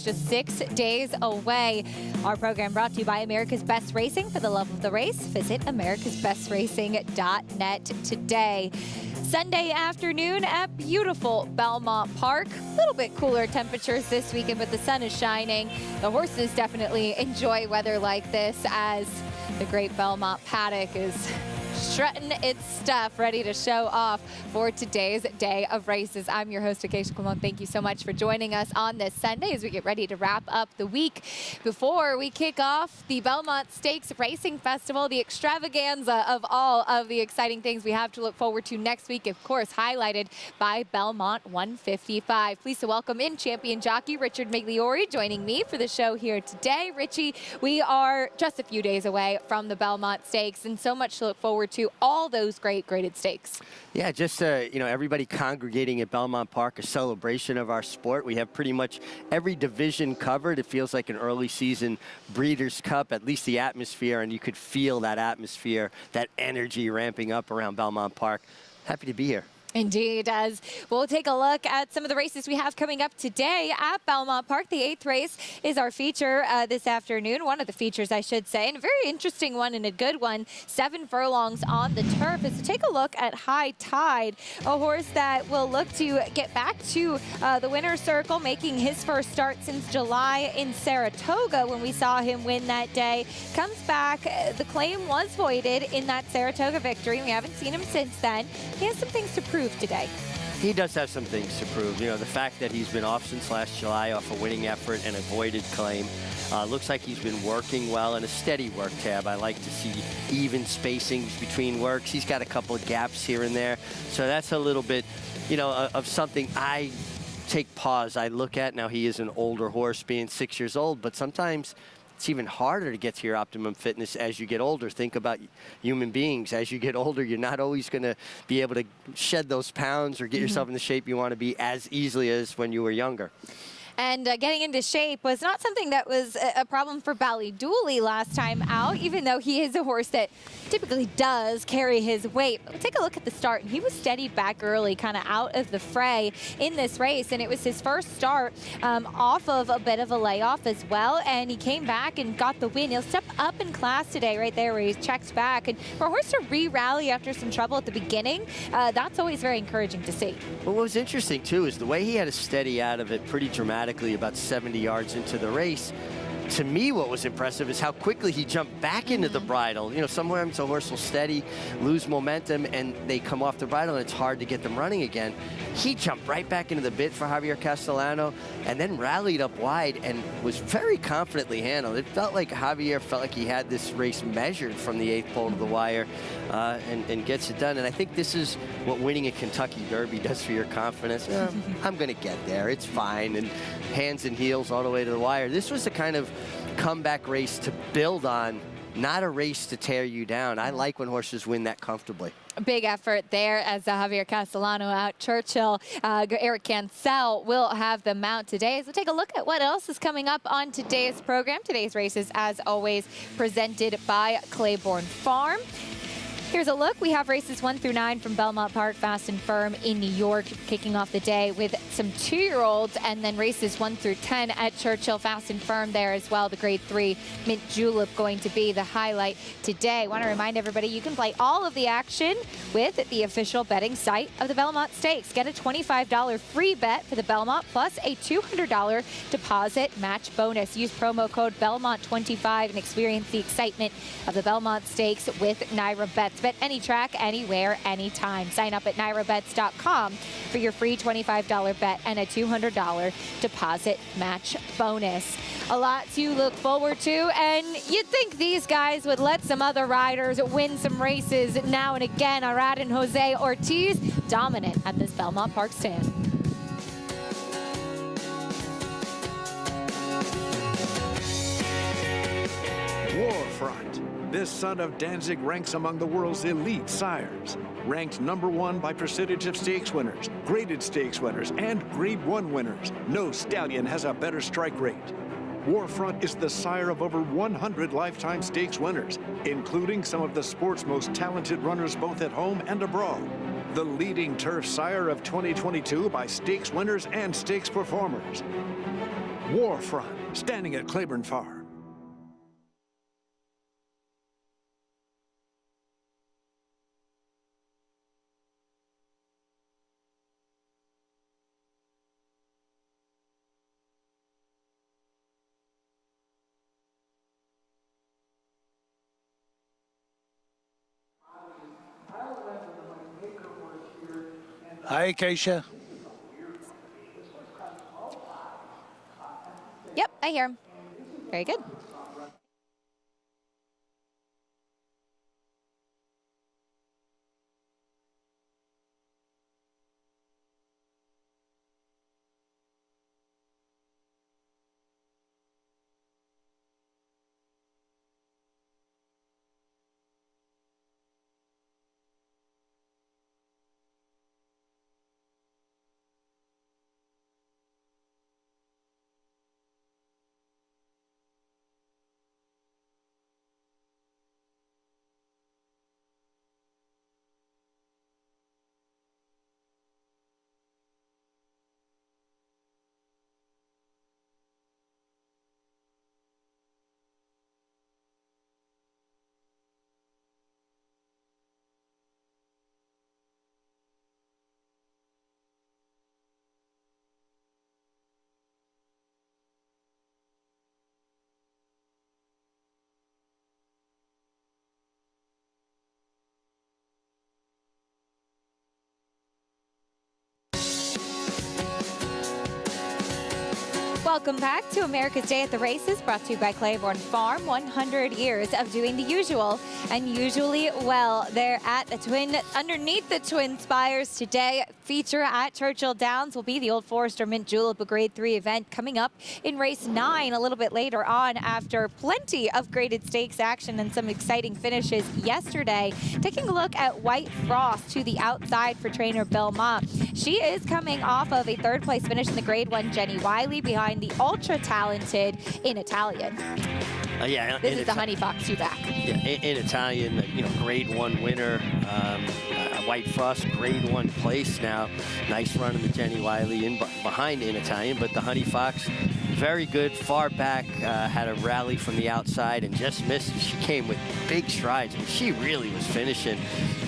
just 6 days away. Our program brought to you by America's Best Racing. For the love of the race, visit americasbestracing.net today. Sunday afternoon at beautiful Belmont Park. A little bit cooler temperatures this weekend, but the sun is shining. The horses definitely enjoy weather like this as the great Belmont Paddock is strutting its stuff, ready to show off for today's day of races. I'm your host, Acacia Clement. Thank you so much for joining us on this Sunday as we get ready to wrap up the week. Before we kick off the Belmont Stakes Racing Festival, the extravaganza of all of the exciting things we have to look forward to next week, of course, highlighted by Belmont 155. Pleased to welcome in champion jockey Richard Migliori joining me for the show here today. Richie, we are just a few days away from the Belmont Stakes and so much to look forward to, all those great graded stakes. Yeah, just everybody congregating at Belmont Park, a celebration of our sport. We have pretty much every division covered. It feels like an early season Breeders' Cup, at least the atmosphere, and you could feel that atmosphere, that energy ramping up around Belmont Park. Happy to be here. Indeed, as we'll take a look at some of the races we have coming up today at Belmont Park. The 8th race is our feature this afternoon, one of the features, I should say, and a very interesting one and a good one. 7 furlongs on the turf. Is to take a look at High Tide, a horse that will look to get back to the winner's circle, making his first start since July in Saratoga when we saw him win that day. Comes back. The claim was voided in that Saratoga victory. We haven't seen him since then. He has some things to prove today. He does have some things to prove. You know, the fact that he's been off since last July off a winning effort and a voided claim. Looks like he's been working well in a steady work tab. I like to see even spacings between works. He's got a couple of gaps here and there. So that's a little bit, of something I take pause. I look at. Now, he is an older horse being 6 years old, but sometimes it's even harder to get to your optimum fitness as you get older. Think about human beings. As you get older, you're not always going to be able to shed those pounds or get yourself in the shape you want to be as easily as when you were younger. And getting into shape was not something that was a problem for Ballydooley last time out, even though he is a horse that typically does carry his weight. But take a look at the start. He was steadied back early, kind of out of the fray in this race, and it was his first start off of a bit of a layoff as well, and he came back and got the win. He'll step up in class today right there where he's checked back. And for a horse to re-rally after some trouble at the beginning, that's always very encouraging to see. Well, what was interesting, too, is the way he had to steady out of it pretty dramatically about 70 yards into the race. To me, what was impressive is how quickly he jumped back into the bridle. Sometimes a horse will steady, lose momentum, and they come off the bridle, and it's hard to get them running again. He jumped right back into the bit for Javier Castellano and then rallied up wide and was very confidently handled. It felt like Javier felt like he had this race measured from the 8th pole to the wire and gets it done. And I think this is what winning a Kentucky Derby does for your confidence. I'm going to get there. It's fine. And hands and heels all the way to the wire. This was the kind of comeback race to build on, not a race to tear you down. I like when horses win that comfortably. A big effort there as Javier Castellano out. Churchill, Eric Cancel will have the mount today. So take a look at what else is coming up on today's program. Today's races, as always, presented by Claiborne Farm. Here's a look. We have races 1 through 9 from Belmont Park, Fast and Firm in New York, kicking off the day with some 2-year-olds, and then races 1 through 10 at Churchill, Fast and Firm there as well. The Grade 3 Mint Julep going to be the highlight today. I want to remind everybody you can play all of the action with the official betting site of the Belmont Stakes. Get a $25 free bet for the Belmont plus a $200 deposit match bonus. Use promo code Belmont25 and experience the excitement of the Belmont Stakes with Naira Bets. Bet any track, anywhere, anytime. Sign up at nairabets.com for your free $25 bet and a $200 deposit match bonus. A lot to look forward to, and you'd think these guys would let some other riders win some races now and again. Arad and Jose Ortiz dominant at this Belmont Park stand. Warfront. This son of Danzig ranks among the world's elite sires. Ranked #1 by percentage of stakes winners, graded stakes winners, and Grade 1 winners. No stallion has a better strike rate. Warfront is the sire of over 100 lifetime stakes winners, including some of the sport's most talented runners both at home and abroad. The leading turf sire of 2022 by stakes winners and stakes performers. Warfront, standing at Claiborne Farm. Hi, Keisha. Yep, I hear him. Very good. Welcome back to America's Day at the Races, brought to you by Claiborne Farm. 100 years of doing the usual and usually well. They're at the underneath the Twin Spires today. Feature at Churchill Downs will be the Old Forester Mint Julep, a Grade 3 event coming up in race 9 a little bit later on after plenty of graded stakes action and some exciting finishes yesterday. Taking a look at White Frost to the outside for trainer Belmont. She is coming off of a third place finish in the Grade 1 Jenny Wiley behind the ultra-talented In Italian. Yeah, this is the Honey Fox you back. Yeah, in Italian, Grade 1 winner. White Frost, Grade 1 place now. Nice run in the Jenny Wiley behind In Italian, but the Honey Fox, very good, far back, had a rally from the outside and just missed. She came with big strides. I mean, she really was finishing.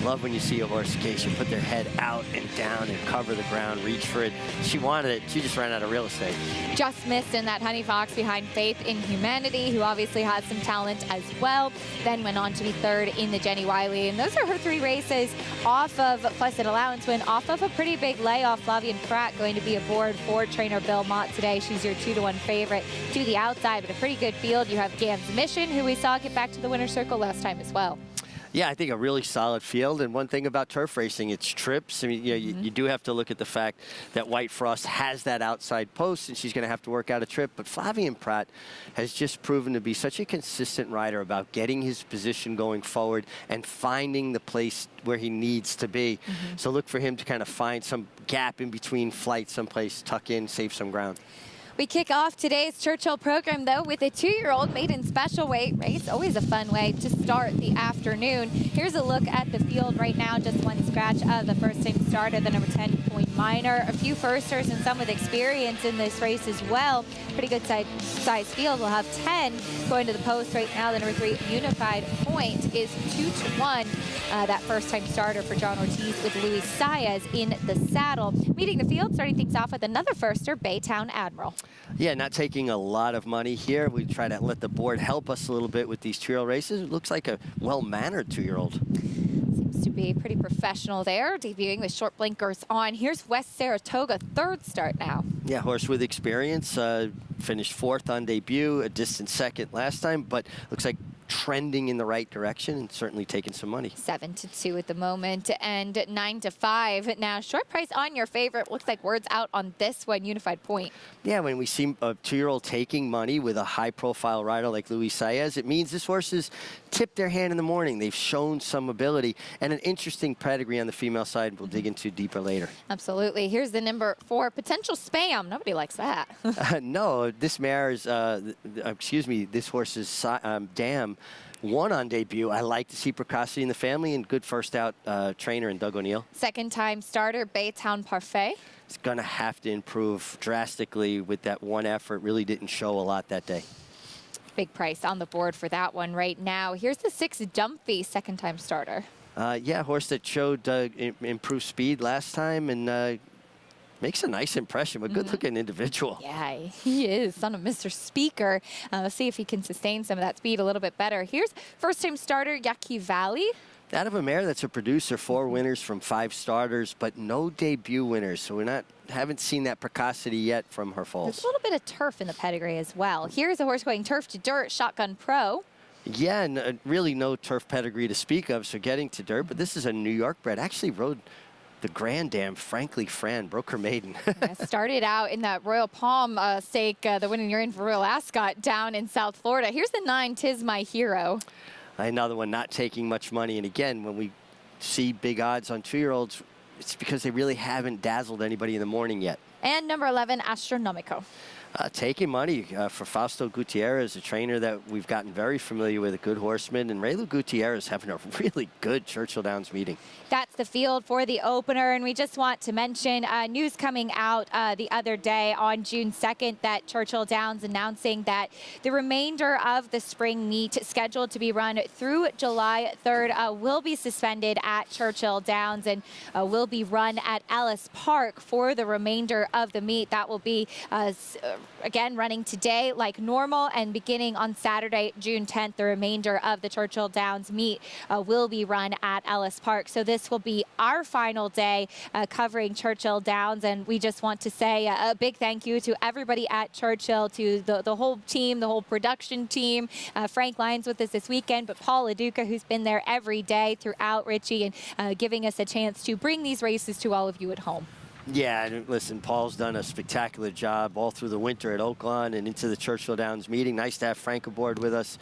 Love when you see a horse occasion put their head out and down and cover the ground, reach for it. She wanted it. She just ran out of real estate. Just missed in that Honey Fox behind Faith in Humanity, who obviously has some talent as well. Then went on to be third in the Jenny Wiley. And those are her 3 races off of, plus an allowance win, off of a pretty big layoff. Flavien Prat going to be aboard for trainer Belmont today. She's your 2-to-1 favorite to the outside, but a pretty good field. You have Gam's Mission, who we saw get back to the winner's circle last time as well. Yeah, I think a really solid field. And one thing about turf racing, it's trips. I mean, you do have to look at the fact that White Frost has that outside post, and she's going to have to work out a trip. But Flavien Prat has just proven to be such a consistent rider about getting his position going forward and finding the place where he needs to be. So look for him to kind of find some gap in between flights, someplace, tuck in, save some ground. We kick off today's Churchill program, though, with a 2-year-old maiden special weight race. Always a fun way to start the afternoon. Here's a look at the field right now. Just one scratch of the first-time starter, the number 10 Point Minor. A few firsters and some with experience in this race as well. Pretty good size field. We'll have 10 going to the post right now. The number 3 Unified Point is 2-to-1. That first-time starter for John Ortiz with Luis Saez in the saddle. Meeting the field, starting things off with another firster, Baytown Admiral. Yeah, not taking a lot of money here. We try to let the board help us a little bit with these 2-year-old races. It looks like a well-mannered 2-year-old. Seems to be pretty professional there, debuting with short blinkers on. Here's West Saratoga, third start now. Yeah, horse with experience. Finished 4th on debut, a distant 2nd last time, but looks like trending in the right direction and certainly taking some money. 7-2 at the moment and 9-5. Now, short price on your favorite. Looks like word's out on this one, Unified Point. Yeah, when we see a 2-year-old taking money with a high-profile rider like Luis Saez, it means this horse has tipped their hand in the morning. They've shown some ability and an interesting pedigree on the female side we'll dig into deeper later. Absolutely. Here's the number 4, Potential Spam. Nobody likes that. No, this mare is, this horse is Dam. Won on debut. I like to see precocity in the family and good first out trainer in Doug O'Neill. Second time starter, Baytown Parfait. is going to have to improve drastically with that one effort. Really didn't show a lot that day. Big price on the board for that one right now. Here's the 6 Dumpy, second-time starter. Yeah, horse that showed improved speed last time and makes a nice impression. A good-looking individual. Yeah, he is, son of Mr. Speaker. Let's see if he can sustain some of that speed a little bit better. Here's first-time starter Jockey Valley. Out of a mare that's a producer, 4 winners from 5 starters, but no debut winners. So haven't seen that precocity yet from her foals. There's a little bit of turf in the pedigree as well. Here's a horse going turf to dirt, Shotgun Pro. Yeah, and really no turf pedigree to speak of, so getting to dirt. But this is a New York bred. Actually rode the Grand Dam, Frankly Fran, broke her maiden. Yeah, started out in that Royal Palm stake, the winning you're in for Royal Ascot down in South Florida. Here's the 9, Tis My Hero. Another one not taking much money. And again, when we see big odds on 2-year-olds, it's because they really haven't dazzled anybody in the morning yet. And number 11, Astronomico. Taking money for Fausto Gutierrez, a trainer that we've gotten very familiar with, a good horseman, and Raylu Gutierrez having a really good Churchill Downs meeting. That's the field for the opener, and we just want to mention news coming out the other day on June 2nd that Churchill Downs announcing that the remainder of the spring meet scheduled to be run through July 3rd will be suspended at Churchill Downs and will be run at Ellis Park for the remainder of the meet. That will be again running today like normal, and beginning on Saturday, June 10th, the remainder of the Churchill Downs meet will be run at Ellis Park. So this will be our final day covering Churchill Downs, and we just want to say a big thank you to everybody at Churchill, to the whole team, the whole production team. Frank Lyons with us this weekend, but Paul LaDuca, who's been there every day throughout, Richie, and giving us a chance to bring these races to all of you at home. Yeah, and listen, Paul's done a spectacular job all through the winter at Oaklawn and into the Churchill Downs meeting. Nice to have Frank aboard with us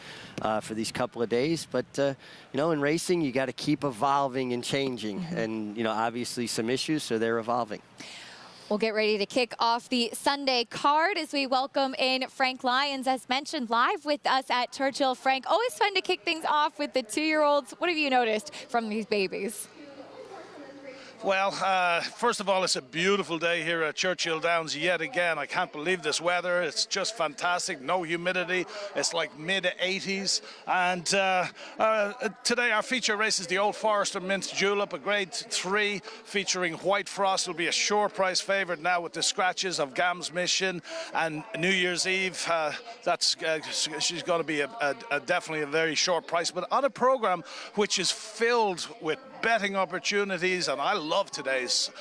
for these couple of days. But, you know, in racing, you got to keep evolving and changing. And, you know, obviously some issues, so they're evolving. We'll get ready to kick off the Sunday card as we welcome in Frank Lyons, as mentioned, live with us at Churchill. Frank, always fun to kick things off with the 2-year-olds. What have you noticed from these babies? Well, first of all, it's a beautiful day here at Churchill Downs yet again. I can't believe this weather. It's just fantastic. No humidity. It's like mid-80s. And today our feature race is the Old Forester Mint Julep, a Grade 3 featuring White Frost. Will be a sure price favourite now with the scratches of Gam's Mission and New Year's Eve. She's going to be definitely a very short price, but on a programme which is filled with betting opportunities, and I love today's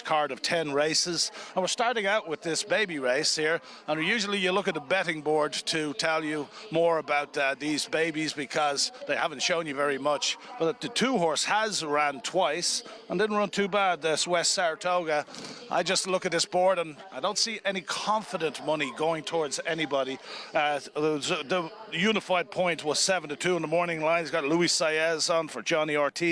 card of 10 races. And we're starting out with this baby race here, and usually you look at the betting board to tell you more about these babies because they haven't shown you very much. But the 2-horse has ran twice and didn't run too bad, this West Saratoga. I just look at this board and I don't see any confident money going towards anybody. The unified point was 7-2 in the morning line. He's got Luis Saez on for Johnny Ortiz.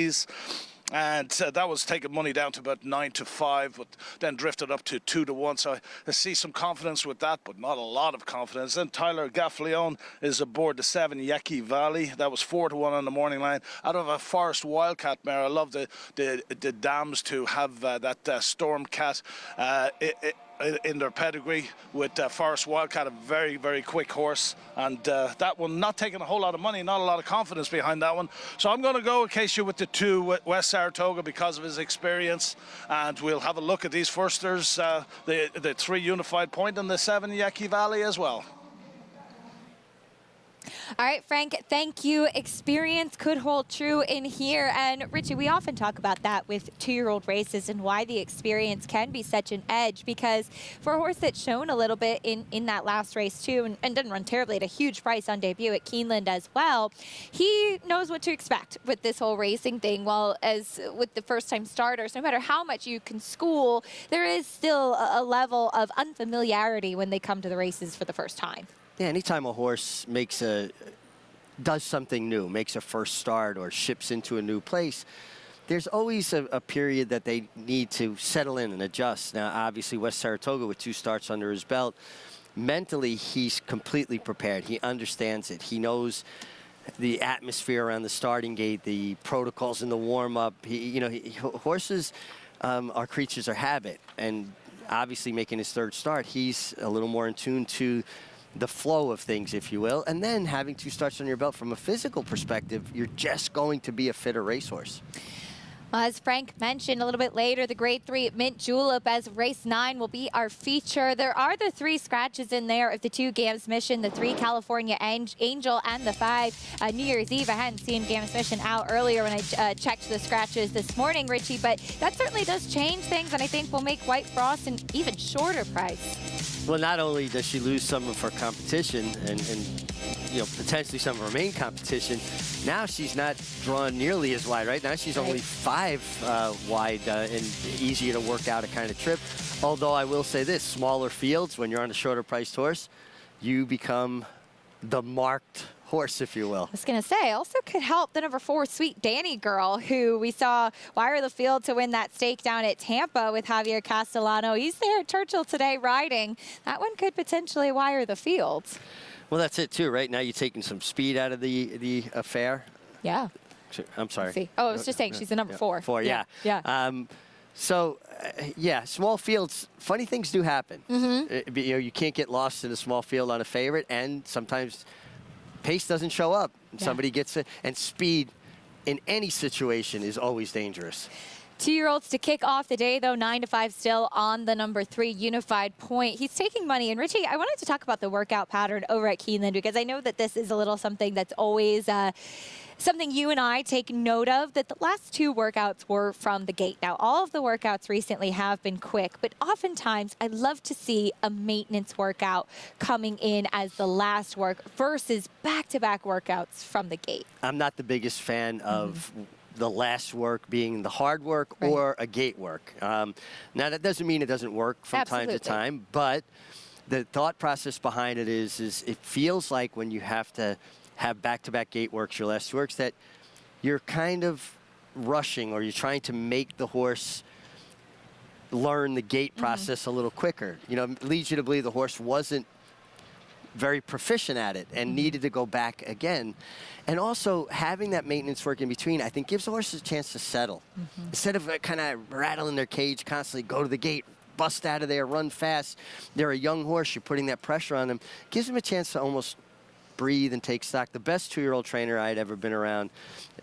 And that was taking money down to about 9-5, but then drifted up to 2-1. So I see some confidence with that, but not a lot of confidence. Then Tyler Gaffleon is aboard the 7 Jockey Valley. That was 4-1 on the morning line. Out of a Forest Wildcat mare, I love the dams to have that Stormcat in their pedigree with Forest Wildcat, a very, very quick horse. And that one not taking a whole lot of money, not a lot of confidence behind that one. So I'm going to go, Acacia, with the 2 West Saratoga because of his experience. And we'll have a look at these firsters, the 3 Unified Point and the 7 Jockey Valley as well. All right, Frank, thank you. Experience could hold true in here. And Richie, we often talk about that with 2-year-old races and why the experience can be such an edge, because for a horse that's shown a little bit in that last race too, and didn't run terribly at a huge price on debut at Keeneland as well, he knows what to expect with this whole racing thing. While as with the first-time starters, no matter how much you can school, there is still a level of unfamiliarity when they come to the races for the first time. Yeah, anytime a horse does something new, makes a first start or ships into a new place, there's always a period that they need to settle in and adjust. Now, obviously, West Saratoga with 2 starts under his belt, mentally he's completely prepared. He understands it. He knows the atmosphere around the starting gate, the protocols in the warm-up. Horses are creatures of habit. And obviously making his third start, he's a little more in tune to the flow of things, if you will. And then having 2 starts on your belt from a physical perspective, you're just going to be a fitter racehorse. Well, as Frank mentioned a little bit later, the Grade 3 Mint Julep as race 9 will be our feature. There are the 3 scratches in there of the 2 Gams Mission, the 3 California Angel, and the 5 New Year's Eve. I hadn't seen Gams Mission out earlier when I checked the scratches this morning, Richie, but that certainly does change things, and I think will make White Frost an even shorter price. Well, not only does she lose some of her competition and you know, potentially some of her main competition, now she's not drawn nearly as wide, right? Now she's only 5 wide and easier to work out a kind of trip. Although I will say this, smaller fields, when you're on a shorter priced horse, you become the marked horse, if you will. I was going to say, also could help the number 4 Sweet Danny Girl, who we saw wire the field to win that stake down at Tampa with Javier Castellano. He's there at Churchill today riding. That one could potentially wire the field. Well, that's it too, right? Now you're taking some speed out of the affair. Yeah. I'm sorry. See. Oh, I was just saying she's the number 4. 4, yeah. Yeah. Yeah, small fields, funny things do happen. You know, you can't get lost in a small field on a favorite, and sometimes pace doesn't show up. And somebody gets it, and speed in any situation is always dangerous. 2-year-olds to kick off the day, though, 9-5 still on the number 3 Unified Point. He's taking money. And Richie, I wanted to talk about the workout pattern over at Keeneland, because I know that this is a little something that's always something you and I take note of, that the last 2 workouts were from the gate. Now, all of the workouts recently have been quick, but oftentimes I love to see a maintenance workout coming in as the last work versus back-to-back workouts from the gate. I'm not the biggest fan of the last work being the hard work or a gate work. Now, that doesn't mean it doesn't work from time to time, but the thought process behind it is it feels like when you have to have back-to-back gate works, your last 2 works, that you're kind of rushing, or you're trying to make the horse learn the gate process a little quicker. You know, it leads you to believe the horse wasn't very proficient at it and needed to go back again. And also having that maintenance work in between, I think, gives the horses a chance to settle. Instead of kind of rattling their cage constantly, go to the gate, bust out of there, run fast. They're a young horse. You're putting that pressure on them. Gives them a chance to almost breathe and take stock. The best 2-year-old trainer I had ever been around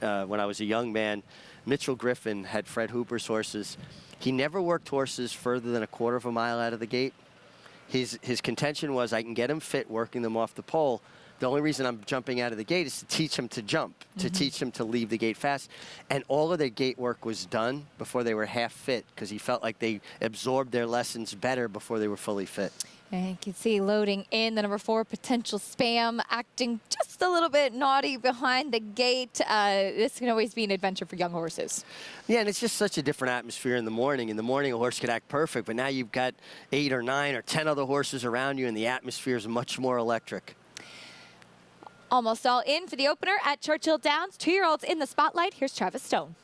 when I was a young man, Mitchell Griffin, had Fred Hooper's horses. He never worked horses further than a 1/4 mile out of the gate. His contention was, I can get him fit working them off the pole. The only reason I'm jumping out of the gate is to teach him to jump, to teach him to leave the gate fast. And all of their gate work was done before they were half fit, because he felt like they absorbed their lessons better before they were fully fit. And you can see loading in the number 4, Potential Spam, acting just a little bit naughty behind the gate. This can always be an adventure for young horses. Yeah, and it's just such a different atmosphere in the morning. In the morning, a horse could act perfect, but now you've got 8 or 9 or 10 other horses around you, and the atmosphere is much more electric. Almost all in for the opener at Churchill Downs. 2-year-olds in the spotlight. Here's Travis Stone.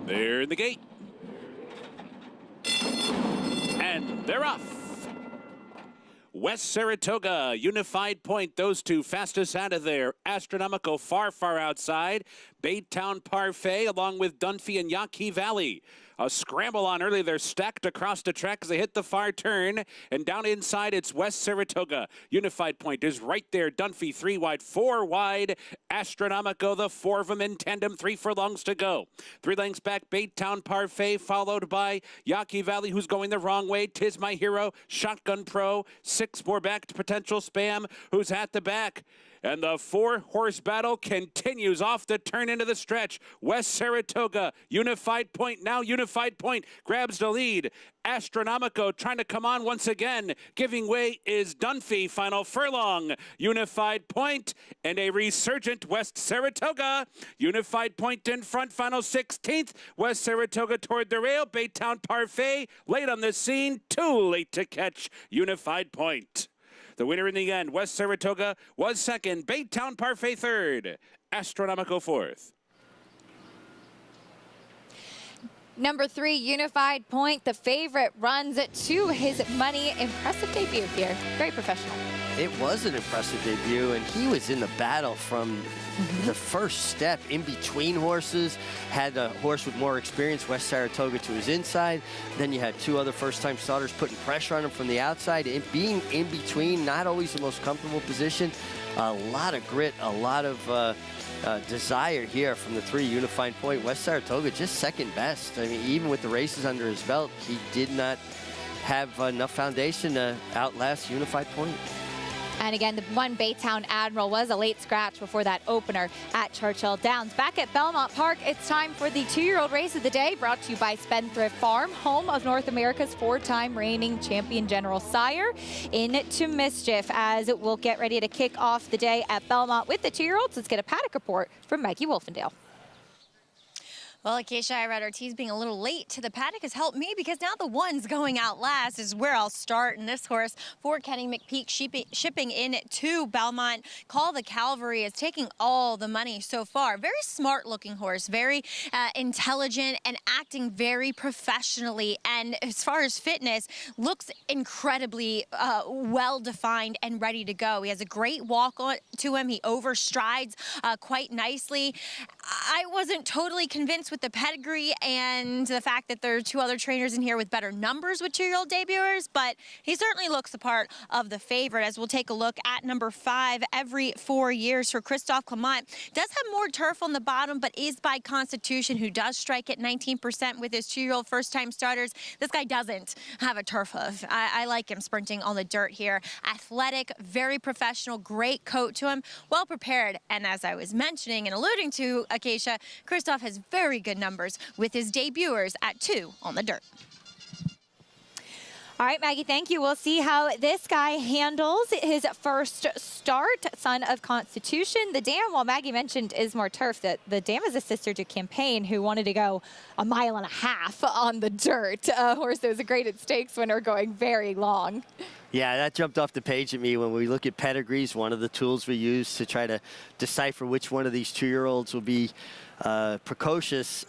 They're in the gate. And they're off. West Saratoga, Unified Point, those 2 fastest out of there. Astronomical far, far outside. Baytown Parfait along with Dunphy and Jockey Valley. A scramble on early. They're stacked across the track as they hit the far turn. And down inside, it's West Saratoga. Unified Point is right there. Dunphy 3 wide, 4 wide. Astronomico, the 4 of them in tandem. 3 furlongs to go. 3 lengths back, Baytown Parfait, followed by Jockey Valley, who's going the wrong way. Tis My Hero, Shotgun Pro. 6 more back to Potential Spam, who's at the back. And the 4-horse battle continues off the turn into the stretch. West Saratoga, Unified Point, now Unified Point grabs the lead. Astronomico trying to come on once again. Giving way is Dunphy, final furlong. Unified Point and a resurgent West Saratoga. Unified Point in front, final 16th. West Saratoga toward the rail. Baytown Parfait late on the scene, too late to catch Unified Point. The winner in the end, West Saratoga, was 2nd. Baytown Parfait 3rd. Astronomico 4th. Number 3, Unified Point, the favorite, runs to his money. Impressive debut here. Very professional. It was an impressive debut, and he was in the battle from the first step, in between horses. Had a horse with more experience, West Saratoga, to his inside. Then you had 2 other first-time starters putting pressure on him from the outside. And being in between, not always the most comfortable position. A lot of grit, a lot of desire here from the 3, Unified Point. West Saratoga just second best. I mean, even with the races under his belt, he did not have enough foundation to outlast Unified Point. And again, the one Baytown Admiral was a late scratch before that opener at Churchill Downs. Back at Belmont Park, it's time for the 2-year-old race of the day, brought to you by Spendthrift Farm, home of North America's 4-time reigning champion General Sire. Into mischief as we'll get ready to kick off the day at Belmont with the 2-year-olds. Let's get a paddock report from Maggie Wolfendale. Well, Acacia, I read Ortiz being a little late to the paddock has helped me because now the ones going out last is where I'll start. And this horse for Kenny McPeak shipping in to Belmont. Call the Cavalry is taking all the money so far. Very smart looking horse, very intelligent and acting very professionally. And as far as fitness, looks incredibly well defined and ready to go. He has a great walk to him. He overstrides quite nicely. I wasn't totally convinced with the pedigree and the fact that there are 2 other trainers in here with better numbers with 2-year-old debuters, but he certainly looks the part of the favorite. As we'll take a look at number 5, every 4 years for Christophe Clement. Does have more turf on the bottom, but is by Constitution, who does strike at 19% with his 2-year-old first-time starters. This guy doesn't have a turf hoof. I like him sprinting on the dirt here. Athletic, very professional, great coat to him, well prepared. And as I was mentioning and alluding to, Acacia, Christophe has very good numbers with his debuters at 2 on the dirt. All right, Maggie, thank you. We'll see how this guy handles his first start. Son of Constitution. The Dam, while Maggie mentioned is more turf, that the Dam is a sister to Campaign, who wanted to go 1.5 miles on the dirt. A horse that was a graded stakes winner going very long. Yeah, that jumped off the page at me. When we look at pedigrees, one of the tools we use to try to decipher which one of these 2-year-olds will be precocious,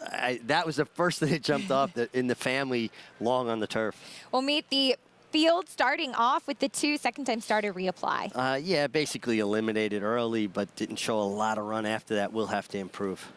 that was the first thing that jumped off in the family, long on the turf. We'll meet the field starting off with the 2 second-time starter reapply. Yeah, basically eliminated early, but didn't show a lot of run after that. We'll have to improve.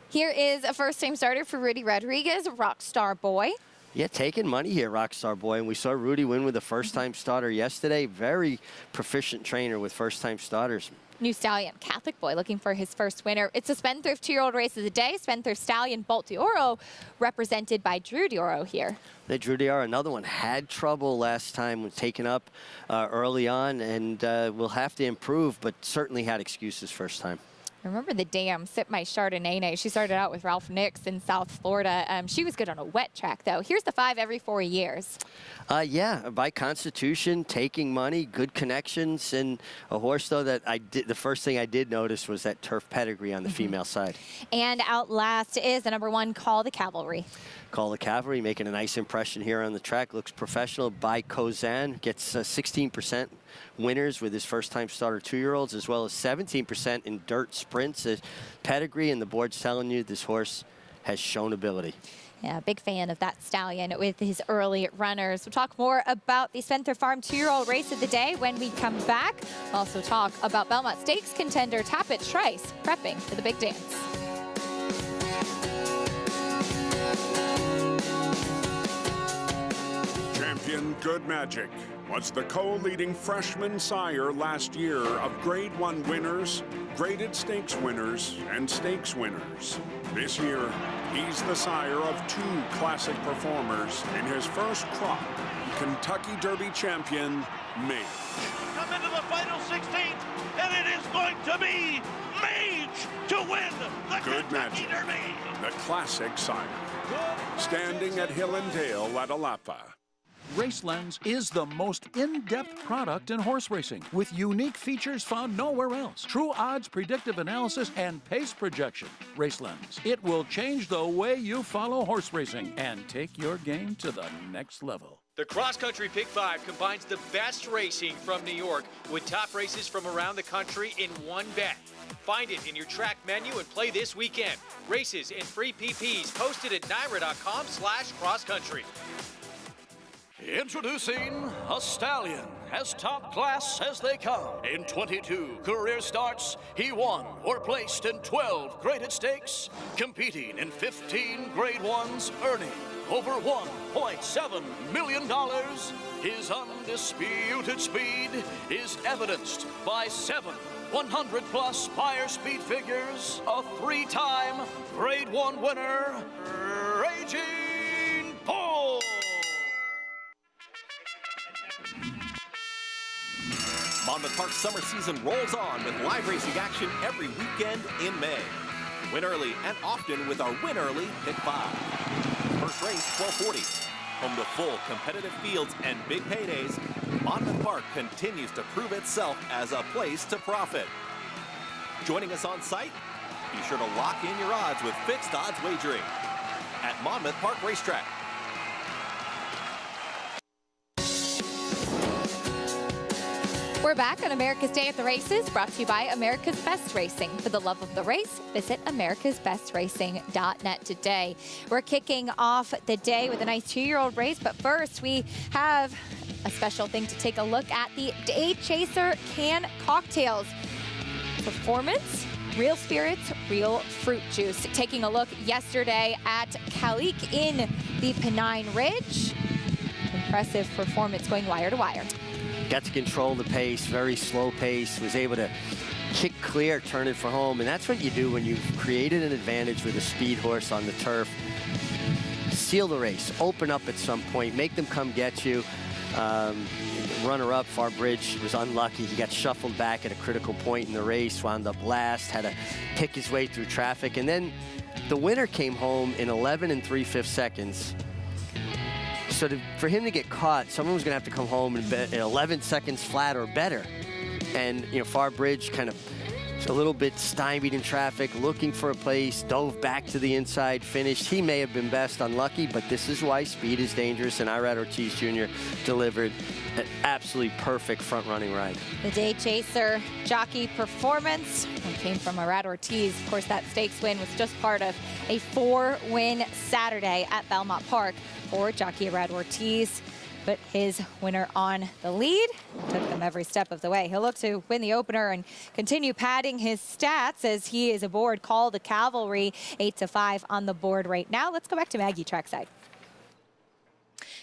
Here is a first-time starter for Rudy Rodriguez, Rockstar Boy. Yeah, taking money here, Rockstar Boy. And we saw Rudy win with a first-time starter yesterday. Very proficient trainer with first-time starters. New Stallion, Catholic Boy, looking for his first winner. It's a Spendthrift 2-year-old race of the day. Spendthrift Stallion, Bolt d'Oro, represented by Drew d'Oro here. The Drew d'Oro, another one, had trouble last time, was taken up early on, and will have to improve, but certainly had excuses first time. Remember the Dam, Sip My Chardonnay. She started out with Ralph Nix in South Florida. She was good on a wet track, though. Here's the 5 every 4 years. Yeah, by Constitution, taking money, good connections, and a horse, though, that the first thing I did notice was that turf pedigree on the female side. And out last is the number 1, Call the Cavalry. Call the Cavalry, making a nice impression here on the track. Looks professional. By Kozan, gets 16% winners with his first-time starter 2-year-olds, as well as 17% in dirt sprints. Pedigree, and the board's telling you this horse has shown ability. Yeah, big fan of that stallion with his early runners. We'll talk more about the Spendthrift Farm 2-year-old race of the day when we come back. We'll also talk about Belmont Stakes contender Tappet Trice prepping for the big dance. Champion Good Magic was the co-leading freshman sire last year of Grade 1 winners, graded stakes winners, and stakes winners. This year, he's the sire of 2 classic performers in his first crop, Kentucky Derby champion, Mage. Come into the final 16th, and it is going to be Mage to win the Good Kentucky Magic, Derby. the classic sire, standing at Hill and Dale at Alapa. RaceLens is the most in-depth product in horse racing, with unique features found nowhere else. True odds, predictive analysis, and pace projection. RaceLens. It will change the way you follow horse racing and take your game to the next level. The Cross Country Pick 5 combines the best racing from New York with top races from around the country in one bet. Find it in your track menu and play this weekend. Races and free PPs posted at NYRA.com/crosscountry. Introducing a stallion, as top class as they come. In 22 career starts, he won or placed in 12 graded stakes, competing in 15 grade ones, earning over $1.7 million. His undisputed speed is evidenced by 7 100-plus Spire speed figures, a 3-time Grade 1 winner, Raging Bull. Monmouth Park's summer season rolls on with live racing action every weekend in May. Win early and often with our Win Early Pick 5. First race, 12:40. Home to full competitive fields and big paydays, Monmouth Park continues to prove itself as a place to profit. Joining us on site? Be sure to lock in your odds with fixed odds wagering at Monmouth Park Racetrack. We're back on America's Day at the Races, brought to you by America's Best Racing. For the love of the race, visit americasbestracing.net today. We're kicking off the day with a nice 2-year-old race, but first we have a special thing to take a look at: the Day Chaser Can Cocktails. Performance, real spirits, real fruit juice. Taking a look yesterday at Calique in the Pennine Ridge. Impressive performance going wire to wire. Got to control the pace, very slow pace, was able to kick clear, turn it for home, and that's what you do when you've created an advantage with a speed horse on the turf. Seal the race, open up at some point, make them come get you. Runner-up, Farbridge, was unlucky. He got shuffled back at a critical point in the race, wound up last, had to pick his way through traffic, and then the winner came home in 11 3/5 seconds. So for him to get caught, someone was going to have to come home in 11 seconds flat or better. And, you know, Farbridge kind of a little bit stymied in traffic, looking for a place, dove back to the inside, finished. He may have been best, unlucky, but this is why speed is dangerous, and Irad Ortiz Jr. delivered an absolutely perfect front-running ride. The Day Chaser jockey performance came from Irad Ortiz. Of course, that stakes win was just part of a 4-win Saturday at Belmont Park for jockey Irad Ortiz. But his winner on the lead took them every step of the way. He'll look to win the opener and continue padding his stats as he is aboard Call the Cavalry, 8-5 on the board right now. Let's go back to Maggie trackside.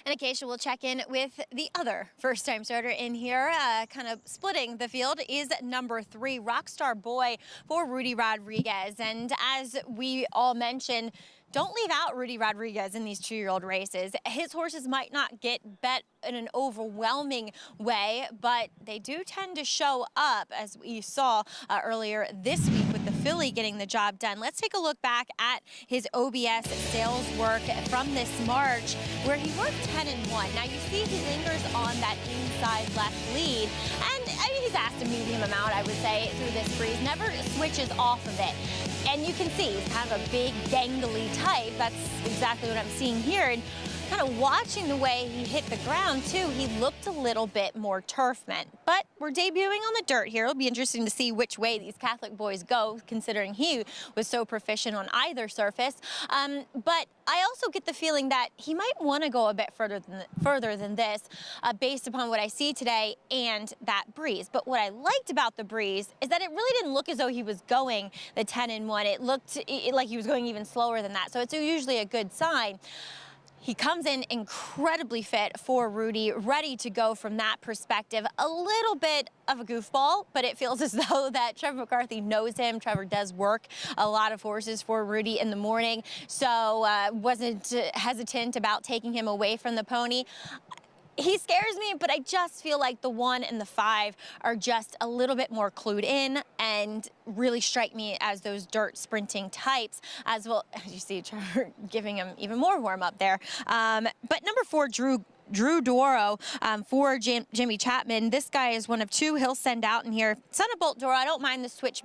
And Acacia will check in with the other first-time starter in here. Kind of splitting the field is number 3, Rockstar Boy for Rudy Rodriguez. And as we all mentioned, don't leave out Rudy Rodriguez in these 2-year-old races. His horses might not get bet in an overwhelming way, but they do tend to show up, as we saw earlier this week with the filly getting the job done. Let's take a look back at his OBS sales work from this March, where he worked 10-1. Now you see he lingers on that inside left lead, and he's asked a medium amount, I would say, through this breeze. Never switches off of it. And you can see he's kind of a big, gangly type. That's exactly what I'm seeing here. And kind of watching the way he hit the ground, too, he looked a little bit more turfman. But we're debuting on the dirt here. It'll be interesting to see which way these Catholic boys go, considering he was so proficient on either surface. But I also get the feeling that he might want to go a bit further than this, based upon what I see today and that breeze. But what I liked about the breeze is that it really didn't look as though he was going the 10-1. It looked like he was going even slower than that. So it's usually a good sign. He comes in incredibly fit for Rudy, ready to go from that perspective. A little bit of a goofball, but it feels as though that Trevor McCarthy knows him. Trevor does work a lot of horses for Rudy in the morning, so wasn't hesitant about taking him away from the pony. He scares me, but I just feel like the 1 and the 5 are just a little bit more clued in and really strike me as those dirt sprinting types, as well as you see Trevor giving him even more warm up there. But number 4, Drew Doro for Jimmy Chapman. This guy is one of two he'll send out in here. Son of Bolt Doro, I don't mind the switch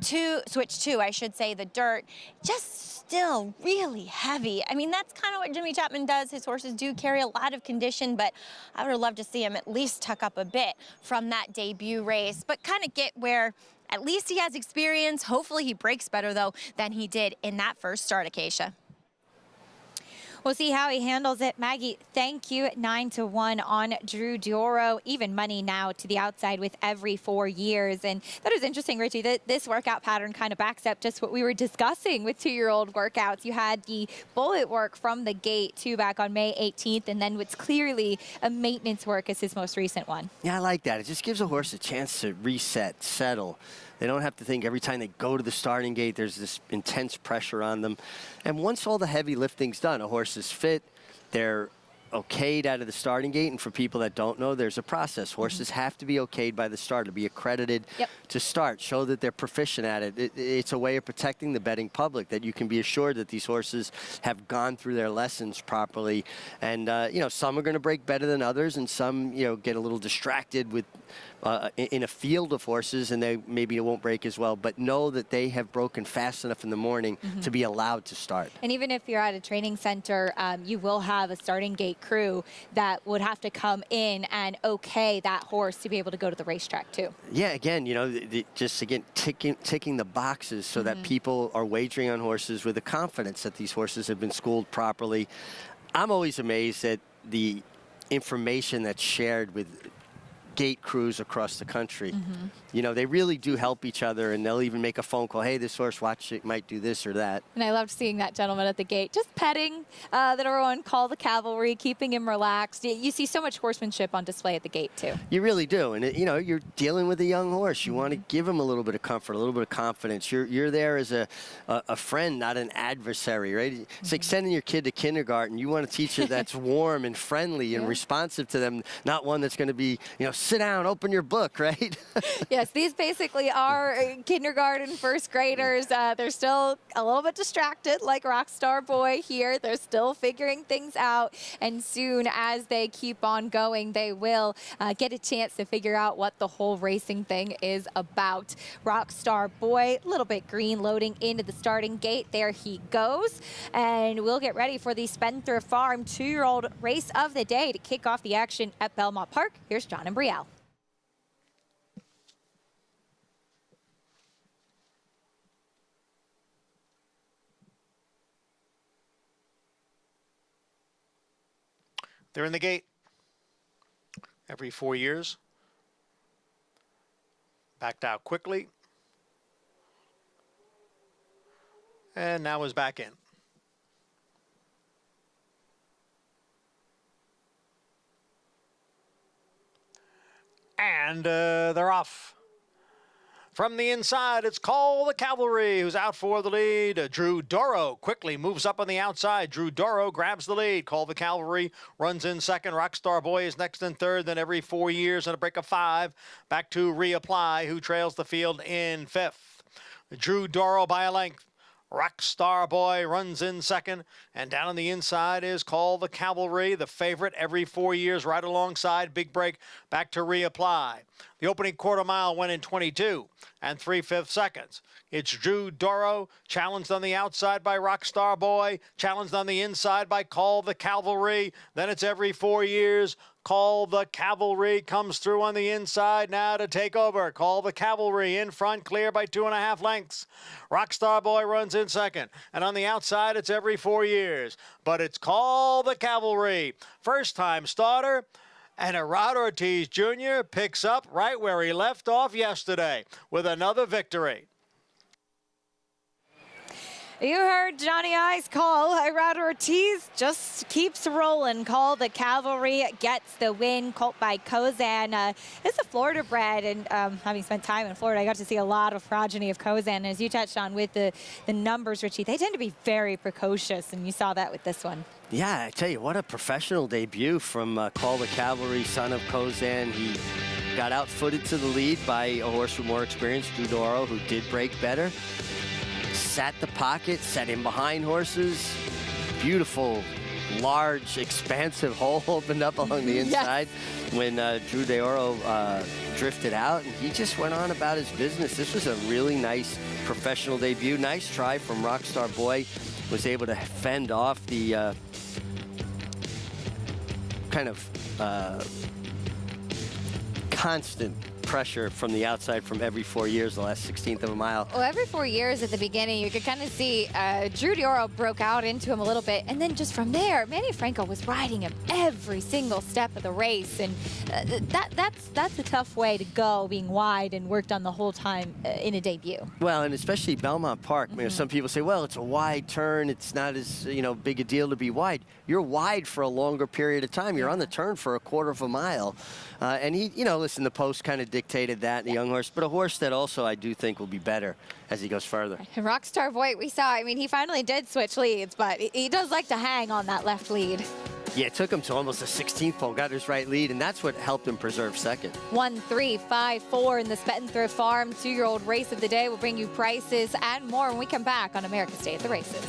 to, I should say, the dirt. Just still really heavy. I mean, that's kind of what Jimmy Chapman does. His horses do carry a lot of condition, but I would have loved to see him at least tuck up a bit from that debut race, but kind of get where at least he has experience. Hopefully he breaks better, though, than he did in that first start, Acacia. We'll see how he handles it. Maggie, thank you. 9-1 on Drew Doro. Even money now to the outside with every 4 years. And that is interesting, Richie, that this workout pattern kind of backs up just what we were discussing with 2-year-old workouts. You had the bullet work from the gate, too, back on May 18th. And then what's clearly a maintenance work is his most recent one. Yeah, I like that. It just gives a horse a chance to reset, settle. They don't have to think every time they go to the starting gate, there's this intense pressure on them. And once all the heavy lifting's done, a horse is fit, they're okayed out of the starting gate. And for people that don't know, there's a process. Horses have to be okayed by the starter, be accredited to start, show that they're proficient at it. It's a way of protecting the betting public, that you can be assured that these horses have gone through their lessons properly. And, you know, some are going to break better than others, and some, you know, get a little distracted with in a field of horses, and they maybe won't break as well, but know that they have broken fast enough in the morning to be allowed to start. And even if you're at a training center, you will have a starting gate crew that would have to come in and okay that horse to be able to go to the racetrack too. Yeah, again, you know, just again ticking the boxes so that people are wagering on horses with the confidence that these horses have been schooled properly. I'm always amazed at the information that's shared with gate crews across the country. You know, they really do help each other, and they'll even make a phone call. Hey, this horse, watch it, might do this or that. And I loved seeing that gentleman at the gate, just petting the everyone, call the cavalry, keeping him relaxed. You see so much horsemanship on display at the gate, too. You really do. And, you know, you're dealing with a young horse. You want to give him a little bit of comfort, a little bit of confidence. You're there as a friend, not an adversary, right? It's like sending your kid to kindergarten. You want to teach her that's warm and friendly and responsive to them, not one that's going to be, you know, sit down, open your book, right? Yes, these basically are kindergarten first graders. They're still a little bit distracted, like Rockstar Boy here. They're still figuring things out, and soon as they keep on going, they will get a chance to figure out what the whole racing thing is about. Rockstar Boy, a little bit green, loading into the starting gate. There he goes, and we'll get ready for the Spendthrift Farm 2-year-old race of the day to kick off the action at Belmont Park. Here's John and Brielle. They're in the gate every 4 years. Backed out quickly. And now is back in. And they're off. From the inside, it's Call the Cavalry, who's out for the lead. Drew Doro quickly moves up on the outside. Drew Doro grabs the lead. Call the Cavalry runs in second. Rockstar Boy is next in third. Then every 4 years and a break of 5. Back to Reapply, who trails the field in fifth. Drew Doro by a length. Rockstar Boy runs in second, and down on the inside is Call the Cavalry, the favorite every 4 years, right alongside Big Break, back to Reapply. The opening quarter mile went in 22 and 3/5 seconds. It's Drew Doro, challenged on the outside by Rockstar Boy, challenged on the inside by Call the Cavalry. Then it's every 4 years. Call the Cavalry comes through on the inside now to take over. Call the Cavalry in front, clear by 2.5 lengths. Rockstar Boy runs in second. And on the outside, it's every 4 years. But it's Call the Cavalry. First-time starter. And Rod Ortiz Jr. picks up right where he left off yesterday with another victory. You heard Johnny I's call. Rod Ortiz just keeps rolling. Call the Cavalry gets the win. Colt by Kozan. It's a Florida bred, and having spent time in Florida, I got to see a lot of progeny of Kozan. As you touched on with the numbers, Richie, they tend to be very precocious, and you saw that with this one. Yeah, I tell you, what a professional debut from Call the Cavalry, son of Kozan. He got outfooted to the lead by a horse with more experience, Drew Doro, who did break better. Sat the pocket, set in behind horses. Beautiful large, expansive hole opened up along the inside when Drew D'Oro drifted out, and he just went on about his business. This was a really nice professional debut. Nice try from Rockstar Boy. Was able to fend off the kind of constant pressure from the outside from every 4 years, the last 16th of a mile. Well, every 4 years at the beginning, you could kind of see Drew D'Oro broke out into him a little bit, and then just from there, Manny Franco was riding him every single step of the race, and that's a tough way to go, being wide and worked on the whole time in a debut. Well, and especially Belmont Park. You know, some people say, well, it's a wide turn, it's not as big a deal to be wide. You're wide for a longer period of time. You're on the turn for a quarter of a mile. And he, listen, the post kind of dictated that, the young horse, but a horse that also I do think will be better as he goes further. And Rockstar Boy, we saw, I mean, he finally did switch leads, but he does like to hang on that left lead. Yeah, it took him to almost the 16th pole, got his right lead, and that's what helped him preserve second. 1, 3, 5, 4 in the Spettenthrift Farm 2-year-old race of the day. We'll bring you prices and more when we come back on America's Day at the Races.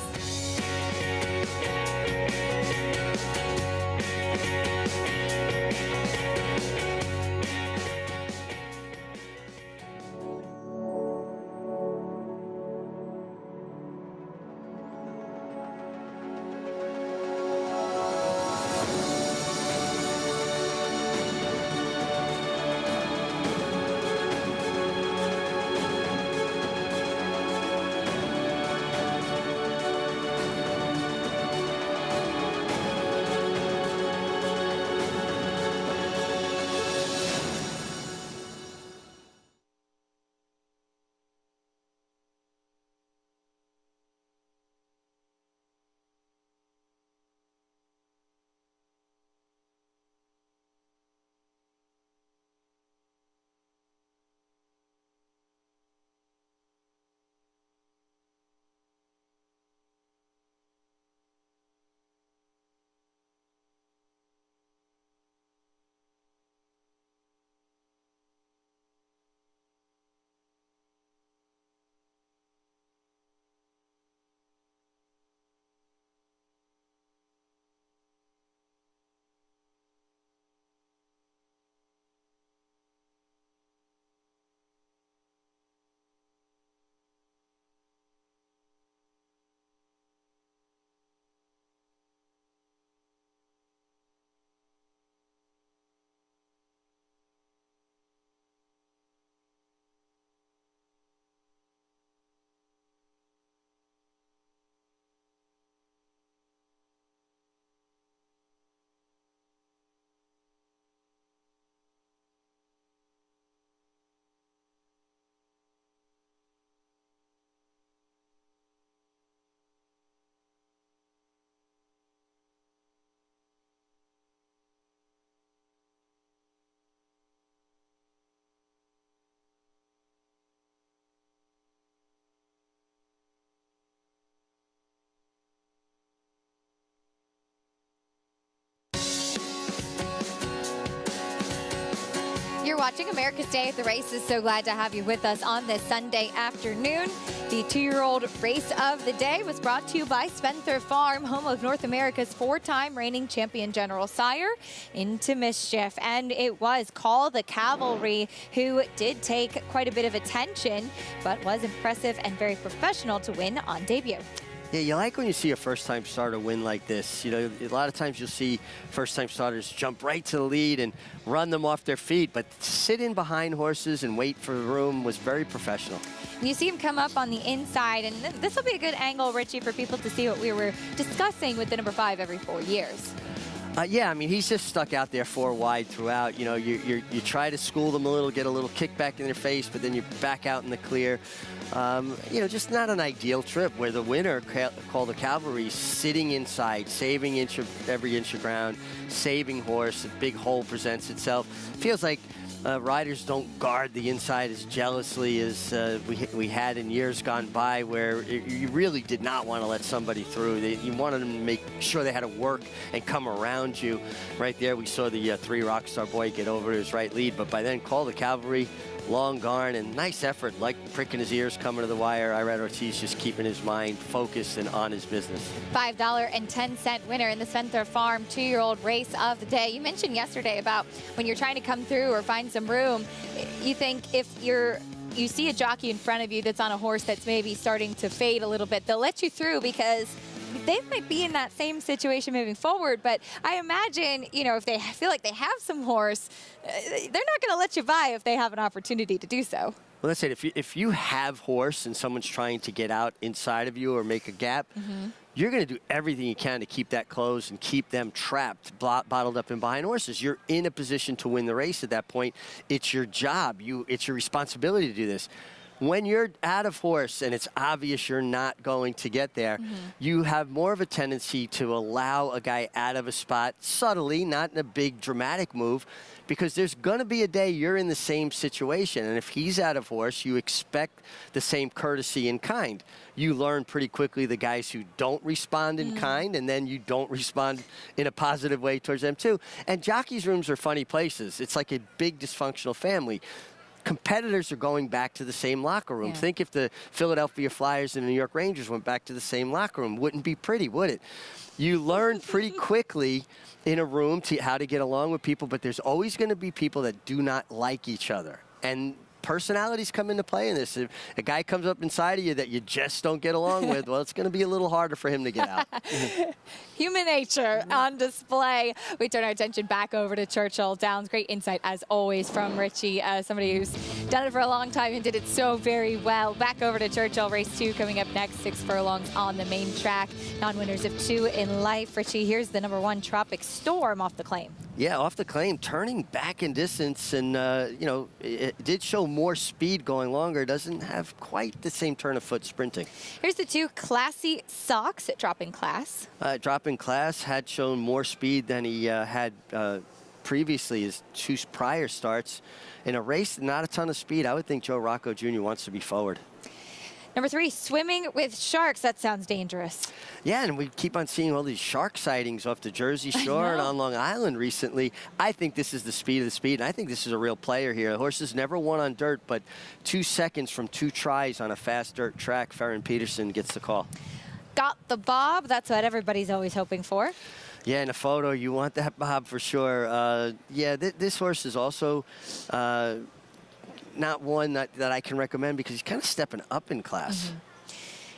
You're watching America's Day at the Races. So glad to have you with us on this Sunday afternoon. The 2-year-old race of the day was brought to you by Spendthrift Farm, home of North America's 4-time reigning champion General Sire, Into Mischief. And it was Call the Cavalry, who did take quite a bit of attention, but was impressive and very professional to win on debut. Yeah, you like when you see a first-time starter win like this. A lot of times you'll see first-time starters jump right to the lead and run them off their feet, but sit in behind horses and wait for room was very professional. And you see him come up on the inside, and this will be a good angle, Richie, for people to see what we were discussing with the number 5 every 4 years. Yeah, I mean, he's just stuck out there 4 wide throughout. You try to school them a little, get a little kickback in their face, but then you back out in the clear. Just not an ideal trip where the winner, Call the Cavalry, sitting inside, saving every inch of ground, saving horse. A big hole presents itself. Feels like riders don't guard the inside as jealously as we had in years gone by, where you really did not want to let somebody through. You wanted them to make sure they had to work and come around around you. Right there, we saw the 3 Rockstar Boy get over to his right lead, but by then, Call the Cavalry, long Garn, and nice effort, like pricking his ears coming to the wire. Irad Ortiz just keeping his mind focused and on his business. $5.10 winner in the Spencer Farm 2-year-old race of the day. You mentioned yesterday about when you're trying to come through or find some room, you think if you see a jockey in front of you that's on a horse that's maybe starting to fade a little bit, they'll let you through because they might be in that same situation moving forward. But I imagine, you know, if they feel like they have some horse, they're not going to let you by if they have an opportunity to do so. Well, that's it. If you have horse and someone's trying to get out inside of you or make a gap, you're going to do everything you can to keep that closed and keep them trapped, bottled up in behind horses. You're in a position to win the race at that point. It's your job. It's your responsibility to do this. When you're out of horse and it's obvious you're not going to get there, you have more of a tendency to allow a guy out of a spot subtly, not in a big dramatic move, because there's going to be a day you're in the same situation. And if he's out of horse, you expect the same courtesy in kind. You learn pretty quickly the guys who don't respond in kind, and then you don't respond in a positive way towards them too. And jockeys' rooms are funny places. It's like a big dysfunctional family. Competitors are going back to the same locker room. Think if the Philadelphia Flyers and the New York Rangers went back to the same locker room. Wouldn't be pretty, would it? You learn pretty quickly in a room how to get along with people, but there's always going to be people that do not like each other. And personalities come into play in this. If a guy comes up inside of you that you just don't get along with, well, it's going to be a little harder for him to get out. Human nature on display. We turn our attention back over to Churchill Downs. Great insight, as always, from Richie, somebody who's done it for a long time and did it so very well. Back over to Churchill, race 2 coming up next. 6 furlongs on the main track. Non-winners of 2 in life. Richie, here's the #1 Tropic Storm off the claim. Yeah, off the claim, turning back in distance, and you know, it did show more speed going longer. Doesn't have quite the same turn of foot sprinting. Here's the 2 Classy Socks at Drop in Class. Drop in Class had shown more speed than he had previously, his 2 prior starts. In a race, not a ton of speed. I would think Joe Rocco Jr. wants to be forward. #3, Swimming with Sharks. That sounds dangerous. Yeah, and we keep on seeing all these shark sightings off the Jersey Shore and on Long Island recently. I think this is the speed of the speed, and I think this is a real player here. The horse has never won on dirt, but 2 seconds from 2 tries on a fast dirt track. Ferrin Peterson gets the call. Got the bob. That's what everybody's always hoping for. Yeah, in a photo, you want that bob for sure. Yeah, this horse is also not one that I can recommend because he's kind of stepping up in class.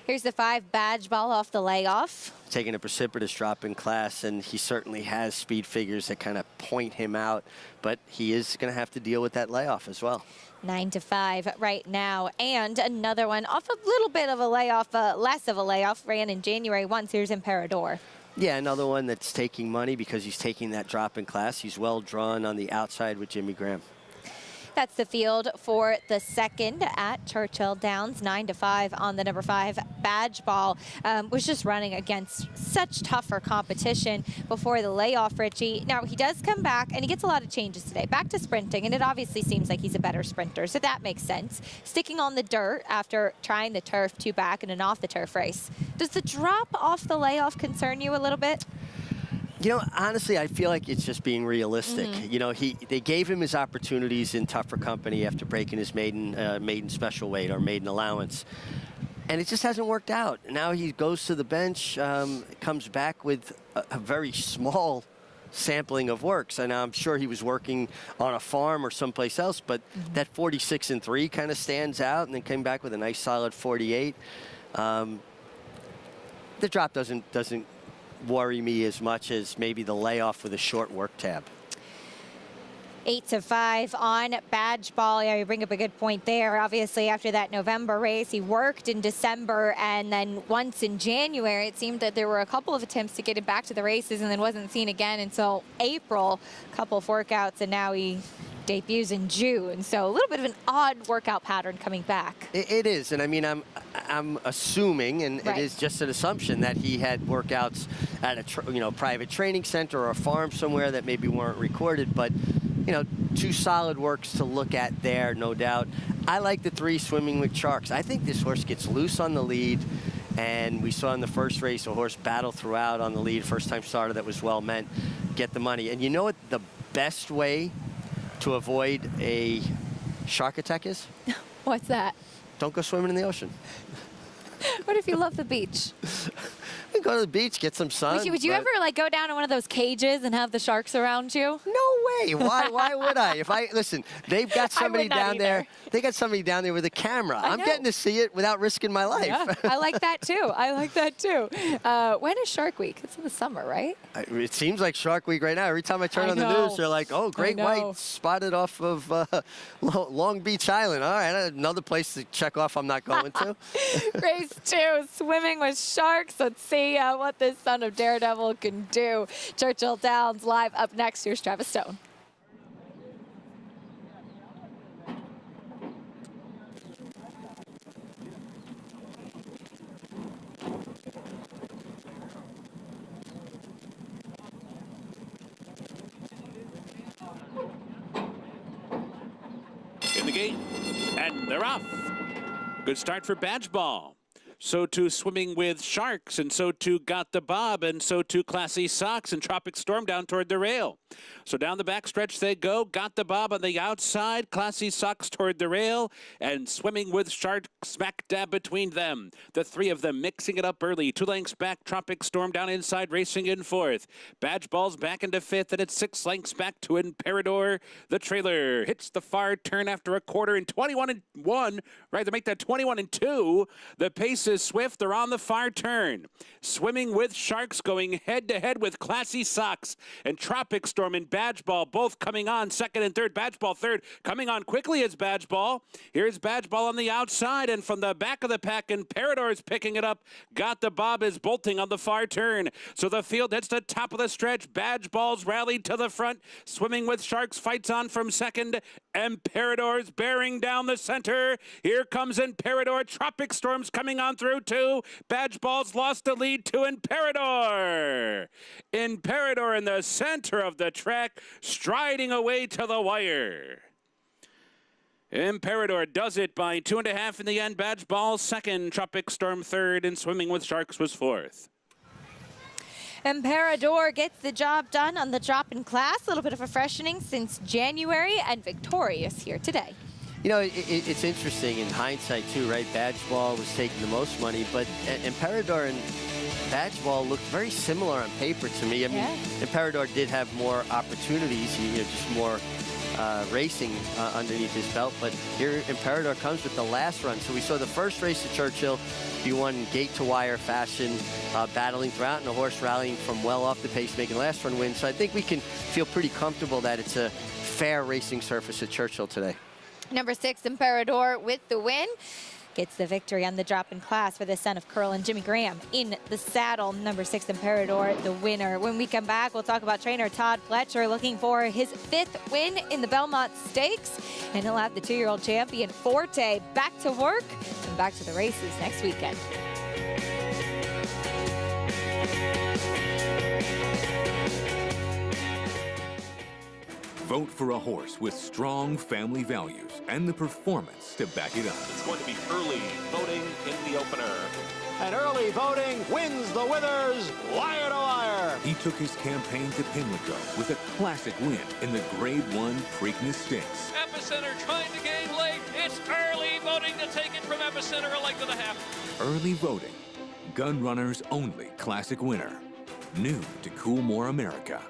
Here's the 5 Badge Ball off the layoff. Taking a precipitous drop in class, and he certainly has speed figures that kind of point him out, but he is going to have to deal with that layoff as well. 9-5 right now, and another one off a little bit of a layoff, less of a layoff, ran in January once. Here's Emperador. Yeah, another one that's taking money because he's taking that drop in class. He's well drawn on the outside with Jimmy Graham. That's the field for the 2nd at Churchill Downs. 9-5 on the #5 Badge Ball. Was just running against such tougher competition before the layoff, Richie. Now, he does come back, and he gets a lot of changes today. Back to sprinting, and it obviously seems like he's a better sprinter, so that makes sense. Sticking on the dirt after trying the turf 2 back in an off-the-turf race. Does the drop off the layoff concern you a little bit? You know, honestly, I feel like it's just being realistic. You know, they gave him his opportunities in tougher company after breaking his maiden special weight or maiden allowance. And it just hasn't worked out. Now he goes to the bench, comes back with a very small sampling of work. So now I'm sure he was working on a farm or someplace else, but that 46-3 kind of stands out, and then came back with a nice solid 48. The drop doesn't worry me as much as maybe the layoff with a short work tab. 8-5 on Badge Ball. Yeah, you bring up a good point there. Obviously, after that November race, he worked in December, and then once in January, it seemed that there were a couple of attempts to get him back to the races, and then wasn't seen again until April. A couple of workouts, and now he debuts in June. So a little bit of an odd workout pattern coming back. It is, and I mean, I'm assuming, and it is just an assumption, that he had workouts at a private training center or a farm somewhere that maybe weren't recorded, but you know, 2 solid works to look at there, no doubt. I like the 3 Swimming with Sharks. I think this horse gets loose on the lead, and we saw in the first race a horse battle throughout on the lead, first time starter that was well meant. get the money. And you know what the best way to avoid a shark attack is? What's that? Don't go swimming in the ocean. What if you love the beach? We go to the beach, get some sun. Would you ever like go down in one of those cages and have the sharks around you? No way. Why would I? Listen, they've got somebody down there. They got somebody down there with a camera. I'm getting to see it without risking my life. Yeah, I like that too. I like that too. When is Shark Week? It's in the summer, right? It seems like Shark Week right now. Every time I turn on the news, they're like, oh, great white spotted off of Long Beach Island. All right, another place to check off I'm not going to. Race 2, swimming with sharks. Let's see what this son of Daredevil can do. Churchill Downs live up next. Here's Travis Stone. In the gate, and they're off. Good start for Badge Ball. So too Swimming with Sharks, and so too Got the Bob, and so too Classy Socks and Tropic Storm down toward the rail. So down the backstretch they go. Got the Bob on the outside, Classy Socks toward the rail, and Swimming with Sharks smack dab between them. The three of them mixing it up early. 2 lengths back, Tropic Storm down inside, racing in 4th. Badge Ball's back into 5th, and it's 6 lengths back to Imperador. The trailer hits the far turn after a quarter in 21-1. Right, they make that 21-2. The pace is swift. They're on the far turn. Swimming with Sharks going head-to-head with Classy Socks and Tropic Storm and Badge Ball both coming on 2nd and 3rd. Badge Ball 3rd. Coming on quickly is Badge Ball. Here's Badge Ball on the outside, and from the back of the pack, Imperador is picking it up. Got the Bob is bolting on the far turn. So the field hits the top of the stretch. Badge Ball's rallied to the front. Swimming with Sharks fights on from 2nd. Imperador's bearing down the center. Here comes Imperador. Tropic Storm's coming on through too. Badge Ball's lost the lead to Imperador. Imperador in the center of the track, striding away to the wire. Imperador does it by 2.5 in the end. Badge Ball 2nd, Tropic Storm 3rd, and Swimming with Sharks was 4th. Imperador gets the job done on the drop in class. A little bit of a freshening since January, and victorious here today. You know, it's interesting in hindsight, too, right? Badge Ball was taking the most money, but Imperador and Badge Ball looked very similar on paper to me. I mean, Imperador did have more opportunities, you know, just more racing underneath his belt, but here Imperador comes with the last run. So we saw the first race at Churchill. He won gate-to-wire fashion, battling throughout, and the horse rallying from well off the pace, making last run win. So I think we can feel pretty comfortable that it's a fair racing surface at Churchill today. Number 6, Imperador with the win. Gets the victory on the drop in class for the son of Curl and Jimmy Graham in the saddle. Number 6, Imperador, the winner. When we come back, we'll talk about trainer Todd Fletcher looking for his 5th win in the Belmont Stakes. And he'll have the 2-year-old champion Forte back to work and back to the races next weekend. Vote for a horse with strong family values and the performance to back it up. It's going to be early voting in the opener. And early voting wins the Withers wire to wire. He took his campaign to Pimlico with a classic win in the Grade 1 Preakness Stakes. Epicenter trying to gain late. It's early voting to take it from Epicenter, a length and a half. Early voting. Gun Runner's only classic winner. New to Coolmore America.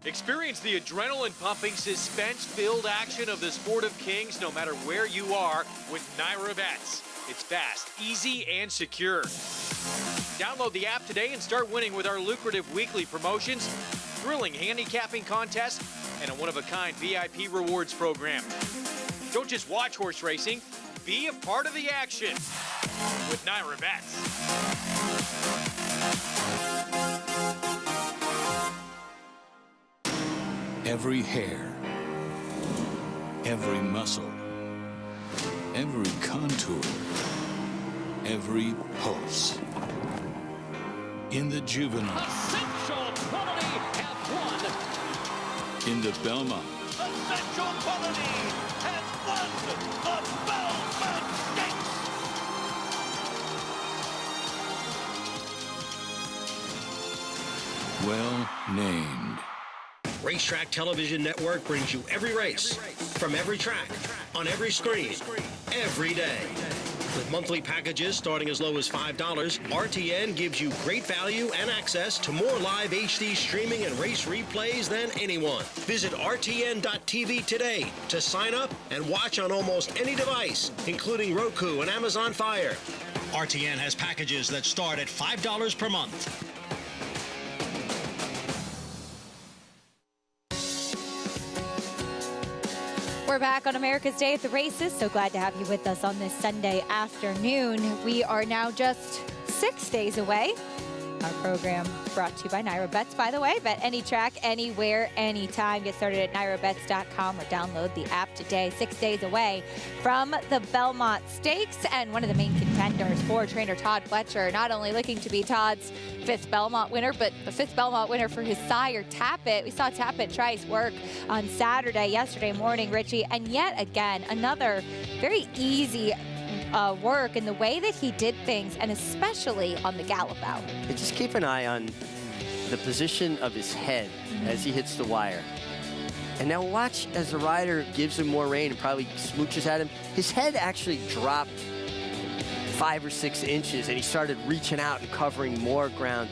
Experience the adrenaline-pumping, suspense-filled action of the Sport of Kings no matter where you are with Naira Bets. It's fast, easy, and secure. Download the app today and start winning with our lucrative weekly promotions, thrilling handicapping contests, and a one-of-a-kind VIP rewards program. Don't just watch horse racing, be a part of the action with Naira Bets. Every hair, every muscle, every contour, every pulse. In the juvenile. Essential quality have won. In the Belmont. Essential quality has won the Belmont Stakes. well named. Racetrack Television Network brings you every race, from every track, on every screen, every day. With monthly packages starting as low as $5, RTN gives you great value and access to more live HD streaming and race replays than anyone. Visit RTN.tv today to sign up and watch on almost any device, including Roku and Amazon Fire. RTN has packages that start at $5 per month. We're back on America's Day at the Races. So glad to have you with us on this Sunday afternoon. We are now just 6 days away. Our program brought to you by Naira Bets, by the way. Bet any track, anywhere, anytime. Get started at nairabets.com or download the app today. 6 days away from the Belmont Stakes, and one of the main contenders for trainer Todd Fletcher, not only looking to be Todd's 5th Belmont winner, but the 5th Belmont winner for his sire, Tappet. We saw Tappet Trice work on yesterday morning, Richie, and yet again, another very easy work in the way that he did things, and especially on the gallop out. And just keep an eye on the position of his head as he hits the wire. And now watch as the rider gives him more rein and probably smooches at him. His head actually dropped 5 or 6 inches, and he started reaching out and covering more ground.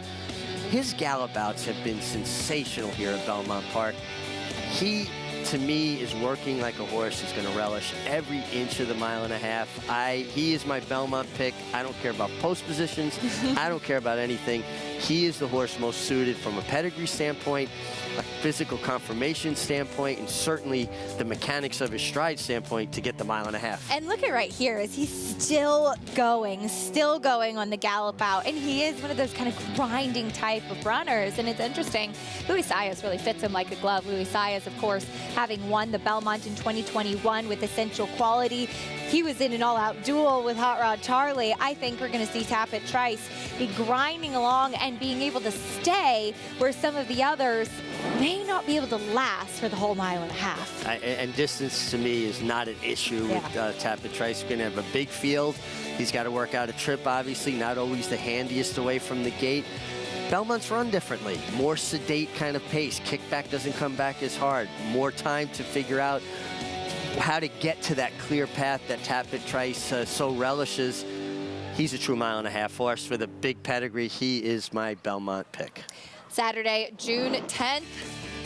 His gallop outs have been sensational here at Belmont Park. He, to me, is working like a horse who's going to relish every inch of the 1.5 miles. He is my Belmont pick. I don't care about post positions. I don't care about anything. He is the horse most suited from a pedigree standpoint, a physical conformation standpoint, and certainly the mechanics of his stride standpoint to get the 1.5 miles. And look at right here, is he's still going on the gallop out. And he is one of those kind of grinding type of runners. And it's interesting, Luis Saez really fits him like a glove. Luis Saez, of course, having won the Belmont in 2021 with Essential Quality. He was in an all-out duel with Hot Rod Charlie. I think we're going to see Tappet Trice be grinding along and being able to stay where some of the others may not be able to last for the whole 1.5 miles. And distance to me is not an issue with Tappet Trice. He's going to have a big field. He's got to work out a trip, obviously, not always the handiest away from the gate. Belmont's run differently, more sedate kind of pace. Kickback doesn't come back as hard. More time to figure out how to get to that clear path that Tappet Trice so relishes. He's a true 1.5 mile horse with a big pedigree. He is my Belmont pick. Saturday, June 10th.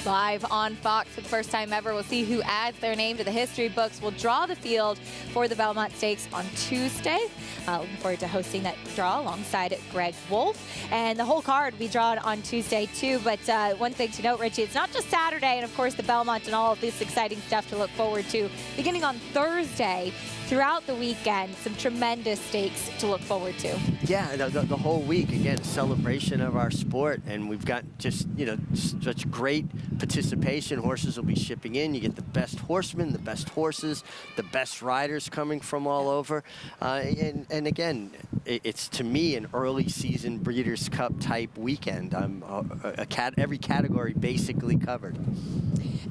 Live on Fox for the first time ever. We'll see who adds their name to the history books. We'll draw the field for the Belmont Stakes on Tuesday. Looking forward to hosting that draw alongside Greg Wolf. And the whole card will be drawn on Tuesday too. But one thing to note, Richie, it's not just Saturday and of course the Belmont and all of this exciting stuff to look forward to. Beginning on Thursday, throughout the weekend, some tremendous stakes to look forward to. Yeah, the whole week, again, a celebration of our sport, and we've got just, such great participation. Horses will be shipping in. You get the best horsemen, the best horses, the best riders coming from all over. And again, it's, to me, an early season Breeders' Cup type weekend. Every category basically covered.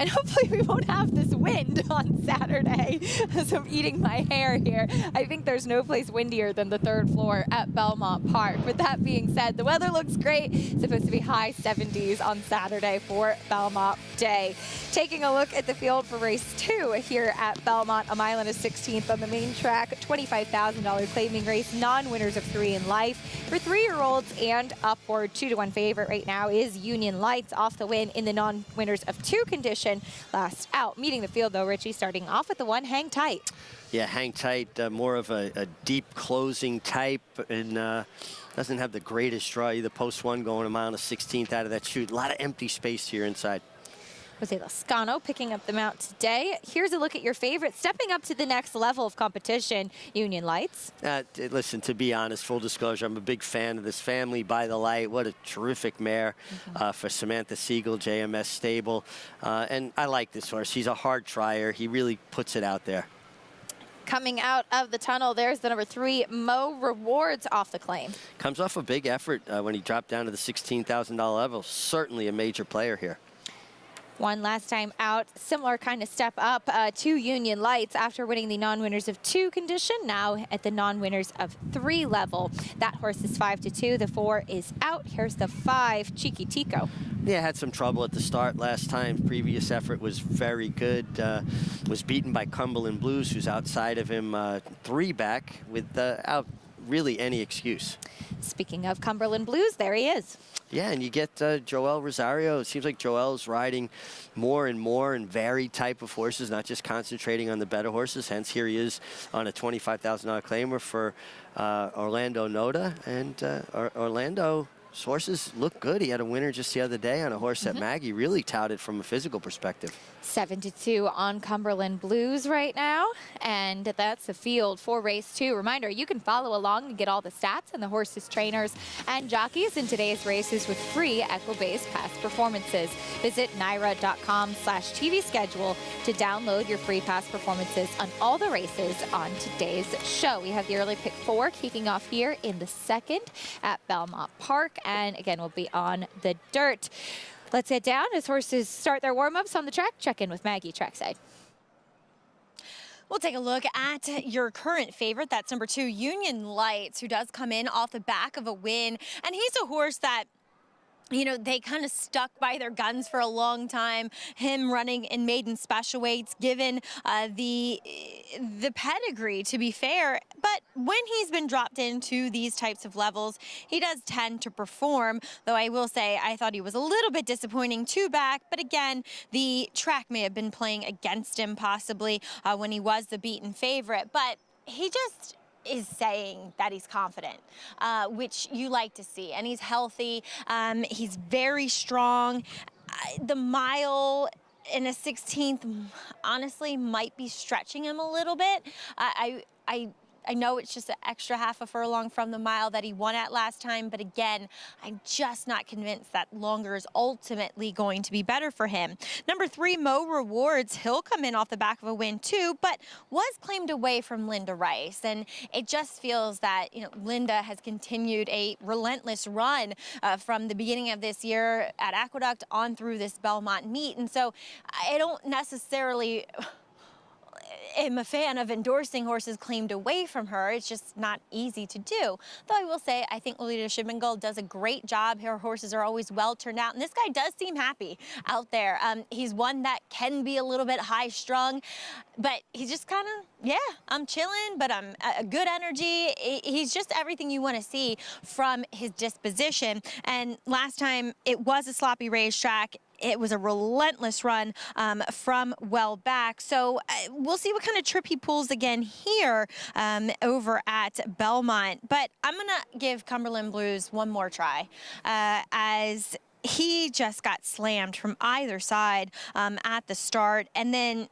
And hopefully we won't have this wind on Saturday as I'm eating my hair here. I think there's no place windier than the 3rd floor at Belmont Park. With that being said, the weather looks great. It's supposed to be high 70s on Saturday for Belmont Day. Taking a look at the field for race 2 here at Belmont, 1.16 miles on the main track, $25,000 claiming race, non-winners of 3 in life. For 3-year-olds and upward, 2-to-1 favorite right now is Union Lights, off the win in the non-winners of 2 condition. Last out. Meeting the field though, Richie, starting off with the 1 Hang Tight. Yeah, Hang Tight, more of a deep closing type, and doesn't have the greatest draw either. Post 1 going 1.16 miles out of that chute. A lot of empty space here inside. Jose Lascano picking up the mount today. Here's a look at your favorite, stepping up to the next level of competition, Union Lights. Listen, to be honest, full disclosure, I'm a big fan of this family, By the Light. What a terrific mare for Samantha Siegel, JMS Stable. And I like this horse. He's a hard trier. He really puts it out there. Coming out of the tunnel, there's the number 3, Mo Rewards, off the claim. Comes off a big effort when he dropped down to the $16,000 level. Certainly a major player here. Won last time out, similar kind of step up to Union Lights after winning the non-winners of 2 condition, now at the non-winners of 3 level. That horse is 5-2, the 4 is out. Here's the 5, Cheeky Tico. Yeah, had some trouble at the start last time. Previous effort was very good. Was beaten by Cumberland Blues, who's outside of him 3 back without really any excuse. Speaking of Cumberland Blues, there he is. Yeah, and you get Joel Rosario. It seems like Joel's riding more and more and varied type of horses, not just concentrating on the better horses. Hence, here he is on a $25,000 claimer for Orlando Noda. And Orlando's horses look good. He had a winner just the other day on a horse that Maggie really touted from a physical perspective. 7-2 on Cumberland Blues right now, and that's the field for race 2. Reminder, you can follow along and get all the stats and the horses, trainers, and jockeys in today's races with free Echo-based past performances. Visit NYRA.com/TV schedule to download your free past performances on all the races on today's show. We have the early pick 4 kicking off here in the 2nd at Belmont Park, and again, we'll be on the dirt. Let's get down as horses start their warm-ups on the track. Check in with Maggie trackside. We'll take a look at your current favorite. That's number 2, Union Lights, who does come in off the back of a win. And he's a horse that, you know, they kind of stuck by their guns for a long time. Him running in maiden special weights, given the pedigree, to be fair. But when he's been dropped into these types of levels, he does tend to perform. Though I will say I thought he was a little bit disappointing 2 back. But again, the track may have been playing against him possibly when he was the beaten favorite. But he just is saying that he's confident, which you like to see. And he's healthy. He's very strong. The mile in a 16th, honestly, might be stretching him a little bit. I know it's just an extra half a furlong from the mile that he won at last time, but again, I'm just not convinced that longer is ultimately going to be better for him. Number 3, Mo Rewards. He'll come in off the back of a win too, but was claimed away from Linda Rice, and it just feels that, you know, Linda has continued a relentless run from the beginning of this year at Aqueduct on through this Belmont meet, and so I don't necessarily am a fan of endorsing horses claimed away from her. It's just not easy to do. Though I will say, I think Lolita Shibengal does a great job. Her horses are always well turned out, and this guy does seem happy out there. He's one that can be a little bit high-strung, but he's just kind of, yeah, I'm chilling, but I'm a good energy. He's just everything you want to see from his disposition. And last time, it was a sloppy racetrack. It was a relentless run from well back. So we'll see what kind of trip he pulls again here over at Belmont. But I'm going to give Cumberland Blues one more try as he just got slammed from either side at the start. And then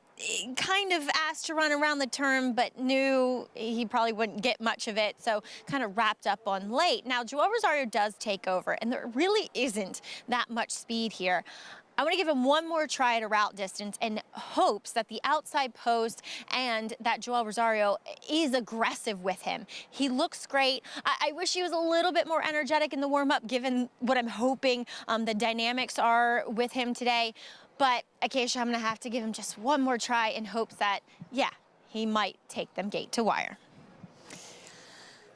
kind of asked to run around the turn, but knew he probably wouldn't get much of it, so kind of wrapped up on late. Now, Joel Rosario does take over, and there really isn't that much speed here. I want to give him one more try at a route distance in hopes that the outside post and that Joel Rosario is aggressive with him. He looks great. I wish he was a little bit more energetic in the warm-up, given what I'm hoping the dynamics are with him today. But Acacia, I'm going to have to give him just one more try in hopes that, yeah, he might take them gate to wire.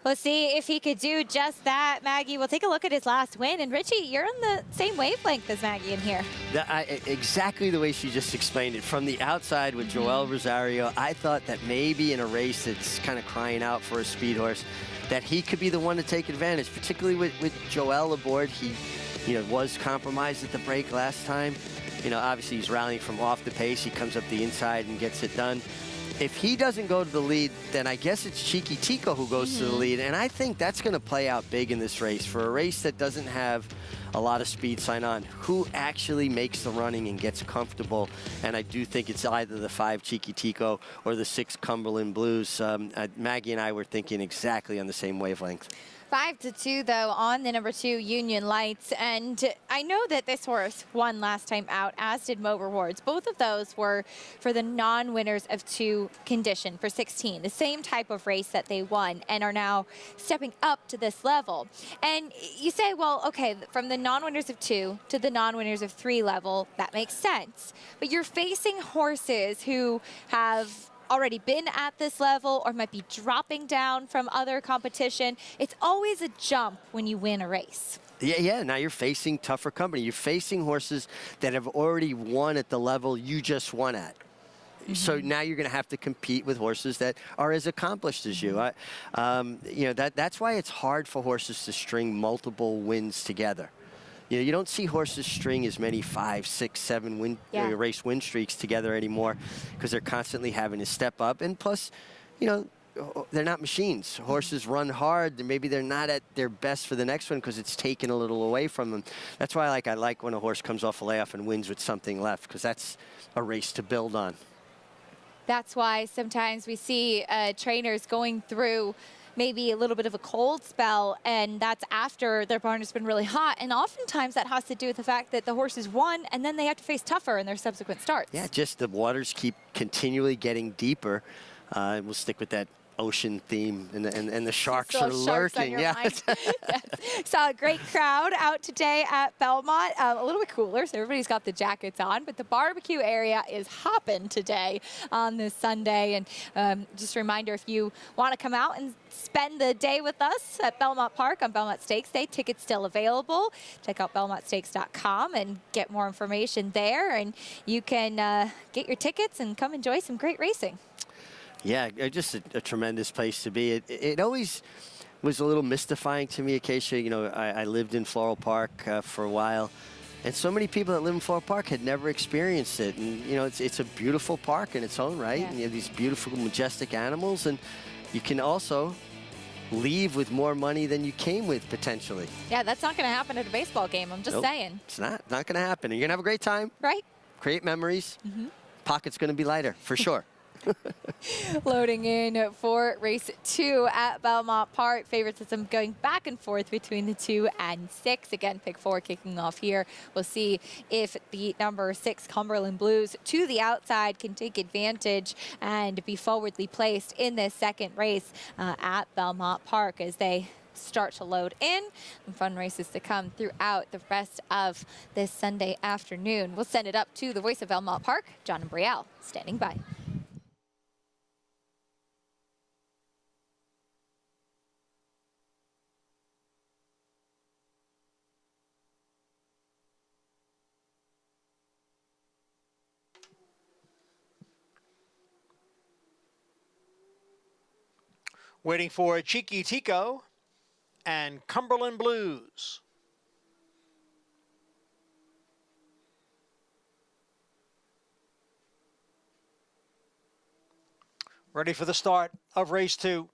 We'll see if he could do just that. Maggie, we'll take a look at his last win. And Richie, you're on the same wavelength as Maggie in here. Exactly the way she just explained it. From the outside with Joel Rosario, I thought that maybe in a race that's kind of crying out for a speed horse, that he could be the one to take advantage, particularly with Joel aboard. He, was compromised at the break last time. Obviously he's rallying from off the pace. He comes up the inside and gets it done. If he doesn't go to the lead, then I guess it's Cheeky Tico who goes to the lead. And I think that's going to play out big in this race. For a race that doesn't have a lot of speed sign on, who actually makes the running and gets comfortable? And I do think it's either the 5 Cheeky Tico or the 6 Cumberland Blues. Maggie and I were thinking exactly on the same wavelength. 5-2 though on the number 2 Union Lights, and I know that this horse won last time out, as did Mo Rewards. Both of those were for the non-winners of 2 condition for 16, the same type of race that they won, and are now stepping up to this level. And you say, well, okay, from the non-winners of 2 to the non-winners of 3 level, that makes sense. But you're facing horses who have already been at this level or might be dropping down from other competition. It's always a jump when you win a race. Yeah, now you're facing tougher company. You're facing horses that have already won at the level you just won at. So now you're going to have to compete with horses that are as accomplished as you. You know, that's why it's hard for horses to string multiple wins together. You know, you don't see horses string as many 5, 6, 7 race win streaks together anymore because they're constantly having to step up. And plus, you know, they're not machines. Horses run hard, and maybe they're not at their best for the next one because it's taken a little away from them. That's why I like when a horse comes off a layoff and wins with something left, because that's a race to build on. That's why sometimes we see trainers going through maybe a little bit of a cold spell, and that's after their barn has been really hot. And oftentimes that has to do with the fact that the horses won, and then they have to face tougher in their subsequent starts. Yeah, just the waters keep continually getting deeper. We'll stick with that ocean theme, and the sharks are lurking. Yes. Saw a great crowd out today at Belmont. A little bit cooler, so everybody's got the jackets on, but the barbecue area is hopping today on this Sunday. And just a reminder, if you want to come out and spend the day with us at Belmont Park on Belmont Stakes Day, tickets still available. Check out belmontstakes.com and get more information there, and you can get your tickets and come enjoy some great racing. Yeah, just a tremendous place to be. It always was a little mystifying to me, Acacia. You know, I lived in Floral Park for a while, and so many people that live in Floral Park had never experienced it. And, you know, it's a beautiful park in its own right. Yeah. And you have these beautiful, majestic animals, and you can also leave with more money than you came with, potentially. Yeah, that's not going to happen at a baseball game. I'm just saying. It's not going to happen. You're going to have a great time. Right. Create memories. Pocket's going to be lighter, for sure. Loading in for race 2 at Belmont Park. Favoritism going back and forth between the 2 and 6. Again, pick 4 kicking off here. We'll see if the number 6 Cumberland Blues to the outside can take advantage and be forwardly placed in this second race at Belmont Park as they start to load in. And fun races to come throughout the rest of this Sunday afternoon. We'll send it up to the voice of Belmont Park, John and Brielle, standing by. Waiting for Cheeky Tico and Cumberland Blues. Ready for the start of race 2.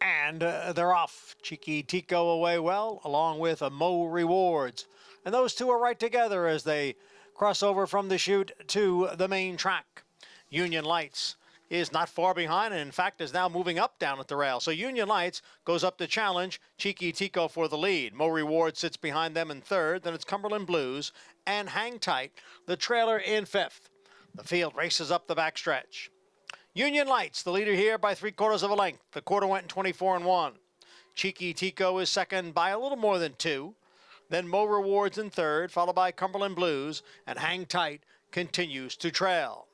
And they're off. Cheeky Tico away well, along with a Mo Rewards. And those two are right together as they cross over from the chute to the main track. Union Lights is not far behind, and in fact is now moving up down at the rail. So Union Lights goes up to challenge Cheeky Tico for the lead. Mo Reward sits behind them in third. Then it's Cumberland Blues and Hang Tight, the trailer, in fifth. The field races up the backstretch. Union Lights, the leader here by 3/4 of a length. The quarter went in 24-1. Cheeky Tico is second by a little more than 2. Then Mo Rewards in third, followed by Cumberland Blues, and Hang Tight continues to trail.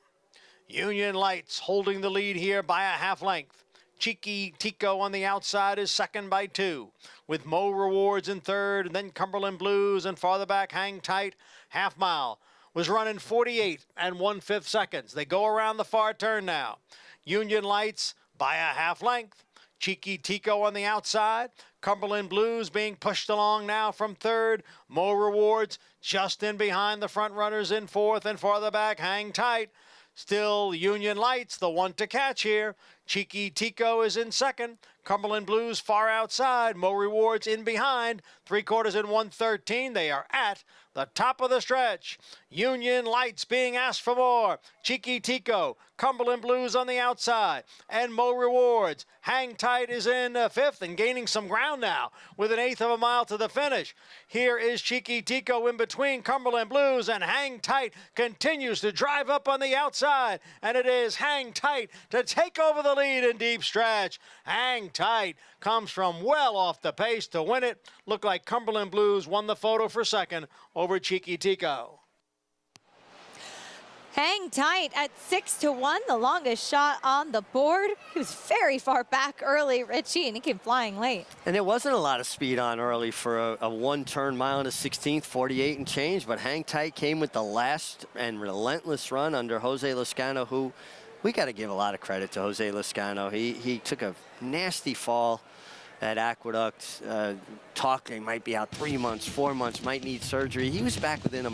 Union Lights holding the lead here by a half length. Cheeky Tico on the outside is second by 2, with Mo Rewards in third, and then Cumberland Blues, and farther back Hang Tight. Half mile was running 48 1/5 seconds. They go around the far turn now. Union Lights by a half length. Cheeky Tico on the outside. Cumberland Blues being pushed along now from third. Mo Rewards just in behind the front runners in fourth, and farther back Hang Tight. Still Union Lights, the one to catch here. Cheeky Tico is in second. Cumberland Blues far outside. Mo Rewards in behind. 3/4 in 1:13. They are at the top of the stretch. Union Lights being asked for more. Cheeky Tico, Cumberland Blues on the outside, and Mo Rewards. Hang Tight is in fifth and gaining some ground now with an 1/8 of a mile to the finish. Here is Cheeky Tico in between Cumberland Blues, and Hang Tight continues to drive up on the outside, and it is Hang Tight to take over the lead in deep stretch. Hang Tight comes from well off the pace to win it. Looked like Cumberland Blues won the photo for second over Cheeky Tico. Hang Tight at 6-1, the longest shot on the board. He was very far back early, Richie, and he came flying late. And there wasn't a lot of speed on early for a one-turn mile and a 16th, 48 and change, but Hang Tight came with the last and relentless run under Jose Lezcano, who we got to give a lot of credit to Jose Lezcano. He took a nasty fall at Aqueduct. Talking might be out 3 months, 4 months, might need surgery. He was back within a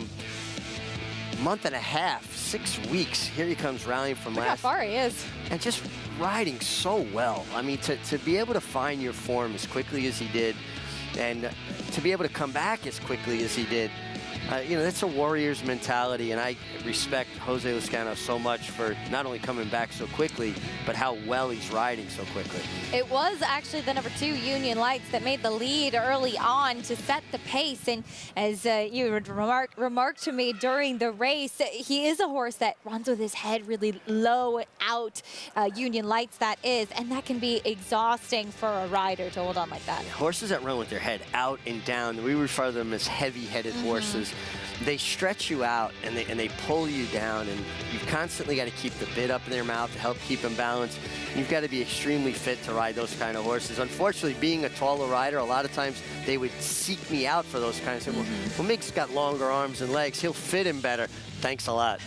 month and a half, 6 weeks. Here he comes rallying from Look last. how far he is. And just riding so well. I mean, to be able to find your form as quickly as he did, and to be able to come back as quickly as he did, you know, that's a warrior's mentality, and I respect Jose Lezcano so much for not only coming back so quickly, but how well he's riding so quickly. It was actually the number 2 Union Lights that made the lead early on to set the pace, and as you remarked to me during the race, he is a horse that runs with his head really low out, Union Lights that is, and that can be exhausting for a rider to hold on like that. Yeah, horses that run with their head out and down, we refer to them as heavy-headed horses. They stretch you out and they pull you down, and you've constantly got to keep the bit up in their mouth to help keep them balanced. You've got to be extremely fit to ride those kind of horses. Unfortunately, being a taller rider, a lot of times they would seek me out for those kinds of, well, Mick's got longer arms and legs, he'll fit him better. Thanks a lot.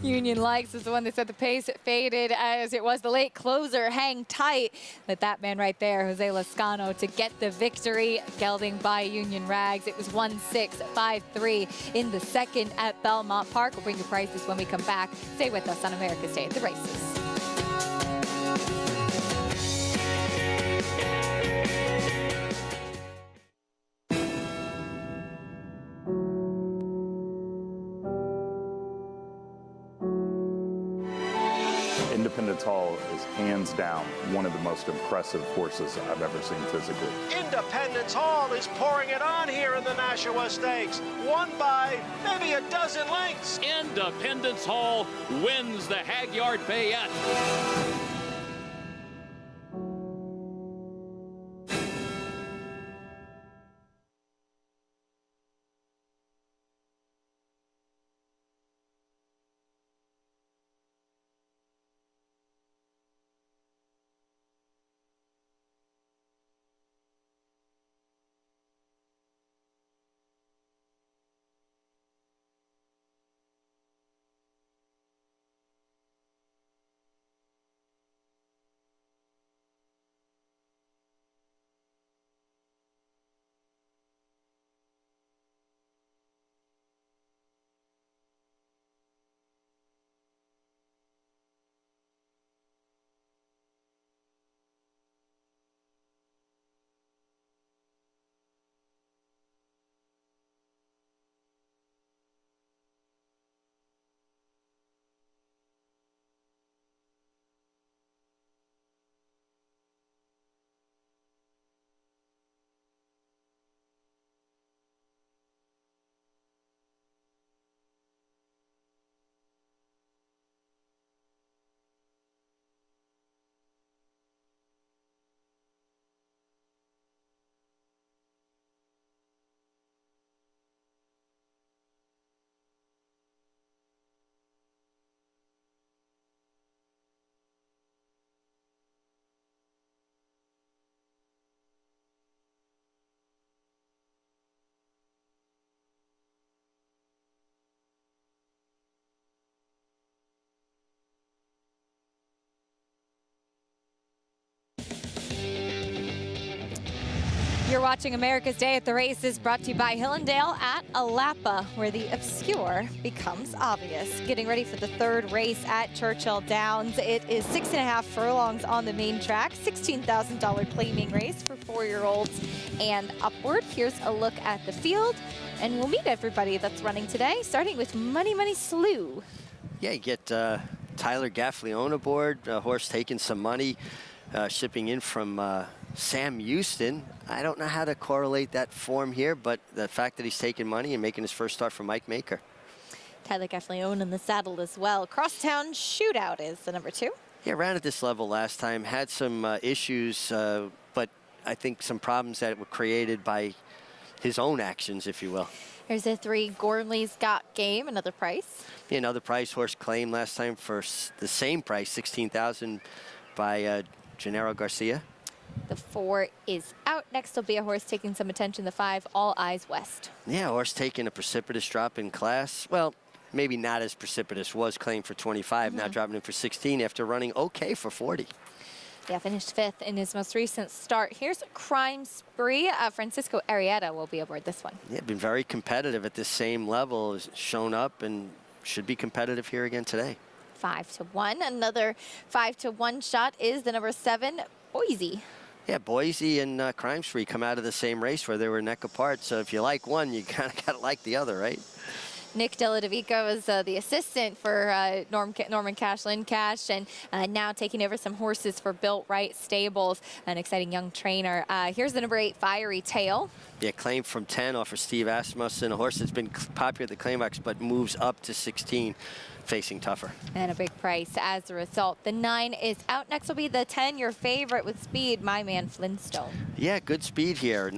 Union Lights is the one that set the pace. It faded as it was the late closer, Hang Tight. Let that man right there, Jose Lezcano, to get the victory, gelding by Union Rags. It was 1-6-5-3 in the second at Belmont Park. We'll bring you prices when we come back. Stay with us on America's Day at the Races. Independence Hall is hands down one of the most impressive horses I've ever seen physically. Independence Hall is pouring it on here in the Nashua Stakes. Won by maybe a dozen lengths. Independence Hall wins the Hagyard Fayette. watching America's Day at the Races, brought to you by Hillendale at Alapa, where the obscure becomes obvious. Getting ready for the third race at Churchill Downs. It is 6.5 furlongs on the main track, $16,000 claiming race for 4-year-olds and upward. Here's a look at the field, and we'll meet everybody that's running today, starting with Money Money Slew. Yeah, you get Tyler Gaffleone aboard, a horse taking some money, shipping in from Sam Houston. I don't know how to correlate that form here, but the fact that he's taking money and making his first start for Mike Maker. Tyler Gaffleone in the saddle as well. Crosstown Shootout is the number 2. Yeah, ran at this level last time, had some issues, but I think some problems that were created by his own actions, if you will. There's a 3, Gormley's Got Game, another price. Yeah, another price, horse claimed last time for the same price, $16,000 by Gennaro Garcia. The 4 is out. Next will be a horse taking some attention, the 5, All Eyes West. Yeah, horse taking a precipitous drop in class. Well, maybe not as precipitous. Was claimed for 25, now dropping in for 16 after running okay for 40. Yeah, finished 5th in his most recent start. Here's Crime Spree. Francisco Arrieta will be aboard this one. Yeah, been very competitive at this same level. Has shown up and should be competitive here again today. 5-1. Another 5-1 shot is the number 7, Boise. Yeah, Boise and Crime Spree come out of the same race where they were neck apart. So if you like one, you kind of got to like the other, right? Nick Deladovico is the assistant for Norman Cash, Lynn Cash, and now taking over some horses for Built Right Stables, an exciting young trainer. Here's the number 8, Fiery Tail. Yeah, claim from 10 off for Steve Asmussen, a horse that's been popular at the claim box, but moves up to 16, facing tougher. And a big price as a result. The 9 is out. Next will be the 10, your favorite with speed, My Man Flintstone. Yeah, good speed here.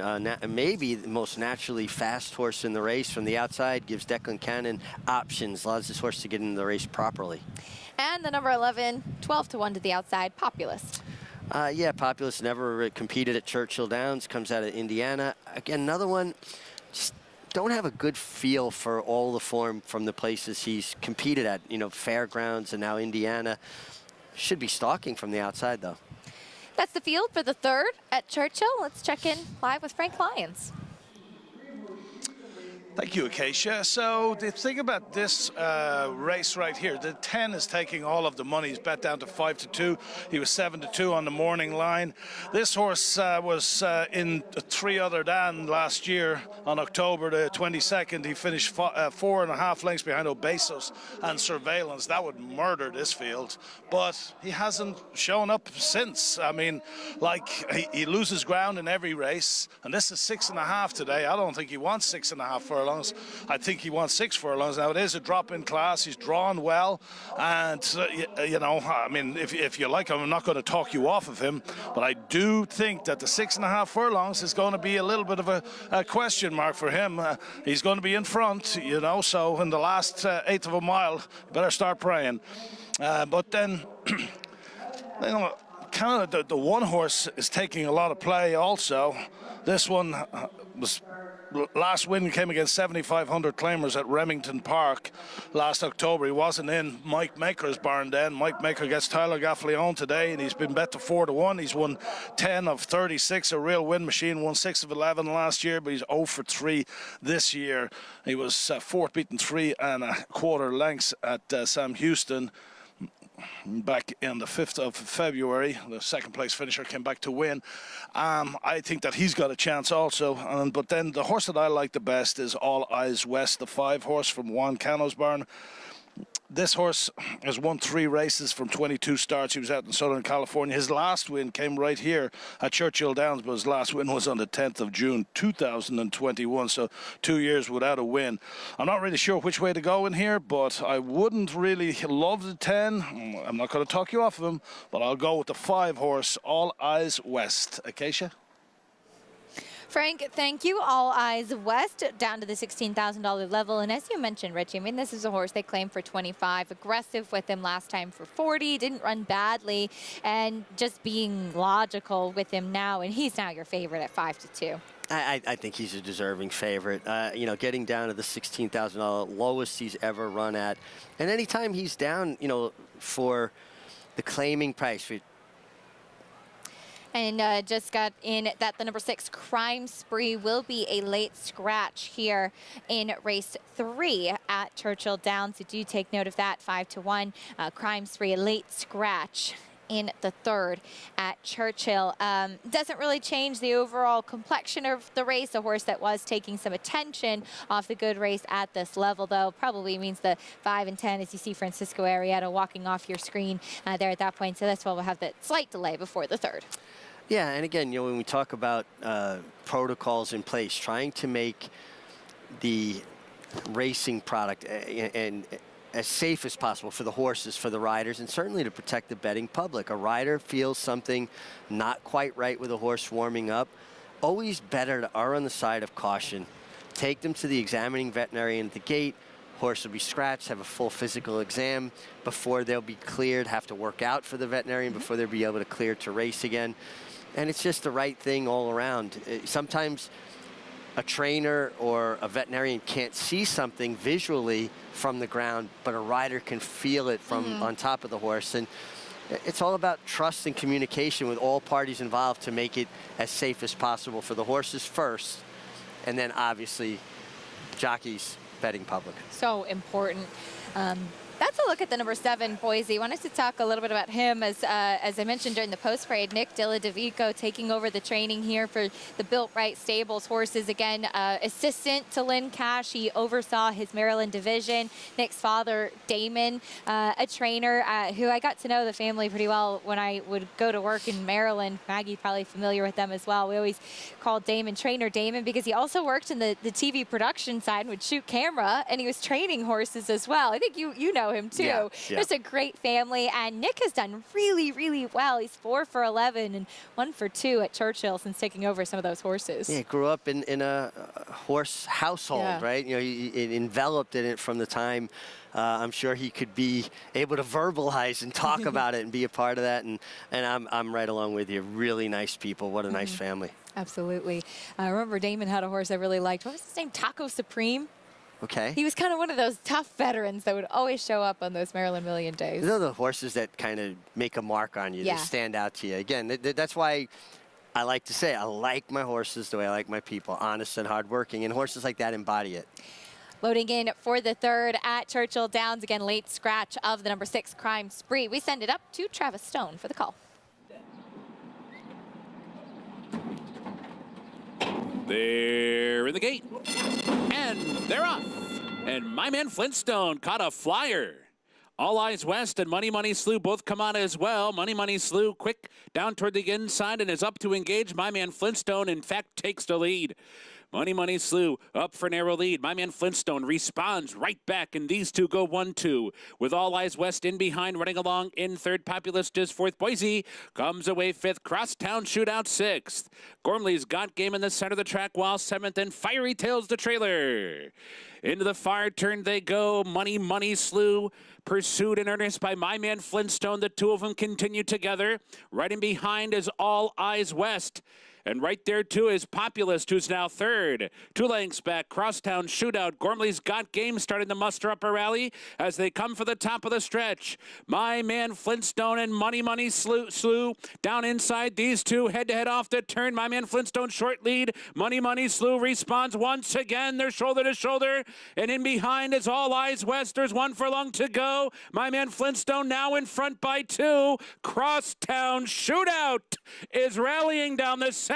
Maybe the most naturally fast horse in the race from the outside, gives Declan Cannon options, allows this horse to get into the race properly. And the number 11, 12-1 to the outside, Populist. Yeah, Populist never competed at Churchill Downs, comes out of Indiana. Again, another one, just don't have a good feel for all the form from the places he's competed at, you know, Fairgrounds and now Indiana. Should be stalking from the outside, though. That's the field for the 3rd at Churchill. Let's check in live with Frank Lyons. Thank you, Acacia. So the thing about this race right here, the 10 is taking all of the money. He's bet down to 5-2. He was 7-2 on the morning line. This horse was in 3 other Dan last year on October the 22nd. He finished 4.5 lengths behind Obesos and Surveillance. That would murder this field, but he hasn't shown up since. I mean, like, he loses ground in every race, and this is 6.5 today. I don't think he wants 6.5 furlongs. I think he wants 6 furlongs. Now, it is a drop in class. He's drawn well. And, you know, I mean, if you like him, I'm not going to talk you off of him. But I do think that the 6.5 furlongs is going to be a little bit of a question mark for him. He's going to be in front, you know, so in the last 1/8 of a mile, you better start praying. But then, you know, kind of the one horse is taking a lot of play also. This one was... Last win came against 7,500 claimers at Remington Park last October. He wasn't in Mike Maker's barn then. Mike Maker gets Tyler Gaffleone today, and he's been bet to 4-1. He's won 10 of 36, a real win machine. Won 6 of 11 last year, but he's 0 for 3 this year. He was 4th, beaten 3.25 lengths at Sam Houston back in the 5th of February. The 2nd place finisher came back to win. I think that he's got a chance also. But then the horse that I like the best is All Eyes West, the 5 horse from Juan Cano's barn. This horse has won 3 races from 22 starts. He was out in Southern California. His last win came right here at Churchill Downs, but his last win was on the 10th of June, 2021, so 2 years without a win. I'm not really sure which way to go in here, but I wouldn't really love the 10. I'm not going to talk you off of him, but I'll go with the 5 horse, All Eyes West. Acacia? Frank, thank you. All Eyes West down to the $16,000 level. And as you mentioned, Richie, I mean, this is a horse they claimed for 25. Aggressive with him last time for 40. Didn't run badly. And just being logical with him now. And he's now your favorite at 5-2. I think he's a deserving favorite. You know, getting down to the $16,000 lowest he's ever run at. And anytime he's down, you know, for the claiming price, And just got in that the number 6 Crime Spree will be a late scratch here in race 3 at Churchill Downs. So do take note of that, 5-1. Crime Spree, a late scratch in the 3rd at Churchill. Doesn't really change the overall complexion of the race. A horse that was taking some attention off the good race at this level, though, probably means the 5 and 10, as you see Francisco Arrieta walking off your screen there at that point. So that's why we'll have that slight delay before the 3rd. Yeah, and again, you know, when we talk about protocols in place, trying to make the racing product and as safe as possible for the horses, for the riders, and certainly to protect the betting public. A rider feels something not quite right with a horse warming up, always better to err on the side of caution. Take them to the examining veterinarian at the gate. Horse will be scratched, have a full physical exam before they'll be cleared, have to work out for the veterinarian before they'll be able to clear to race again. And it's just the right thing all around. Sometimes a trainer or a veterinarian can't see something visually from the ground, but a rider can feel it from on top of the horse. And it's all about trust and communication with all parties involved to make it as safe as possible for the horses first, and then obviously jockeys, betting public. So important. That's a look at the number 7, Boise. Wanted to talk a little bit about him. As I mentioned during the post-parade, Nick Dilladovico taking over the training here for the Built Right Stables horses. Again, assistant to Lynn Cash. He oversaw his Maryland division. Nick's father, Damon, a trainer who I got to know the family pretty well when I would go to work in Maryland. Maggie probably familiar with them as well. We always called Damon Trainer Damon because he also worked in the TV production side and would shoot camera, and he was training horses as well. I think you know him too. Yeah. Just a great family, and Nick has done really, really well. He's 4 for 11 and 1 for 2 at Churchill since taking over some of those horses. Yeah, grew up in a horse household, right? You know, he enveloped in it from the time. I'm sure he could be able to verbalize and talk about it and be a part of that. And I'm right along with you. Really nice people. What a nice family. Absolutely. I remember Damon had a horse I really liked. What was his name? Taco Supreme. Okay. He was kind of one of those tough veterans that would always show up on those Maryland Million days. Those are the horses that kind of make a mark on you, Yeah. that stand out to you. Again, that's why I like to say I like my horses the way I like my people, honest and hardworking, and horses like that embody it. Loading in for the 3rd at Churchill Downs. Again, late scratch of the number 6 Crime Spree. We send it up to Travis Stone for the call. They're in the gate, and they're off. And my man Flintstone caught a flyer. All Eyes West and Money Money Slew both come on as well. Money Money Slew quick down toward the inside and is up to engage. My man Flintstone, in fact, takes the lead. Money Money Slew up for narrow lead. My man Flintstone responds right back, and these two go 1-2. With All Eyes West in behind, running along in 3rd. Populist is 4th. Boise comes away 5th. Crosstown Shootout 6th. Gormley's Got Game in the center of the track, while 7th, and Fiery Tails the trailer. Into the far turn they go. Money Money Slew pursued in earnest by my man Flintstone. The two of them continue together. Right in behind is All Eyes West. And right there, too, is Populist, who's now 3rd. 2 lengths back, Crosstown Shootout. Gormley's Got Game starting to muster up a rally as they come for the top of the stretch. My man Flintstone and Money Money Slew down inside. These two head-to-head off the turn. My man Flintstone short lead. Money Money Slew responds once again. They're shoulder to shoulder. And in behind is All Eyes West. There's 1 furlong to go. My man Flintstone now in front by 2. Crosstown Shootout is rallying down the center.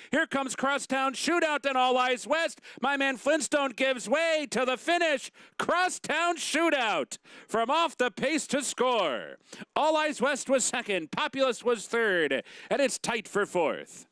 Here comes Crosstown Shootout and All Eyes West. My man Flintstone gives way to the finish. Crosstown Shootout from off the pace to score. All Eyes West was 2nd. Populist was 3rd. And it's tight for 4th.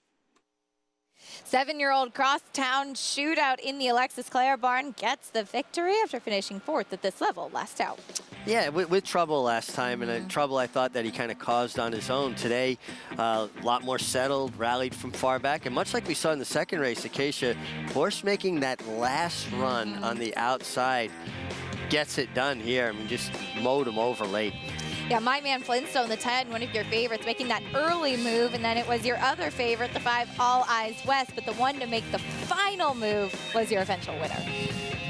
7-year-old Crosstown Shootout in the Alexis Clare barn gets the victory after finishing 4th at this level last out. Yeah, with trouble last time, and trouble I thought that he kind of caused on his own. Today, a lot more settled, rallied from far back, and much like we saw in the 2nd race, Acacia, horse making that last run on the outside gets it done here. I mean, just mowed him over late. Yeah, my man Flintstone, the 10, one of your favorites, making that early move, and then it was your other favorite, the 5, All Eyes West, but the one to make the final move was your eventual winner.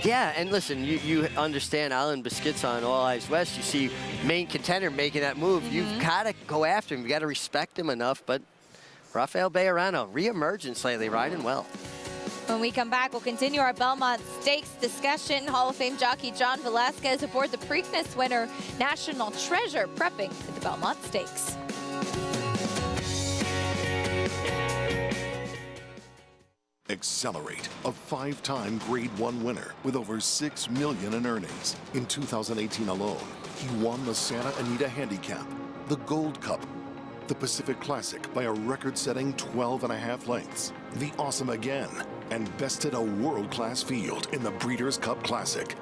Yeah, and listen, you understand Alan Biscuits on All Eyes West. You see main contender making that move. You've got to go after him. You got to respect him enough, but Rafael Bejarano re-emerging slightly, riding well. When we come back, we'll continue our Belmont Stakes discussion. Hall of Fame jockey John Velasquez aboard the Preakness winner, National Treasure, prepping for the Belmont Stakes. Accelerate, a 5-time Grade 1 winner with over $6 million in earnings. In 2018 alone, he won the Santa Anita Handicap, the Gold Cup, the Pacific Classic by a record-setting 12.5 lengths, the Awesome Again, and bested a world-class field in the Breeders' Cup Classic.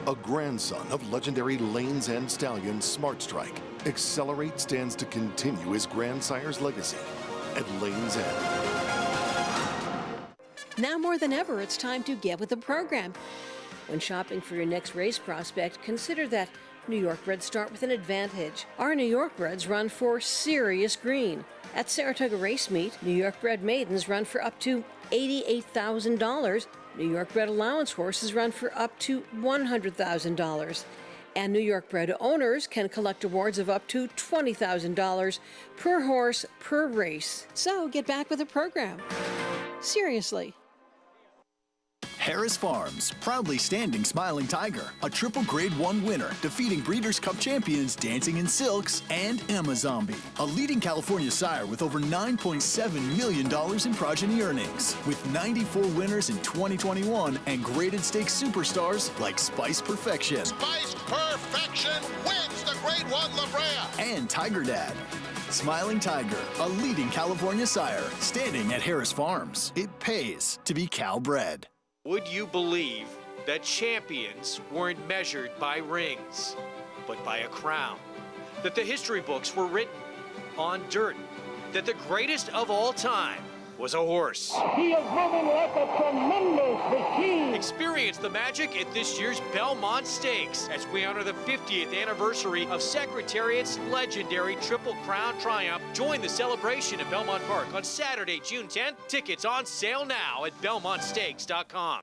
A grandson of legendary Lanes End stallion Smart Strike, Accelerate stands to continue his grandsire's legacy at Lanes End. Now more than ever, it's time to get with the program. When shopping for your next race prospect, consider that New York breds start with an advantage. Our New York breds run for serious green. At Saratoga Race Meet, New York bred maidens run for up to $88,000. New York bred allowance horses run for up to $100,000. And New York bred owners can collect awards of up to $20,000 per horse per race. So get back with the program. Seriously. Harris Farms, proudly standing Smiling Tiger, a triple Grade 1 winner, defeating Breeders' Cup champions Dancing in Silks and Amazombie, a leading California sire with over $9.7 million in progeny earnings, with 94 winners in 2021 and graded stakes superstars like Spice Perfection. Spice Perfection wins the Grade 1 La Brea. And Tiger Dad. Smiling Tiger, a leading California sire, standing at Harris Farms. It pays to be Cal-bred. Would you believe that champions weren't measured by rings, but by a crown? That the history books were written on dirt? That the greatest of all time was a horse? He is moving like a tremendous machine. Experience the magic at this year's Belmont Stakes as we honor the 50th anniversary of Secretariat's legendary Triple Crown triumph. Join the celebration at Belmont Park on Saturday, June 10th. Tickets on sale now at BelmontStakes.com.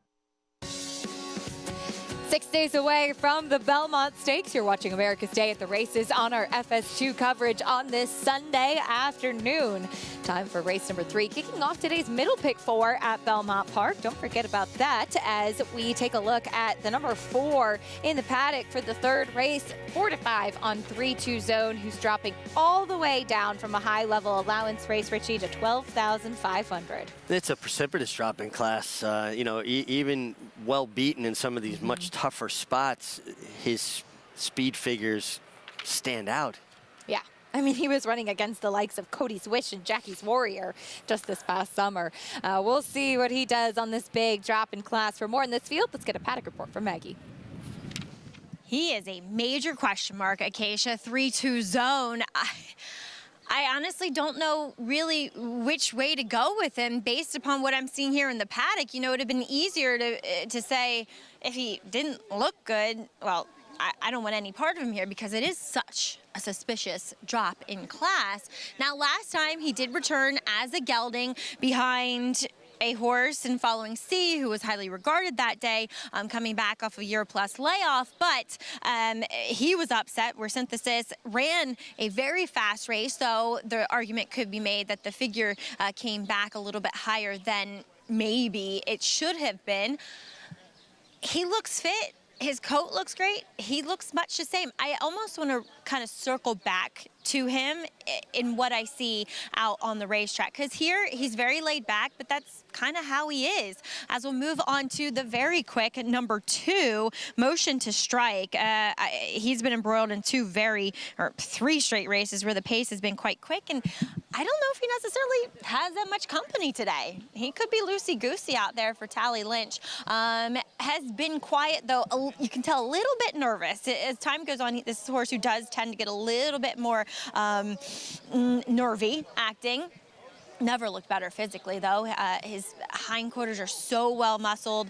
6 days away from the Belmont Stakes. You're watching America's Day at the Races on our FS2 coverage on this Sunday afternoon. Time for race number 3, kicking off today's middle pick 4 at Belmont Park. Don't forget about that as we take a look at the number 4 in the paddock for the third race, 4-5 on 3-2 zone, who's dropping all the way down from a high level allowance race, Richie, to 12,500. It's a precipitous drop in class. You know, even well beaten in some of these much tougher spots, his speed figures stand out. Yeah. I mean, he was running against the likes of Cody's Wish and Jackie's Warrior just this past summer. We'll see what he does on this big drop in class. For more in this field, let's get a paddock report from Maggie. He is a major question mark, Acacia. 3-2 zone. I honestly don't know really which way to go with him based upon what I'm seeing here in the paddock. You know, it would have been easier to say if he didn't look good, well, I don't want any part of him here because it is such a suspicious drop in class. Now, last time he did return as a gelding behind a horse and following C, who was highly regarded that day, coming back off a year-plus layoff, but he was upset where Synthesis ran a very fast race, though the argument could be made that the figure came back a little bit higher than maybe it should have been. He looks fit. His coat looks great. He looks much the same. I almost want to kind of circle back to him in what I see out on the racetrack, because here he's very laid back, but that's kind of how he is. As we'll move on to the very quick number 2, Motion to Strike. He's been embroiled in 3 straight races where the pace has been quite quick, and I don't know if he necessarily has that much company today. He could be loosey-goosey out there for Tally Lynch. Has been quiet, though. You can tell a little bit nervous. As time goes on, this horse who does tend to get a little bit more nervy acting. Never looked better physically, though. His hindquarters are so well muscled.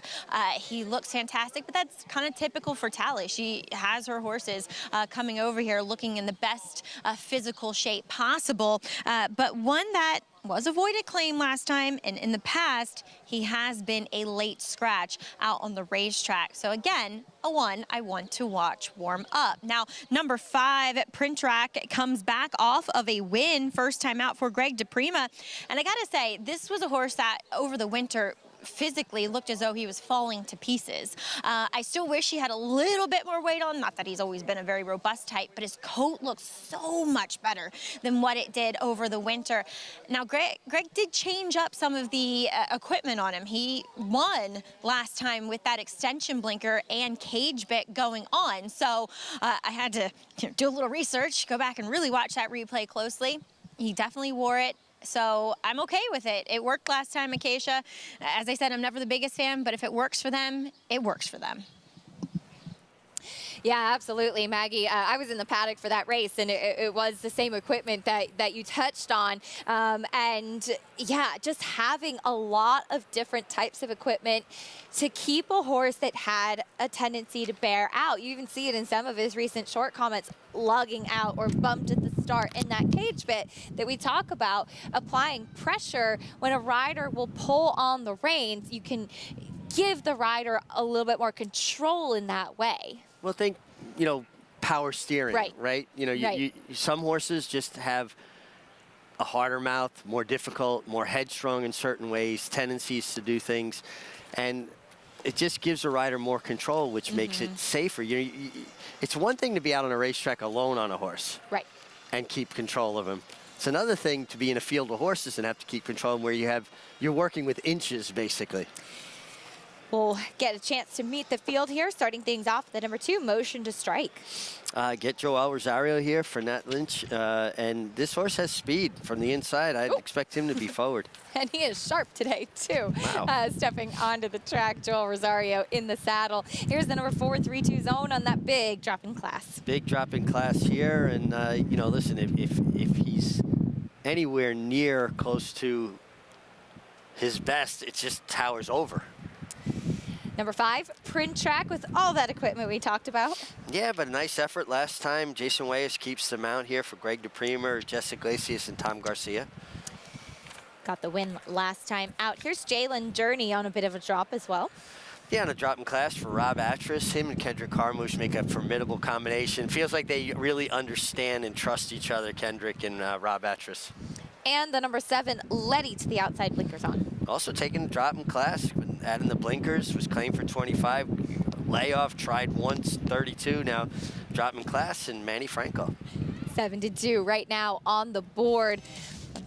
He looks fantastic, but that's kind of typical for Tally. She has her horses coming over here looking in the best physical shape possible. But one that was a voided claim last time, and in the past, he has been a late scratch out on the racetrack. So again, a one I want to watch warm up. Now, number 5, Printrack comes back off of a win, first time out for Greg DePrima. And I gotta say, this was a horse that over the winter physically looked as though he was falling to pieces. I still wish he had a little bit more weight on, not that he's always been a very robust type, but his coat looks so much better than what it did over the winter. Now, Greg did change up some of the equipment on him. He won last time with that extension blinker and cage bit going on. So I had to do a little research, go back and really watch that replay closely. He definitely wore it. So I'm okay with it. It worked last time, Acacia. As I said, I'm never the biggest fan, but if it works for them, it works for them. Yeah, absolutely, Maggie. I was in the paddock for that race, and it was the same equipment that you touched on. And yeah, just having a lot of different types of equipment to keep a horse that had a tendency to bear out. You even see it in some of his recent short comments, lugging out or bumped at the start in that cage bit that we talk about. Applying pressure when a rider will pull on the reins, you can give the rider a little bit more control in that way. Well, think, power steering, right? Some horses just have a harder mouth, more difficult, more headstrong in certain ways, tendencies to do things, and it just gives a rider more control, which makes it safer. It's one thing to be out on a racetrack alone on a horse, and keep control of him. It's another thing to be in a field of horses and have to keep control of them, where you're working with inches, basically. We'll get a chance to meet the field here, starting things off with the number 2, Motion to Strike. Get Joel Rosario here for Nat Lynch, and this horse has speed from the inside. I'd expect him to be forward. And he is sharp today, too. Wow. Stepping onto the track, Joel Rosario in the saddle. Here's the number 4, 3-2 Zone on that big drop in class. Big drop in class here, and, listen, if he's anywhere near close to his best, it just towers over. Number 5, Printrack with all that equipment we talked about. Yeah, but a nice effort last time. Jason Wayes keeps the mount here for Greg DePrima, Jess Iglesias, and Tom Garcia. Got the win last time out. Here's Jalen Journey on a bit of a drop as well. Yeah, on a drop in class for Rob Atras. Him and Kendrick Carmouche make a formidable combination. Feels like they really understand and trust each other, Kendrick and Rob Atras. And the number 7, Letty to the outside, blinkers on. Also taking a drop in class, adding the blinkers, was claimed for 25. Layoff, tried once, 32. Now drop in class, and Manny Franco. 7-2 right now on the board.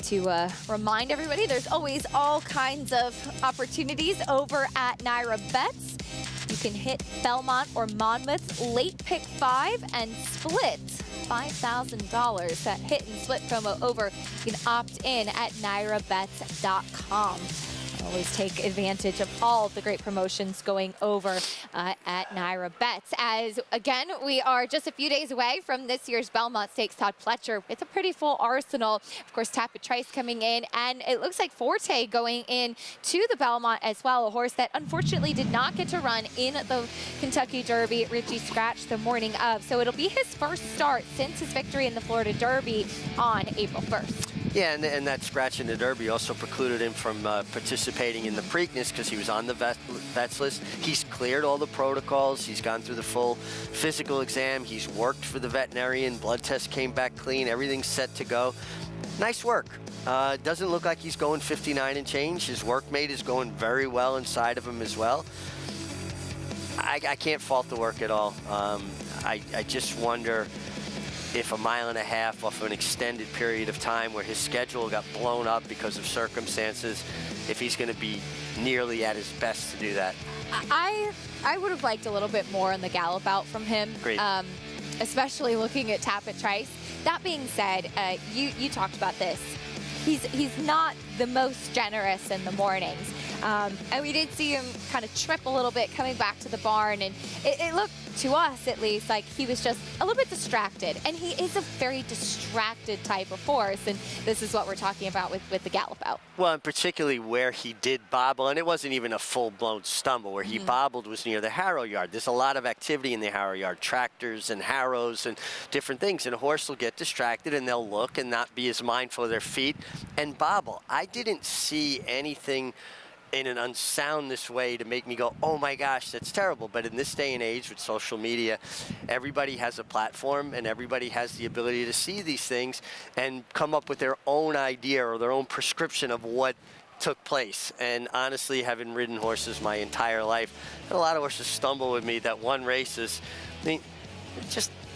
To remind everybody, there's always all kinds of opportunities over at Naira Bets. You can hit Belmont or Monmouth's late pick 5 and split $5,000. That hit and split promo over. You can opt in at nairabets.com. Always take advantage of all of the great promotions going over at Naira Bets. As, again, we are just a few days away from this year's Belmont Stakes. Todd Pletcher, it's a pretty full arsenal. Of course, Tapit Trice coming in, and it looks like Forte going in to the Belmont as well, a horse that unfortunately did not get to run in the Kentucky Derby. Richie scratched the morning of, so it'll be his first start since his victory in the Florida Derby on April 1st. Yeah, and that scratch in the Derby also precluded him from participating in the Preakness because he was on the vets list. He's cleared all the protocols. He's gone through the full physical exam. He's worked for the veterinarian. Blood test came back clean. Everything's set to go. Nice work. Doesn't look like he's going 59 and change. His workmate is going very well inside of him as well. I can't fault the work at all. I just wonder if a mile and a half off an extended period of time where his schedule got blown up because of circumstances, if he's going to be nearly at his best to do that. I would have liked a little bit more in the gallop out from him, especially looking at Tapit Trice. That being said, you talked about this. He's not the most generous in the mornings. And we did see him kind of trip a little bit coming back to the barn, and it looked, to us at least, like he was just a little bit distracted. And he is a very distracted type of horse, and this is what we're talking about with the gallop out. Well, and particularly where he did bobble, and it wasn't even a full-blown stumble. Where he bobbled was near the harrow yard. There's a lot of activity in the harrow yard, tractors and harrows and different things, and a horse will get distracted and they'll look and not be as mindful of their feet and bobble. I didn't see anything in an unsoundness way to make me go, oh my gosh, that's terrible. But in this day and age with social media, everybody has a platform and everybody has the ability to see these things and come up with their own idea or their own prescription of what took place. And honestly, having ridden horses my entire life, had a lot of horses stumble with me. That one race is, I mean,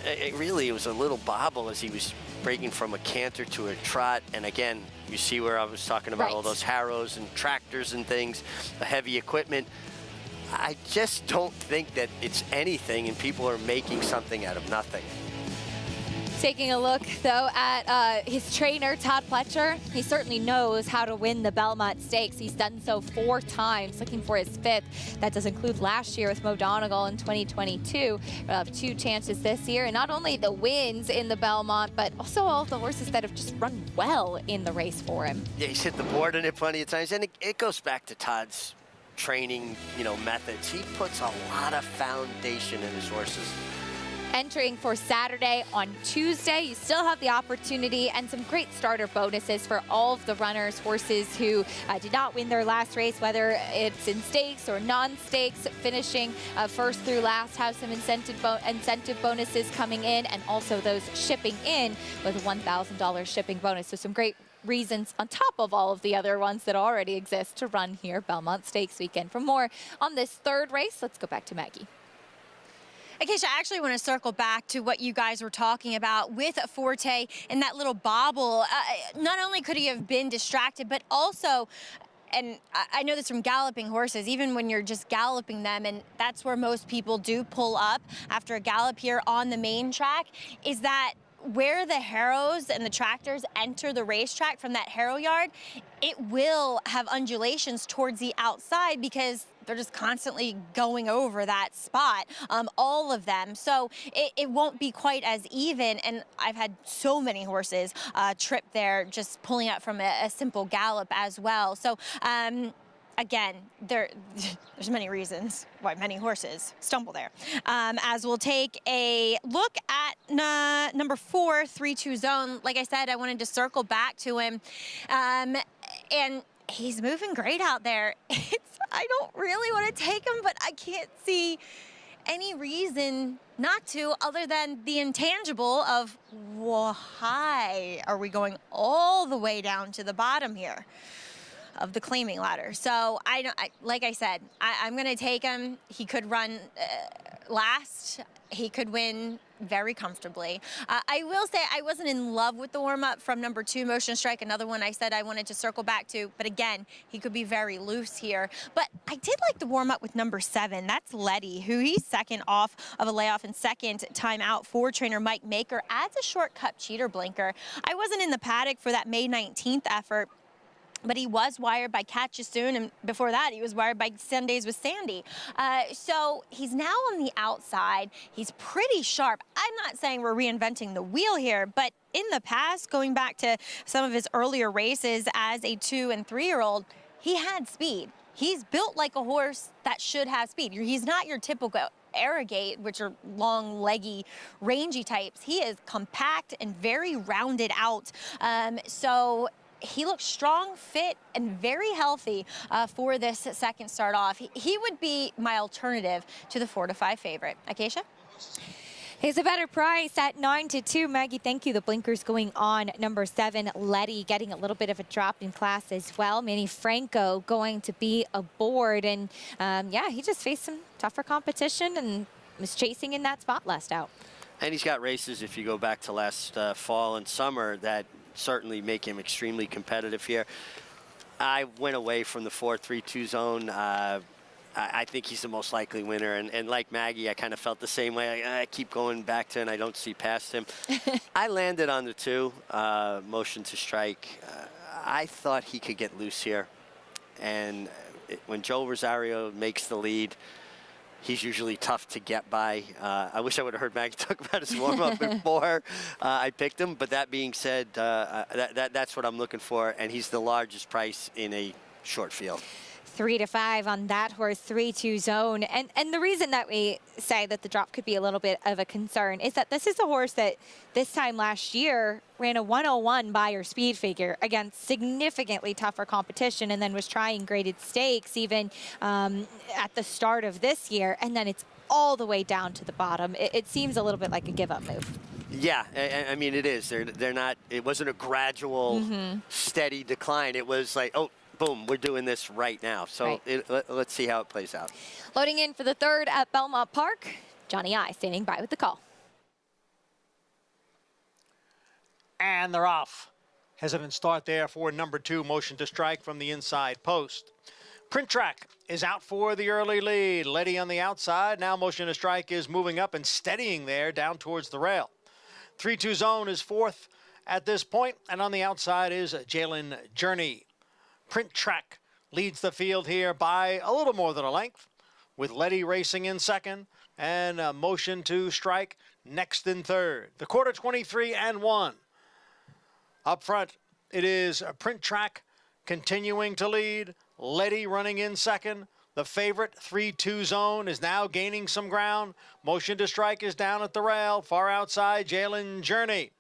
it was a little bobble as he was breaking from a canter to a trot. And again, you see where I was talking about all those harrows and tractors and things, the heavy equipment. I just don't think that it's anything, and people are making something out of nothing. Taking a look, though, at his trainer, Todd Pletcher. He certainly knows how to win the Belmont Stakes. He's done so 4 times, looking for his 5th. That does include last year with Mo Donegal in 2022. We'll have 2 chances this year, and not only the wins in the Belmont, but also all the horses that have just run well in the race for him. Yeah, he's hit the board in it plenty of times, and it goes back to Todd's training, methods. He puts a lot of foundation in his horses. Entering for Saturday on Tuesday, you still have the opportunity and some great starter bonuses for all of the runners, horses who did not win their last race, whether it's in stakes or non-stakes. Finishing first through last, have some incentive bonuses coming in, and also those shipping in with a $1,000 shipping bonus. So some great reasons on top of all of the other ones that already exist to run here Belmont Stakes weekend. For more on this 3rd race, let's go back to Maggie. Acacia, I actually want to circle back to what you guys were talking about with Forte and that little bobble. Not only could he have been distracted, but also, and I know this from galloping horses, even when you're just galloping them, and that's where most people do pull up after a gallop here on the main track, is that where the harrows and the tractors enter the racetrack from that harrow yard, it will have undulations towards the outside because they're just constantly going over that spot, all of them. So it won't be quite as even. And I've had so many horses trip there just pulling up from a simple gallop as well. So again, there's many reasons why many horses stumble there. As we'll take a look at number 4, 3-2 zone. Like I said, I wanted to circle back to him. And he's moving great out there. I don't really want to take him, but I can't see any reason not to, other than the intangible of why are we going all the way down to the bottom here of the claiming ladder. So like I said, I'm going to take him. He could run last. He could win very comfortably. I will say I wasn't in love with the warm-up from number 2, Motion Strike, another one I said I wanted to circle back to, but again, he could be very loose here. But I did like the warm-up with number 7. That's Letty, who he's second off of a layoff and second time out for trainer Mike Maker, adds a short cup cheater blinker. I wasn't in the paddock for that May 19th effort, but he was wired by Catch You Soon, and before that, he was wired by Sundays with Sandy. So he's now on the outside. He's pretty sharp. I'm not saying we're reinventing the wheel here, but in the past, going back to some of his earlier races as a 2- and 3-year-old, he had speed. He's built like a horse that should have speed. He's not your typical Arrogate, which are long, leggy, rangy types. He is compact and very rounded out. So he looks strong, fit, and very healthy for this second start off. He would be my alternative to the 4-5 favorite. Acacia? He's a better price at 9-2. Maggie, thank you. The blinkers going on. Number 7, Letty, getting a little bit of a drop in class as well. Manny Franco going to be aboard. And yeah, he just faced some tougher competition and was chasing in that spot last out. And he's got races, if you go back to last fall and summer, that certainly make him extremely competitive here. I went away from the 4-3-2 zone. I think he's the most likely winner. And like Maggie, I kind of felt the same way. I keep going back to, and I don't see past him. I landed on the 2, Motion to Strike. I thought he could get loose here. And when Joe Rosario makes the lead, he's usually tough to get by. I wish I would have heard Maggie talk about his warm-up before I picked him. But that being said, that's what I'm looking for, and he's the largest price in a short field. 3 to 5 on that horse, 3-2 zone. And the reason that we say that the drop could be a little bit of a concern is that this is a horse that this time last year ran a 101 Beyer speed figure against significantly tougher competition, and then was trying graded stakes even at the start of this year. And then it's all the way down to the bottom. It seems a little bit like a give up move. Yeah, I mean, it is. They're not, it wasn't a gradual, steady decline. It was like, oh, boom, we're doing this right now. So let's see how it plays out. Loading in for the third at Belmont Park, Johnny I standing by with the call. And they're off. Hesitant start there for number 2, motion to strike from the inside post. Print Track is out for the early lead. Letty on the outside. Now motion to strike is moving up and steadying there down towards the rail. 3-2 zone is fourth at this point, and on the outside is Jalen Journey. Print Track leads the field here by a little more than a length, with Letty racing in second and motion to strike next in third. The quarter 23-1. Up front, it is Print Track continuing to lead. Letty running in second. The favorite 3-2 zone is now gaining some ground. Motion to strike is down at the rail. Far outside, Jalen Journey.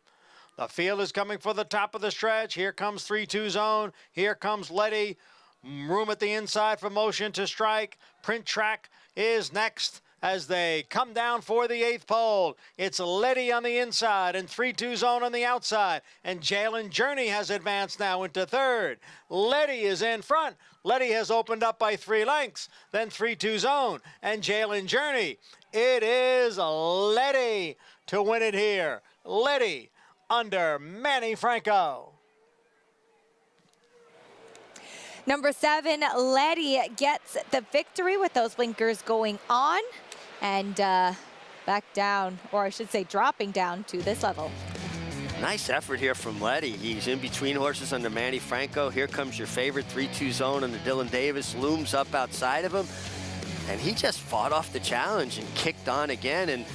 The field is coming for the top of the stretch. Here comes 3-2 zone. Here comes Letty. Room at the inside for motion to strike. Print Track is next as they come down for the 8th pole. It's Letty on the inside and 3-2 zone on the outside. And Jalen Journey has advanced now into third. Letty is in front. Letty has opened up by 3 lengths. Then 3-2 zone and Jalen Journey. It is Letty to win it here. Letty under Manny Franco. Number 7, Letty gets the victory with those blinkers going on and back down, or I should say dropping down to this level. Nice effort here from Letty. He's in between horses under Manny Franco. Here comes your favorite 3-2 zone under Dylan Davis, looms up outside of him. And he just fought off the challenge and kicked on again. And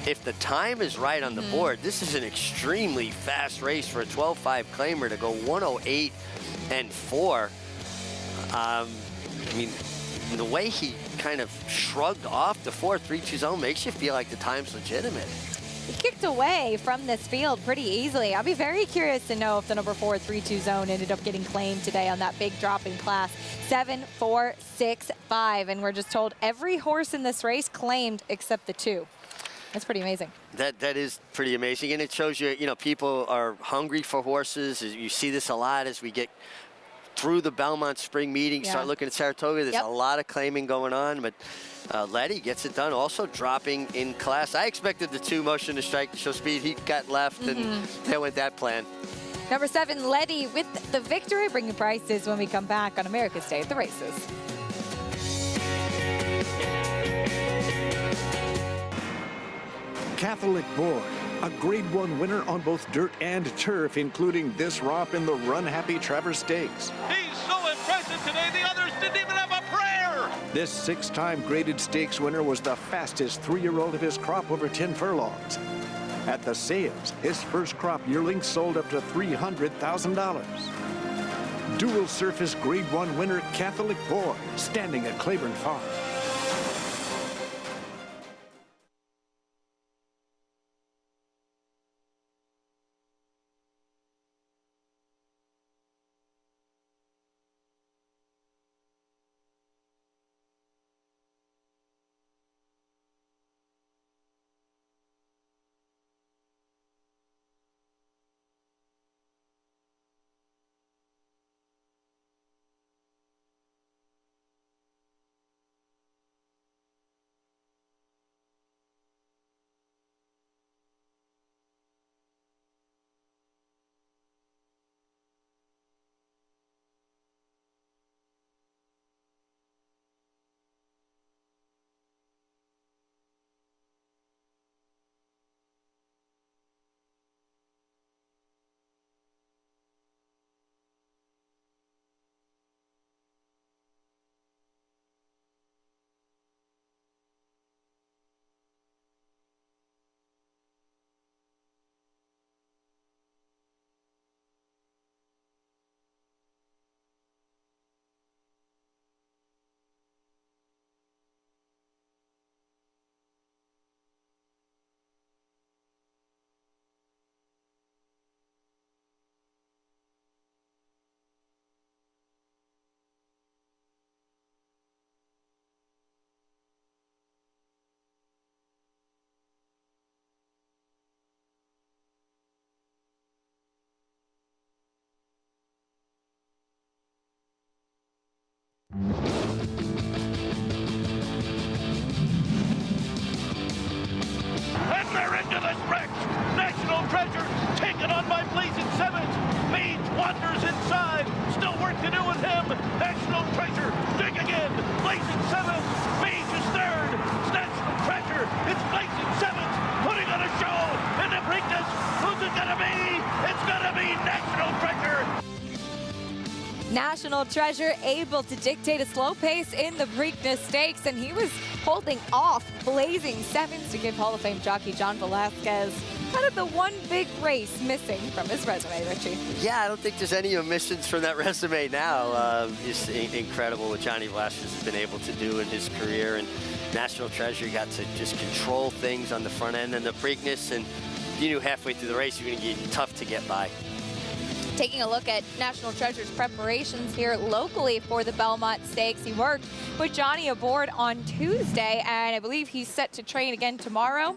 if the time is right on the board, this is an extremely fast race for a 12-5 claimer to go 108 and 4. I mean, the way he kind of shrugged off the 4-3-2 zone makes you feel like the time's legitimate. He kicked away from this field pretty easily. I'll be very curious to know if the number 4 3-2 zone ended up getting claimed today on that big drop in class. 7, 4, 6, 5. And we're just told every horse in this race claimed except the 2. That's pretty amazing. That is pretty amazing, and it shows you, people are hungry for horses. You see this a lot as we get through the Belmont spring meeting, start looking at Saratoga. There's a lot of claiming going on, but Letty gets it done, also dropping in class. I expected the 2 motion to strike to show speed. He got left, and there went that plan. Number 7, Letty with the victory, bringing prices when we come back on America's Day at the Races. Catholic Boy, a Grade 1 winner on both dirt and turf, including this romp in the Run Happy Travers Stakes. He's so impressive today, the others didn't even have a prayer. This 6-time graded stakes winner was the fastest 3-year-old of his crop over 10 furlongs. At the sales, his first crop yearling sold up to $300,000. Dual surface Grade 1 winner Catholic Boy, standing at Claiborne Farm. National Treasure able to dictate a slow pace in the Preakness Stakes, and he was holding off blazing sevens to give Hall of Fame jockey John Velasquez kind of the one big race missing from his resume, Richie. Yeah, I don't think there's any omissions from that resume now. It's incredible what Johnny Velasquez has been able to do in his career, and National Treasure got to just control things on the front end and the Preakness, and you knew halfway through the race you're going to get tough to get by. Taking a look at National Treasure's preparations here locally for the Belmont Stakes. He worked with Johnny aboard on Tuesday, and I believe he's set to train again tomorrow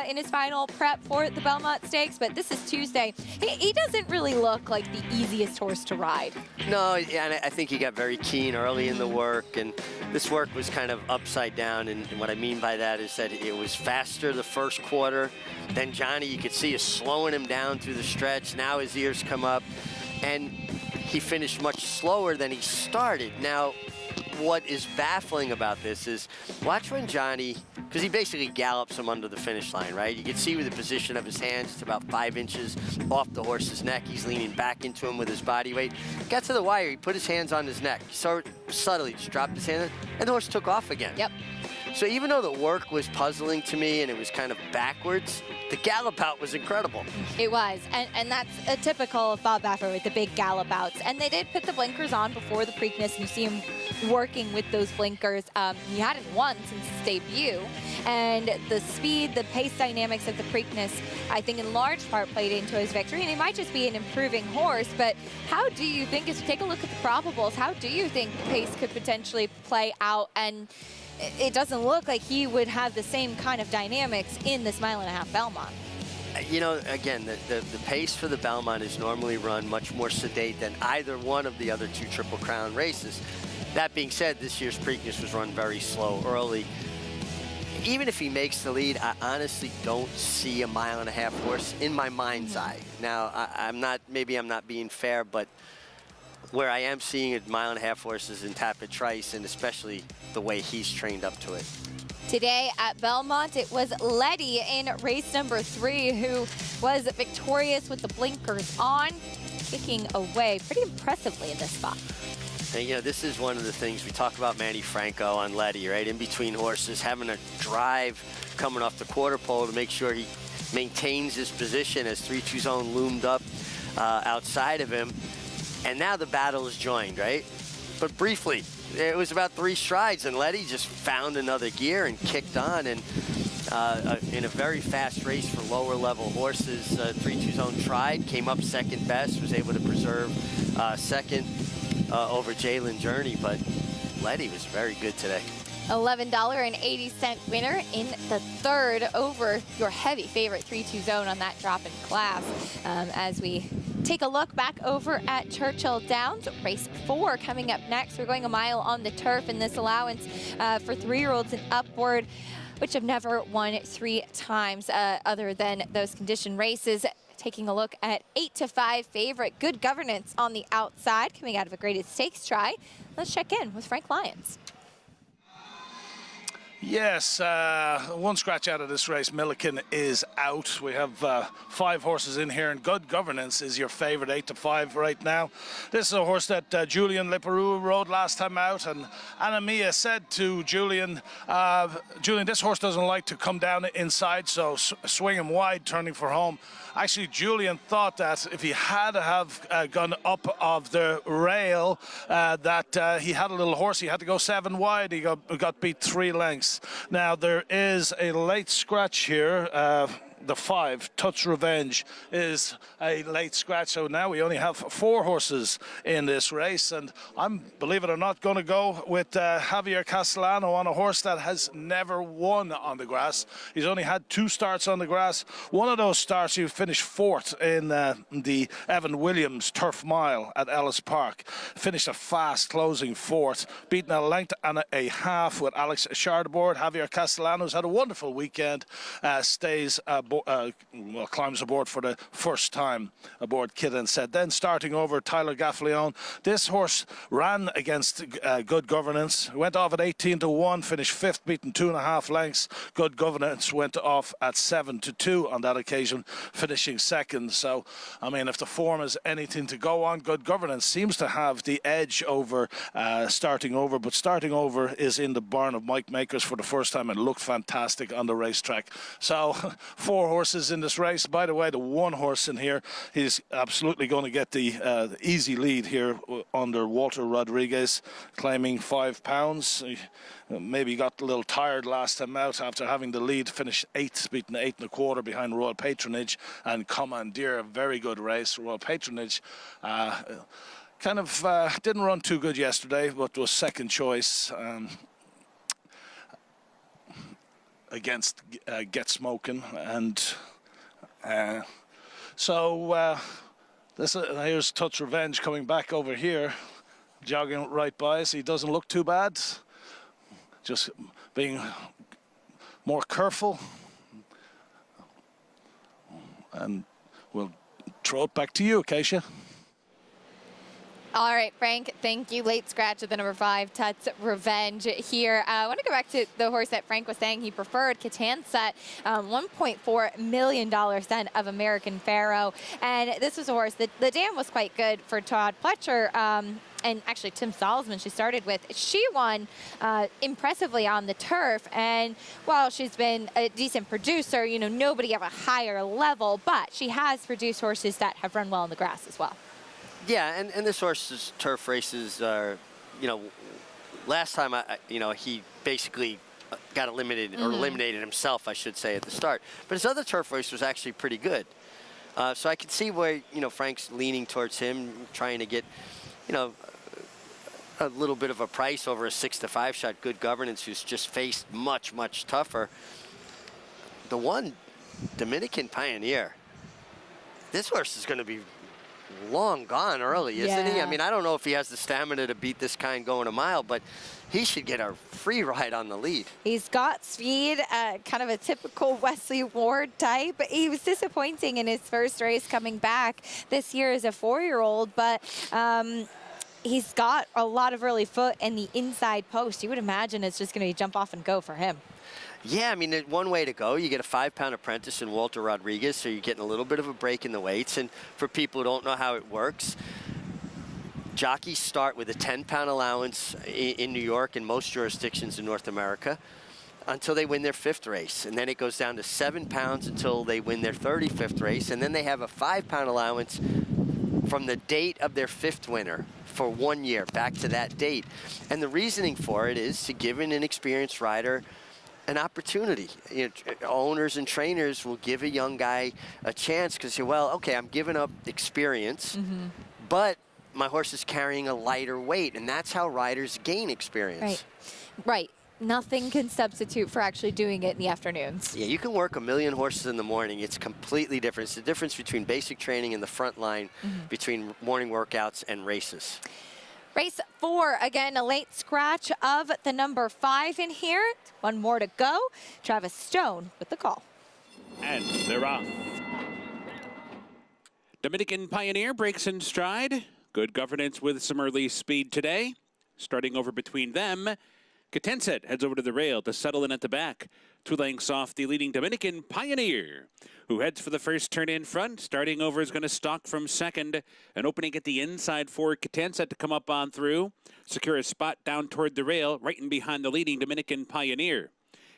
in his final prep for the Belmont Stakes, but this is Tuesday. He doesn't really look like the easiest horse to ride. No, and I think he got very keen early in the work, and this work was kind of upside down, and what I mean by that is that it was faster the first quarter. Then Johnny, you could see, is slowing him down through the stretch. Now his ears come up, and he finished much slower than he started. Now, what is baffling about this is watch when Johnny, because he basically gallops him under the finish line, right? You can see with the position of his hands, it's about 5 inches off the horse's neck. He's leaning back into him with his body weight. Got to the wire, he put his hands on his neck. So subtly just dropped his hand, and the horse took off again. Yep. So even though the work was puzzling to me and it was kind of backwards, the gallop out was incredible. It was, and that's a typical of Bob Baffert with the big gallop outs. And they did put the blinkers on before the Preakness, and you see him working with those blinkers. He hadn't won since his debut, and the speed, the pace dynamics of the Preakness, I think in large part played into his victory, and he might just be an improving horse, but how do you think, as you take a look at the probables, how do you think the pace could potentially play out? And it doesn't look like he would have the same kind of dynamics in this mile-and-a-half Belmont. You know, again, the pace for the Belmont is normally run much more sedate than either one of the other 2 Triple Crown races. That being said, this year's Preakness was run very slow early. Even if he makes the lead, I honestly don't see a mile-and-a-half horse in my mind's eye. Now, maybe I'm not being fair, but where I am seeing a mile-and-a-half horses in Tapit Trice, and especially the way he's trained up to it. Today at Belmont, it was Letty in race number 3 who was victorious with the blinkers on, kicking away pretty impressively in this spot. And, you know, this is one of the things we talk about Manny Franco on Letty, right? In between horses, having a drive coming off the quarter pole to make sure he maintains his position as 3-2 zone loomed up outside of him. And now the battle is joined, right? But briefly, it was about 3 strides, and Letty just found another gear and kicked on. And in a very fast race for lower level horses, 3-2 zone tried, came up second best, was able to preserve second over Jalen Journey, but Letty was very good today. $11.80 winner in the 3rd over your heavy favorite 3-2 zone on that drop in class. As we take a look back over at Churchill Downs, race 4 coming up next. We're going a mile on the turf in this allowance for 3-year-olds and upward, which have never won 3 times other than those condition races. Taking a look at 8-5 favorite Good Governance on the outside, coming out of a graded stakes try. Let's check in with Frank Lyons. Yes, one scratch out of this race. Milliken is out. We have 5 horses in here, and Good Governance is your favorite, 8-5 right now. This is a horse that Julian Leperoux rode last time out, and Anna Mia said to Julian, Julian, this horse doesn't like to come down inside, so swing him wide, turning for home. Actually, Julian thought that if he had to have gone up of the rail, that he had a little horse. He had to go 7 wide. He got beat 3 lengths. Now, there is a late scratch here. The 5, Touch Revenge, is a late scratch. So now we only have 4 horses in this race. And I'm, believe it or not, going to go with Javier Castellano on a horse that has never won on the grass. He's only had 2 starts on the grass. One of those starts, he finished 4th in the Evan Williams Turf Mile at Ellis Park. Finished a fast closing 4th, beaten a length and a half with Alex Chardeboard. Javier Castellano's had a wonderful weekend, stays climbs aboard for the first time aboard Kid and Said. Then starting over, Tyler Gaffalione. This horse ran against Good Governance, went off at 18-1, finished 5th, beaten 2.5 lengths. Good Governance went off at 7-2 on that occasion, finishing 2nd. So, I mean, if the form is anything to go on, Good Governance seems to have the edge over starting over, but starting over is in the barn of Mike Makers for the first time and looked fantastic on the racetrack. So 4 horses in this race. By the way, the 1 horse in here, he's absolutely going to get the easy lead here under Walter Rodriguez, claiming £5. He maybe got a little tired last time out after having the lead, finished 8th, beaten 8.25 behind Royal Patronage and Commandeer. A very good race. Royal Patronage kind of didn't run too good yesterday, but was second choice against Get Smoking. And here's Touch Revenge coming back over here, jogging right by us. He doesn't look too bad, just being more careful. And we'll throw it back to you, Acacia. All right, Frank, thank you. Late scratch of the number 5, Touch Revenge here. I want to go back to the horse that Frank was saying he preferred, Catanset, $1.4 million then of American Pharaoh. And this was a horse that the dam was quite good for Todd Pletcher. And actually Tim Salzman she started with. She won impressively on the turf, and while she's been a decent producer, you know, nobody of a higher level, but she has produced horses that have run well in the grass as well. Yeah, and this horse's turf races are, you know, last time, he basically got eliminated, or eliminated himself, I should say, at the start. But his other turf race was actually pretty good. So I can see where, Frank's leaning towards him, trying to get, a little bit of a price over a 6-5 shot. Good Governance, who's just faced much, much tougher. The 1, Dominican Pioneer. This horse is going to be long gone early, isn't he? I mean, I don't know if he has the stamina to beat this kind going a mile, but he should get a free ride on the lead. He's got speed, kind of a typical Wesley Ward type. He was disappointing in his first race coming back this year as a 4-year-old, but he's got a lot of early foot in the inside post. You would imagine it's just going to be jump off and go for him. Yeah, I mean, one way to go, you get a 5-pound apprentice in Walter Rodriguez, so you're getting a little bit of a break in the weights. And for people who don't know how it works, jockeys start with a 10-pound allowance in New York and most jurisdictions in North America until they win their 5th race. And then it goes down to 7 pounds until they win their 35th race. And then they have a 5-pound allowance from the date of their 5th winner for 1 year, back to that date. And the reasoning for it is to give an inexperienced rider an opportunity. Owners and trainers will give a young guy a chance because say, well, okay, I'm giving up experience, but my horse is carrying a lighter weight, and that's how riders gain experience. Right. Nothing can substitute for actually doing it in the afternoons. Yeah, you can work a million horses in the morning. It's completely different. It's the difference between basic training and the front line, between morning workouts and races. Race 4, again, a late scratch of the number 5 in here. 1 more to go. Travis Stone with the call. And they're off. Dominican Pioneer breaks in stride. Good Governance with some early speed today. Starting over between them, Catanset heads over to the rail to settle in at the back. 2 lengths off the leading Dominican Pioneer, who heads for the first turn in front. Starting over is going to stalk from second. An opening at the inside for Catanset to come up on through. Secure a spot down toward the rail, right in behind the leading Dominican Pioneer.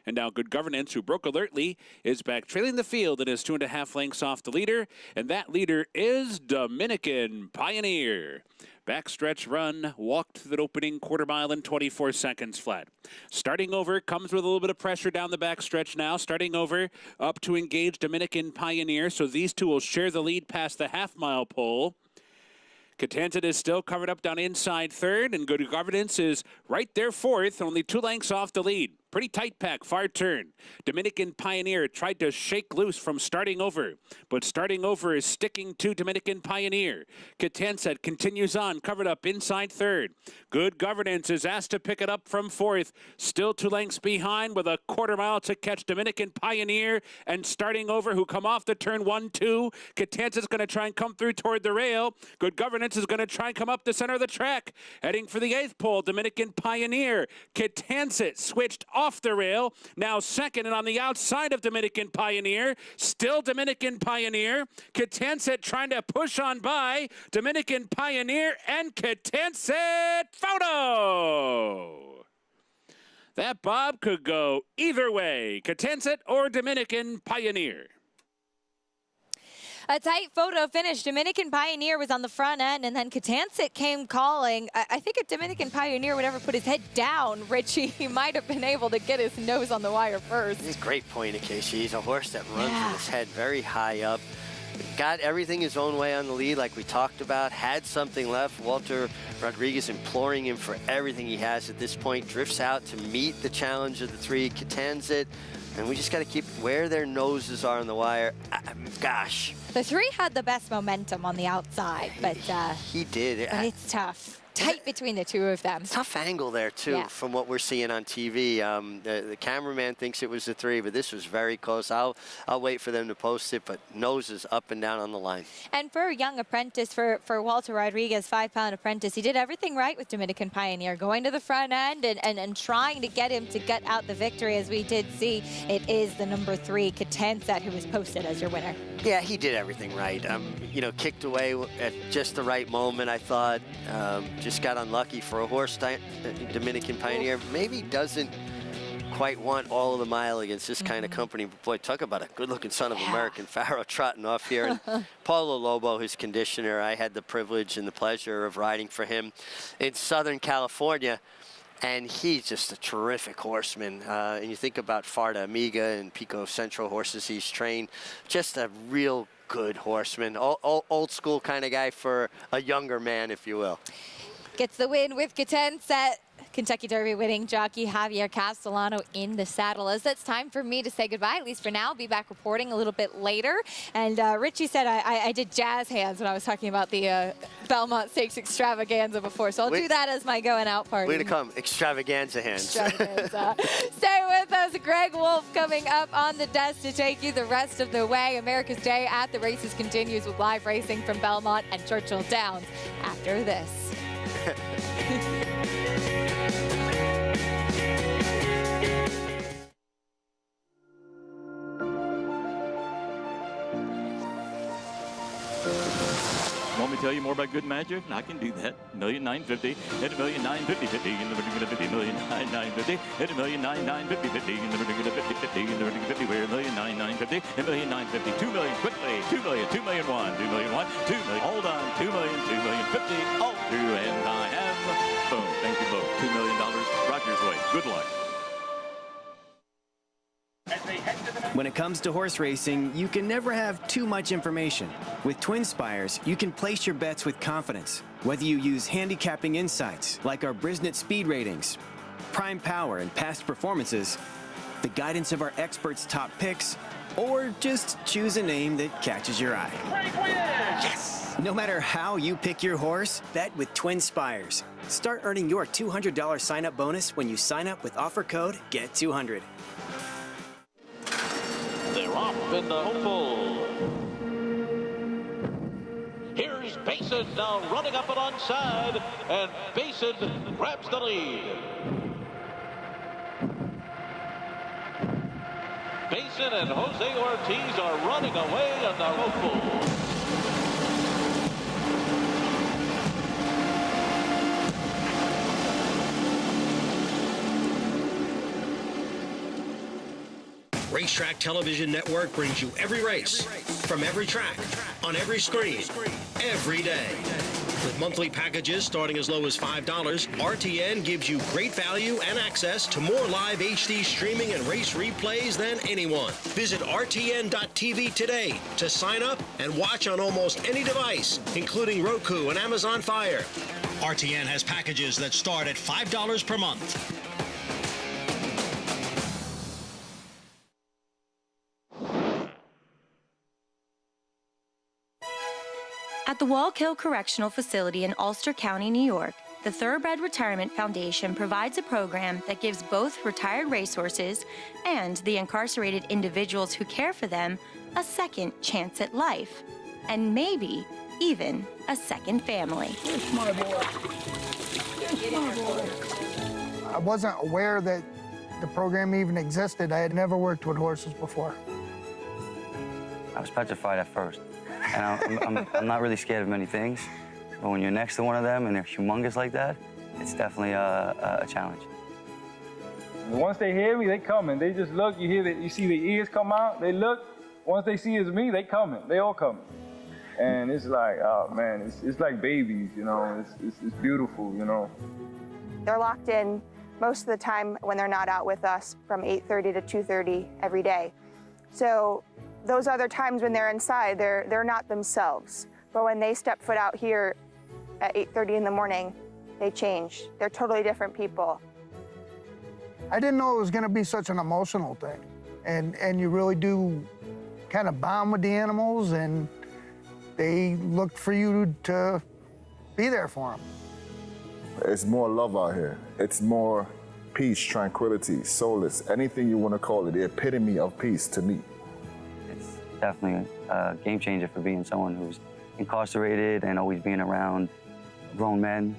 And now Good Governance, who broke alertly, is back trailing the field and is 2.5 lengths off the leader. And that leader is Dominican Pioneer. Backstretch run, walked through that opening quarter mile in 24 seconds flat. Starting over, comes with a little bit of pressure down the backstretch now. Starting over, up to engage Dominican Pioneer. So these two will share the lead past the half-mile pole. Catanset is still covered up down inside 3rd, and Good Governance is right there 4th, only 2 lengths off the lead. Pretty tight pack, far turn. Dominican Pioneer tried to shake loose from starting over, but starting over is sticking to Dominican Pioneer. Catanset continues on, covered up inside third. Good Governance is asked to pick it up from fourth. Still 2 lengths behind with a quarter mile to catch Dominican Pioneer and starting over, who come off the turn 1-2. Catanset's going to try and come through toward the rail. Good Governance is going to try and come up the center of the track. Heading for the 8th pole, Dominican Pioneer. Catanset switched off the rail, now second and on the outside of Dominican Pioneer. Still Dominican Pioneer. Catanset trying to push on by Dominican Pioneer and Catanset photo. That bob could go either way, Catanset or Dominican Pioneer. A tight photo finish. Dominican Pioneer was on the front end, and then Catanset came calling. I think if Dominican Pioneer would ever put his head down, Richie, he might have been able to get his nose on the wire first. He's a great point, Acacia. He's a horse that runs with his head very high up. Got everything his own way on the lead, like we talked about. Had something left. Walter Rodriguez imploring him for everything he has at this point. Drifts out to meet the challenge of the 3. Catanset. And we just got to keep where their noses are on the wire. Gosh. The 3 had the best momentum on the outside, but he did. But it's tough. Tight between the 2 of them. Tough angle there, too, from what we're seeing on TV. The cameraman thinks it was the 3, but this was very close. I'll wait for them to post it, but noses up and down on the line. And for a young apprentice, for Walter Rodriguez, 5-pound apprentice, he did everything right with Dominican Pioneer, going to the front end and trying to get him to gut out the victory. As we did see, it is the number 3, Catanset, who was posted as your winner. Yeah, he did everything right. You know, kicked away at just the right moment, I thought. Just got unlucky for a horse, Dominican Pioneer. Maybe doesn't quite want all of the mile against this kind of company. But boy, talk about a good-looking son of American Pharaoh trotting off here. And Paulo Lobo, his conditioner, I had the privilege and the pleasure of riding for him in Southern California. And he's just a terrific horseman. And you think about Farda Amiga and Pico Central horses he's trained. Just a real good horseman. Old school kind of guy for a younger man, if you will. Gets the win with Catanset. Kentucky Derby winning jockey Javier Castellano in the saddle. As it's time for me to say goodbye, at least for now. I'll be back reporting a little bit later. And Richie said I did jazz hands when I was talking about the Belmont Stakes extravaganza before. So I'll do that as my going out party. Way to come, extravaganza hands. Extravaganza. Stay with us. Greg Wolf coming up on the desk to take you the rest of the way. America's Day at the Races continues with live racing from Belmont and Churchill Downs after this. Want me to tell you more about good magic? I can do that. $1,950,000, hit $1,950,000, 50, and then we're gonna 50, $1,950,000, hit $1,950,000, 50, and then we're gonna 50, 50, and then we're gonna 50. We're $1,950,000, $1,950,000, $2 million quickly, $2 million, $2 million one, $2 million one, $2 million. Hold on, $2 million, $2 million 50, all through, and I have boom. Thank you both. $2 million. Rogers way. Good luck. When it comes to horse racing, you can never have too much information. With Twin Spires, you can place your bets with confidence. Whether you use handicapping insights, like our Brisnet speed ratings, prime power and past performances, the guidance of our experts' top picks, or just choose a name that catches your eye. Yes! No matter how you pick your horse, bet with Twin Spires. Start earning your $200 sign-up bonus when you sign up with offer code GET200. They're off in the hopeful. Here's Basin now running up alongside, and Basin grabs the lead. Basin and Jose Ortiz are running away in the hopeful. Racetrack Television Network brings you every race, from every track, on every screen, every day. With monthly packages starting as low as $5, RTN gives you great value and access to more live HD streaming and race replays than anyone. Visit RTN.tv today to sign up and watch on almost any device, including Roku and Amazon Fire. RTN has packages that start at $5 per month. At the Wallkill Correctional Facility in Ulster County, New York, the Thoroughbred Retirement Foundation provides a program that gives both retired racehorses and the incarcerated individuals who care for them a second chance at life, and maybe even a second family. I wasn't aware that the program even existed. I had never worked with horses before. I was petrified at first, and I'm not really scared of many things, but when you're next to one of them and they're humongous like that, it's definitely a challenge. Once they hear me, they coming. They just look, you hear that, you see the ears come out, they look. Once they see it's me, they coming. They all coming. And it's like, oh man, it's like babies, you know. It's beautiful, you know. They're locked in most of the time when they're not out with us from 8:30 to 2:30 every day. So those other times when they're inside, they're not themselves. But when they step foot out here at 8:30 in the morning, they change. They're totally different people. I didn't know it was going to be such an emotional thing. And you really do kind of bond with the animals, and they look for you to be there for them. It's more love out here. It's more peace, tranquility, solace, anything you want to call it, the epitome of peace to me. It's definitely a game changer for being someone who's incarcerated and always being around grown men,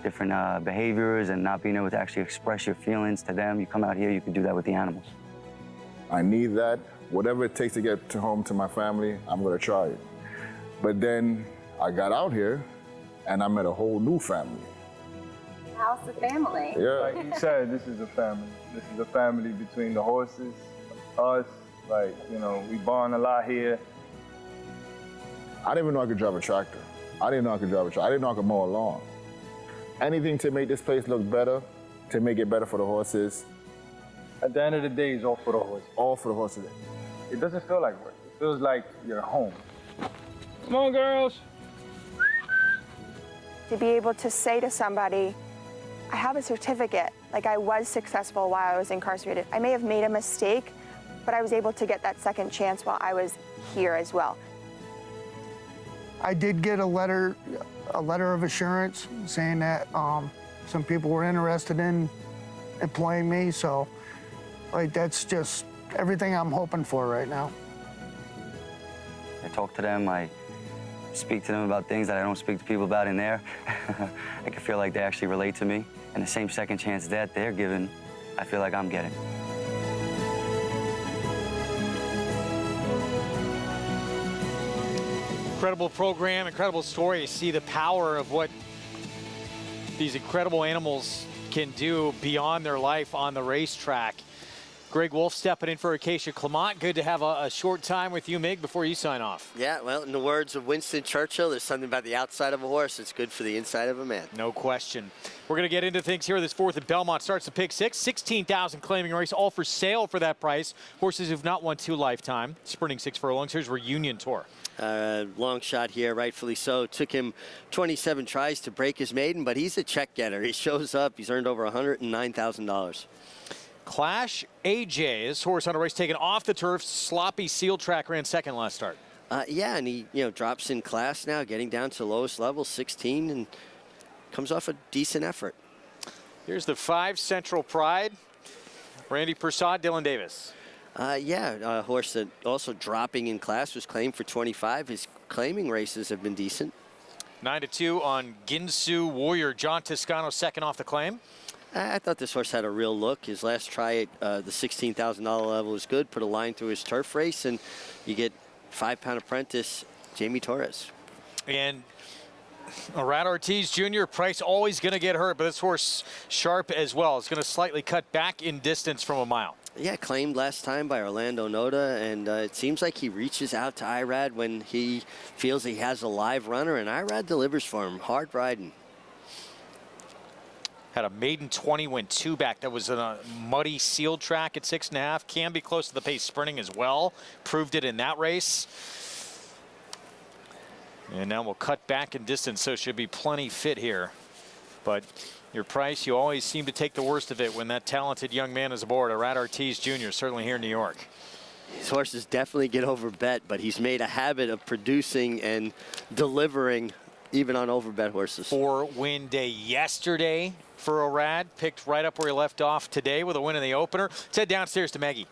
different behaviors, and not being able to actually express your feelings to them. You come out here, you can do that with the animals. I need that. Whatever it takes to get home to my family, I'm going to try it. But then I got out here and I met a whole new family. How's the family? Yeah. Like you said, this is a family. This is a family between the horses, us, like, you know, we bond a lot here. I didn't even know I could drive a tractor. I didn't know I could drive a tractor. I didn't know I could mow a lawn. Anything to make this place look better, to make it better for the horses. At the end of the day, it's all for the horses. All for the horses. It doesn't feel like work. It feels like you're home. Come on, girls. To be able to say to somebody, I have a certificate, like I was successful while I was incarcerated. I may have made a mistake, but I was able to get that second chance while I was here as well. I did get a letter of assurance saying that some people were interested in employing me, so like that's just everything I'm hoping for right now. I talk to them, I speak to them about things that I don't speak to people about in there. I can feel like they actually relate to me, and the same second chance that they're given, I feel like I'm getting. Incredible program, incredible story. You see the power of what these incredible animals can do beyond their life on the racetrack. Greg Wolf stepping in for Acacia Clement. Good to have a short time with you, Mig, before you sign off. Yeah, well, in the words of Winston Churchill, there's something about the outside of a horse that's good for the inside of a man. No question. We're going to get into things here. This fourth at Belmont starts the pick six. 16,000 claiming race, all for sale for that price. Horses who've not won 2 lifetime. Sprinting 6 furlongs. Here's Reunion Tour. Long shot here, rightfully so. Took him 27 tries to break his maiden, but he's a check getter. He shows up. He's earned over $109,000. Clash AJ, this horse on a race taken off the turf. Sloppy seal track, ran second last start. Yeah, and he drops in class now, getting down to lowest level, 16, and comes off a decent effort. Here's the 5 Central Pride. Randy Persad, Dylan Davis. Yeah, a horse that also dropping in class was claimed for 25. His claiming races have been decent. 9-2 on Ginsu Warrior. John Toscano second off the claim. I thought this horse had a real look. His last try at the $16,000 level was good. Put a line through his turf race, and you get 5-pound apprentice Jamie Torres. And Rat Ortiz Jr., price always going to get hurt, but this horse sharp as well. It's going to slightly cut back in distance from a mile. Yeah, claimed last time by Orlando Noda, and it seems like he reaches out to Irad when he feels he has a live runner, and Irad delivers for him. Hard riding. Had a maiden 20, went 2 back. That was a muddy seal track at 6.5. Can be close to the pace sprinting as well. Proved it in that race. And now we'll cut back in distance, so should be plenty fit here. But your price, you always seem to take the worst of it when that talented young man is aboard. A Rat Ortiz Jr., certainly here in New York. His horses definitely get overbet, but he's made a habit of producing and delivering even on overbet horses. 4-win day yesterday for Orad. Picked right up where he left off today with a win in the opener. Let's head downstairs to Maggie.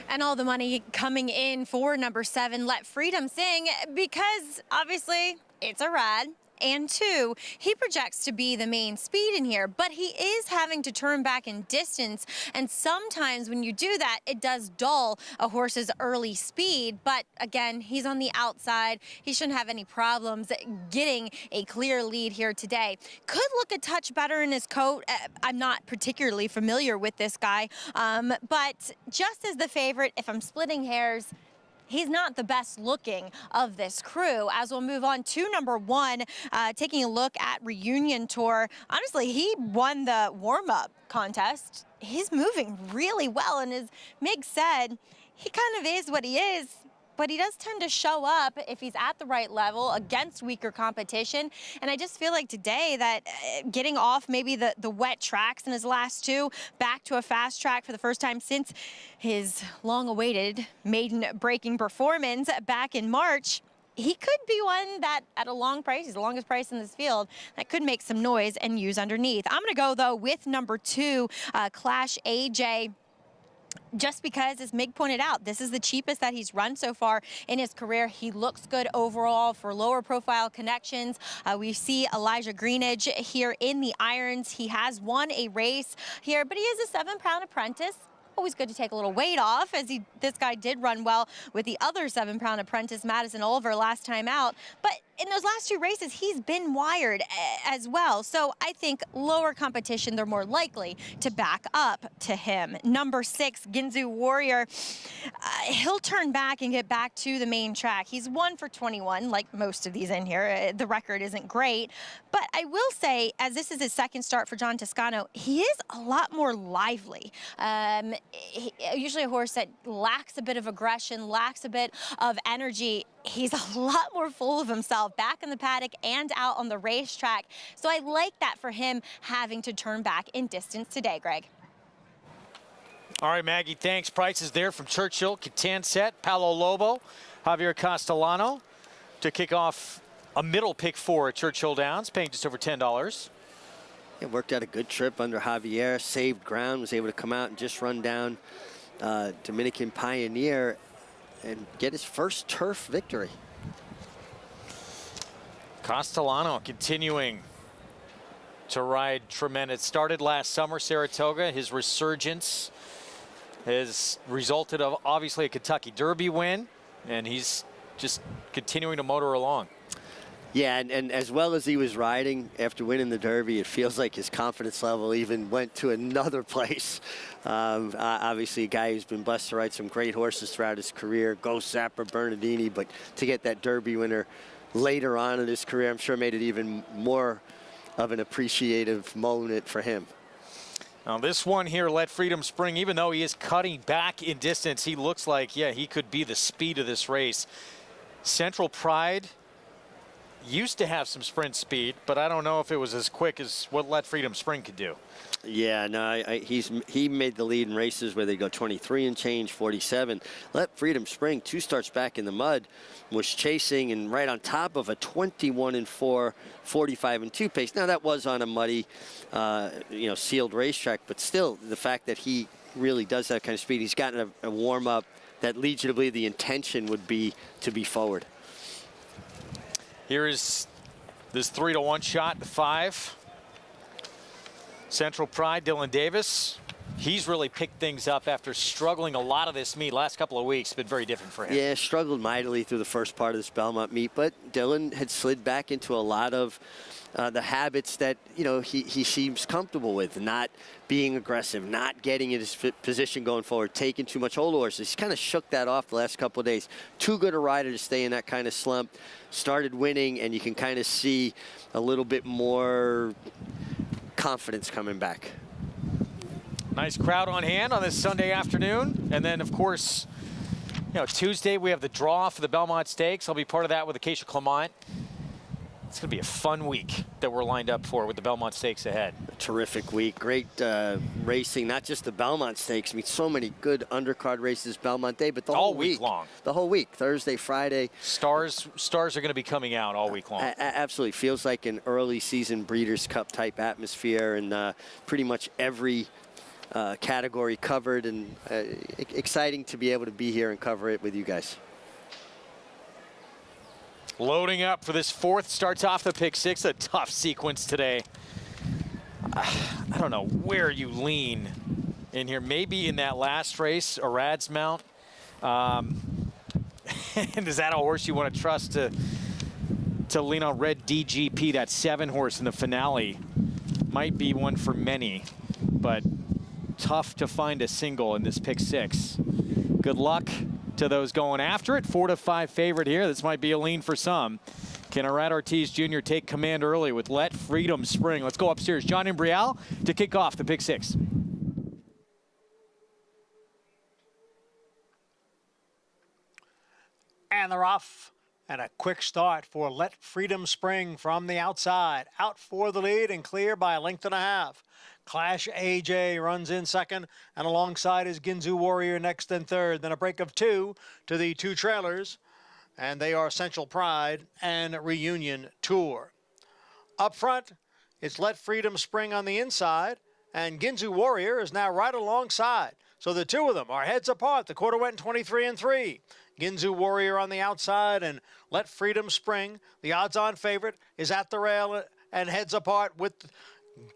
And all the money coming in for number 7, Let Freedom Sing, because obviously it's Orad. And 2, he projects to be the main speed in here, but he is having to turn back in distance. And sometimes when you do that, it does dull a horse's early speed. But again, he's on the outside. He shouldn't have any problems getting a clear lead here today. Could look a touch better in his coat. I'm not particularly familiar with this guy, but just as the favorite, if I'm splitting hairs, he's not the best looking of this crew. As we'll move on to number 1, taking a look at Reunion Tour. Honestly, he won the warm-up contest. He's moving really well, and as Mig said, he kind of is what he is. But he does tend to show up if he's at the right level against weaker competition. And I just feel like today that getting off maybe the wet tracks in his last 2, back to a fast track for the first time since his long-awaited maiden-breaking performance back in March, he could be one that at a long price, he's the longest price in this field, that could make some noise and use underneath. I'm going to go, though, with number 2, Clash AJ. Just because, as Mig pointed out, this is the cheapest that he's run so far in his career. He looks good overall for lower profile connections. We see Elijah Greenidge here in the irons. He has won a race here, but he is a 7-pound apprentice. Always good to take a little weight off, as this guy did run well with the other 7-pound apprentice, Madison Oliver, last time out. But in those last 2 races, he's been wired as well. So I think lower competition, they're more likely to back up to him. Number 6, Ginzu Warrior. He'll turn back and get back to the main track. He's 1 for 21, like most of these in here. The record isn't great. But I will say, as this is his second start for John Toscano, he is a lot more lively. Usually a horse that lacks a bit of aggression, lacks a bit of energy. He's a lot more full of himself back in the paddock and out on the racetrack. So I like that for him having to turn back in distance today, Greg. All right, Maggie, thanks. Prices there from Churchill, Catanset, Palo Lobo, Javier Castellano to kick off a middle pick 4 at Churchill Downs, paying just over $10. It worked out a good trip under Javier, saved ground, was able to come out and just run down Dominican Pioneer and get his first turf victory. Castellano continuing to ride tremendous. Started last summer, Saratoga. His resurgence has resulted of obviously a Kentucky Derby win, and he's just continuing to motor along. Yeah, and as well as he was riding after winning the Derby, it feels like his confidence level even went to another place. Obviously, a guy who's been blessed to ride some great horses throughout his career, Ghost Zapper, Bernardini, but to get that Derby winner later on in his career, I'm sure made it even more of an appreciative moment for him. Now this one here, Let Freedom Spring, even though he is cutting back in distance, he looks like, yeah, he could be the speed of this race. Central Pride used to have some sprint speed, but I don't know if it was as quick as what Let Freedom Spring could do. Yeah, no, he made the lead in races where they go 23 and change, 47. Let Freedom Spring, 2 starts back in the mud, was chasing and right on top of a 21-4, 45-2 pace. Now that was on a muddy, sealed racetrack, but still the fact that he really does that kind of speed, he's gotten a warm up that leads you to believe the intention would be to be forward. Here is this 3-to-1 shot to 5. Central Pride, Dylan Davis. He's really picked things up after struggling a lot of this meet. Last couple of weeks, been very different for him. Yeah, struggled mightily through the first part of this Belmont meet, but Dylan had slid back into a lot of the habits that, he seems comfortable with, not being aggressive, not getting in his position going forward, taking too much hold of horses. He's kind of shook that off the last couple of days. Too good a rider to stay in that kind of slump. Started winning, and you can kind of see a little bit more confidence coming back. Nice crowd on hand on this Sunday afternoon. And then, of course, Tuesday we have the draw for the Belmont Stakes. I'll be part of that with Acacia Clement. It's going to be a fun week that we're lined up for with the Belmont Stakes ahead. A terrific week. Great racing, not just the Belmont Stakes. I mean, so many good undercard races Belmont Day, but the whole week long. The whole week, Thursday, Friday. Stars are going to be coming out all week long. Absolutely. Feels like an early season Breeders' Cup type atmosphere, and pretty much every category covered, and exciting to be able to be here and cover it with you guys. Loading up for this fourth, starts off the pick six. A tough sequence today. I don't know where you lean in here. Maybe in that last race, Arad's mount. And is that a horse you want to trust to lean on? Red DGP, that 7 horse in the finale, might be one for many, but tough to find a single in this pick six. Good luck to those going after it. 4-5 favorite here. This might be a lean for some. Can Arad Ortiz Jr. take command early with Let Freedom Spring? Let's go upstairs. John Imbrial to kick off the pick six. And they're off. And a quick start for Let Freedom Spring from the outside. Out for the lead and clear by a length and a half. Clash AJ runs in second, and alongside is Ginzu Warrior next and third. Then a break of 2 to the 2 trailers, and they are Central Pride and Reunion Tour. Up front, it's Let Freedom Spring on the inside, and Ginzu Warrior is now right alongside. So the two of them are heads apart. The quarter went 23-3. Ginzu Warrior on the outside, and Let Freedom Spring, the odds-on favorite, is at the rail and heads apart with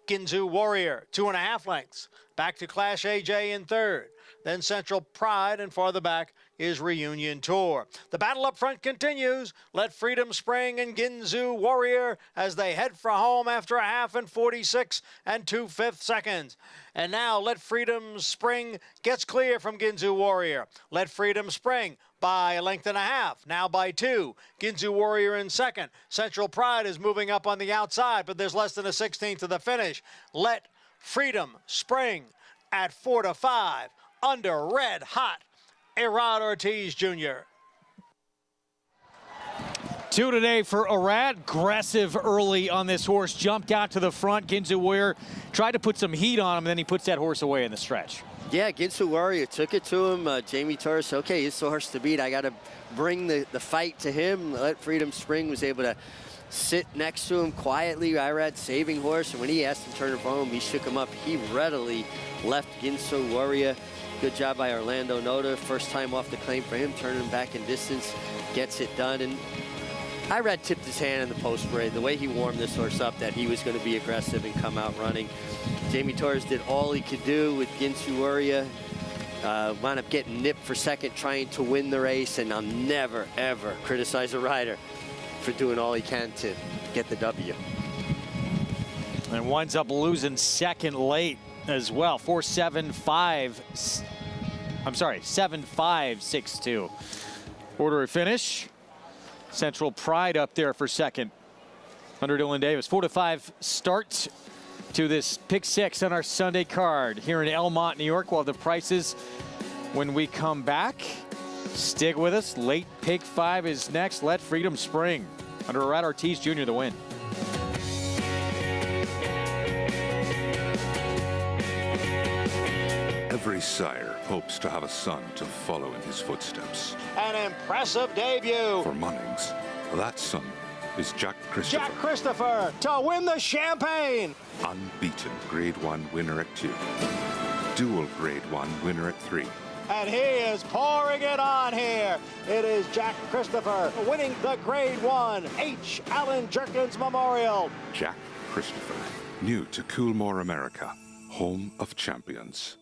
Ginzu Warrior, 2.5 lengths. Back to Clash AJ in third. Then Central Pride, and farther back is Reunion Tour. The battle up front continues. Let Freedom Spring and Ginzu Warrior as they head for home after a half and 46 2/5 seconds. And now Let Freedom Spring gets clear from Ginzu Warrior. Let Freedom Spring by a length and a half, now by 2. Ginzu Warrior in second. Central Pride is moving up on the outside, but there's less than a 16th to the finish. Let Freedom Spring at 4-5 under red hot Arad Ortiz Jr. 2 today for Arad. Aggressive early on this horse. Jumped out to the front. Ginzu Warrior tried to put some heat on him, and then he puts that horse away in the stretch. Yeah, Ginzu Warrior took it to him. Jamie Torres said, okay, he's the horse to beat. I got to bring the fight to him. Let Freedom Spring was able to sit next to him quietly. Irad saving horse, and when he asked him to turn it for home, he shook him up. He readily left Ginzu Warrior. Good job by Orlando Noda. First time off the claim for him, turning him back in distance, gets it done. And Irad tipped his hand in the post parade. The way he warmed this horse up, that he was going to be aggressive and come out running. Jamie Torres did all he could do with Ginzu Warrior. Wound up getting nipped for second, trying to win the race. And I'll never, ever criticize a rider for doing all he can to get the W. And winds up losing second late as well. 4-7-5. I'm sorry, 7-5-6-2. Order of finish. Central Pride up there for second under Dylan Davis. 4-5 start to this pick six on our Sunday card here in Elmont, New York. We'll have the prices when we come back. Stick with us. Late pick 5 is next. Let Freedom Spring under Arad Ortiz Jr. the win. Every sire hopes to have a son to follow in his footsteps. An impressive debut. For Munnings, that son is Jack Christopher. Jack Christopher to win the Champagne. Unbeaten Grade 1 winner at 2. Dual Grade 1 winner at 3. And he is pouring it on here. It is Jack Christopher winning the Grade 1 H. Allen Jerkins Memorial. Jack Christopher, new to Coolmore, America, home of champions.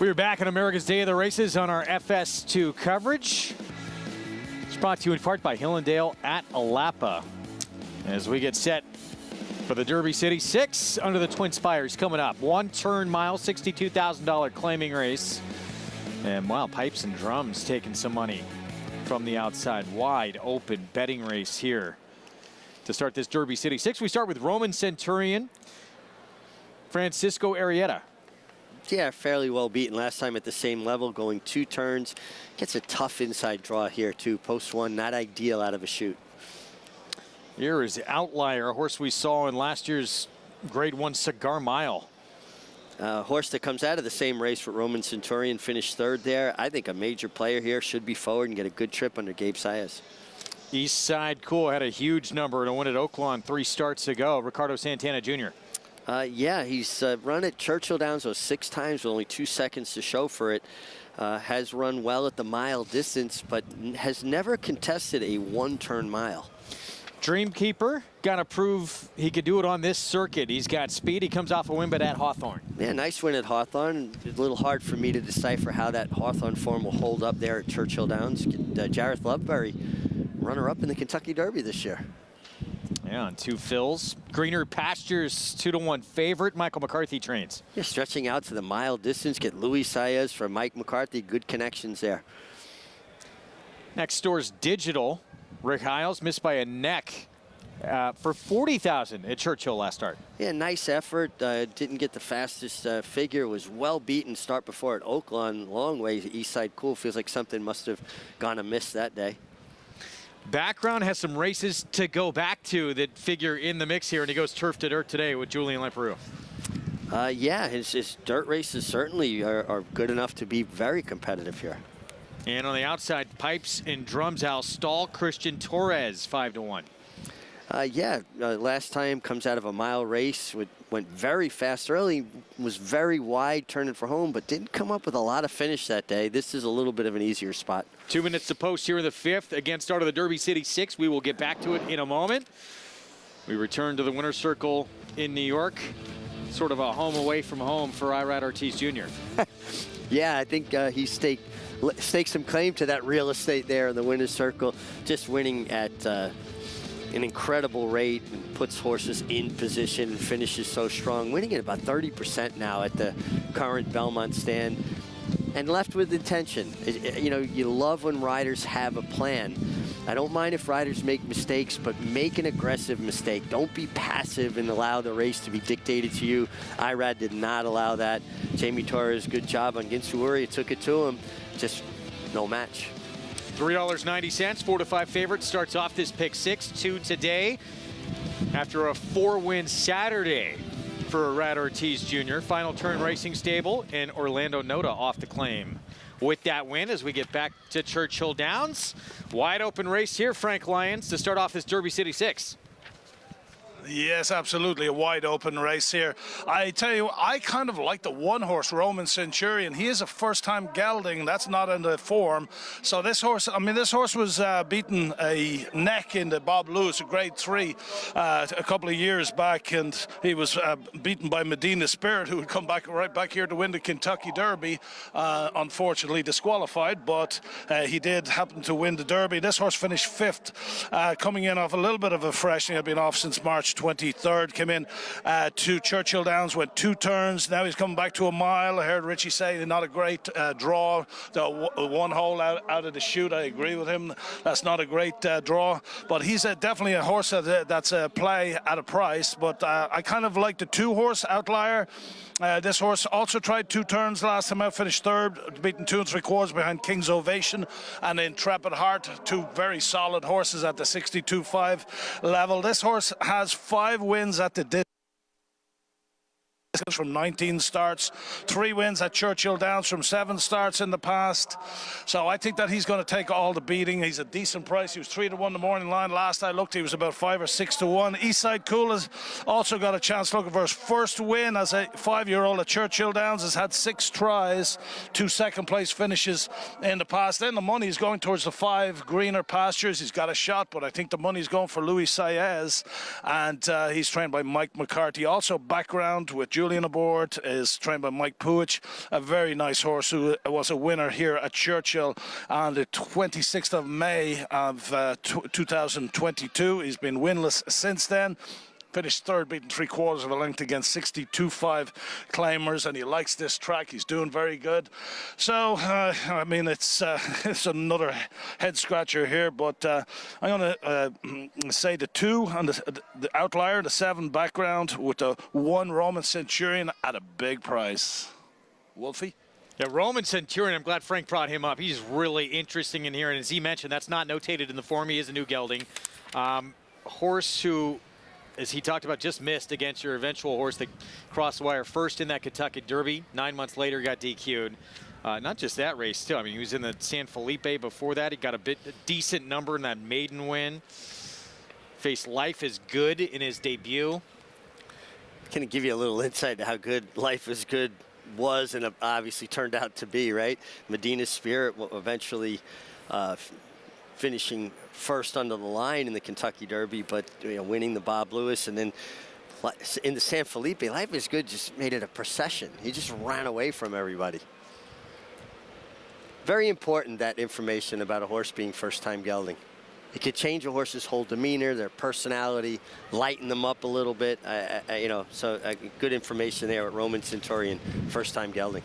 We're back on America's Day of the Races on our FS2 coverage. It's brought to you in part by Hillendale at Alapa. As we get set for the Derby City 6 under the Twin Spires coming up. 1 turn mile, $62,000 claiming race. And wow, pipes and drums taking some money from the outside. Wide open betting race here to start this Derby City 6. We start with Roman Centurion, Francisco Arrieta. Yeah, fairly well beaten last time at the same level, going 2 turns. Gets a tough inside draw here too. Post 1, not ideal out of a chute. Here is Outlier, a horse we saw in last year's Grade 1 Cigar Mile. Horse that comes out of the same race with Roman Centurion, finished 3rd there. I think a major player here, should be forward and get a good trip under Gabe Saez. East Side Cool had a huge number to win at Oaklawn 3 starts ago. Ricardo Santana Jr. Yeah, he's run at Churchill Downs 6 times with only 2 seconds to show for it. Has run well at the mile distance, but has never contested a 1-turn mile. Dreamkeeper, got to prove he could do it on this circuit. He's got speed. He comes off a win, but at Hawthorne. Yeah, nice win at Hawthorne. A little hard for me to decipher how that Hawthorne form will hold up there at Churchill Downs. Jareth Loveberry, runner-up in the Kentucky Derby this year. Yeah, on 2 fills. Greener Pastures, 2-1 favorite. Michael McCarthy trains. Yeah, stretching out to the mile distance. Get Louis Saez for Mike McCarthy. Good connections there. Next door's Digital. Rick Hiles missed by a neck for $40,000 at Churchill last start. Yeah, nice effort. Didn't get the fastest figure. Was well beaten start before at Oaklawn. Long way East Side Cool. Feels like something must have gone amiss that day. Background has some races to go back to that figure in the mix here, and he goes turf to dirt today with Julian Lamperoux. Yeah, his dirt races certainly are good enough to be very competitive here. And on the outside, pipes and drums, Al Stall, Christian Torres, 5-1. Yeah, last time comes out of a mile race, went very fast early, was very wide turning for home, but didn't come up with a lot of finish that day. This is a little bit of an easier spot. 2 minutes to post here in the 5th. Again, start of the Derby City 6. We will get back to it in a moment. We return to the winner's circle in New York. Sort of a home away from home for Irad Ortiz Jr. Yeah, I think he staked some claim to that real estate there in the winner's circle. Just winning at an incredible rate and puts horses in position and finishes so strong. Winning at about 30% now at the current Belmont stand. And left with intention. You know, you love when riders have a plan. I don't mind if riders make mistakes, but make an aggressive mistake. Don't be passive and allow the race to be dictated to you. Irad did not allow that. Jamie Torres, good job on Ginsuuri. Took it to him. Just no match. $3.90, 4 to 5 favorite. Starts off this pick 6, 2 today. After a 4-win Saturday for Irad Ortiz Jr. Final Turn Racing Stable and Orlando Noda off the claim. With that win, as we get back to Churchill Downs, wide open race here, Frank Lyons, to start off this Derby City 6. Yes, absolutely. A wide open race here. I tell you, I kind of like the 1-horse Roman Centurion. He is a first-time gelding. That's not in the form. So this horse, I mean, this horse was beaten a neck in the Bob Lewis, a Grade 3, a couple of years back, and he was beaten by Medina Spirit, who would come back right back here to win the Kentucky Derby. Unfortunately disqualified, but he did happen to win the Derby. This horse finished 5th, coming in off a little bit of a freshening. I've been off since March 23rd, came in to Churchill Downs, went 2 turns. Now he's coming back to a mile. I heard Richie say not a great draw. The 1 hole out of the chute, I agree with him. That's not a great draw, but he's definitely a horse that's a play at a price. But I kind of like the 2-horse Outlier. This horse also tried 2 turns last time out, finished 3rd, beaten 2 3/4 behind King's Ovation and Intrepid Heart, 2 very solid horses at the 62.5 level. This horse has 5 wins at the distance from 19 starts, 3 wins at Churchill Downs from 7 starts in the past. So I think that he's going to take all the beating. He's a decent price. He was 3-1 the morning line. Last I looked, he was about 5 or 6-1. Eastside Cool has also got a chance looking for his first win as a 5-year-old at Churchill Downs. Has had 6 tries, 2 second-place finishes in the past. Then the money's going towards the 5 Greener Pastures. He's got a shot, but I think the money's going for Louis Saez, and he's trained by Mike McCarthy. Also background with Julian aboard is trained by Mike Puich, a very nice horse who was a winner here at Churchill on the 26th of May of 2022. He's been winless since then. Finished third, beaten 3/4 of a length against 62.5 climbers, and he likes this track. He's doing very good. So, I mean, it's another head scratcher here, but I'm going to say the 2 on the outlier, the 7 background with the 1 Roman Centurion at a big price. Wolfie? Yeah, Roman Centurion, I'm glad Frank brought him up. He's really interesting in here, and as he mentioned, that's not notated in the form. He is a new gelding. Horse who, as he talked about, just missed against your eventual horse that crossed the wire first in that Kentucky Derby. 9 months later, got DQ'd. Not just that race, too. I mean, he was in the San Felipe before that. He got a decent number in that maiden win. Faced Life is Good in his debut. Can give you a little insight to how good Life is Good was and obviously turned out to be, right? Medina Spirit will eventually finishing first under the line in the Kentucky Derby, but winning the Bob Lewis, and then in the San Felipe, Life is Good just made it a procession. He just ran away from everybody. Very important, that information about a horse being first-time gelding. It could change a horse's whole demeanor, their personality, lighten them up a little bit. So good information there at Roman Centurion, first-time gelding.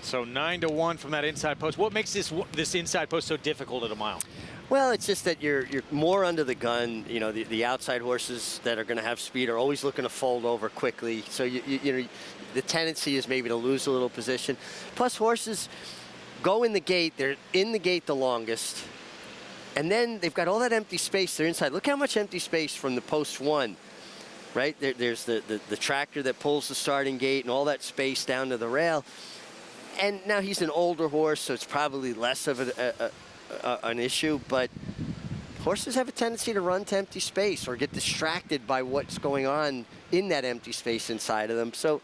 So 9-1 from that inside post. What makes this inside post so difficult at a mile? Well, it's just that you're more under the gun. You know, the outside horses that are going to have speed are always looking to fold over quickly. So you know, the tendency is maybe to lose a little position. Plus, horses go in the gate. They're in the gate the longest. And then they've got all that empty space. They're inside. Look how much empty space from the post 1, right? There's the tractor that pulls the starting gate and all that space down to the rail. And now he's an older horse, so it's probably less of an issue. But horses have a tendency to run to empty space or get distracted by what's going on in that empty space inside of them. So,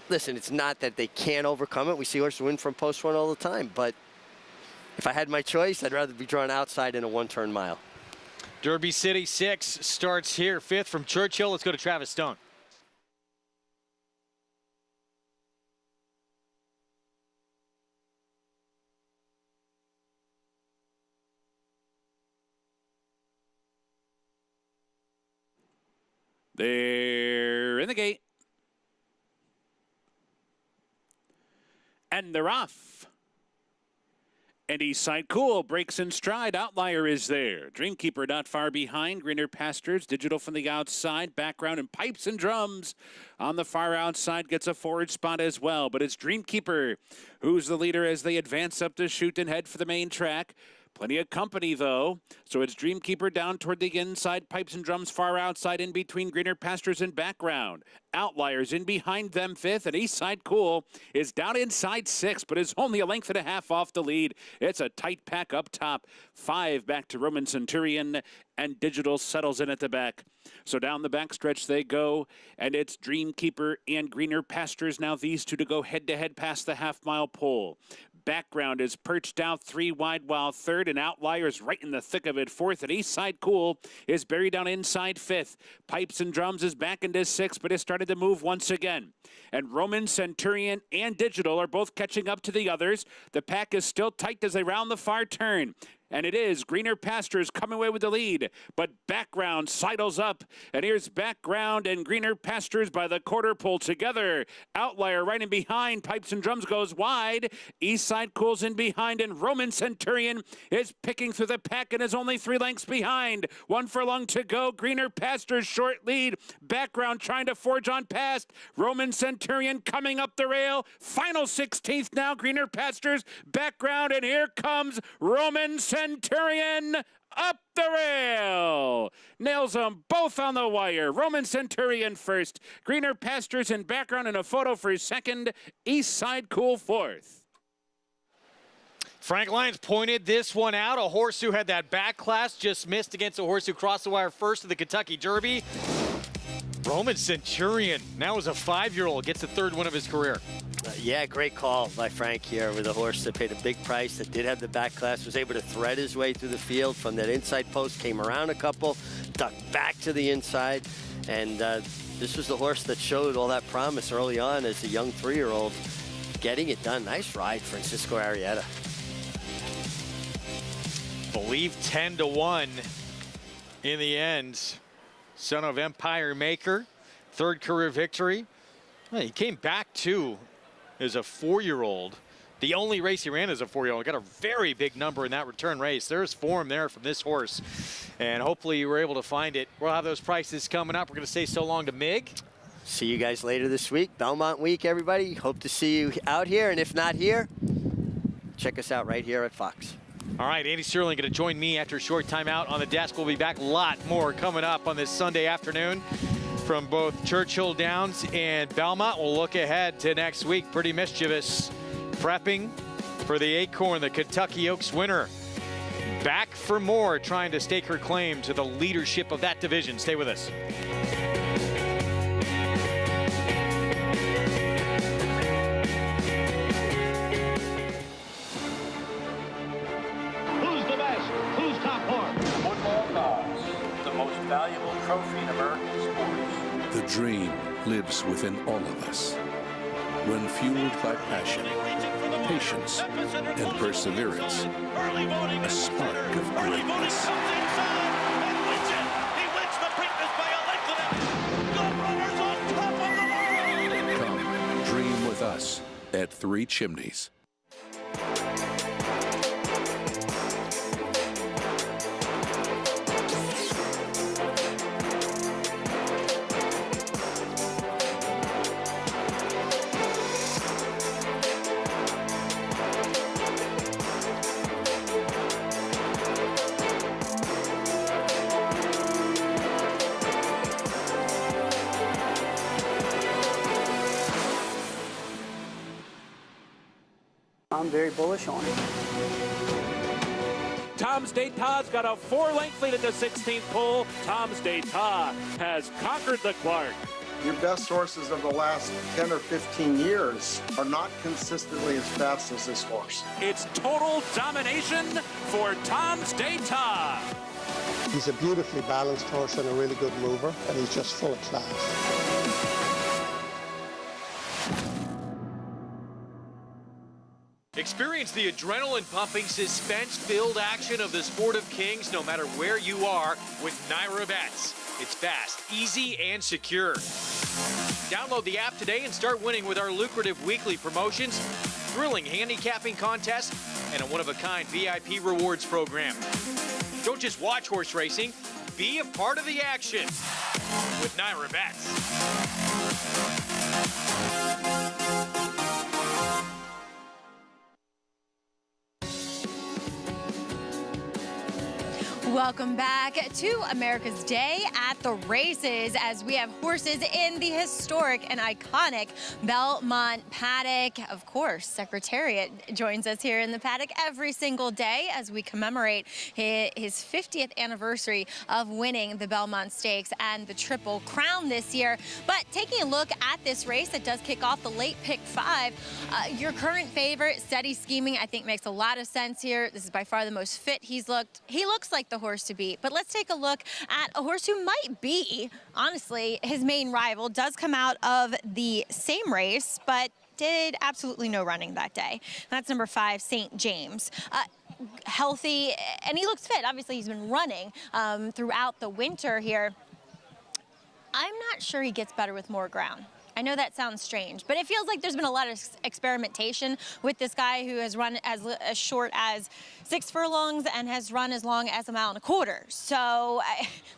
listen, it's not that they can't overcome it. We see horses win from post 1 all the time, but if I had my choice, I'd rather be drawn outside in a 1-turn mile. Derby City 6 starts here. 5th from Churchill. Let's go to Travis Stone. They're in the gate. And they're off. And Eastside Cool breaks in stride. Outlier is there. Dreamkeeper not far behind. Greener Pastures. Digital from the outside. Background and Pipes and Drums on the far outside gets a forward spot as well. But it's Dreamkeeper who's the leader as they advance up the chute and head for the main track. Plenty of company, though. So it's Dreamkeeper down toward the inside. Pipes and Drums far outside in between Greener Pastures and Background. Outliers in behind them 5th, and Eastside Cool is down inside 6th, but is only a length and a half off the lead. It's a tight pack up top. 5 back to Roman Centurion, and Digital settles in at the back. So down the backstretch they go, and it's Dreamkeeper and Greener Pastures now, these two to go head-to-head past the half-mile pole. Background is perched out 3 wide while 3rd, and Outliers right in the thick of it 4th, and Eastside Cool is buried down inside 5th. Pipes and Drums is back into 6th, but has started to move once again. And Roman Centurion and Digital are both catching up to the others. The pack is still tight as they round the far turn. And it is Greener Pastures coming away with the lead, but Background sidles up, and here's Background and Greener Pastures by the quarter pole together. Outlier right in behind. Pipes and Drums goes wide. Eastside Cool's in behind, and Roman Centurion is picking through the pack and is only 3 lengths behind. 1 furlong to go. Greener Pastures short lead. Background trying to forge on past. Roman Centurion coming up the rail. Final 16th now. Greener Pastures, Background, and here comes Roman Centurion up the rail. Nails them both on the wire. Roman Centurion first. Greener Pastures in Background, and a photo for 2nd. Eastside Cool 4th. Frank Lyons pointed this one out. A horse who had that back class just missed against a horse who crossed the wire first in the Kentucky Derby. Roman Centurion, now as a 5-year-old, gets the 3rd win of his career. Yeah, great call by Frank here with a horse that paid a big price, that did have the back class, was able to thread his way through the field from that inside post, came around a couple, ducked back to the inside, and This was the horse that showed all that promise early on as a young 3-year-old, getting it done. Nice ride, Francisco Arrieta. Believe 10-1 in the end. Son of Empire Maker, 3rd career victory. Well, he came back too as a 4-year-old. The only race he ran as a 4-year-old. Got a very big number in that return race. There's form there from this horse. And hopefully you were able to find it. We'll have those prices coming up. We're going to say so long to Mig. See you guys later this week. Belmont Week, everybody. Hope to see you out here. And if not here, check us out right here at Fox. All right, Andy Sterling going to join me after a short timeout on the desk. We'll be back. A lot more coming up on this Sunday afternoon from both Churchill Downs and Belmont. We'll look ahead to next week. Pretty mischievous. Prepping for the Acorn, the Kentucky Oaks winner. Back for more, trying to stake her claim to the leadership of that division. Stay with us. Who's the best? Who's top horse? Football gods, the most valuable trophy in American sports. The dream lives within all of us. When fueled by passion, patience, and perseverance, a spark of greatness. Come, dream with us at Three Chimneys. I'm very bullish on it. Tom's D'Etat's got a 4-length lead at the 16th pole. Tom's D'Etat has conquered the Clark. Your best horses of the last 10 or 15 years are not consistently as fast as this horse. It's total domination for Tom's D'Etat. He's a beautifully balanced horse and a really good mover, and he's just full of class. Experience the adrenaline-pumping, suspense-filled action of the Sport of Kings no matter where you are with Naira Bets. It's fast, easy, and secure. Download the app today and start winning with our lucrative weekly promotions, thrilling handicapping contests, and a one-of-a-kind VIP rewards program. Don't just watch horse racing, be a part of the action with Naira Bets. Welcome back to America's Day at the Races as we have horses in the historic and iconic Belmont Paddock. Of course, Secretariat joins us here in the paddock every single day as we commemorate his 50th anniversary of winning the Belmont Stakes and the Triple Crown this year. But taking a look at this race that does kick off the late pick 5, your current favorite, Steady Scheming, I think makes a lot of sense here. This is by far the most fit he's looked. He looks like the horse to beat. But let's take a look at a horse who might be, honestly, his main rival. Does come out of the same race, but did absolutely no running that day. That's number 5, St. James. Healthy, and he looks fit. Obviously, he's been running throughout the winter here. I'm not sure he gets better with more ground. I know that sounds strange, but it feels like there's been a lot of experimentation with this guy who has run as short as 6 furlongs and has run as long as 1.25 miles. So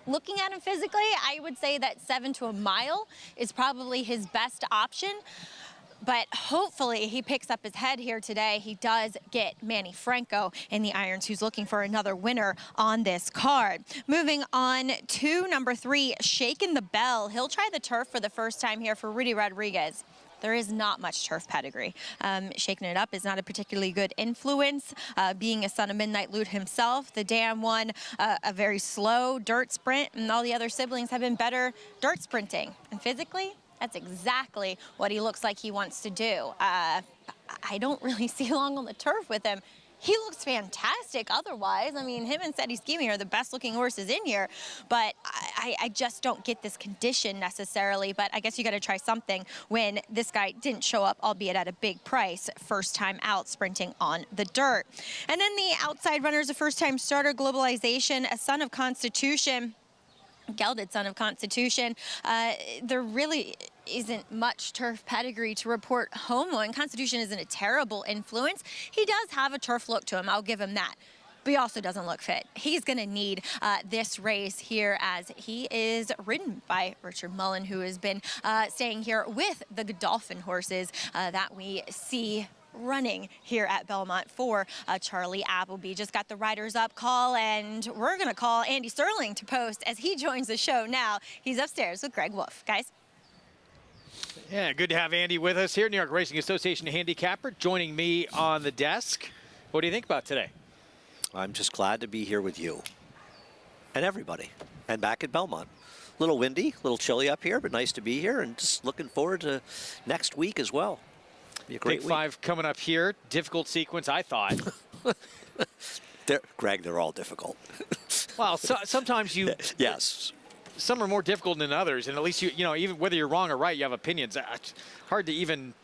looking at him physically, I would say that 7 to a mile is probably his best option. But hopefully he picks up his head here today. He does get Manny Franco in the irons, who's looking for another winner on this card. Moving on to number 3, Shakin' the Bell. He'll try the turf for the first time here for Rudy Rodriguez. There is not much turf pedigree. Shaking it up is not a particularly good influence. Being a son of Midnight Lute himself, the dam won a very slow dirt sprint, and all the other siblings have been better dirt sprinting. And physically, that's exactly what he looks like he wants to do. I don't really see long on the turf with him. He looks fantastic otherwise. I mean, him and Steady Scheming are the best looking horses in here, but I just don't get this condition necessarily, but I guess you got to try something when this guy didn't show up, albeit at a big price, first time out sprinting on the dirt. And then the outside runner is a first-time starter, Globalization, a son of Constitution. Gelded son of Constitution. There really isn't much turf pedigree to report home on. Constitution isn't a terrible influence. He does have a turf look to him, I'll give him that. But he also doesn't look fit. He's going to need this race here as he is ridden by Richard Mullen, who has been staying here with the Godolphin horses that we see running here at Belmont for Charlie Appleby. Just got the riders up call, and we're going to call Andy Sterling to post as he joins the show now. He's upstairs with Greg Wolf. Guys. Yeah, good to have Andy with us here. New York Racing Association handicapper joining me on the desk. What do you think about today? I'm just glad to be here with you and everybody and back at Belmont. A little windy, a little chilly up here, but nice to be here and just looking forward to next week as well. Be a great Big Five coming up here. Difficult sequence, I thought. Greg, they're all difficult. Well, sometimes you... Yes. Some are more difficult than others, and at least you know, even whether you're wrong or right, you have opinions. Hard to even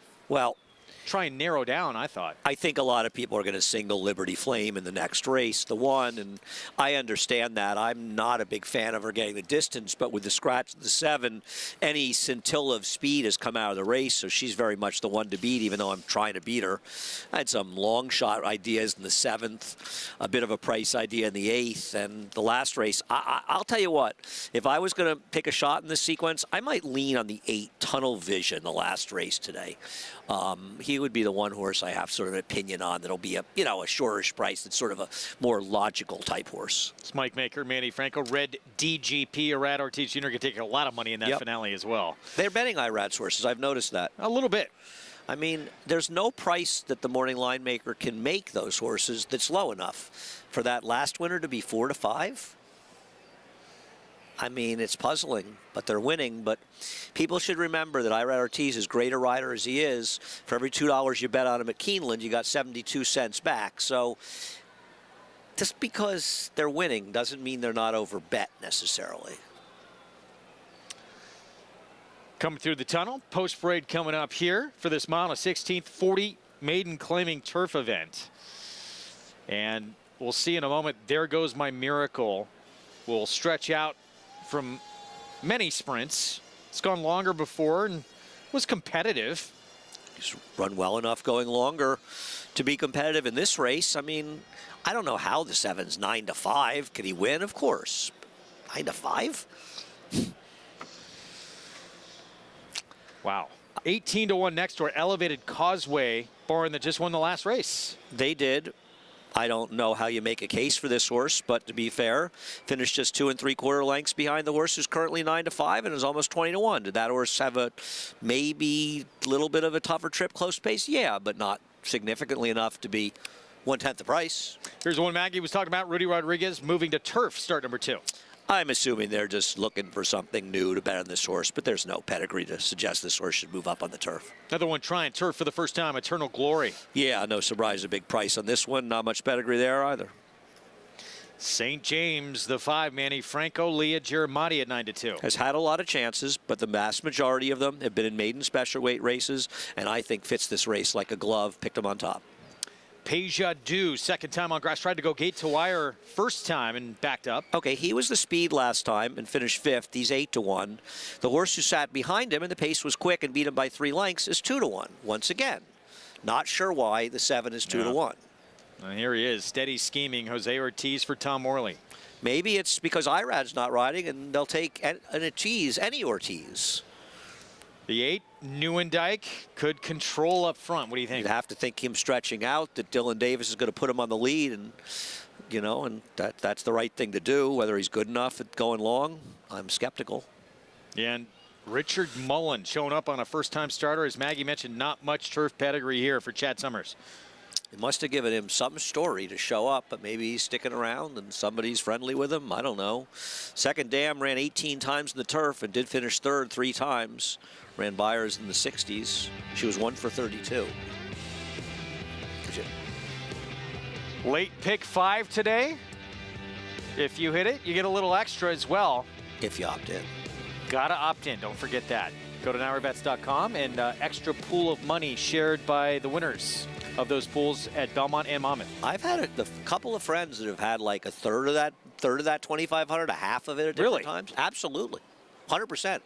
try and narrow down, I thought. I think a lot of people are going to single Liberty Flame in the next race, the one, and I understand that. I'm not a big fan of her getting the distance, but with the scratch of the 7, any scintilla of speed has come out of the race, so she's very much the one to beat, even though I'm trying to beat her. I had some long shot ideas in the 7th, a bit of a price idea in the 8th, and the last race, I'll tell you what, if I was going to pick a shot in this sequence, I might lean on the 8 Tunnel Vision, the last race today. He would be the one horse I have sort of an opinion on that'll be a shortish price. That's sort of a more logical type horse. It's Mike Maker, Manny Franco, Red DGP. Irad Ortiz Jr. can take a lot of money in that finale as well. They're betting Irad's horses. I've noticed that. A little bit. I mean, there's no price that the morning line maker can make those horses that's low enough for that last winner to be 4 to 5. I mean, it's puzzling, but they're winning. But people should remember that Irad Ortiz, as great a rider as he is, for every $2 you bet on him at Keeneland, you got 72 cents back. So just because they're winning doesn't mean they're not overbet necessarily. Coming through the tunnel, post parade coming up here for this mile of 16th 40 maiden claiming turf event. And we'll see in a moment. There Goes My Miracle will stretch out from many sprints. It's gone longer before and was competitive. He's run well enough going longer to be competitive in this race. I mean, I don't know how the 7's 9 to 5. Can he win? Of course. 9 to 5? Wow. 18 to 1 next door. Elevated Causeway, barn that just won the last race. They did. I don't know how you make a case for this horse, but to be fair, finished just 2 3/4 lengths behind the horse who's currently 9 to 5 and is almost 20 to 1. Did that horse have a maybe little bit of a tougher trip close pace? Yeah, but not significantly enough to be 1/10 the price. Here's the one Maggie was talking about. Rudy Rodriguez moving to turf, start number 2. I'm assuming they're just looking for something new to bet on this horse, but there's no pedigree to suggest this horse should move up on the turf. Another one trying turf for the first time, Eternal Glory. Yeah, no surprise, a big price on this one. Not much pedigree there either. St. James, the 5, Manny Franco, Leah Giramatti at 9 to 2. Has had a lot of chances, but the vast majority of them have been in maiden special weight races, and I think fits this race like a glove, picked him on top. Peja Du, second time on grass, tried to go gate to wire first time and backed up. Okay, he was the speed last time and finished 5th. He's 8 to 1. The horse who sat behind him and the pace was quick and beat him by 3 lengths is 2 to 1. Once again, not sure why the 7 is 2 to 1. And here he is, steady scheming, Jose Ortiz for Tom Morley. Maybe it's because Irad's not riding and they'll take an Ortiz, any Ortiz. The 8, Neuendijk, could control up front. What do you think? You'd have to think him stretching out, that Dylan Davis is going to put him on the lead, and and that's the right thing to do. Whether he's good enough at going long, I'm skeptical. And Richard Mullen showing up on a first-time starter. As Maggie mentioned, not much turf pedigree here for Chad Summers. It must have given him some story to show up, but maybe he's sticking around and somebody's friendly with him. I don't know. Second dam ran 18 times in the turf and did finish 3rd 3 times. Ran Byers in the 60s. She was 1 for 32. Late pick 5 today. If you hit it, you get a little extra as well. if you opt in. Gotta opt in. Don't forget that. Go to NowRaybets.com and extra pool of money shared by the winners of those pools at Belmont and Monmouth. I've had a couple of friends that have had like a third of that 2,500, a half of it at different times. Absolutely, 100%. In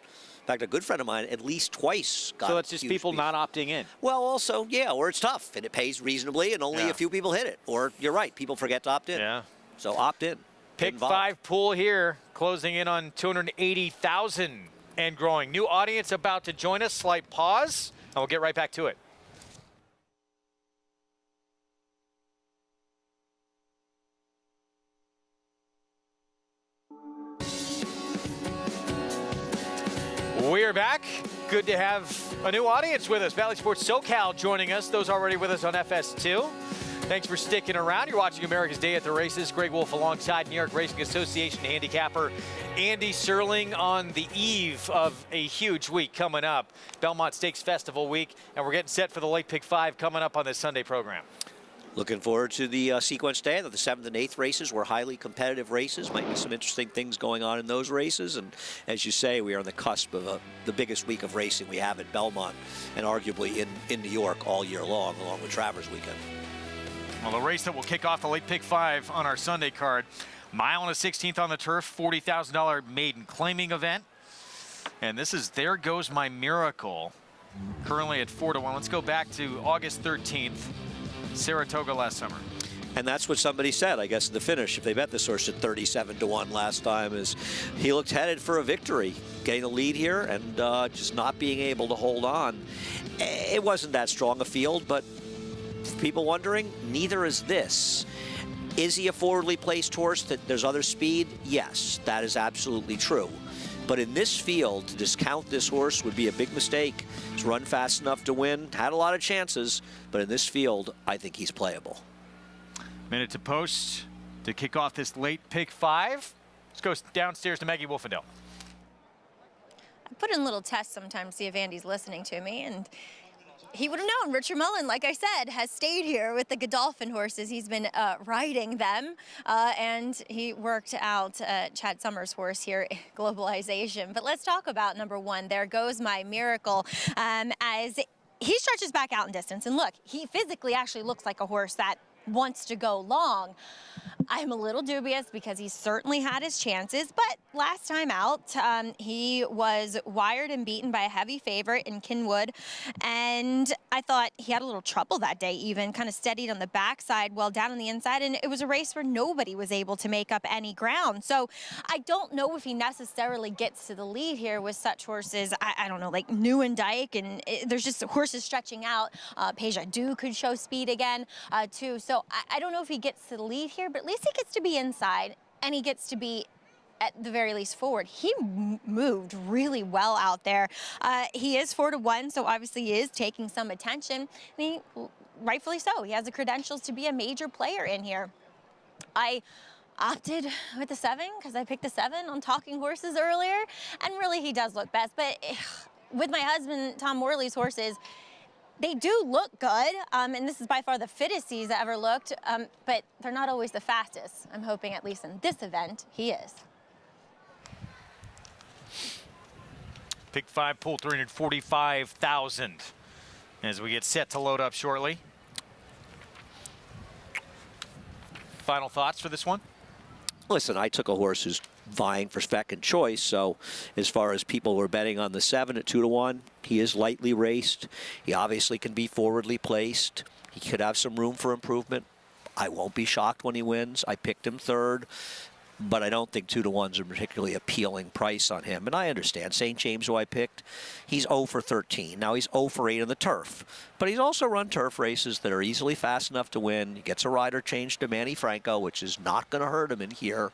fact, a good friend of mine at least twice got. So that's just people not opting in. Well, also, yeah, or it's tough and it pays reasonably and only a few people hit it. Or you're right, people forget to opt in. Yeah. So opt in. Pick 5 pool here, closing in on 280,000 and growing. New audience about to join us. Slight pause, and we'll get right back to it. We're back. Good to have a new audience with us. Valley Sports SoCal joining us. Those already with us on FS2. Thanks for sticking around. You're watching America's Day at the Races. Greg Wolf alongside New York Racing Association handicapper Andy Serling on the eve of a huge week coming up. Belmont Stakes Festival week, and we're getting set for the Late Pick 5 coming up on this Sunday program. Looking forward to the sequence day. The 7th and 8th races were highly competitive races. Might be some interesting things going on in those races. And as you say, we are on the cusp of the biggest week of racing we have at Belmont and arguably in New York all year long, along with Travers Weekend. Well, the race that will kick off the Late Pick 5 on our Sunday card. Mile and a 16th on the turf, $40,000 maiden claiming event. And this is There Goes My Miracle, currently at 4-1. Let's go back to August 13th, Saratoga last summer. And that's what somebody said, I guess, at the finish. If they bet this horse at 37-1 last time, is he looked headed for a victory, getting the lead here and just not being able to hold on. It wasn't that strong a field, but people wondering, neither is this. Is he a forwardly placed horse that there's other speed? Yes, that is absolutely true. But in this field, to discount this horse would be a big mistake. He's run fast enough to win, had a lot of chances, but in this field, I think he's playable. Minute to post to kick off this Late Pick 5. Let's go downstairs to Maggie Wolfendale. I put in little tests sometimes, see if Andy's listening to me, and he would have known. Richard Mullen, like I said, has stayed here with the Godolphin horses. He's been riding them, and he worked out Chad Summers' horse here, Globalization. But let's talk about number 1, There Goes My Miracle, as he stretches back out in distance. And look, he physically actually looks like a horse that wants to go long. I'm a little dubious because he certainly had his chances, but last time out, he was wired and beaten by a heavy favorite in Kinwood, and I thought he had a little trouble that day, even kind of steadied on the backside, well down on the inside, and it was a race where nobody was able to make up any ground. So I don't know if he necessarily gets to the lead here with such horses. I don't know, like New and Dyke, and there's just horses stretching out. Peja Du could show speed again, too. So I don't know if he gets to the lead here, but at least he gets to be inside, and he gets to be at the very least forward. He moved really well out there. He is 4-1, so obviously he is taking some attention. And rightfully so. He has the credentials to be a major player in here. I opted with the 7 because I picked the 7 on Talking Horses earlier, and really he does look best. But with my husband, Tom Morley's horses, they do look good, and this is by far the fittest he's ever looked, but they're not always the fastest. I'm hoping at least in this event, he is. Pick 5 pool, 345,000 as we get set to load up shortly. Final thoughts for this one? Listen, I took a horse who's vying for second choice, so as far as people were betting on the 7 at 2-1, he is lightly raced. He obviously can be forwardly placed. He could have some room for improvement. I won't be shocked when he wins. I picked him 3rd, but I don't think 2-1's a particularly appealing price on him. And I understand St. James, who I picked, he's 0 for 13. Now he's 0 for 8 on the turf. But he's also run turf races that are easily fast enough to win. He gets a rider change to Manny Franco, which is not going to hurt him in here.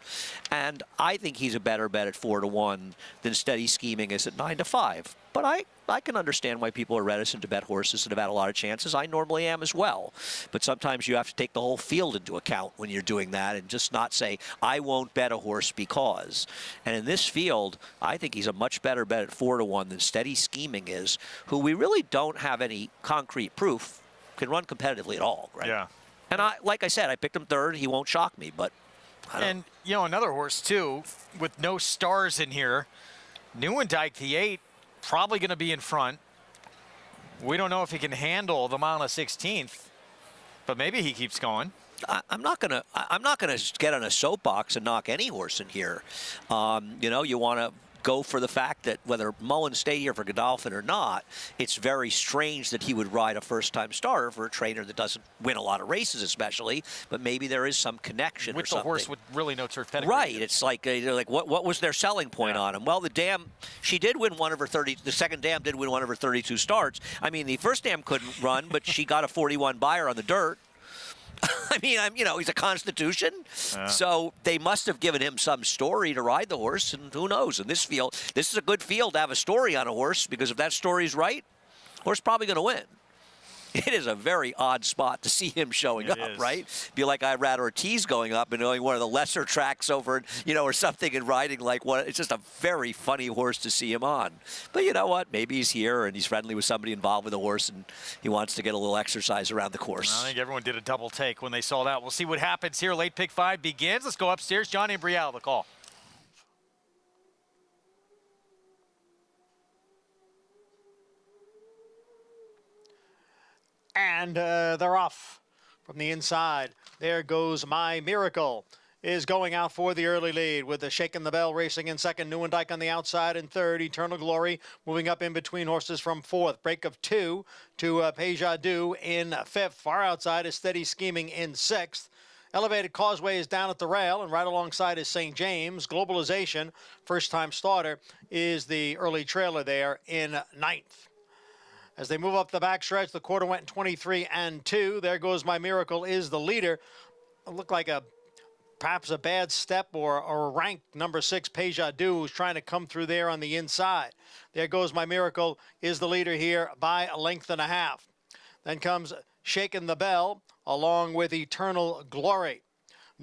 And I think he's a better bet at 4-1 than Steady Scheming is at 9-5. But I can understand why people are reticent to bet horses that have had a lot of chances. I normally am as well. But sometimes you have to take the whole field into account when you're doing that and just not say, I won't bet a horse because. And in this field, I think he's a much better bet at 4-1 than Steady Scheming is, who we really don't have any concrete proof can run competitively at all, right? Yeah. And like I said, I picked him 3rd. He won't shock me, but And, you know, another horse, too, with no stars in here. Nieuwendyk, the 8, probably going to be in front. We don't know if he can handle the mile and 16th, but maybe he keeps going. I'm not gonna get on a soapbox and knock any horse in here. You know, you want to go for the fact that whether Mullen stayed here for Godolphin or not, it's very strange that he would ride a first-time starter for a trainer that doesn't win a lot of races, especially. But maybe there is some connection with or something. The horse with really no turf pedigree. Right. It's like what was their selling point on him? Well, the dam, she did win one of her 30. The second dam did win one of her 32 starts. I mean, the first dam couldn't run, but she got a 41 buyer on the dirt. I mean, you know, he's a Constitution, so they must have given him some story to ride the horse, and who knows? In this field, this is a good field to have a story on a horse, because if that story's right, horse probably going to win. It is a very odd spot to see him showing up, right? Be like Irad Ortiz going up and going one of the lesser tracks over, you know, or something, and riding like one. It's just a very funny horse to see him on. But you know what? Maybe he's here and he's friendly with somebody involved with the horse, and he wants to get a little exercise around the course. I think everyone did a double take when they saw that. We'll see what happens here. Late pick 5 begins. Let's go upstairs. Johnny Brielle, the call. And they're off from the inside. There goes My Miracle. Is going out for the early lead with the Shaking the Bell racing in second. Nieuwendyk on the outside in third. Eternal Glory moving up in between horses from fourth. Break of 2 to Pejadu in fifth. Far outside is Steady Scheming in sixth. Elevated Causeway is down at the rail, and right alongside is St. James. Globalization, first-time starter, is the early trailer there in ninth. As they move up the backstretch, the quarter went in 23 and 2. There goes My Miracle is the leader. It looked like perhaps a bad step or a ranked number 6 Pejadu, who's trying to come through there on the inside. There goes My Miracle is the leader here by a length and a half. Then comes Shaking the Bell along with Eternal Glory.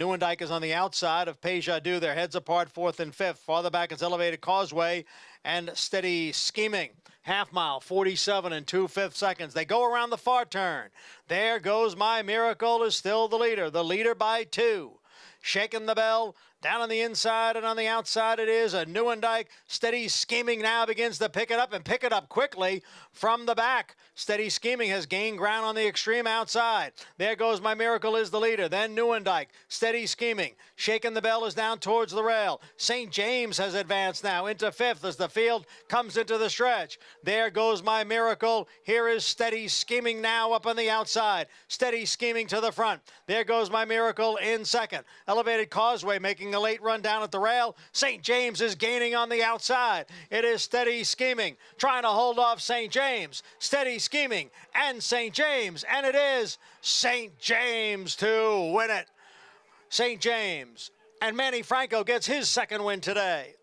Nieuwendyk is on the outside of Pejadu. Their heads apart, fourth and fifth. Farther back is Elevated Causeway and Steady Scheming. Half mile, 47 and 2/5 seconds. They go around the far turn. There goes My Miracle is still the leader by 2. Shaking the Bell down on the inside, and on the outside it is a Nieuwendyk. Steady Scheming now begins to pick it up, and pick it up quickly from the back. Steady Scheming has gained ground on the extreme outside. There goes My Miracle is the leader. Then Nieuwendyk. Steady Scheming. Shaking the Bell is down towards the rail. St. James has advanced now into fifth as the field comes into the stretch. There goes My Miracle. Here is Steady Scheming now up on the outside. Steady Scheming to the front. There goes My Miracle in second. Elevated Causeway making a late run down at the rail. St. James is gaining on the outside. It is Steady Scheming trying to hold off St. James. Steady Scheming and St. James, and it is St. James to win it. St. James, and Manny Franco gets his second win today.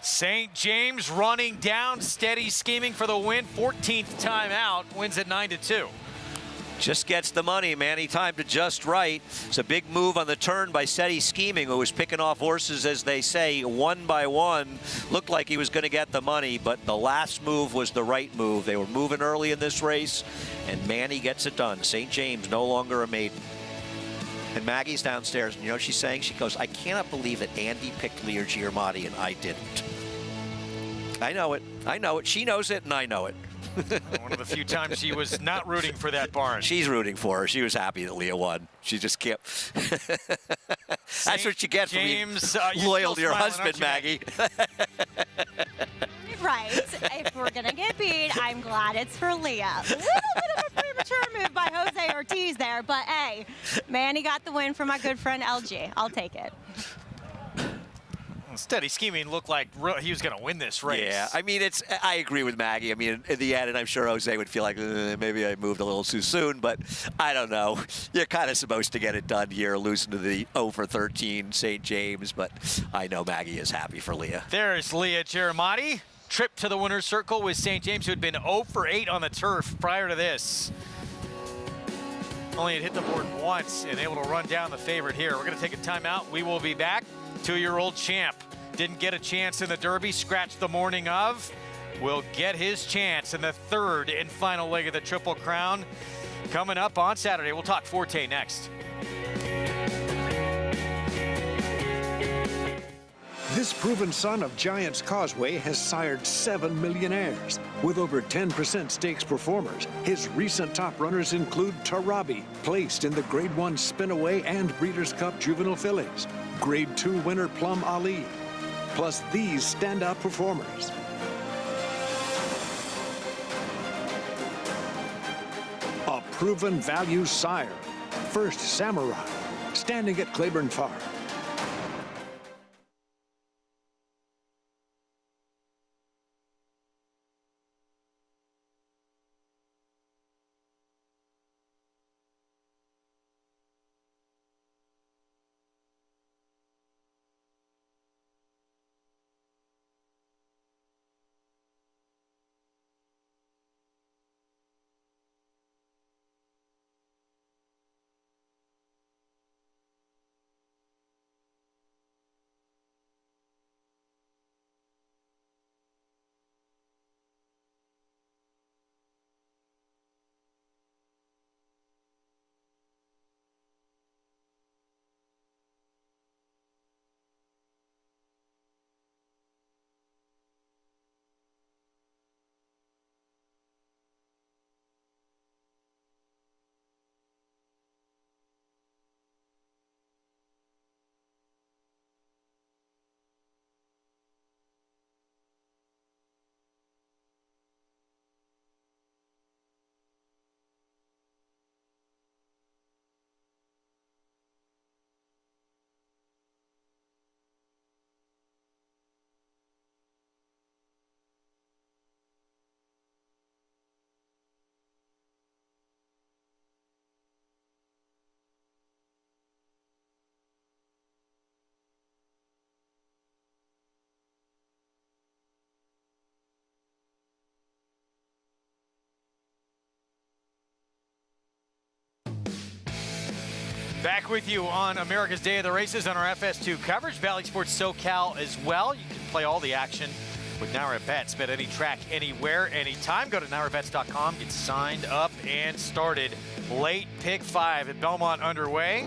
St. James running down, Steady Scheming for the win. 14th time out, wins at 9-2. Just gets the money, man. He timed it just right. It's a big move on the turn by Steady Scheming, who was picking off horses, as they say, one by one. Looked like he was going to get the money, but the last move was the right move. They were moving early in this race, and Manny gets it done. St. James no longer a maiden. And Maggie's downstairs, and you know what she's saying? She goes, I cannot believe that Andy picked Lear Giamatti and I didn't. I know it. I know it. She knows it, and I know it. One of the few times she was not rooting for that barn. She's rooting for her. She was happy that Leah won. She just kept. That's what you get James, from loyal to your husband, Maggie. Right. If we're going to get beat, I'm glad it's for Leah. A little bit of a premature move by Jose Ortiz there, but hey, Manny got the win for my good friend LG. I'll take it. Steady Scheming looked like he was going to win this race. Yeah, I mean, I agree with Maggie. I mean, in the end, and I'm sure Jose would feel like maybe I moved a little too soon, but I don't know. You're kind of supposed to get it done here, losing to the 0-13 St. James, but I know Maggie is happy for Leah. There's Leah Giamatti. Trip to the winner's circle with St. James, who had been 0-8 on the turf prior to this. Only had hit the board once and able to run down the favorite here. We're going to take a timeout. We will be back. 2-year-old champ. Didn't get a chance in the Derby, scratched the morning of. Will get his chance in the third and final leg of the Triple Crown coming up on Saturday. We'll talk Forte next. This proven son of Giants Causeway has sired 7 millionaires. With over 10% stakes performers, his recent top runners include Tarabi, placed in the Grade 1 Spinaway and Breeders' Cup Juvenile Fillies, Grade 2 winner Plum Ali, plus these standout performers. A proven value sire, First Samurai, standing at Claiborne Farm. Back with you on America's Day of the Races on our FS2 coverage. Valley Sports SoCal as well. You can play all the action with Naira Bets. Bet any track, anywhere, anytime. Go to nairabets.com. Get signed up and started. Late pick 5 at Belmont underway.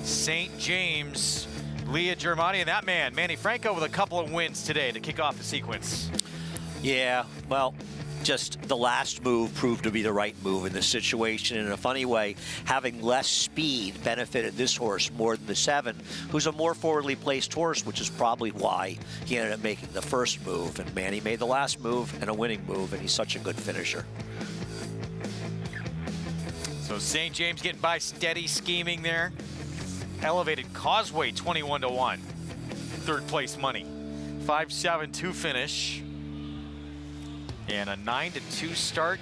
St. James, Leah Germani, and that man, Manny Franco, with a couple of wins today to kick off the sequence. Yeah, well, just the last move proved to be the right move in this situation. In a funny way, having less speed benefited this horse more than the 7, who's a more forwardly placed horse, which is probably why he ended up making the first move. And Manny made the last move and a winning move, and he's such a good finisher. So St. James getting by, steady scheming there. Elevated Causeway 21-1. Third place money. 5-7-2 finish. And a 9-2 start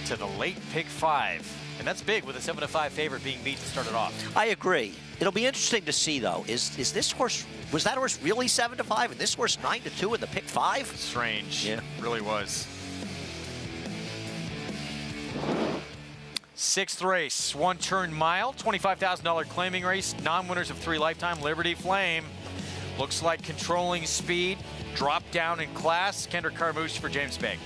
to the late pick 5. And that's big with a 7-5 favorite being beat to start it off. I agree. It'll be interesting to see, though. Is this horse, was that horse really 7-5 and this horse 9-2 in the pick 5? Strange. Yeah. Really was. 6th race, 1-turn mile, $25,000 claiming race, non-winners of 3 lifetime, Liberty Flame. Looks like controlling speed, drop down in class. Kendrick Carmouche for James Bank.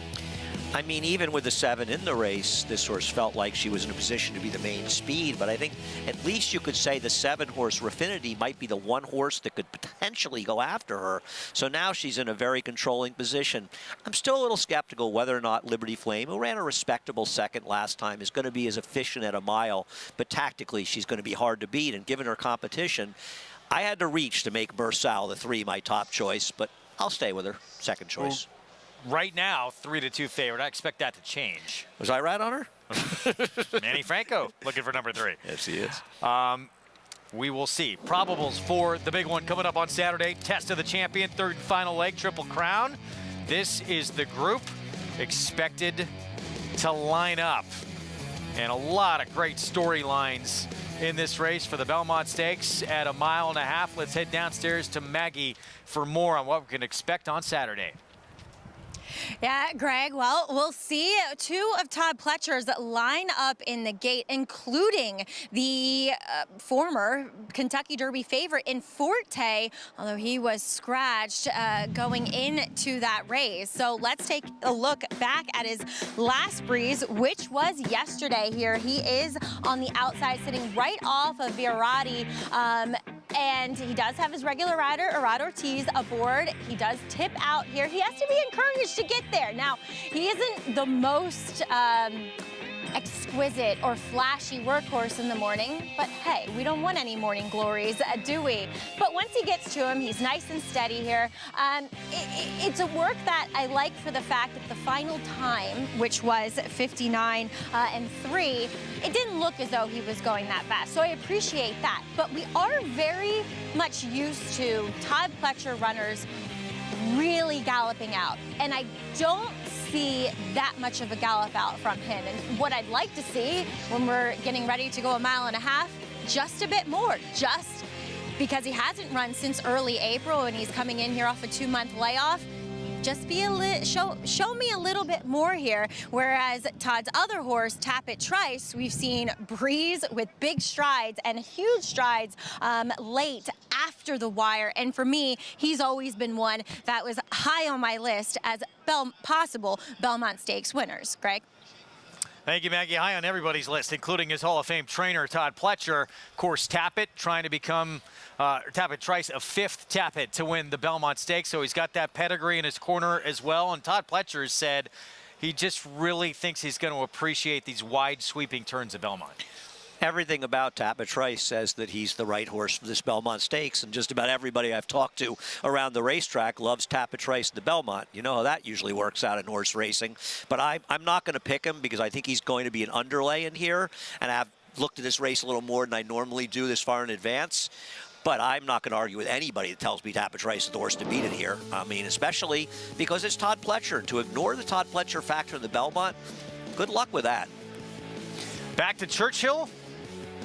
I mean, even with the 7 in the race, this horse felt like she was in a position to be the main speed, but I think at least you could say the 7 horse Raffinity might be the one horse that could potentially go after her. So now she's in a very controlling position. I'm still a little skeptical whether or not Liberty Flame, who ran a respectable second last time, is going to be as efficient at a mile, but tactically she's going to be hard to beat, and given her competition, I had to reach to make Bursal the 3 my top choice, but I'll stay with her, second choice. Right now, 3-2 favorite. I expect that to change. Was I right on her? Manny Franco looking for number 3. Yes, he is. We will see. Probables for the big one coming up on Saturday. Test of the Champion, 3rd and final leg, Triple Crown. This is the group expected to line up. And a lot of great storylines in this race for the Belmont Stakes at 1.5 miles. Let's head downstairs to Maggie for more on what we can expect on Saturday. Yeah, Greg, well, we'll see 2 of Todd Pletcher's line up in the gate, including the former Kentucky Derby favorite in Forte, although he was scratched going into that race. So let's take a look back at his last breeze, which was yesterday here. He is on the outside, sitting right off of Virati. and he does have his regular rider, Arad Ortiz, aboard. He does tip out here. He has to be encouraged to get there. Now, he isn't the most exquisite or flashy workhorse in the morning, but hey, we don't want any morning glories, do we? But once he gets to him, he's nice and steady here. It's a work that I like for the fact that the final time, which was 59 and 3, it didn't look as though he was going that fast, so I appreciate that. But we are very much used to Todd Pletcher runners really galloping out, and I don't see that much of a gallop out from him. And what I'd like to see when we're getting ready to go a mile and a half, just a bit more, just because he hasn't run since early April and he's coming in here off a 2-month layoff. Just be show me a little bit more here. Whereas Todd's other horse, Tappet Trice, we've seen breeze with big strides and huge strides late after the wire. And for me, he's always been one that was high on my list as possible Belmont Stakes winners. Greg? Thank you, Maggie. High on everybody's list, including his Hall of Fame trainer, Todd Pletcher. Of course, Tappet trying to become, Tappet Trice, a 5th Tappet to win the Belmont Stakes. So he's got that pedigree in his corner as well. And Todd Pletcher said he just really thinks he's going to appreciate these wide sweeping turns at Belmont. Everything about Tappet Trice says that he's the right horse for this Belmont Stakes, and just about everybody I've talked to around the racetrack loves Tappet Trice in the Belmont. You know how that usually works out in horse racing. But I'm not going to pick him because I think he's going to be an underlay in here, and I've looked at this race a little more than I normally do this far in advance. But I'm not going to argue with anybody that tells me Tappet Trice is the horse to beat it here. I mean, especially because it's Todd Pletcher. And to ignore the Todd Pletcher factor in the Belmont, good luck with that. Back to Churchill.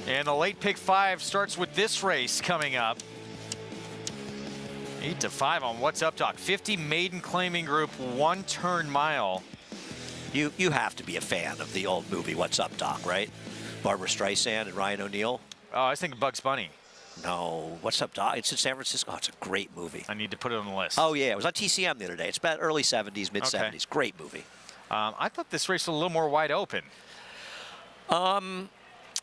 And the late pick 5 starts with this race coming up. 8-5 on What's Up Doc. 50 maiden claiming group, 1-turn mile. You have to be a fan of the old movie What's Up Doc, right? Barbara Streisand and Ryan O'Neal. Oh, I was thinking Bugs Bunny. No, What's Up Doc? It's in San Francisco. Oh, it's a great movie. I need to put it on the list. Oh, yeah. It was on TCM the other day. It's about early 70s, mid 70s. Okay. Great movie. I thought this race was a little more wide open.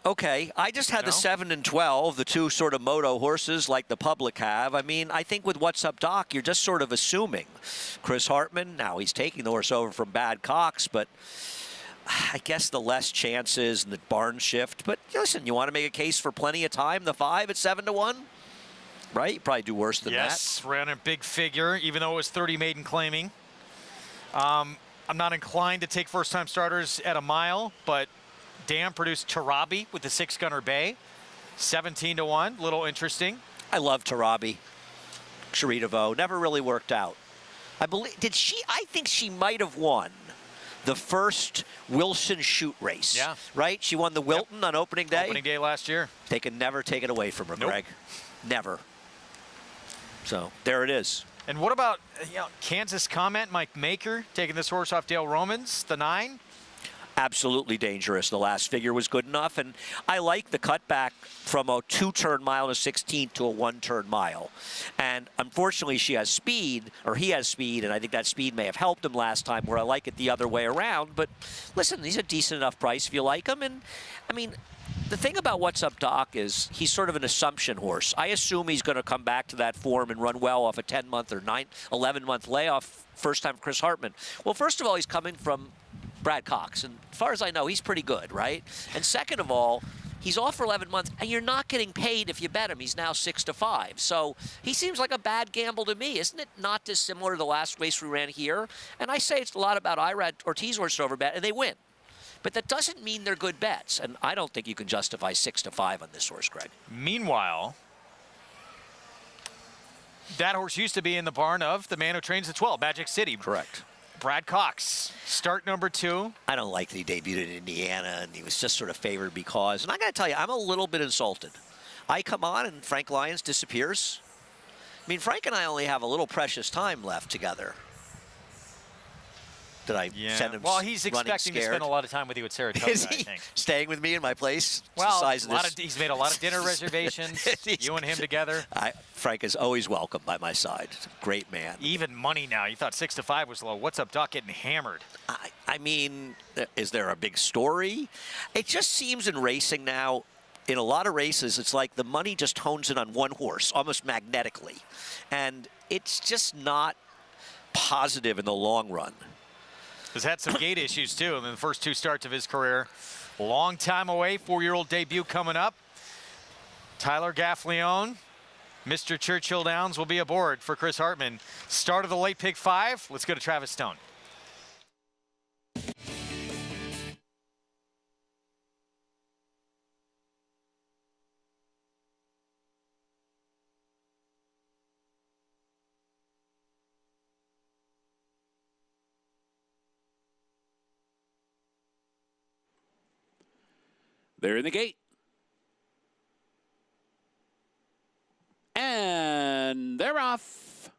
Okay, I just had the 7 and 12, the two sort of moto horses like the public have. I mean, I think with What's Up Doc, you're just sort of assuming. Chris Hartman, now he's taking the horse over from Bad Cox, but I guess the less chances and the barn shift. But listen, you want to make a case for plenty of time, the 5 at 7-1? Right? You probably do worse than that. Yes, ran a big figure, even though it was 30 maiden claiming. I'm not inclined to take first-time starters at a mile, but Dan produced Tarabi with the 6-gunner Bay, 17-1, little interesting. I love Tarabi. Sharita Vo never really worked out. I believe, I think she might have won the first Wilson shoot race. Yeah. Right? She won the Wilton on opening day. Opening day last year. They can never take it away from her, nope. Greg. Never. So there it is. And what about Kansas Comment, Mike Maker, taking this horse off Dale Romans, the 9? Absolutely dangerous. The last figure was good enough, and I like the cutback from a 2-turn mile and a 16th to a 1-turn mile. And unfortunately, she has speed, or he has speed, and I think that speed may have helped him last time, where I like it the other way around. But listen, he's a decent enough price if you like him. And I mean, the thing about What's Up Doc is he's sort of an assumption horse. I assume he's going to come back to that form and run well off a 10-month or 11-month layoff first time for Chris Hartman. Well, first of all, he's coming from Brad Cox, and as far as I know, he's pretty good, right? And second of all, he's off for 11 months, and you're not getting paid if you bet him. He's now 6-5. So he seems like a bad gamble to me. Isn't it not dissimilar to the last race we ran here? And I say it's a lot about Irad Ortiz horse over bet, and they win. But that doesn't mean they're good bets, and I don't think you can justify 6-5 on this horse, Greg. Meanwhile, that horse used to be in the barn of the man who trains the 12, Magic City. Correct. Brad Cox, start number 2. I don't like that he debuted in Indiana, and he was just sort of favored because, and I got to tell you, I'm a little bit insulted. I come on, and Frank Lyons disappears. I mean, Frank and I only have a little precious time left together. Did I send him Well, he's expecting to spend a lot of time with you at Saratoga, Is he I think. staying with me in my place? Well, the size of this. He's made a lot of dinner reservations, you and him together. Frank is always welcome by my side. Great man. Even money now. You thought 6-5 was low. What's Up Doc getting hammered? I mean, is there a big story? It just seems in racing now, in a lot of races, it's like the money just hones in on one horse, almost magnetically. And it's just not positive in the long run. Has had some gait issues, too, in the first 2 starts of his career. Long time away, 4-year-old debut coming up. Tyler Gaffleone, Mr. Churchill Downs, will be aboard for Chris Hartman. Start of the late pick 5. Let's go to Travis Stone. They're in the gate. And they're off.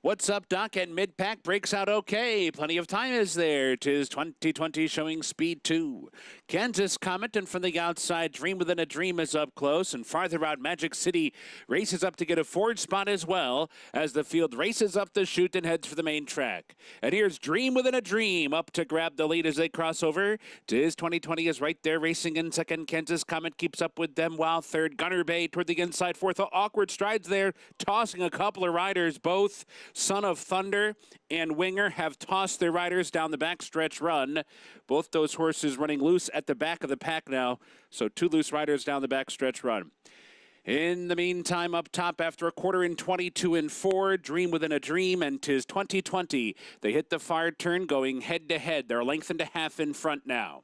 What's Up, Doc? And mid-pack breaks out okay. Plenty of time is there. 'Tis 2020 showing speed 2. Kansas Comet, and from the outside, Dream Within a Dream is up close. And farther out, Magic City races up to get a forward spot as well as the field races up the chute and heads for the main track. And here's Dream Within a Dream up to grab the lead as they cross over. 'Tis 2020 is right there racing in second. Kansas Comet keeps up with them while third. Gunner Bay toward the inside fourth. Awkward strides there, tossing a couple of riders. Both Son of Thunder and Winger have tossed their riders down the backstretch run. Both those horses running loose at the back of the pack now. So 2 loose riders down the backstretch run. In the meantime, up top after a quarter in 22 and 4, Dream Within a Dream, and 'tis 2020. They hit the far turn going head to head. They're a length and a half in front now.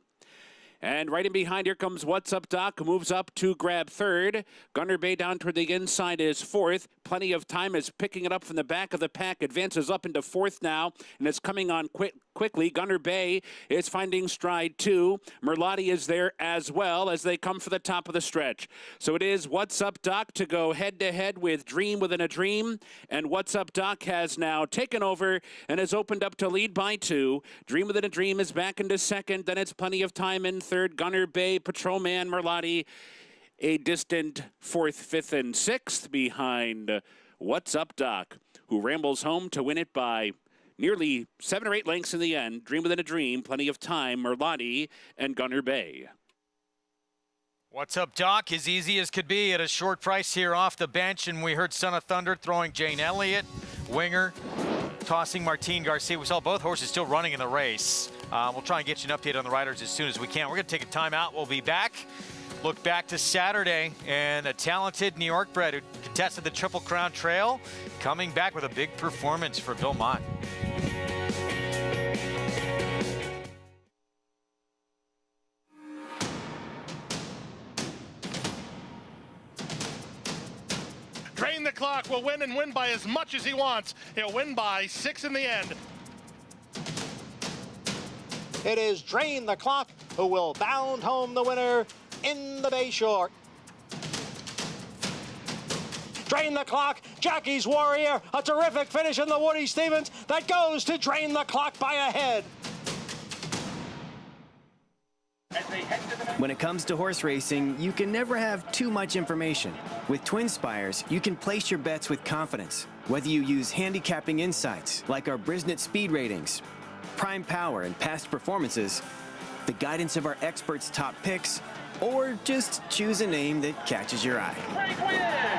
And right in behind, here comes What's Up, Doc, who moves up to grab third. Gunner Bay down toward the inside is fourth. Plenty of time is picking it up from the back of the pack. Advances up into fourth now, and it's coming on quickly. Gunner Bay is finding stride too. Merlotti is there as well as they come for the top of the stretch. So it is What's Up, Doc to go head-to-head with Dream Within a Dream. And What's Up, Doc has now taken over and has opened up to lead by 2. Dream Within a Dream is back into second. Then it's Plenty of Time in third. Gunner Bay, Patrolman, Merlotti, a distant fourth, fifth, and sixth behind What's Up, Doc, who rambles home to win it by nearly 7 or 8 lengths in the end. Dream Within a Dream, Plenty of Time, Merlotti, and Gunner Bay. What's Up, Doc? As easy as could be at a short price here off the bench. And we heard Son of Thunder throwing Jane Elliott, Winger, tossing Martin Garcia. We saw both horses still running in the race. We'll try and get you an update on the riders as soon as we can. We're going to take a timeout. We'll be back. Look back to Saturday and a talented New York bred who contested the Triple Crown Trail, coming back with a big performance for Belmont. Drain the Clock will win and win by as much as he wants. He'll win by 6 in the end. It is Drain the Clock who will bound home the winner in the Bayshore. Drain the Clock, Jockey's Warrior, a terrific finish in the Woody Stevens that goes to Drain the Clock by a head. When it comes to horse racing, you can never have too much information. With Twin Spires, you can place your bets with confidence. Whether you use handicapping insights like our Brisnet speed ratings, prime power and past performances, the guidance of our experts' top picks, or just choose a name that catches your eye.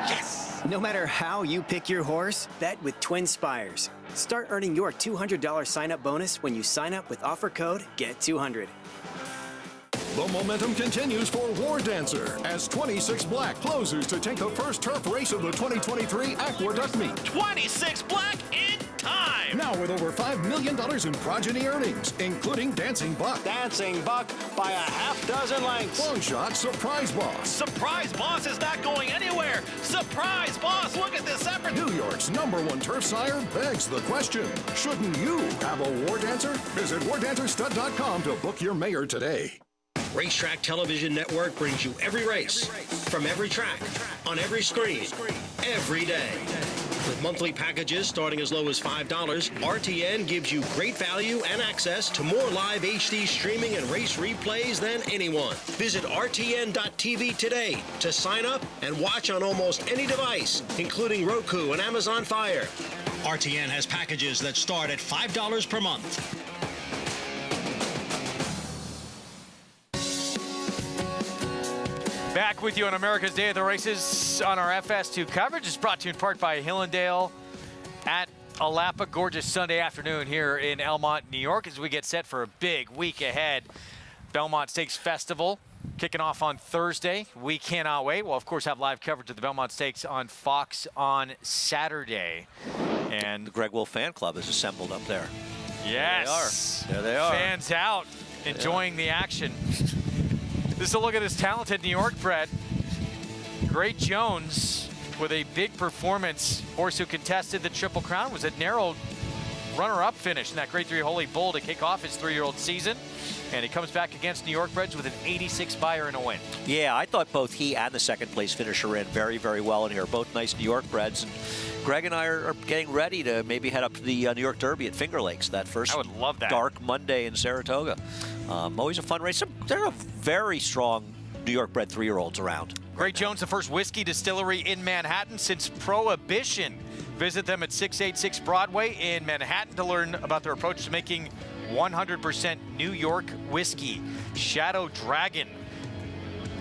Yes! No matter how you pick your horse, bet with Twin Spires. Start earning your $200 sign-up bonus when you sign up with offer code GET200. The momentum continues for War Dancer as 26 Black closes to take the first turf race of the 2023 Aqueduct Meet. 26 Black in time! Now with over $5 million in progeny earnings, including Dancing Buck. Dancing Buck by a half dozen lengths. Long Shot Surprise Boss. Surprise Boss is not going anywhere! Surprise Boss, look at this effort! New York's #1 turf sire begs the question, shouldn't you have a War Dancer? Visit wardancerstud.com to book your mayor today. Racetrack Television Network brings you every race, from every track, on every screen, every day. With monthly packages starting as low as $5, RTN gives you great value and access to more live HD streaming and race replays than anyone. Visit RTN.tv today to sign up and watch on almost any device, including Roku and Amazon Fire. RTN has packages that start at $5 per month. Back with you on America's Day of the Races on our FS2 coverage. It's brought to you in part by Hillendale at Alapa. Gorgeous Sunday afternoon here in Elmont, New York, as we get set for a big week ahead. Belmont Stakes Festival kicking off on Thursday. We cannot wait. We'll, of course, have live coverage of the Belmont Stakes on Fox on Saturday. And the Greg Wolf fan club is assembled up there. Yes. There they are. Fans out, enjoying the action. Just a look at this talented New York bred. Great Jones with a big performance. Horse who contested the Triple Crown, was a narrow runner-up finish in that Grade 3 Holy Bull to kick off his 3-year-old season. And he comes back against New York breds with an 86 buyer and a win. Yeah, I thought both he and the second place finisher ran very, very well in here. Both nice New York breds. And Greg and I are getting ready to maybe head up to the New York Derby at Finger Lakes, that first I would love that. Dark Monday in Saratoga. Always a fun race. There are very strong New York bred 3-year-olds around. Great Jones, the first whiskey distillery in Manhattan since Prohibition. Visit them at 686 Broadway in Manhattan to learn about their approach to making 100% New York whiskey. Shadow Dragon.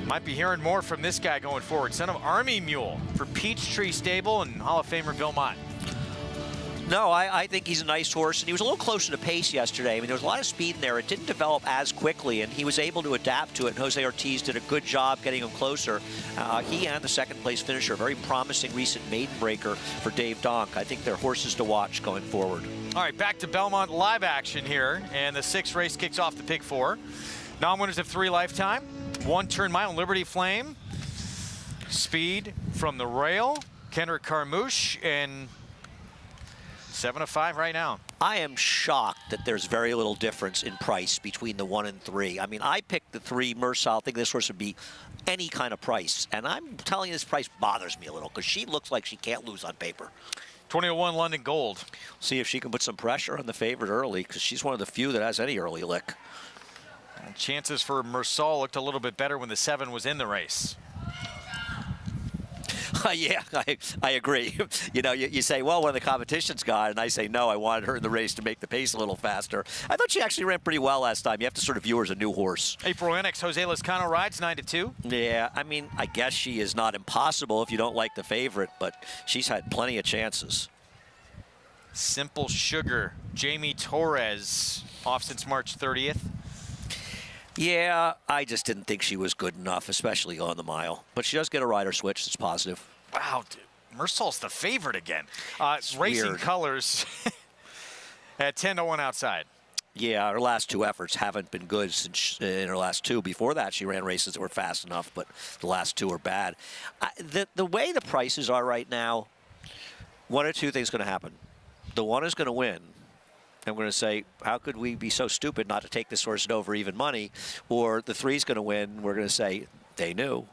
Might be hearing more from this guy going forward. Son of Army Mule for Peachtree Stable and Hall of Famer Bill Mott. No, I think he's a nice horse, and he was a little closer to pace yesterday. I mean, there was a lot of speed in there. It didn't develop as quickly, and he was able to adapt to it, and Jose Ortiz did a good job getting him closer. He and the second-place finisher, very promising recent maiden breaker for Dave Donk. I think they're horses to watch going forward. All right, back to Belmont live action here, and the 6th race kicks off the Pick 4. Non-winners of 3 lifetime. 1 turn mile, Liberty Flame. Speed from the rail. Kendrick Carmouche, and 7-5 right now. I am shocked that there's very little difference in price between the 1 and 3. I mean, I picked the 3 Mersal, thinking this horse would be any kind of price. And I'm telling you, this price bothers me a little because she looks like she can't lose on paper. 2001 London Gold. See if she can put some pressure on the favorite early, because she's one of the few that has any early lick. And chances for Mersal looked a little bit better when the 7 was in the race. Yeah, I agree. You know, you say, well, one of the competition's gone, and I say, no, I wanted her in the race to make the pace a little faster. I thought she actually ran pretty well last time. You have to sort of view her as a new horse. April Enix, Jose Lezcano rides 9-2. Yeah, I mean, I guess she is not impossible if you don't like the favorite, but she's had plenty of chances. Simple Sugar, Jamie Torres, off since March 30th. Yeah, I just didn't think she was good enough, especially on the mile. But she does get a rider switch. That's positive. Wow, dude. Mersal's the favorite again. Racing weird. Colors at 10-1 outside. Yeah, her last 2 efforts haven't been good since in her last 2. Before that, she ran races that were fast enough, but the last 2 are bad. The way the prices are right now, 1 or 2 things going to happen. The 1 is going to win. I'm going to say, how could we be so stupid not to take this horse at over even money? Or the 3 is going to win. We're going to say, they knew.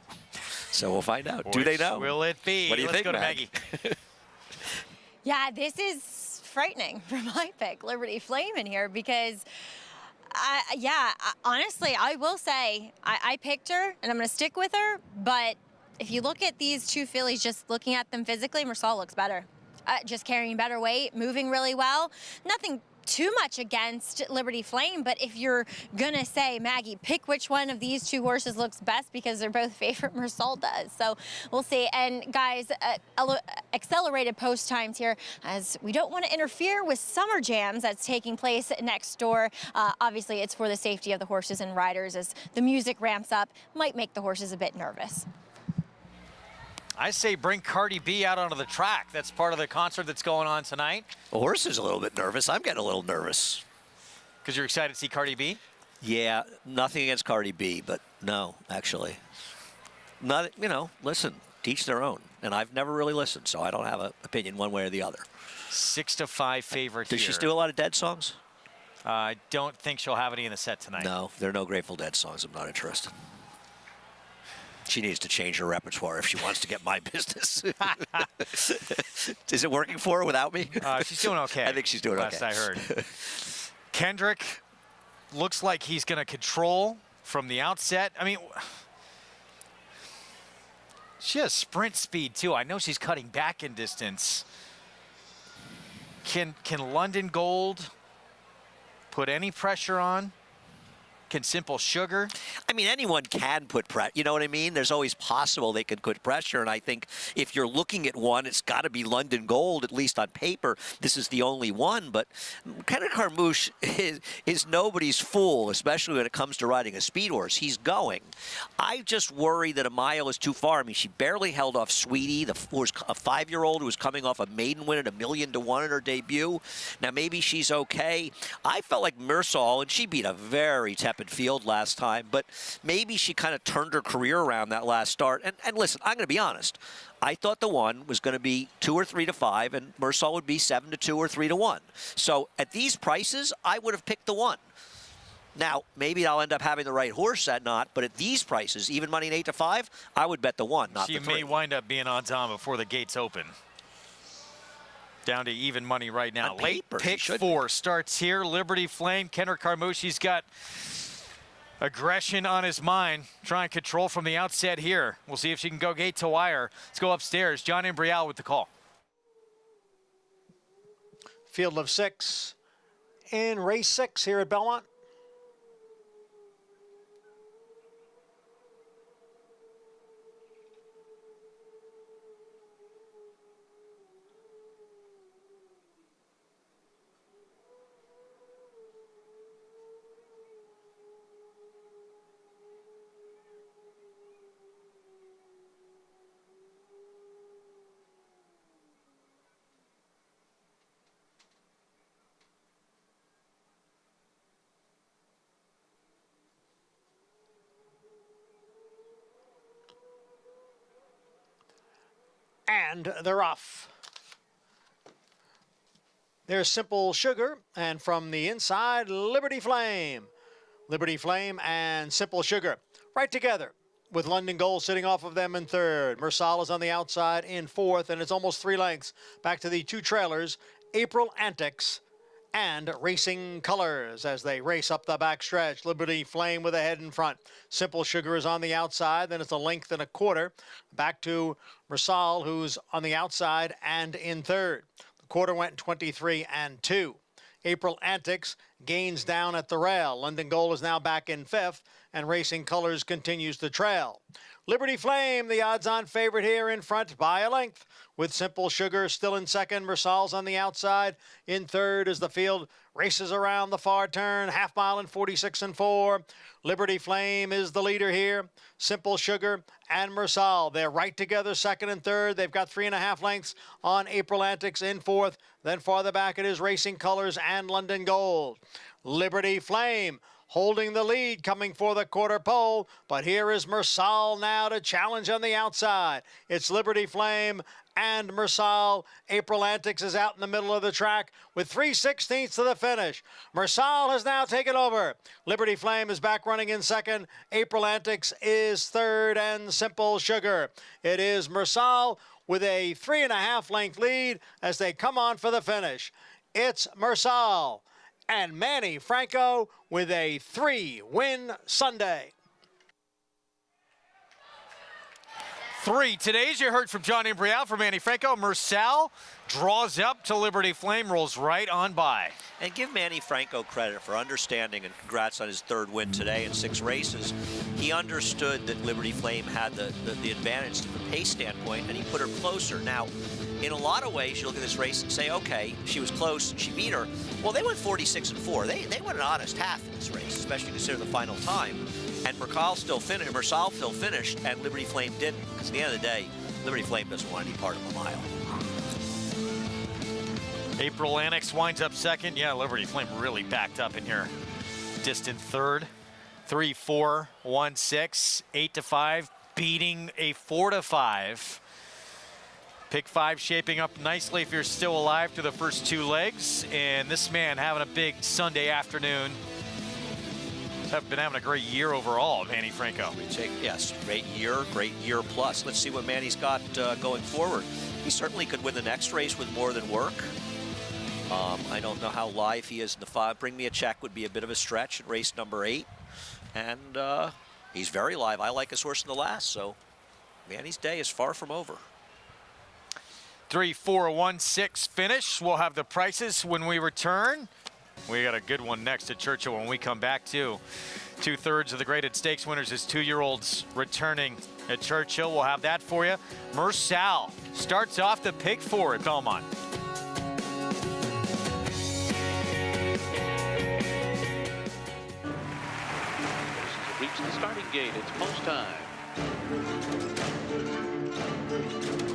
So we'll find out. Do they know? Will it be? What do you Let's think, go to Maggie? Yeah, this is frightening for my pick, Liberty Flame, in here, because, honestly, I will say I picked her, and I'm going to stick with her. But if you look at these 2 fillies, just looking at them physically, Mersal looks better. Just carrying better weight, moving really well. Nothing too much against Liberty Flame, but if you're gonna say, Maggie, pick which one of these 2 horses looks best, because they're both favorite, Mersal does. So we'll see. And guys, accelerated post times here, as we don't want to interfere with Summer Jams that's taking place next door. Obviously, it's for the safety of the horses and riders. As the music ramps up, might make the horses a bit nervous. I say bring Cardi B out onto the track. That's part of the concert that's going on tonight. The horse is a little bit nervous. I'm getting a little nervous. Because you're excited to see Cardi B? Yeah, nothing against Cardi B, but no, actually. Not, you know, listen, teach their own. And I've never really listened, so I don't have an opinion one way or the other. 6-5 favorite Does here. she do a lot of Dead songs? I don't think she'll have any in the set tonight. No, there are no Grateful Dead songs. I'm not interested. She needs to change her repertoire if she wants to get my business. Is it working for her without me? She's doing okay. I think she's doing last okay. I heard. Kendrick looks like he's going to control from the outset. I mean, she has sprint speed, too. I know she's cutting back in distance. Can London Gold put any pressure on? Can Simple Sugar? I mean, anyone can put pressure. You know what I mean? There's always possible they could put pressure. And I think if you're looking at one, it's got to be London Gold, at least on paper. This is the only one. But Kenner Carmouche is nobody's fool, especially when it comes to riding a speed horse. He's going. I just worry that a mile is too far. I mean, she barely held off Sweetie, a 5-year-old who was coming off a maiden win at 1,000,000 to 1 in her debut. Now, maybe she's okay. I felt like Mersal, and she beat a very tepid field last time, but maybe she kind of turned her career around that last start. And listen, I'm going to be honest. I thought the one was going to be 2 or 3 to 5, and Mersal would be 7 to 2 or 3 to 1. So at these prices, I would have picked the one. Now, maybe I'll end up having the right horse at not, but at these prices, even money in 8 to 5, I would bet the one, not the 3. She may wind up being odds on before the gates open. Down to even money right now. On paper, late pick 4 starts here. Liberty Flame. Kenner Carmouche, he's got aggression on his mind. Try and control from the outset here. We'll see if she can go gate to wire. Let's go upstairs. John Imbrial with the call. Field of 6 in race 6 here at Belmont. And they're off. There's Simple Sugar, and from the inside, Liberty Flame. Liberty Flame and Simple Sugar right together, with London Gold sitting off of them in 3rd. Mersal is on the outside in 4th, and it's almost 3 lengths back to the 2 trailers, April Antics and Racing Colors, as they race up the backstretch. Liberty Flame with a head in front. Simple Sugar is on the outside. Then it's a length and a quarter back to Mersal, who's on the outside and in 3rd. The quarter went 23 and 2. April Antics gains down at the rail. London Gold is now back in 5th, and Racing Colors continues to trail. Liberty Flame, the odds-on favorite here in front by a length, with Simple Sugar still in 2nd. Mersal's on the outside in 3rd as the field races around the far turn. Half mile in 46 and 4. Liberty Flame is the leader here. Simple Sugar and Mersal, they're right together, 2nd and 3rd. They've got 3.5 lengths on April Antics in 4th. Then farther back it is Racing Colors and London Gold. Liberty Flame holding the lead, coming for the quarter pole. But here is Mersal now to challenge on the outside. It's Liberty Flame and Mersal. April Antics is out in the middle of the track with 3/16 to the finish. Mersal has now taken over. Liberty Flame is back running in 2nd. April Antics is 3rd, and Simple Sugar. It is Mersal with a 3.5 length lead as they come on for the finish. It's Mersal and Manny Franco with a 3-win Sunday. 3 today's. You heard from John Imbrial for Manny Franco. Mersal draws up to Liberty Flame, rolls right on by. And give Manny Franco credit for understanding, and congrats on his 3rd win today in 6 races. He understood that Liberty Flame had the advantage from a pace standpoint, and he put her closer. Now, in a lot of ways, you look at this race and say, okay, she was close, she beat her. Well, they went 46 and 4. They went an honest half in this race, especially considering the final time. And Mersal still finished, and Liberty Flame didn't, because at the end of the day, Liberty Flame doesn't want any part of a mile. April Antics winds up 2nd. Yeah, Liberty Flame really backed up in here. Distant 3rd. 3-4, 1-6, 8-5, beating a 4-5. Pick 5 shaping up nicely if you're still alive to the first 2 legs. And this man having a big Sunday afternoon. Have been having a great year overall, Manny Franco. Yes, great year plus. Let's see what Manny's got going forward. He certainly could win the next race with more than work. I don't know how live he is in the 5. Bring Me a Check would be a bit of a stretch at race number 8. And he's very live. I like his horse in the last, so Manny's day is far from over. 3-4-1-6 finish. We'll have the prices when we return. We got a good one next to Churchill when we come back, too. 2/3 of the graded stakes winners is 2-year-olds returning at Churchill. We'll have that for you. Mersal starts off the pick 4 at Belmont. Reach the starting gate. It's post time.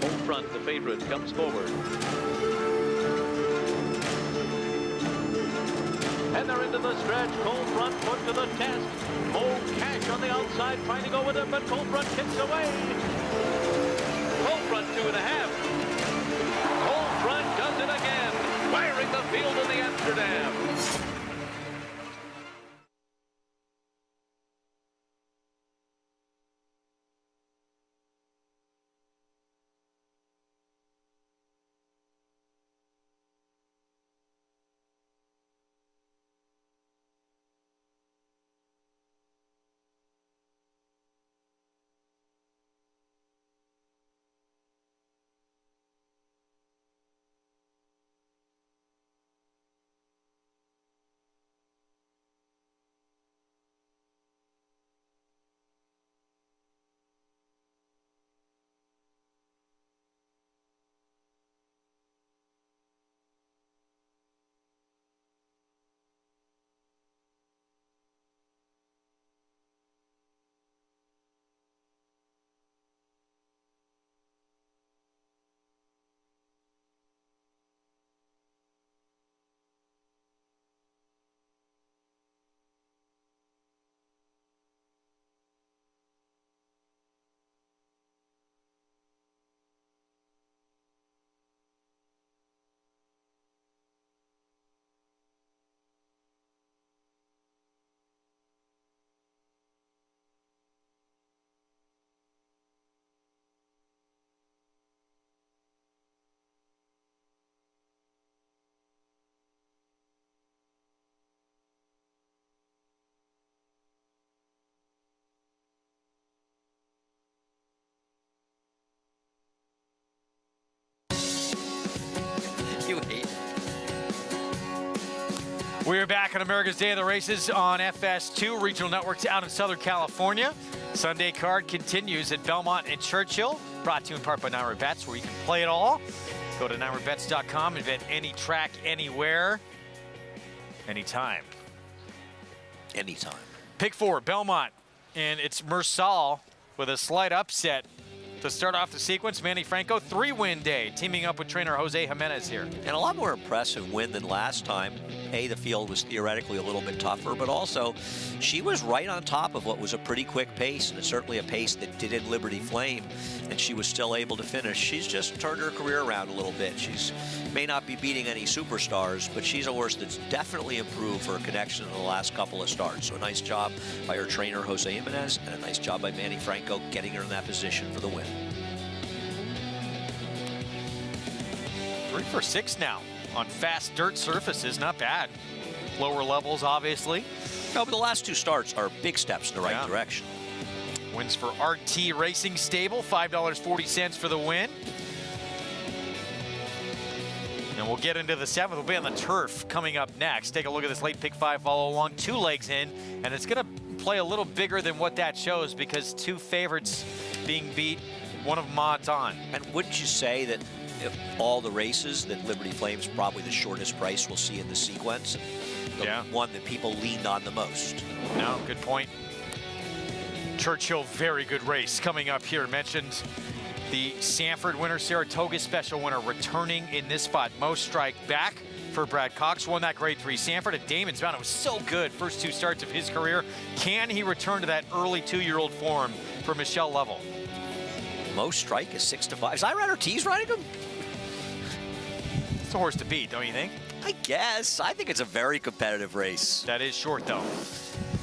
Home front, the favorite comes forward. And they're into the stretch. Cold Front put to the test. Cold Cash on the outside trying to go with it, but Cold Front kicks away. Cold Front 2.5. Cold Front does it again, firing the field in the Amsterdam. We're back on America's Day of the Races on FS2 Regional Networks out in Southern California. Sunday card continues at Belmont and Churchill. Brought to you in part by Niner Bets, where you can play it all. Go to ninerbets.com and bet any track, anywhere, anytime. Anytime. Pick 4, Belmont, and it's Mersal with a slight upset. To start off the sequence, Manny Franco, 3-win day, teaming up with trainer Jose Jimenez here. And a lot more impressive win than last time. The field was theoretically a little bit tougher, but also she was right on top of what was a pretty quick pace, and certainly a pace that did in Liberty Flame, and she was still able to finish. She's just turned her career around a little bit. She's may not be beating any superstars, but she's a horse that's definitely improved for her connection in the last couple of starts. So a nice job by her trainer Jose Jimenez, and a nice job by Manny Franco getting her in that position for the win. 3 for 6 now on fast dirt surfaces, not bad. Lower levels, obviously. No, but the last 2 starts are big steps in the right direction. Wins for RT Racing Stable, $5.40 for the win. And we'll get into the 7th. We'll be on the turf coming up next. Take a look at this late pick 5 follow along. 2 legs in, and it's going to play a little bigger than what that shows because 2 favorites being beat, one of them odds on. And wouldn't you say that if all the races that Liberty Flame's probably the shortest price we'll see in the sequence, the one that people leaned on the most? No, good point. Churchill, very good race coming up here. Mentioned the Sanford winner, Saratoga Special winner, returning in this spot. Most strike back for Brad Cox. Won that grade 3 Sanford at Damon's Mountain. It was so good first 2 starts of his career. Can he return to that early 2-year-old form for Michelle Lovell? Most strike is 6-5. Is Irad Ortiz riding him? It's a horse to beat, don't you think? I guess. I think it's a very competitive race. That is short, though.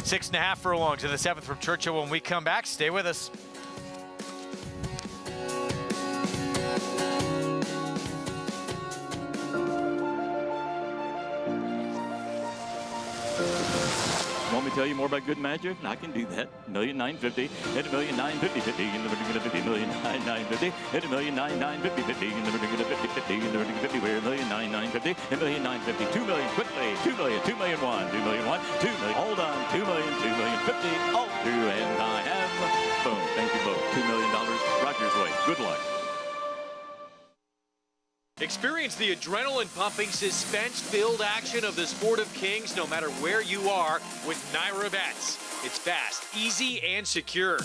6.5 furlongs in the 7th from Churchill. When we come back, stay with us. Moment tell you more about good magic? I can do that. $1,950,000. Hit $1,950,000 in the vertical 50. $1,950,000. Hit $1,950,000 in the vertical 50. 50 in the vertical 50. We're $1,950,000. $1,950,000. $2 million quickly. $2 million. $2 million one. $2 million one. $2 million. Hold on. $2 million. $2 million 50. All through, and I have. Boom. Thank you both. $2 million. Roger's way. Good luck. Experience the adrenaline-pumping, suspense-filled action of the Sport of Kings no matter where you are with Naira Bets. It's fast, easy, and secure.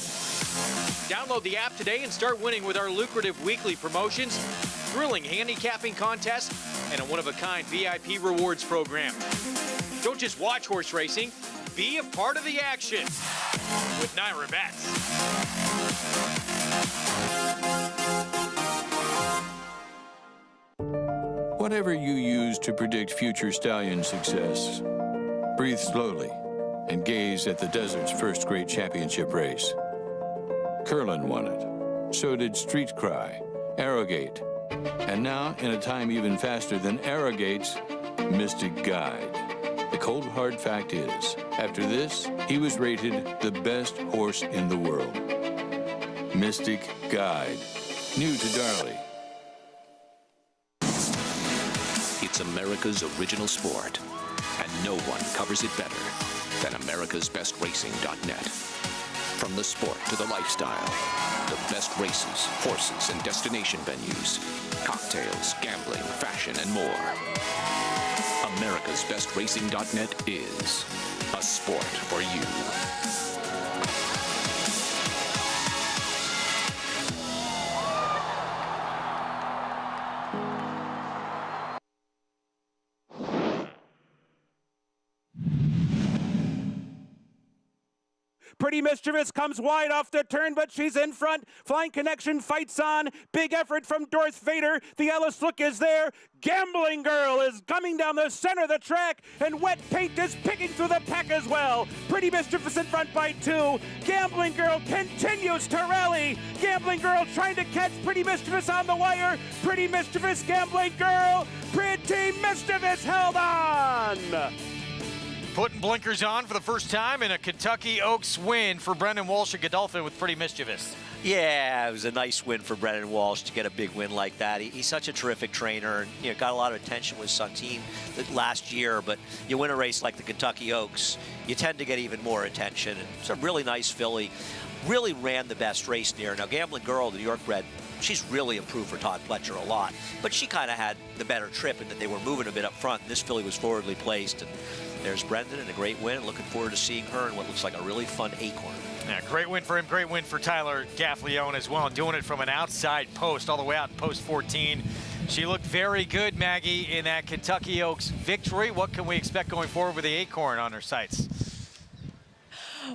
Download the app today and start winning with our lucrative weekly promotions, thrilling handicapping contests, and a one-of-a-kind VIP rewards program. Don't just watch horse racing, be a part of the action with Naira Bets. Whatever you use to predict future stallion success, breathe slowly and gaze at the desert's first great championship race. Curlin won it. So did Street Cry, Arrogate, and now, in a time even faster than Arrogate's, Mystic Guide. The cold hard fact is, after this, he was rated the best horse in the world. Mystic Guide. New to Darley. It's America's original sport, and no one covers it better than americasbestracing.net. From the sport to the lifestyle, the best races, horses, and destination venues, cocktails, gambling, fashion, and more. americasbestracing.net is a sport for you. Pretty Mischievous comes wide off the turn, but she's in front. Flying Connection fights on. Big effort from Darth Vader. The Ellis Look is there. Gambling Girl is coming down the center of the track, and Wet Paint is picking through the pack as well. Pretty Mischievous in front by 2. Gambling Girl continues to rally. Gambling Girl trying to catch Pretty Mischievous on the wire. Pretty Mischievous, Gambling Girl. Pretty Mischievous held on. Putting blinkers on for the first time in a Kentucky Oaks win for Brendan Walsh at Godolphin with Pretty Mischievous. Yeah, it was a nice win for Brendan Walsh to get a big win like that. He's such a terrific trainer, and got a lot of attention with Santine last year. But you win a race like the Kentucky Oaks, you tend to get even more attention. And it's a really nice filly. Really ran the best race there. Now, Gambling Girl, the New York bred, she's really improved for Todd Pletcher a lot. But she kind of had the better trip in that they were moving a bit up front. And this filly was forwardly placed. And there's Brendan and a great win. Looking forward to seeing her in what looks like a really fun acorn. Yeah, great win for him. Great win for Tyler Gaffleone as well. Doing it from an outside post all the way out in post 14. She looked very good, Maggie, in that Kentucky Oaks victory. What can we expect going forward with the acorn on her sights?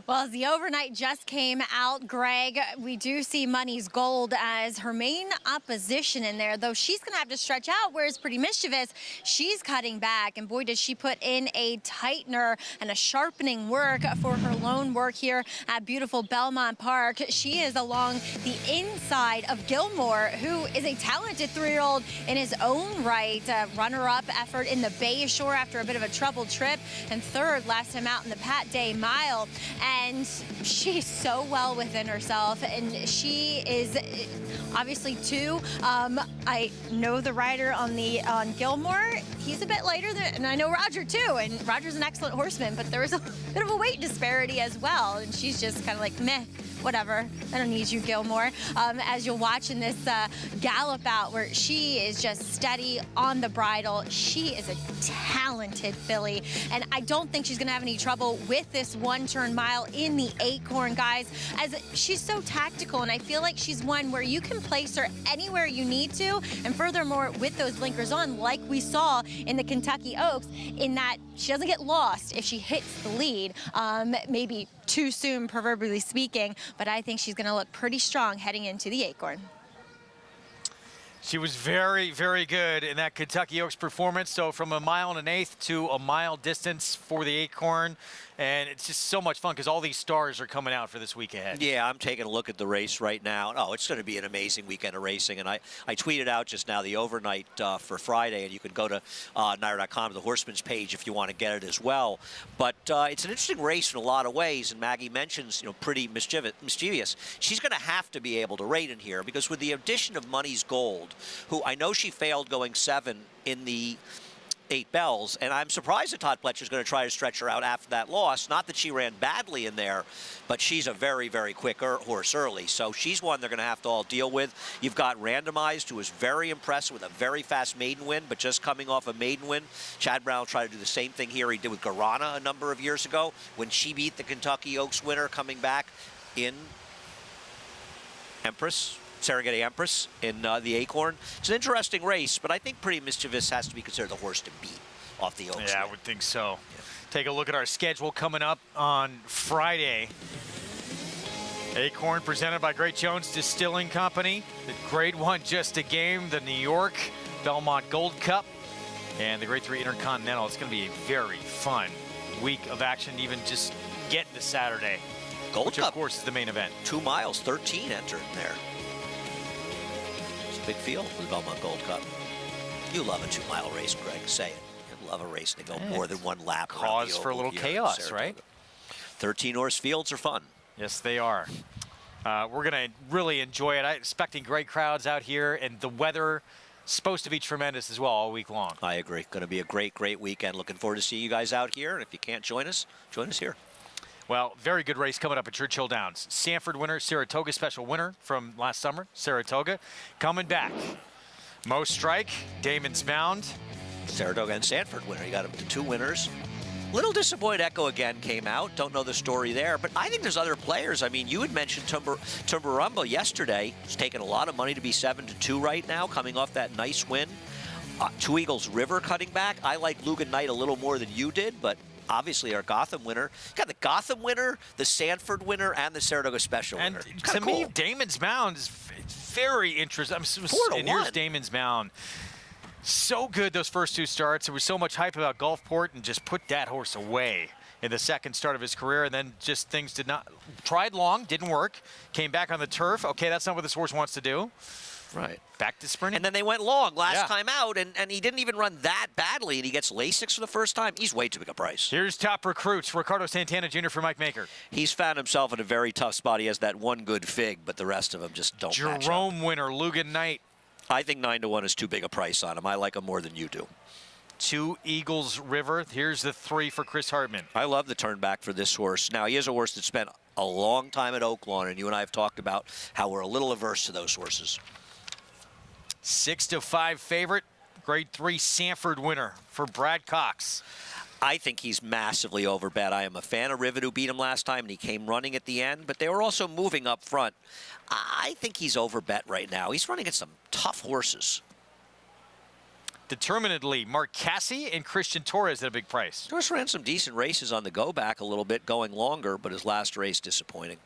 Well, as the overnight just came out, Greg, we do see Money's Gold as her main opposition in there, though she's going to have to stretch out, whereas Pretty Mischievous, she's cutting back. And boy, did she put in a tightener and a sharpening work for her lone work here at beautiful Belmont Park. She is along the inside of Gilmore, who is a talented 3-year-old in his own right. Runner-up effort in the Bayshore after a bit of a troubled trip, and third last time out in the Pat Day Mile. And she's so well within herself, and she is obviously 2. I know the rider on Gilmore. He's a bit lighter than, and I know Roger too, and Roger's an excellent horseman, but there is a bit of a weight disparity as well, and she's just kind of like, meh, whatever, I don't need you, Gilmore. As you'll watch in this gallop out where she is just steady on the bridle. She is a talented filly, and I don't think she's gonna have any trouble with this 1-turn mile in the acorn, guys, as she's so tactical, and I feel like she's one where you can place her anywhere you need to, and furthermore, with those blinkers on, like we saw in the Kentucky Oaks, in that she doesn't get lost if she hits the lead, maybe too soon, proverbially speaking, but I think she's going to look pretty strong heading into the acorn. She was very, very good in that Kentucky Oaks performance. So from a 1 1/8 to a mile distance for the Acorn. And it's just so much fun because all these stars are coming out for this week ahead. Yeah, I'm taking a look at the race right now. Oh, it's going to be an amazing weekend of racing. And I tweeted out just now the overnight for Friday, and you can go to NYRA.com, the Horseman's page, if you want to get it as well. But it's an interesting race in a lot of ways, and Maggie mentions, pretty mischievous. She's going to have to be able to rate in here because with the addition of Money's Gold, who I know she failed going 7 in the 8 Bells, and I'm surprised that Todd Pletcher's going to try to stretch her out after that loss. Not that she ran badly in there, but she's a very, very quick horse early. So she's one they're going to have to all deal with. You've got Randomized, who was very impressive with a very fast maiden win, but just coming off a maiden win. Chad Brown will try to do the same thing here he did with Garana a number of years ago when she beat the Kentucky Oaks winner coming back in Serengeti Empress in the Acorn. It's an interesting race, but I think Pretty Mischievous has to be considered the horse to beat off the Oaks. Yeah, I would think so. Yeah. Take a look at our schedule coming up on Friday. Acorn presented by Great Jones Distilling Company. The Grade 1 Just a Game, the New York Belmont Gold Cup, and the Grade 3 Intercontinental. It's going to be a very fun week of action, even just getting to Saturday. Gold which, Cup, of course, is the main event. 2 miles, 13 entered in there. Big field for the Belmont Gold Cup. You love a 2-mile race, Greg. Say it. You love a race that go more than one lap. Cause for a little chaos, right? 13-horse fields are fun. Yes, they are. We're going to really enjoy it. I'm expecting great crowds out here, and the weather supposed to be tremendous as well all week long. I agree. Going to be a great, great weekend. Looking forward to seeing you guys out here. And if you can't join us here. Well, very good race coming up at Churchill Downs. Sanford winner, Saratoga special winner from last summer. Saratoga coming back. Mo Strike, Damon's Bound. Saratoga and Sanford winner. You got him to 2 winners. Little disappointed Echo again came out. Don't know the story there, but I think there's other players. I mean, you had mentioned Tumbarumba yesterday. He's taking a lot of money to be 7-2 right now, coming off that nice win. Two Eagles River cutting back. I like Lugan Knight a little more than you did, but obviously our Gotham winner. You got the Gotham winner, the Sanford winner, and the Saratoga special winner. And to me, Damon's Mound is very interesting. And here's Damon's Mound. So good those first 2 starts. There was so much hype about Gulfport and just put that horse away in the second start of his career, and then just things did not. Tried long, didn't work. Came back on the turf. Okay, that's not what this horse wants to do. Right. Back to sprinting. And then they went long last time out, and he didn't even run that badly, and he gets Lasix for the first time. He's way too big a price. Here's top recruits. Ricardo Santana Jr. for Mike Maker. He's found himself in a very tough spot. He has that one good fig, but the rest of them just don't match up. Jerome winner, Lugan Knight. I think 9-1 is too big a price on him. I like him more than you do. 2 Eagles River. Here's the 3 for Chris Hartman. I love the turn back for this horse. Now, he is a horse that spent a long time at Oaklawn, and you and I have talked about how we're a little averse to those horses. 6-5 favorite, Grade 3 Sanford winner for Brad Cox. I think he's massively overbet. I am a fan of Rivet, who beat him last time, and he came running at the end, but they were also moving up front. I think he's overbet right now. He's running against some tough horses. Determinedly, Mark Cassie and Christian Torres at a big price. Torres ran some decent races on the go back a little bit, going longer, but his last race disappointing.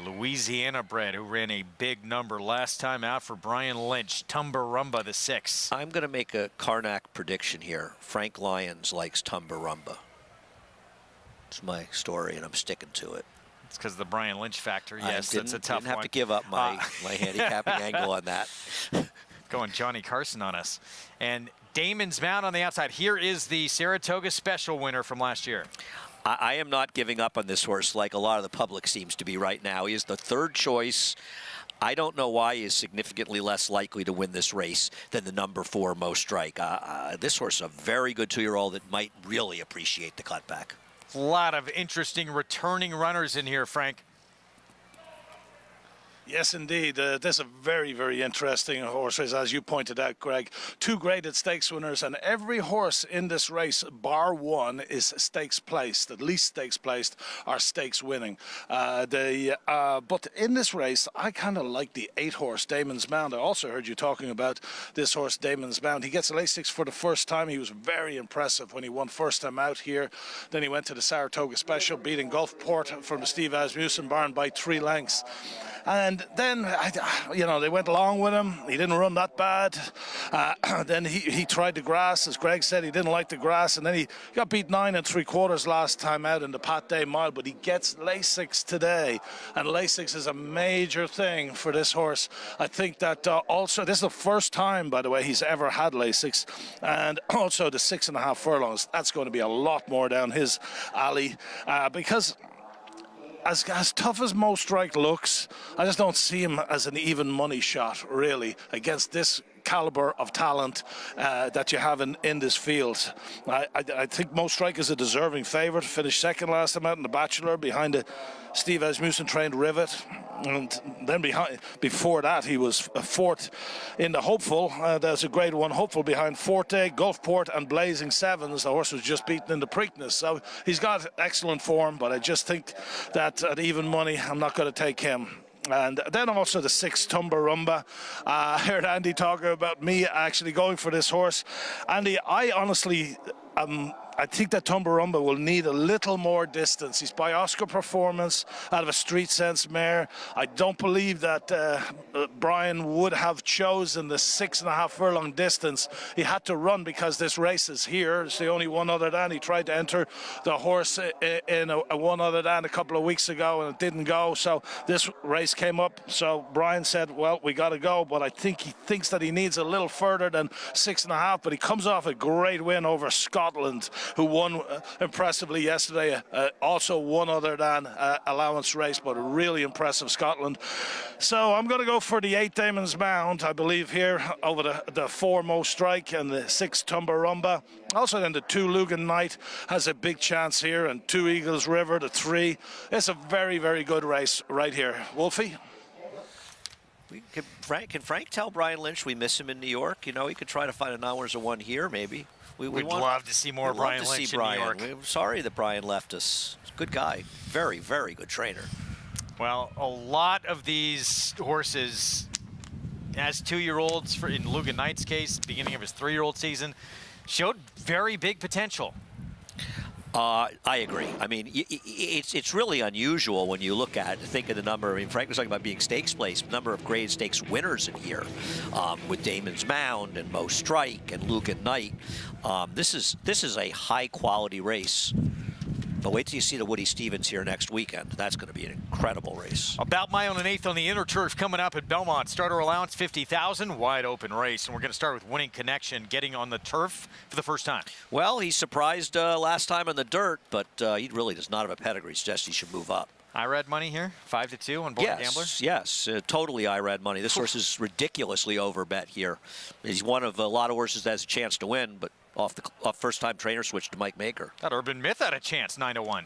Louisiana bred, who ran a big number last time out for Brian Lynch. Tumbarumba, the 6. I'm going to make a Karnak prediction here. Frank Lyons likes Tumbarumba. It's my story, and I'm sticking to it. It's because of the Brian Lynch factor. Yes, that's a tough one. I didn't have to give up my handicapping angle on that. Going Johnny Carson on us. And Damon's Mound on the outside. Here is the Saratoga special winner from last year. I am not giving up on this horse like a lot of the public seems to be right now. He is the 3rd choice. I don't know why he is significantly less likely to win this race than the number 4 Mo Strike. This horse is a very good 2-year-old that might really appreciate the cutback. A lot of interesting returning runners in here, Frank. Yes, indeed. This is a very, very interesting horse race, as you pointed out, Greg. 2 graded stakes winners, and every horse in this race, bar 1, is stakes placed. At least stakes placed are stakes winning. But in this race, I kind of like the 8-horse Damon's Mound. I also heard you talking about this horse, Damon's Mound. He gets a Lasix for the first time. He was very impressive when he won first time out here. Then he went to the Saratoga Special, beating Gulfport from the Steve Asmussen barn by 3 lengths. And then, you know, they went along with him. He didn't run that bad. Then he tried the grass. As Greg said, he didn't like the grass. And then he got beat 9 3/4 last time out in the Pat Day Mile. But he gets Lasix today. And Lasix is a major thing for this horse. I think that also, this is the first time, by the way, he's ever had Lasix. And also the 6.5 furlongs. That's going to be a lot more down his alley. Because as tough as Mo Strike looks, I just don't see him as an even money shot, really, against this caliber of talent that you have in this field. I think Mo Strike is a deserving favourite. Finished second last time out in the Bachelor behind the Steve Asmussen trained Rivet. And then before that, he was fourth in the Hopeful. There's a Grade 1 Hopeful behind Forte, Gulfport, and Blazing Sevens. The horse was just beaten in the Preakness. So he's got excellent form, but I just think that at even money, I'm not going to take him. And then also the 6 Tumbarumba. I heard Andy talking about me actually going for this horse. Andy, I honestly I think that Tumbarumba will need a little more distance. He's by Oscar Performance out of a Street Sense mare. I don't believe that Brian would have chosen the 6.5 furlong distance. He had to run because this race is here. It's the only one other than. He tried to enter the horse in a one other than a couple of weeks ago and it didn't go. So this race came up. So Brian said, well, we got to go. But I think he thinks that he needs a little further than 6.5. But he comes off a great win over Scotland, who won impressively yesterday. Also one other than allowance race, but a really impressive Scotland. So I'm going to go for the 8 Damon's Mound, I believe, here over the 4 Mo Strike and the 6 Tumbarumba. Also then the 2 Lugan Knight has a big chance here, and 2 Eagles River, the 3. It's a very, very good race right here. Wolfie? Can Frank tell Brian Lynch we miss him in New York? You know, he could try to find a 9 winners of 1 here, maybe. We'd love to see more Brian Lynch in New York. We're sorry that Brian left us. Good guy. Very, very good trainer. Well, a lot of these horses, as 2-year-olds, in Lugan Knight's case, beginning of his 3-year-old season, showed very big potential. I agree. I mean, it's really unusual when you look at, think of the number. I mean, Frank was talking about being stakes place, number of grade stakes winners in here, with Damon's Mound and Mo Strike and Lugan Knight. This is a high quality race. But wait till you see the Woody Stevens here next weekend. That's going to be an incredible race. About mile and 1/8 on the inner turf coming up at Belmont. Starter allowance $50,000, wide open race. And we're going to start with Winning Connection getting on the turf for the first time. Well, he surprised last time on the dirt, but he really does not have a pedigree. Suggests he should move up. IRAD money here, 5-2 on Born Gambler? Yes, totally IRAD money. This horse is ridiculously overbet here. He's one of a lot of horses that has a chance to win, but off first-time trainer switch to Mike Maker. That Urban Myth had a chance, 9-1.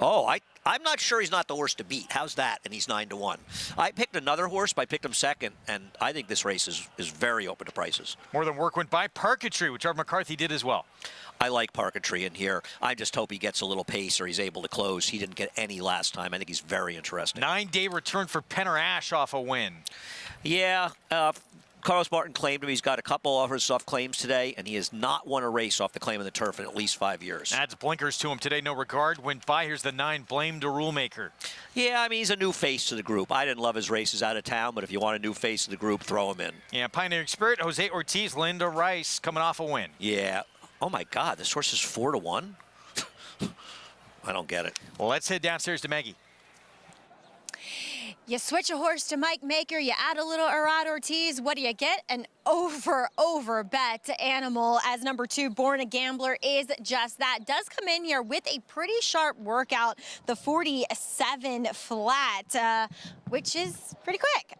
Oh, I'm not sure he's not the horse to beat. How's that? And he's 9-1. I picked another horse, but I picked him second, and I think this race is very open to prices. More Than Work went by Parketry, which Art McCarthy did as well. I like Parketry in here. I just hope he gets a little pace or he's able to close. He didn't get any last time. I think he's very interesting. 9-day return for Penner Ash off a win. Yeah, Carlos Martin claimed him. He's got a couple offers off claims today, and he has not won a race off the claim of the turf in at least 5 years. Adds blinkers to him today, No Regard. Went by. Here's the 9, Blame the Rulemaker. Yeah, I mean, he's a new face to the group. I didn't love his races out of town, but if you want a new face to the group, throw him in. Yeah, Pioneering Spirit, Jose Ortiz, Linda Rice coming off a win. Yeah. Oh, my God, this horse is 4-1? I don't get it. Well, let's head downstairs to Maggie. You switch a horse to Mike Maker, you add a little Arad Ortiz, what do you get? An over bet animal, as number 2, Born a Gambler, is just that. Does come in here with a pretty sharp workout, the 47 flat, which is pretty quick.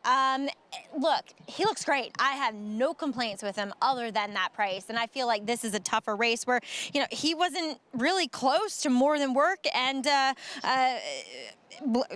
Look, he looks great. I have no complaints with him other than that price, and I feel like this is a tougher race where, you know, he wasn't really close to More Than Work and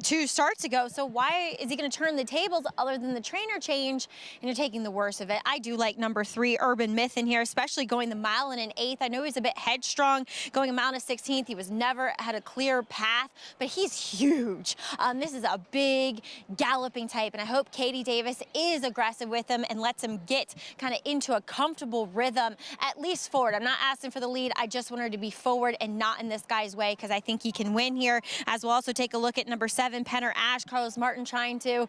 2 starts ago, so why is he going to turn the tables other than the trainer change, and you're taking the worst of it? I I do like number 3, Urban Myth, in here, especially going the mile and an eighth. I know he's a bit headstrong going a mile and a 16th. He was never had a clear path, but he's huge. This is a big galloping type, and I hope Katie Davis is aggressive with him and lets him get kind of into a comfortable rhythm, at least forward. I'm not asking for the lead. I just want her to be forward and not in this guy's way, because I think he can win here. As we'll also take a look at number 7, Penner Ash. Carlos Martin trying to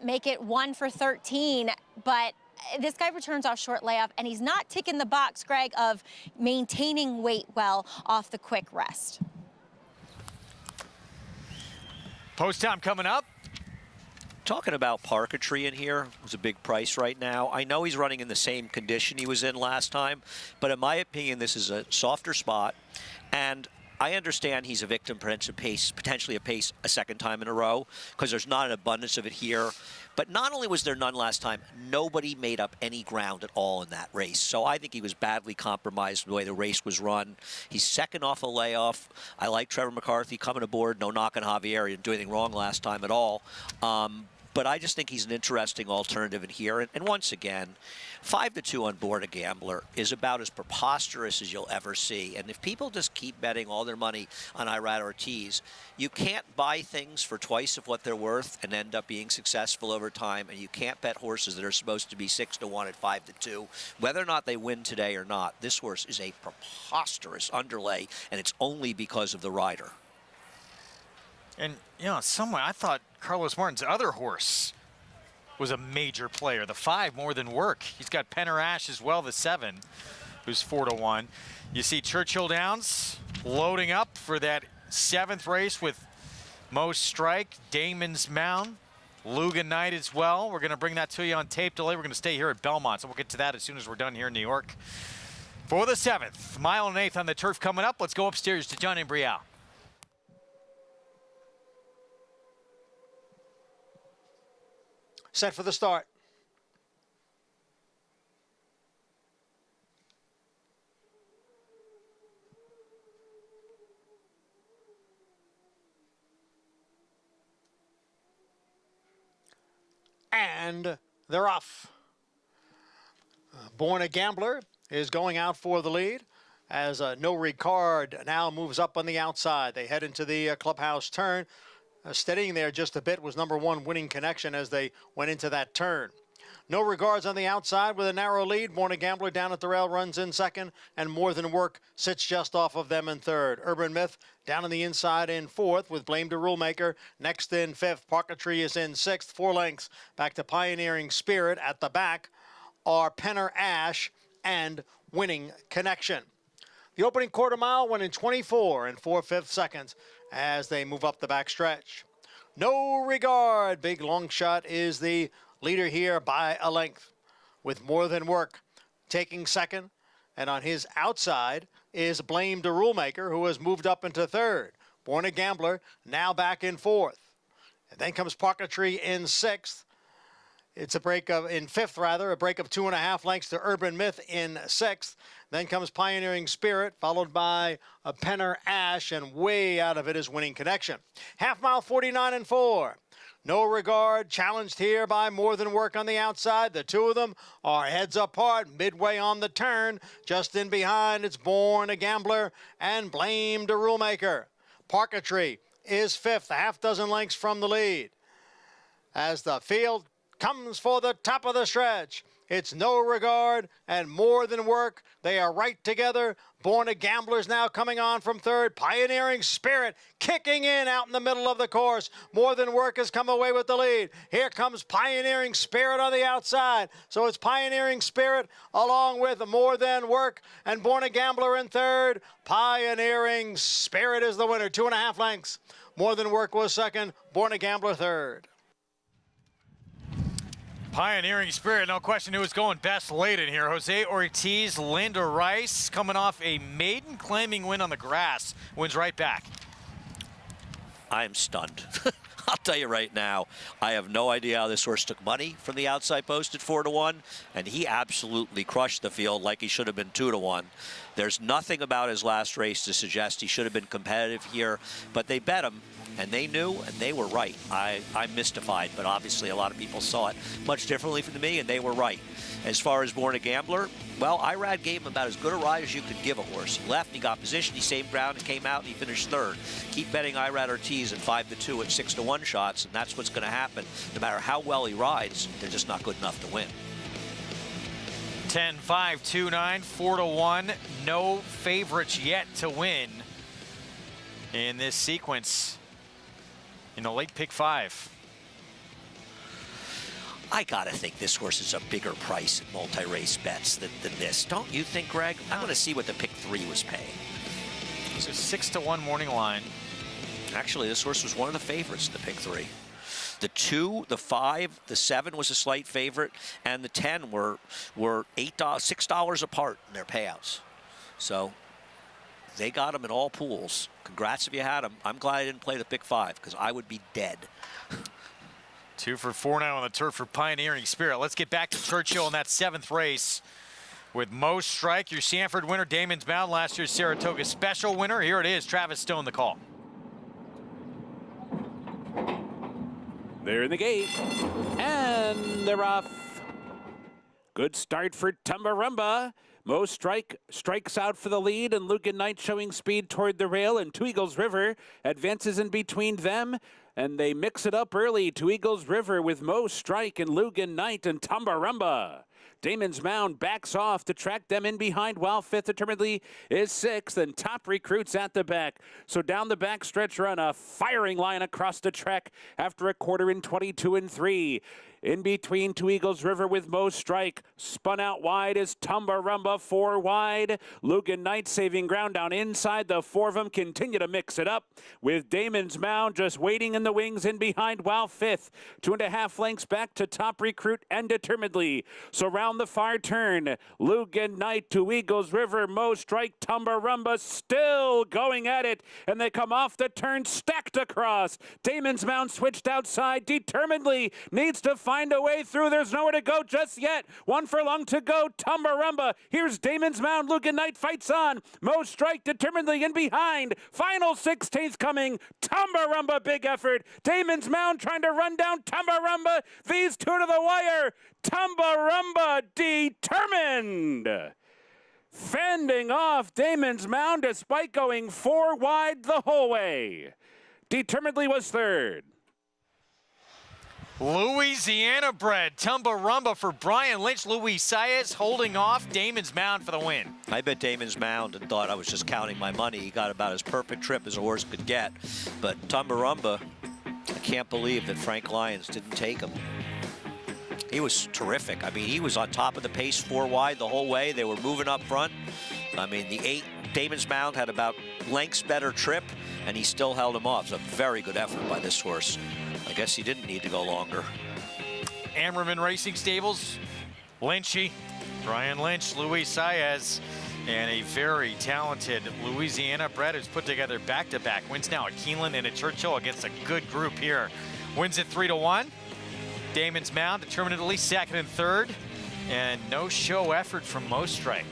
make it 1 for 13, but this guy returns off short layoff, and he's not ticking the box, Greg, of maintaining weight well off the quick rest. Post time coming up. Talking about parquetry in here, was a big price right now. I know he's running in the same condition he was in last time, but in my opinion, this is a softer spot, and I understand he's a victim potentially a pace a second time in a row, because there's not an abundance of it here. But not only was there none last time, nobody made up any ground at all in that race. So I think he was badly compromised the way the race was run. He's second off a layoff. I like Trevor McCarthy coming aboard. No knock on Javier. He didn't do anything wrong last time at all. But I just think he's an interesting alternative in here. And once again, 5-2 on Board a Gambler is about as preposterous as you'll ever see. And if people just keep betting all their money on Irad Ortiz, you can't buy things for twice of what they're worth and end up being successful over time. And you can't bet horses that are supposed to be 6-1 at 5-2. Whether or not they win today or not, this horse is a preposterous underlay, and it's only because of the rider. And, you know, somewhere I thought Carlos Martin's other horse was a major player. The 5, More Than Work. He's got Penner Ash as well, the 7, who's 4-1. You see Churchill Downs loading up for that 7th race with Most Strike, Damon's Mound, Lugan Knight as well. We're going to bring that to you on tape delay. We're going to stay here at Belmont, so we'll get to that as soon as we're done here in New York. For the 7th, mile and eighth on the turf coming up. Let's go upstairs to John Imbrial. Set for the start. And they're off. Born a Gambler is going out for the lead as No Regard now moves up on the outside. They head into the clubhouse turn. Steadying there just a bit was number 1, Winning Connection, as they went into that turn. No Regards on the outside with a narrow lead. Born a Gambler down at the rail runs in second, and More Than Work sits just off of them in third. Urban Myth down on the inside in fourth with Blame to Rulemaker. Next in fifth. Parquetry is in sixth, 4 lengths. Back to Pioneering Spirit. At the back are Penner Ash and Winning Connection. The opening quarter mile went in 24 and 4/5 seconds as they move up the backstretch. No Regard, big long shot, is the leader here by a length, with More Than Work taking second. And on his outside is Blame to Rulemaker, who has moved up into third. Born a Gambler now back in fourth. And then comes Parquetry in sixth. It's a break of, in fifth rather, a break of 2.5 lengths to Urban Myth in sixth. Then comes Pioneering Spirit, followed by a Penner Ash, and way out of it is Winning Connection. Half mile 49 and 4. No Regard challenged here by More Than Work on the outside. The two of them are heads apart midway on the turn. Just in behind, it's Born a Gambler and Blame to Rulemaker. Parquetry is fifth, a half dozen lengths from the lead. As the field comes for the top of the stretch, it's No Regard and More Than Work. They are right together. Born a Gambler's now coming on from third. Pioneering Spirit kicking in out in the middle of the course. More Than Work has come away with the lead. Here comes Pioneering Spirit on the outside. So it's Pioneering Spirit along with More Than Work and Born a Gambler in third. Pioneering Spirit is the winner, 2.5 lengths. More Than Work was second. Born a Gambler third. Pioneering Spirit, no question who was going best late in here. Jose Ortiz, Linda Rice, coming off a maiden claiming win on the grass, wins right back. I am stunned. I'll tell you right now, I have no idea how this horse took money from the outside post at 4-1, and he absolutely crushed the field like he should have been 2-1. There's nothing about his last race to suggest he should have been competitive here, but they bet him. and they knew, and they were right. I'm mystified, but obviously a lot of people saw it much differently from me, and they were right. As far as Born a Gambler, well, Irad gave him about as good a ride as you could give a horse. He left, he got position, he saved ground, and came out, and he finished third. Keep betting Irad Ortiz at 5-2 at 6-1 shots, and that's what's going to happen. No matter how well he rides, they're just not good enough to win. 10, 5, 2, 9, 4-1. No favorites yet to win in this sequence in the late pick 5. I got to think this horse is a bigger price in multi-race bets than this. Don't you think, Greg? I want to see what the pick 3 was paying. It's a 6-1 morning line. Actually, this horse was one of the favorites in the pick 3. The 2, the 5, the 7 was a slight favorite, and the 10 were $6 apart in their payouts. So they got them in all pools. Congrats if you had them. I'm glad I didn't play the pick 5 because I would be dead. 2 for 4 now on the turf for Pioneering Spirit. Let's get back to Churchill in that 7th race with Mo Strike, your Sanford winner, Damon's Mound, last year's Saratoga Special winner. Here it is, Travis Stone, the call. They're in the gate, and they're off. Good start for Tumbarumba. Mo Strike strikes out for the lead, and Lugan Knight showing speed toward the rail, and Two Eagles River advances in between them, and they mix it up early. Two Eagles River with Mo Strike and Lugan Knight and Tumbarumba. Damon's Mound backs off to track them in behind, while 5th determinedly is 6th, and Top Recruits at the back. So down the back stretch run, a firing line across the track after a quarter in 22 3. In between, Two Eagles River with Mo Strike. Spun out wide is Tumbarumba, 4 wide. Lugan Knight saving ground down inside. The 4 of them continue to mix it up with Damon's Mound just waiting in the wings in behind, while 5th. 2.5 lengths back to Top Recruit and Determinedly. So round the far turn, Lugan Knight, Two Eagles River, Mo Strike, Tumbarumba still going at it. And they come off the turn stacked across. Damon's Mound switched outside. Determinedly needs to find a way through. There's nowhere to go just yet. 1 furlong to go. Tumbarumba. Here's Damon's Mound. Lugan Knight fights on. Mo Strike determinedly in behind. Final 16th coming. Tumbarumba, big effort. Damon's Mound trying to run down Tumbarumba. These two to the wire. Tumbarumba determined. Fending off Damon's Mound despite going 4 wide the whole way. Determinedly was 3rd. Louisiana bred Tumbarumba for Brian Lynch. Luis Saez holding off Damon's Mound for the win. I bet Damon's Mound and thought I was just counting my money. He got about as perfect trip as a horse could get. But Tumbarumba, I can't believe that Frank Lyons didn't take him. He was terrific. I mean, he was on top of the pace 4 wide the whole way. They were moving up front. I mean, the 8, Damon's Mound had about lengths better trip, and he still held him off. It was a very good effort by this horse. I guess he didn't need to go longer. Ammerman Racing Stables, Lynchy, Brian Lynch, Luis Saez, and a very talented Louisiana bred who's put together back-to-back wins now at Keeneland and at Churchill against a good group here. Wins at 3-1. Damon's Mound determinedly 2nd and 3rd, and no show effort from Mo Strike.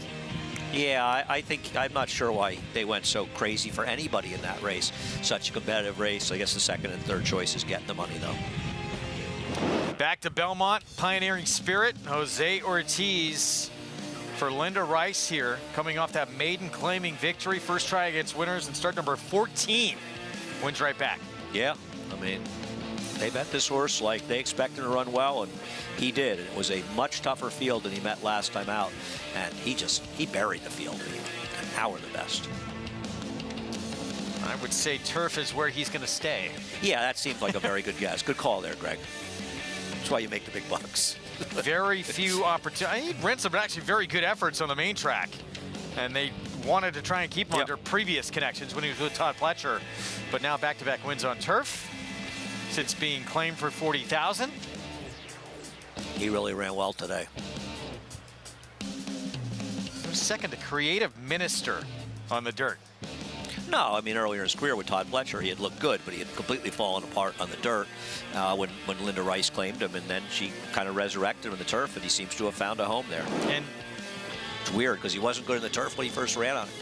Yeah, I think, I'm not sure why they went so crazy for anybody in that race. Such a competitive race. I guess the 2nd and 3rd choice is getting the money, though. Back to Belmont, Pioneering Spirit, Jose Ortiz for Linda Rice here, coming off that maiden claiming victory. First try against winners and start number 14. Wins right back. Yeah, I mean, they bet this horse like they expected to run well, and he did. And it was a much tougher field than he met last time out. And he buried the field. And now we're the best. I would say turf is where he's going to stay. Yeah, that seems like a very good guess. Good call there, Greg. That's why you make the big bucks. Very few opportunities. He ran some actually very good efforts on the main track. And they wanted to try and keep him under previous connections when he was with Todd Pletcher. But now back-to-back wins on turf since being claimed for $40,000. He really ran well today. Second to Creative Minister on the dirt. No, I mean, earlier in his career with Todd Pletcher, he had looked good, but he had completely fallen apart on the dirt when Linda Rice claimed him, and then she kind of resurrected him in the turf, and he seems to have found a home there. And it's weird, because he wasn't good in the turf when he first ran on it.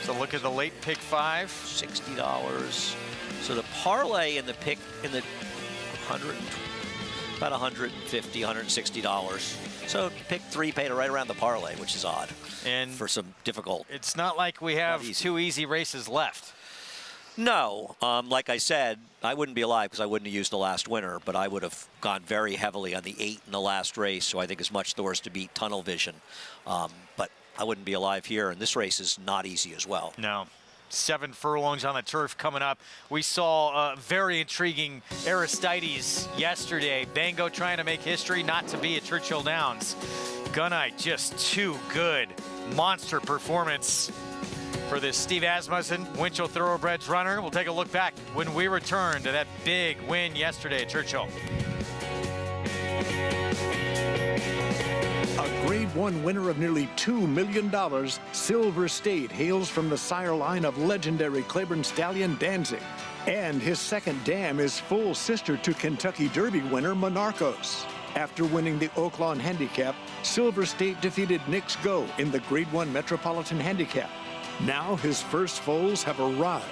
So look at the late pick 5. $60. So the parlay in the pick in the about $150, $160. So pick 3 paid right around the parlay, which is odd. And for some difficult. It's not like we have 2 easy races left. No, like I said, I wouldn't be alive because I wouldn't have used the last winner, but I would have gone very heavily on the 8 in the last race, so I think it's much the worst to beat Tunnel Vision. But I wouldn't be alive here, and this race is not easy as well. No. 7 furlongs on the turf coming up. We saw very intriguing Aristides yesterday. Bango trying to make history not to be at Churchill Downs. Gunite just too good. Monster performance for this Steve Asmussen, Winchell Thoroughbreds runner. We'll take a look back when we return to that big win yesterday at Churchill. A Grade 1 winner of nearly $2 million, Silver State hails from the sire line of legendary Claiborne stallion Danzig. And his second dam is full sister to Kentucky Derby winner Monarchos. After winning the Oaklawn Handicap, Silver State defeated Knicks Go in the Grade 1 Metropolitan Handicap. Now his first foals have arrived.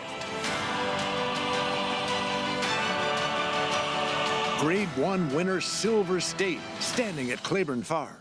Grade 1 winner Silver State, standing at Claiborne Farm.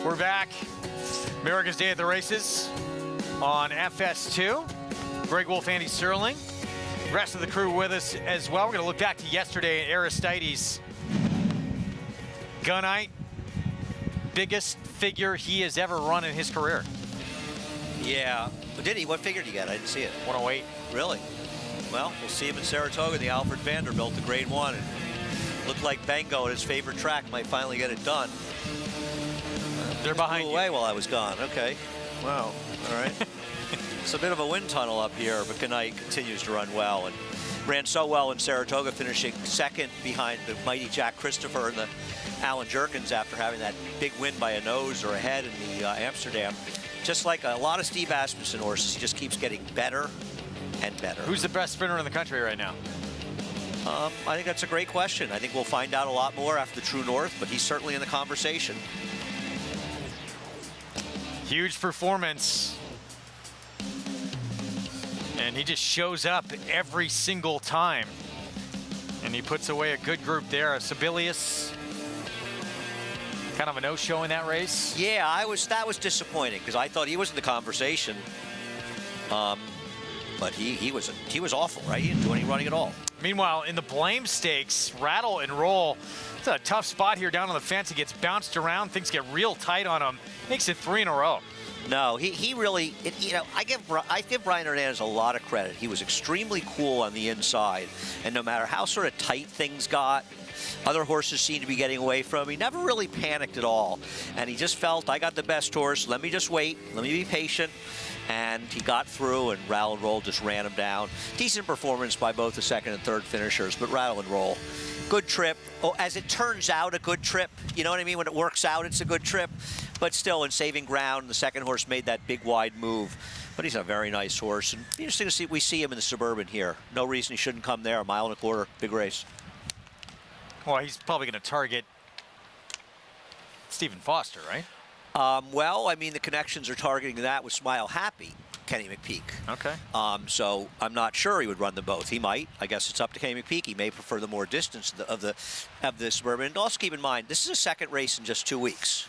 We're back. America's Day at the Races on FS2. Greg Wolf, Andy Serling. Rest of the crew with us as well. We're going to look back to yesterday at Aristides. Gunite, biggest figure he has ever run in his career. Yeah. Did he? What figure did he get? I didn't see it. 108. Really? Well, we'll see him in Saratoga, the Alfred Vanderbilt, the Grade 1. And looked like Bango at his favorite track might finally get it done. They're behind you. Away while I was gone. Okay. Wow. All right. It's a bit of a wind tunnel up here, but Gunite continues to run well and ran so well in Saratoga, finishing second behind the mighty Jack Christopher and the Alan Jerkins after having that big win by a nose or a head in the Amsterdam. Just like a lot of Steve Asmussen horses, he just keeps getting better and better. Who's the best sprinter in the country right now? I think that's a great question. I think we'll find out a lot more after the True North, but he's certainly in the conversation. Huge performance. And he just shows up every single time. And he puts away a good group there. Sibelius, kind of a no-show in that race. Yeah, that was disappointing because I thought he was in the conversation. But he was awful, right? He didn't do any running at all. Meanwhile, in the Blame Stakes, Rattle and Roll. It's a tough spot here down on the fence. He gets bounced around. Things get real tight on him. Makes it 3 in a row. No, he really, you know, I give Brian Hernandez a lot of credit. He was extremely cool on the inside, and no matter how sort of tight things got, other horses seemed to be getting away from him. He never really panicked at all, and he just felt, I got the best horse. Let me just wait. Let me be patient. and he got through, and Rattle and Roll just ran him down. Decent performance by both the second and third finishers, but Rattle and Roll. Good trip. Oh, as it turns out, a good trip. You know what I mean? When it works out, it's a good trip. But still, in saving ground, the second horse made that big wide move. But he's a very nice horse. And interesting to see, we see him in the Suburban here. No reason he shouldn't come there. A mile and a quarter, big race. Well, he's probably going to target Stephen Foster, right? Well, I mean, the connections are targeting that with Smile Happy, Kenny McPeek. Okay. So I'm not sure he would run them both. He might. I guess it's up to Kenny McPeek. He may prefer the more distance of the Suburban. And also keep in mind, this is a second race in just 2 weeks.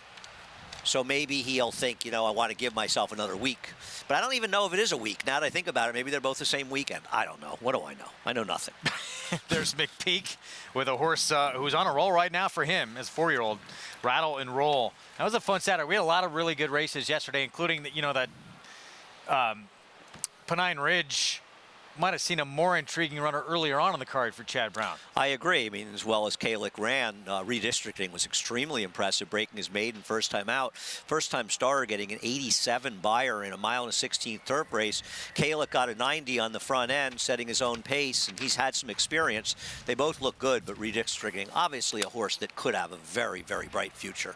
So maybe he'll think, I want to give myself another week. But I don't even know if it is a week. Now that I think about it, maybe they're both the same weekend. I don't know. What do I know? I know nothing. There's McPeek with a horse who's on a roll right now for him as 4-year-old. Rattle and Roll. That was a fun Saturday. We had a lot of really good races yesterday, including that Pennine Ridge. Might have seen a more intriguing runner earlier on in the card for Chad Brown. I agree. I mean, as well as Kalick ran, redistricting was extremely impressive, breaking his maiden first time out. First time starter getting an 87 buyer in a mile and a 16th turf race. Kalick got a 90 on the front end, setting his own pace, and he's had some experience. They both look good, but redistricting, obviously a horse that could have a very, very bright future.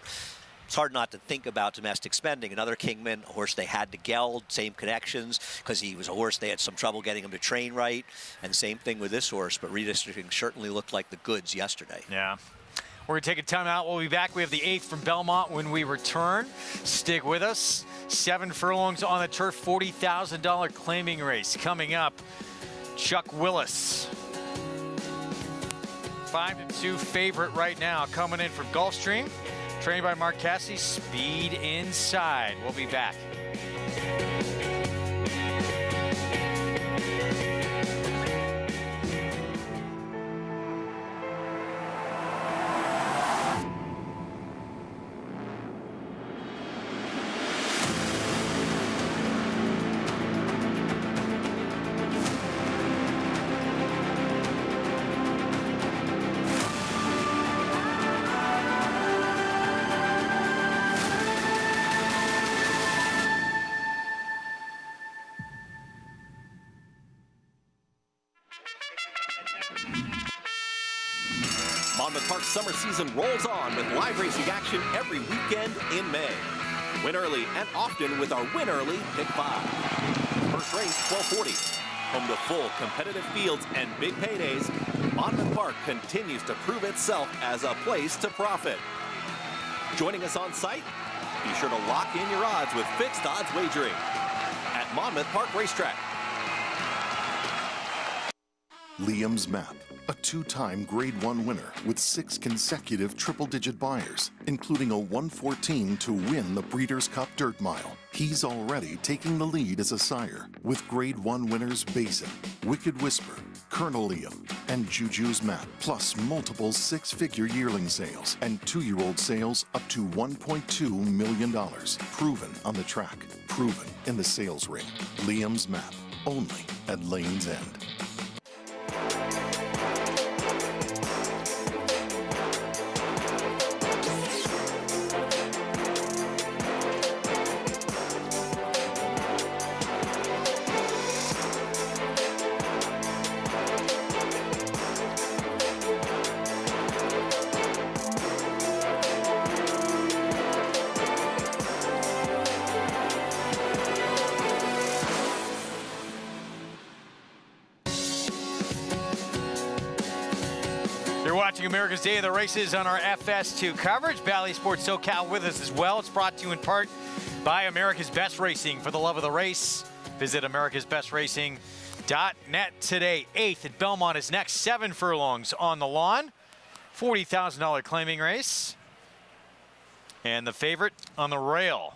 It's hard not to think about domestic spending. Another Kingman, a horse they had to geld, same connections, because he was a horse they had some trouble getting him to train right. And same thing with this horse, but redistricting certainly looked like the goods yesterday. Yeah. We're going to take a time out. We'll be back. We have the 8th from Belmont when we return. Stick with us. 7 furlongs on the turf, $40,000 claiming race coming up. Chuck Willis. 5-2 favorite right now coming in from Gulfstream. Trained by Mark Cassidy, Speed Inside. We'll be back. Monmouth Park's summer season rolls on with live racing action every weekend in May. Win early and often with our Win Early Pick 5. First race, 12:40. Home to full competitive fields and big paydays, Monmouth Park continues to prove itself as a place to profit. Joining us on site? Be sure to lock in your odds with fixed odds wagering at Monmouth Park Racetrack. Liam's Map, a 2-time Grade 1 winner with 6 consecutive triple-digit buyers, including a 114 to win the Breeders' Cup Dirt Mile. He's already taking the lead as a sire with Grade 1 winners Basin, Wicked Whisper, Colonel Liam, and Juju's Map, plus multiple 6-figure yearling sales and 2-year-old sales up to $1.2 million. Proven on the track, proven in the sales ring. Liam's Map, only at Lane's End. You're watching America's Day of the Races on our FS2 coverage. Bally Sports SoCal with us as well. It's brought to you in part by America's Best Racing. For the love of the race, visit americasbestracing.net today. 8th at Belmont is next. 7 furlongs on the lawn. $40,000 claiming race. And the favorite on the rail,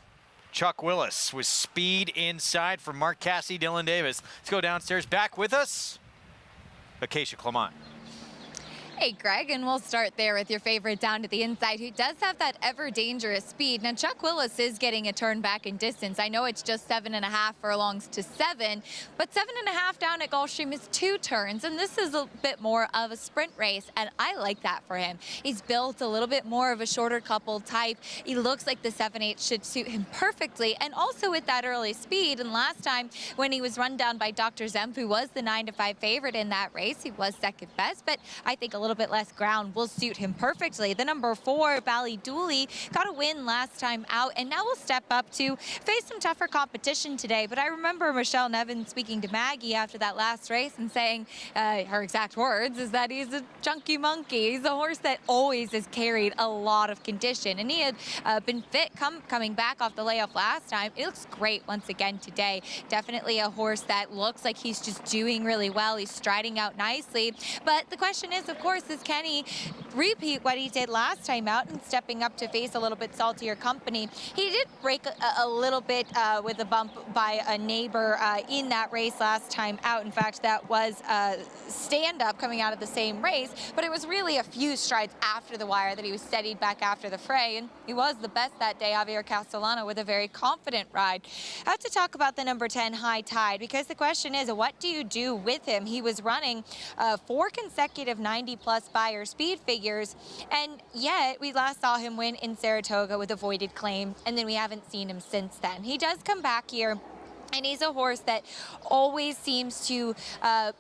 Chuck Willis with Speed Inside from Mark Cassidy, Dylan Davis. Let's go downstairs. Back with us, Acacia Clement. right, Greg, and we'll start there with your favorite down to the inside, who does have that ever-dangerous speed. Now, Chuck Willis is getting a turn back in distance. I know it's just 7.5 furlongs to 7, but 7.5 down at Gulfstream is 2 turns, and this is a bit more of a sprint race, and I like that for him. He's built a little bit more of a shorter couple type. He looks like the 7/8 should suit him perfectly, and also with that early speed. And last time when he was run down by Dr. Zemp, who was the 9-5 favorite in that race, he was second best, but I think a little bit less ground will suit him perfectly. The number 4, Ballydooley, got a win last time out, and now will step up to face some tougher competition today. But I remember Michelle Nevin speaking to Maggie after that last race and saying, her exact words is that he's a chunky monkey. He's a horse that always has carried a lot of condition, and he had been fit coming back off the layoff last time. It looks great once again today. Definitely a horse that looks like he's just doing really well. He's striding out nicely. But the question is, of course, can he repeat what he did last time out and stepping up to face a little bit saltier company? He did break a little bit with a bump by a neighbor in that race last time out. In fact, that was a stand-up coming out of the same race, but it was really a few strides after the wire that he was steadied back after the fray, and he was the best that day, Javier Castellano, with a very confident ride. I have to talk about the number 10, High Tide, because the question is, what do you do with him? He was running 4 consecutive 90-plus Beyer speed figures, and yet we last saw him win in Saratoga with a voided claim, and then we haven't seen him since then. He does come back here, and he's a horse that always seems to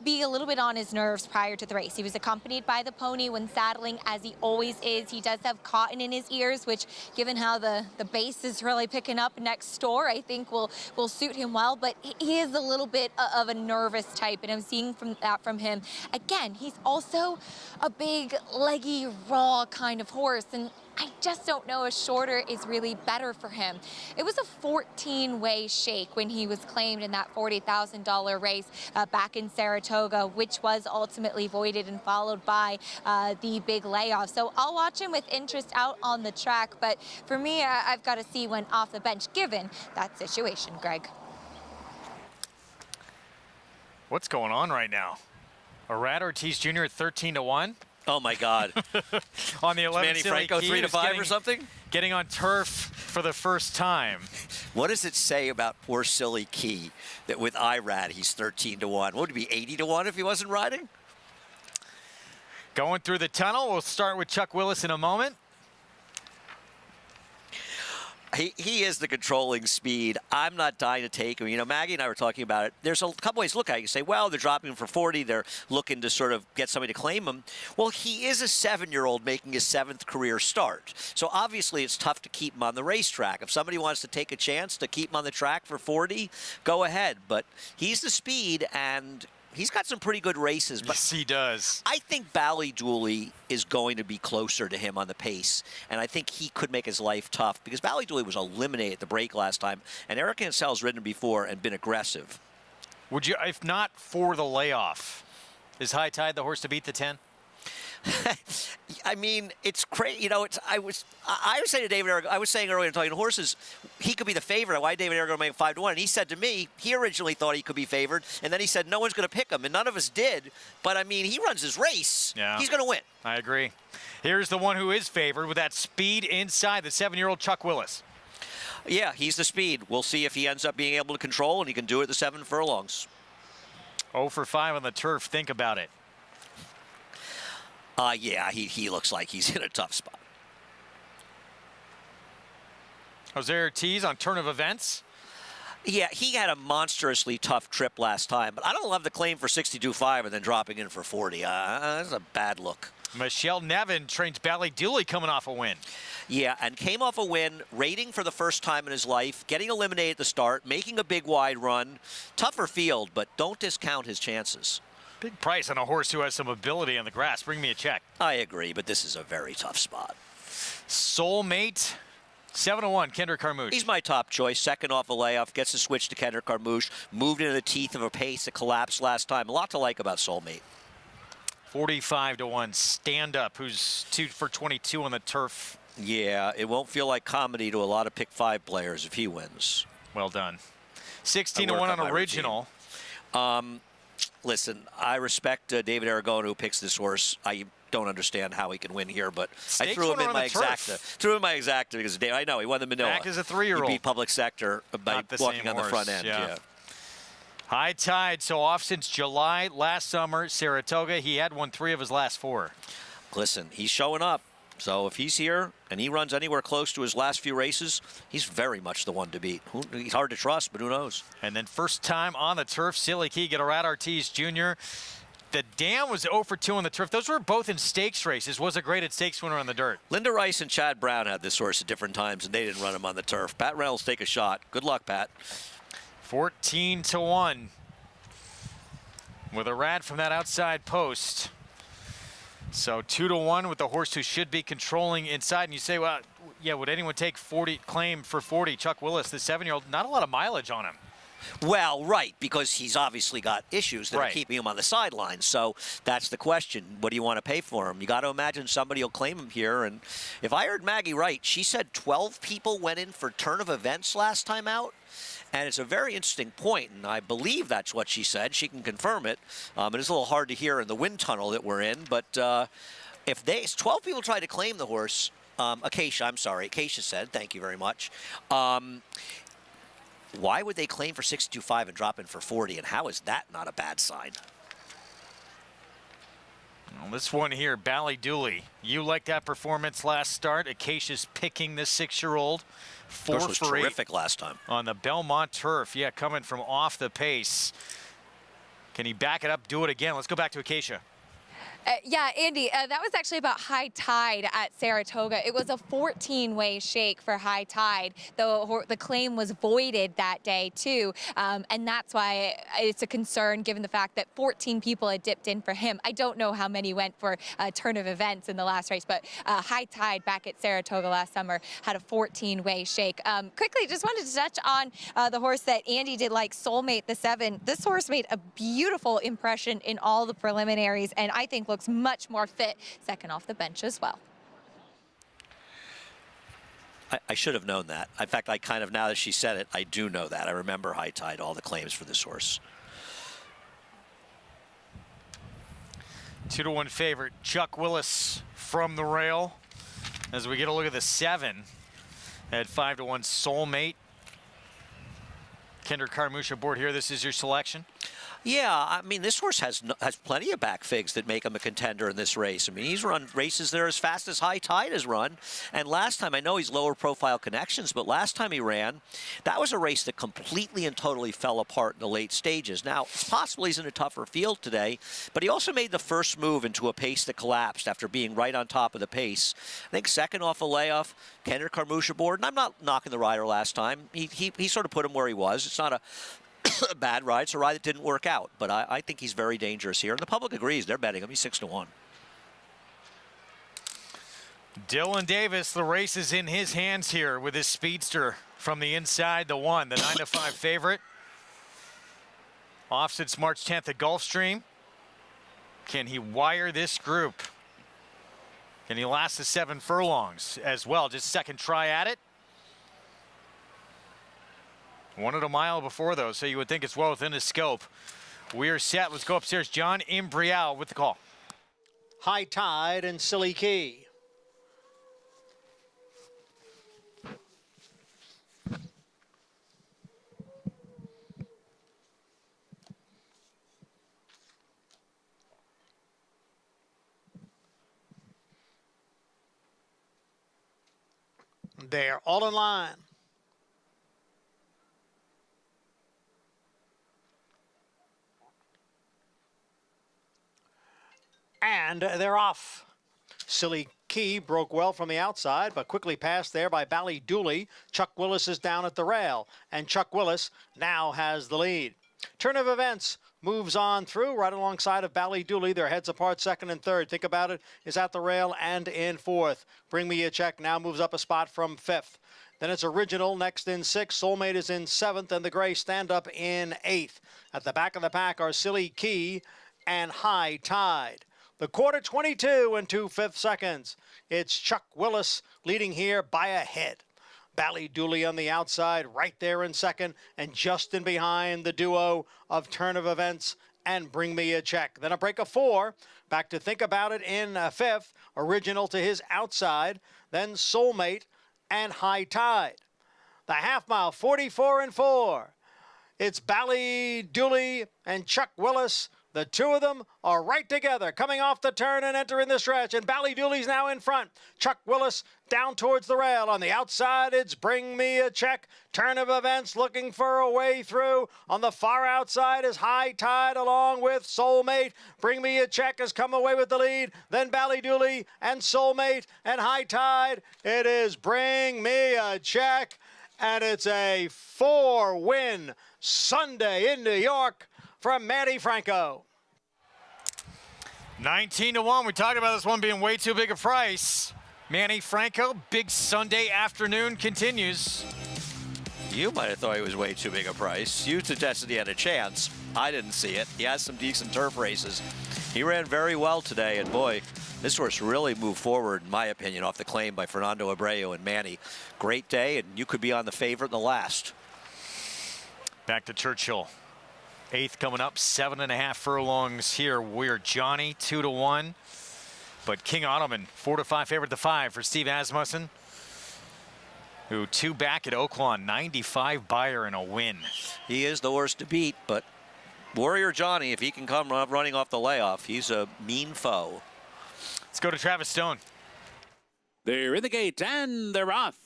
be a little bit on his nerves prior to the race. He was accompanied by the pony when saddling, as he always is. He does have cotton in his ears, which, given how the bass is really picking up next door, I think will suit him well. But he is a little bit of a nervous type, and I'm seeing that from him. Again, he's also a big, leggy, raw kind of horse, and I just don't know if shorter is really better for him. It was a 14-way shake when he was claimed in that $40,000 race back in Saratoga, which was ultimately voided and followed by the big layoff. So I'll watch him with interest out on the track, but for me, I've got to see one off the bench, given that situation, Greg. What's going on right now? Arad Ortiz Jr. at 13-1. Oh my God! On the 11th, Manny Franco 3-5 or something. Getting on turf for the first time. What does it say about poor Silly Key that with Irad he's 13-1? What would it be, 80-1 if he wasn't riding? Going through the tunnel. We'll start with Chuck Willis in a moment. He is the controlling speed. I'm not dying to take him. You know, Maggie and I were talking about it. There's a couple ways to look at it. You say, well, they're dropping him for 40. They're looking to sort of get somebody to claim him. Well, he is a 7-year-old making his 7th career start. So obviously it's tough to keep him on the racetrack. If somebody wants to take a chance to keep him on the track for 40, go ahead. But he's the speed, and he's got some pretty good races. But yes, he does. I think Ballydooley is going to be closer to him on the pace, and I think he could make his life tough because Ballydooley was eliminated at the break last time, and Eric Ansell's ridden him before and been aggressive. Would you, if not for the layoff, is High Tide the horse to beat the 10? I mean, it's crazy. You know, I was saying to David Aragon, I was saying earlier talking to horses, he could be the favorite. Why David Aragon made 5-1? And he said to me, he originally thought he could be favored, and then he said no one's going to pick him, and none of us did. But I mean, he runs his race. Yeah. He's going to win. I agree. Here's the one who is favored with that speed inside, the 7-year-old Chuck Willis. Yeah, he's the speed. We'll see if he ends up being able to control, and he can do it the 7 furlongs. 0 for 5 on the turf. Think about it. Yeah, he looks like he's in a tough spot. Jose Ortiz on turn of events. Yeah, he had a monstrously tough trip last time, but I don't love the claim for 62.5 and then dropping in for 40. That's a bad look. Michelle Nevin trains Ballydooley coming off a win. Yeah, and came off a win, rating for the first time in his life, getting eliminated at the start, making a big wide run. Tougher field, but don't discount his chances. Big price on a horse who has some ability on the grass. Bring me a check. I agree, but this is a very tough spot. Soulmate, 7-1, Kendrick Carmouche. He's my top choice. Second off a layoff, gets a switch to Kendrick Carmouche, moved into the teeth of a pace that collapsed last time. A lot to like about Soulmate. 45-1, Stand Up, who's 2 for 22 on the turf. Yeah, it won't feel like comedy to a lot of pick 5 players if he wins. Well done. 16-1 on Original. Listen, I respect David Aragon who picks this horse. don't understand how he can win here, but Stakes I threw him winner in on my the turf. exacta. Threw in my exacta because I know he won the Manila. Back as a 3-year-old. He beat Public Sector by Not the walking same on the front horse, end. yeah. Yeah. High Tide, so off since July last summer. Saratoga, he had won 3 of his last 4. Listen, he's showing up. So if he's here and he runs anywhere close to his last few races, he's very much the one to beat. He's hard to trust, but who knows? And then first time on the turf, Silly Key, Gerard Ortiz Jr. The Dam was 0 for 2 on the turf. Those were both in stakes races. Was a graded stakes winner on the dirt. Linda Rice and Chad Brown had this horse at different times, and they didn't run him on the turf. Pat Reynolds, take a shot. Good luck, Pat. 14-1 with a rad from that outside post. So 2-1 with the horse who should be controlling inside. And you say, well, yeah, would anyone take 40 claim for 40? Chuck Willis, the 7-year-old, not a lot of mileage on him. Well, right, because he's obviously got issues that Right. are keeping him on the sidelines. So that's the question. What do you want to pay for him? You got to imagine somebody will claim him here. And if I heard Maggie right, she said 12 people went in for turn of events last time out. And it's a very interesting point, and I believe that's what she said. She can confirm it. It is a little hard to hear in the wind tunnel that we're in, but if 12 people tried to claim the horse, Acacia said, thank you very much. Why would they claim for 62.5 and drop in for 40, and how is that not a bad sign? Well, this one here, Ballydooley. You like that performance last start. Acacia's picking the 6-year-old. 4 Horse was for 8 terrific last time. on the Belmont turf. Yeah, coming from off the pace. Can he back it up, do it again? Let's go back to Acacia. Yeah, Andy, that was actually about High Tide at Saratoga. It was a 14-way shake for High Tide. The claim was voided that day, too, and that's why it's a concern given the fact that 14 people had dipped in for him. I don't know how many went for a turn of events in the last race, but High Tide back at Saratoga last summer had a 14-way shake. Quickly, just wanted to touch on the horse that Andy did like, Soulmate the 7. This horse made a beautiful impression in all the preliminaries, and I think looks much more fit second off the bench as well. I should have known that. In fact, I kind of, now that she said it, I do know that. I remember High Tide, all the claims for this horse. 2-1 favorite, Chuck Willis from the rail. As we get a look at the 7 at 5-1 Soulmate. Kendrick Carmouche aboard here. This is your selection. Yeah, I mean, this horse has plenty of back figs that make him a contender in this race. I mean, he's run races there as fast as High Tide has run. And last time, I know he's lower profile connections, but last time he ran, that was a race that completely and totally fell apart in the late stages. Now, it's possible he's in a tougher field today, but he also made the first move into a pace that collapsed after being right on top of the pace. I think second off a layoff, Kendrick Carmouche aboard, and I'm not knocking the rider last time. He sort of put him where he was. It's not a bad ride. It's a ride that didn't work out, but I think he's very dangerous here. And the public agrees. They're betting him. He's 6-1. Dylan Davis, the race is in his hands here with his speedster from the inside, the 1, the 9-5 favorite. Off since March 10th at Gulfstream. Can he wire this group? Can he last the 7 furlongs as well? Just second try at it. Wanted a mile before, though, so you would think it's well within his scope. We are set. Let's go upstairs. John Imbrial with the call. High Tide and Silly Key. They're all in line. And they're off. Silly Key broke well from the outside, but quickly passed there by Ballydooley. Chuck Willis is down at the rail, and Chuck Willis now has the lead. Turn of events moves on through right alongside of Ballydooley. Their heads apart, second and third. Think about it, is at the rail and in fourth. Bring Me a Check now moves up a spot from fifth. Then it's Original next in sixth. Soulmate is in seventh, and the Gray Stand Up in eighth. At the back of the pack are Silly Key and High Tide. The quarter 22 and 2/5 seconds. It's Chuck Willis leading here by a head. Ballydooley on the outside, right there in second, and just in behind the duo of Turn of Events and Bring Me a Check. Then a break of 4. Back to Think About It in 5th. Original to his outside. Then Soulmate and High Tide. The half mile, 44 and 4. It's Bally Dooley and Chuck Willis. The two of them are right together, coming off the turn and entering the stretch. And Bally Dooley's now in front. Chuck Willis down towards the rail. On the outside, it's Bring Me a Check. Turn of events, looking for a way through. On the far outside is High Tide along with Soulmate. Bring Me a Check has come away with the lead. Then Bally Dooley and Soulmate and High Tide. It is Bring Me a Check. And it's a 4-win Sunday in New York from Manny Franco. 19-1. We talked about this one being way too big a price. Manny Franco, big Sunday afternoon continues. You might have thought he was way too big a price. You suggested he had a chance. I didn't see it. He has some decent turf races. He ran very well today, and boy, this horse really moved forward, in my opinion, off the claim by Fernando Abreu and Manny. Great day, and you could be on the favorite in the last. Back to Churchill. 8th coming up, 7.5 furlongs here. We're Johnny, 2-1. But King Ottoman, 4-5 favorite to 5 for Steve Asmussen, who 2 back at Oaklawn, 95 buyer and a win. He is the horse to beat, but Warrior Johnny, if he can come running off the layoff, he's a mean foe. Let's go to Travis Stone. They're in the gate and they're off.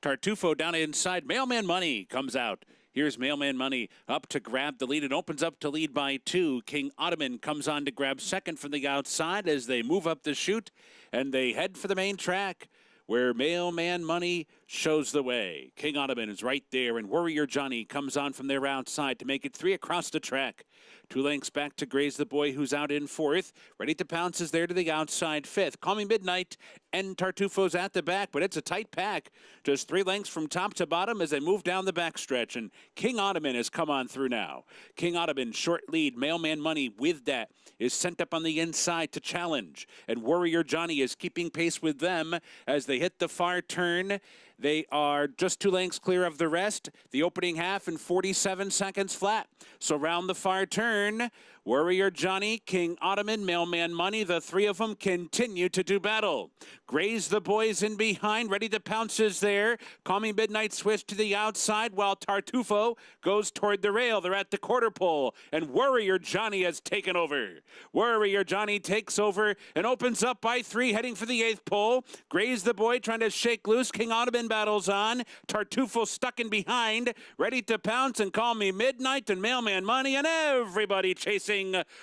Tartufo down inside. Mailman Money comes out. Here's Mailman Money up to grab the lead. It opens up to lead by 2. King Ottoman comes on to grab second from the outside as they move up the chute and they head for the main track, where Mailman Money shows the way. King Ottoman is right there, and Warrior Johnny comes on from their outside to make it 3 across the track. 2 lengths back to Graze the Boy, who's out in 4th. Ready to Pounce is there to the outside 5th. Call Me Midnight and Tartufo's at the back, but it's a tight pack. Just 3 lengths from top to bottom as they move down the backstretch, and King Ottoman has come on through now. King Ottoman, short lead. Mailman Money with that is sent up on the inside to challenge, and Warrior Johnny is keeping pace with them as they hit the far turn. They are just 2 lengths clear of the rest. The opening half in 47 seconds flat. So round the far turn, Warrior Johnny, King Ottoman, Mailman Money, the 3 of them continue to do battle. Graze the Boys in behind, Ready to Pounce is there. Call Me Midnight switch to the outside while Tartufo goes toward the rail. They're at the quarter pole, and Warrior Johnny has taken over. Warrior Johnny takes over and opens up by 3, heading for the 8th pole. Graze the Boy trying to shake loose. King Ottoman battles on. Tartufo stuck in behind, Ready to Pounce and Call Me Midnight and Mailman Money, and everybody chasing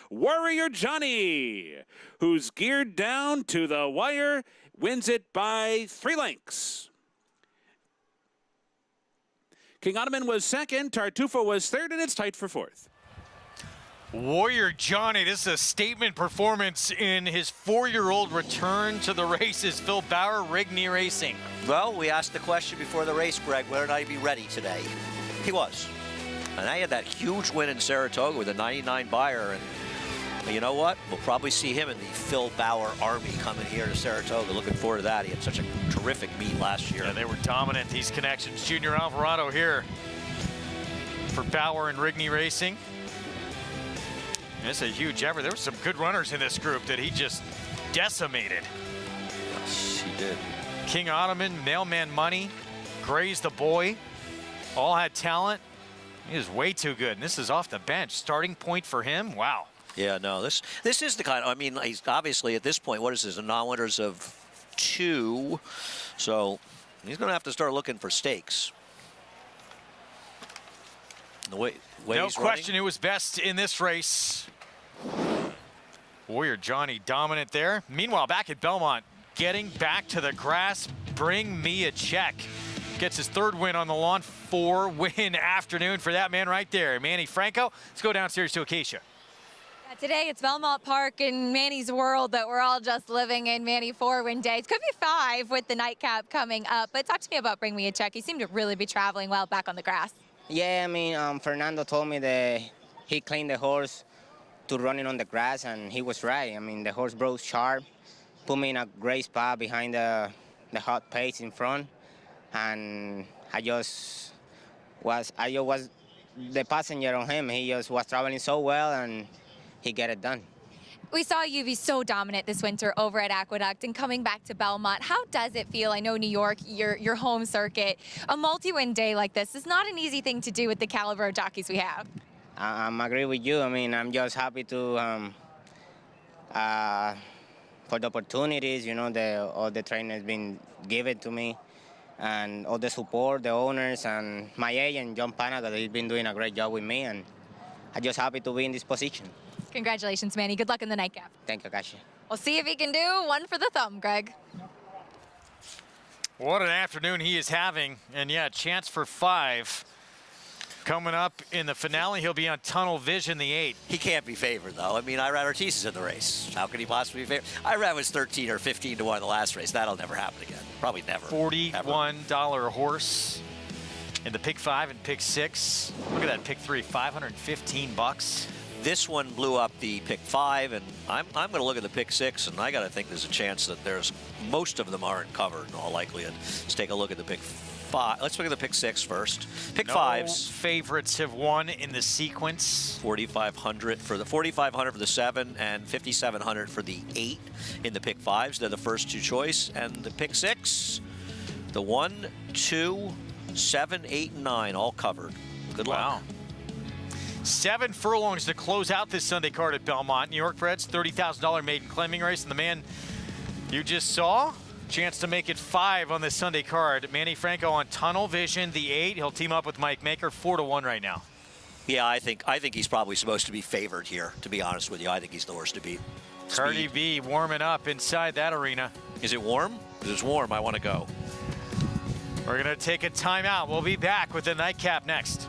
Warrior Johnny, who's geared down to the wire, wins it by 3 lengths. King Ottoman was 2nd, Tartufo was 3rd, and it's tight for 4th. Warrior Johnny, this is a statement performance in his 4-year-old return to the races. Phil Bauer, Rigney Racing. Well, we asked the question before the race, Greg, whether or not he'd be ready today. He was. And I had that huge win in Saratoga with a 99 buyer, and you know what? We'll probably see him in the Phil Bauer army coming here to Saratoga. Looking forward to that. He had such a terrific meet last year. Yeah, they were dominant, these connections. Junior Alvarado here for Bauer and Rigney Racing. It's a huge effort. There were some good runners in this group that he just decimated. Yes, he did. King Ottoman, Mailman Money, Graze the Boy, all had talent. He was way too good, and this is off the bench. Starting point for him, wow. Yeah, no, this is the kind of, I mean, he's obviously at this point, what is this, a non-winners of 2, so he's going to have to start looking for stakes. The way no he's question, running. It was best in this race. Warrior Johnny dominant there. Meanwhile, back at Belmont, getting back to the grass, Bring Me a Check. Gets his 3rd win on the lawn, 4-win afternoon for that man right there. Manny Franco. Let's go downstairs to Acacia. Yeah, today it's Belmont Park in Manny's world that we're all just living in. Manny 4-win days. Could be 5 with the nightcap coming up. But talk to me about Bring Me a Check. He seemed to really be traveling well back on the grass. Yeah, I mean, Fernando told me that he cleaned the horse to running on the grass, and he was right. I mean, the horse broke sharp, put me in a great spot behind the hot pace in front, and I just was the passenger on him. He just was traveling so well, and he get it done. We saw you be so dominant this winter over at Aqueduct and coming back to Belmont. How does it feel? I know New York, your home circuit, a multi-win day like this is not an easy thing to do with the caliber of jockeys we have. I agree with you. I mean, I'm just happy to for the opportunities, you know, all the trainers been given to me, and all the support, the owners, and my agent, John Paddock, he's been doing a great job with me, and I'm just happy to be in this position. Congratulations, Manny. Good luck in the nightcap. Thank you, Kasia. We'll see if he can do one for the thumb, Greg. What an afternoon he is having. And yeah, chance for 5. Coming up in the finale, he'll be on Tunnel Vision, the 8. He can't be favored, though. I mean, Irad Ortiz is in the race. How can he possibly be favored? Irad was 13 or 15 to 1 in the last race. That'll never happen again. Probably never. $41 horse in the pick 5 and pick 6. Look at that pick 3, $515. This one blew up the pick 5, and I'm going to look at the pick 6, and I got to think there's a chance that most of them aren't covered in all likelihood. Let's take a look at the pick 5. Let's look at the pick 6 first. Pick 5's favorites have won in the sequence. 4,500 for the 4,500 for the 7 and 5,700 for the 8 in the pick 5s. They're the first 2 choice, and the pick 6, the 1, 2, 7, 8, and 9 all covered. Good luck. Wow. 7 furlongs to close out this Sunday card at Belmont. New York Preds, $30,000 maiden claiming race. And the man you just saw, chance to make it 5 on this Sunday card. Manny Franco on Tunnel Vision, the 8. He'll team up with Mike Maker, 4-1 right now. Yeah, I think he's probably supposed to be favored here, to be honest with you. I think he's the horse to beat. Cardi B warming up inside that arena. Is it warm? If it's warm, I want to go. We're going to take a timeout. We'll be back with the nightcap next.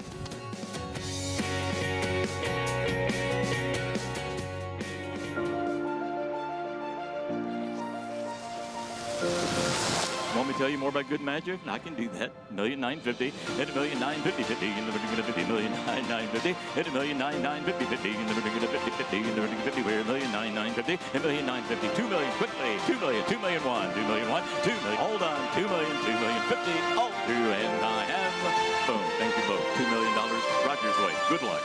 Want me to tell you more about good magic? I can do that. $1,950,000, hit $1,950,000, in the vertical $50,950,000, hit $1,950,000, in the vertical 50, in the vertical 50, we're $1,950,000, $1,950,000, $2 million quickly, $2 million, $2 million one, $2 million one, $2 million, hold on, $2 million, $2 million 50, all through, and I am, boom, thank you both, $2 million, Roger's way, good luck.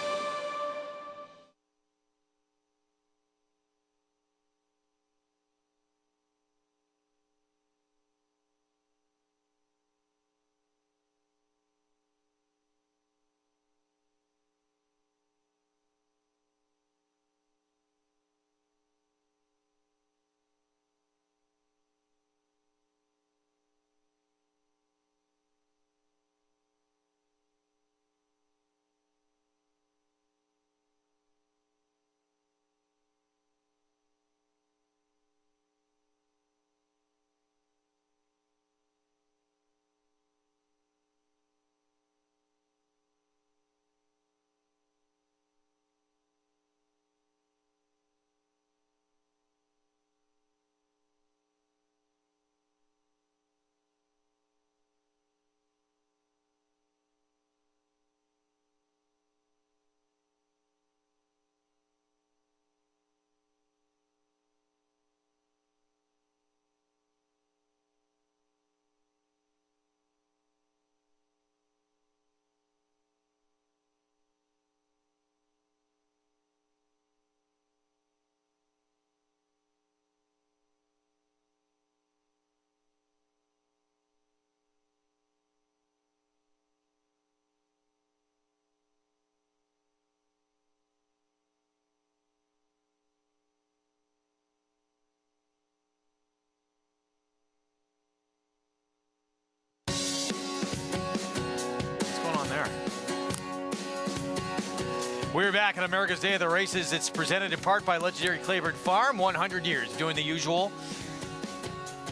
We're back on America's Day of the Races. It's presented in part by legendary Claiborne Farm. 100 years doing the usual,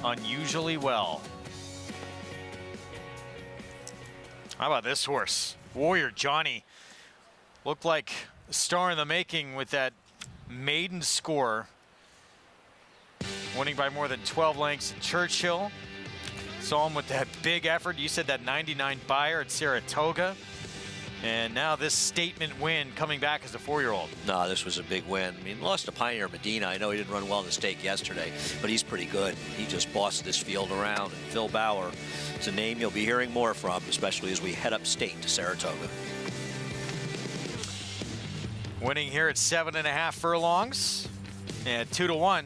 unusually well. How about this horse? Warrior Johnny looked like a star in the making with that maiden score. Winning by more than 12 lengths at Churchill. Saw him with that big effort. You said that 99 buyer at Saratoga. And now this statement win coming back as a 4-year-old. No, this was a big win. I mean, lost to Pioneer Medina. I know he didn't run well in the stake yesterday, but he's pretty good. He just bossed this field around. And Phil Bauer, it's a name you'll be hearing more from, especially as we head upstate to Saratoga. Winning here at 7.5 furlongs and 2-1.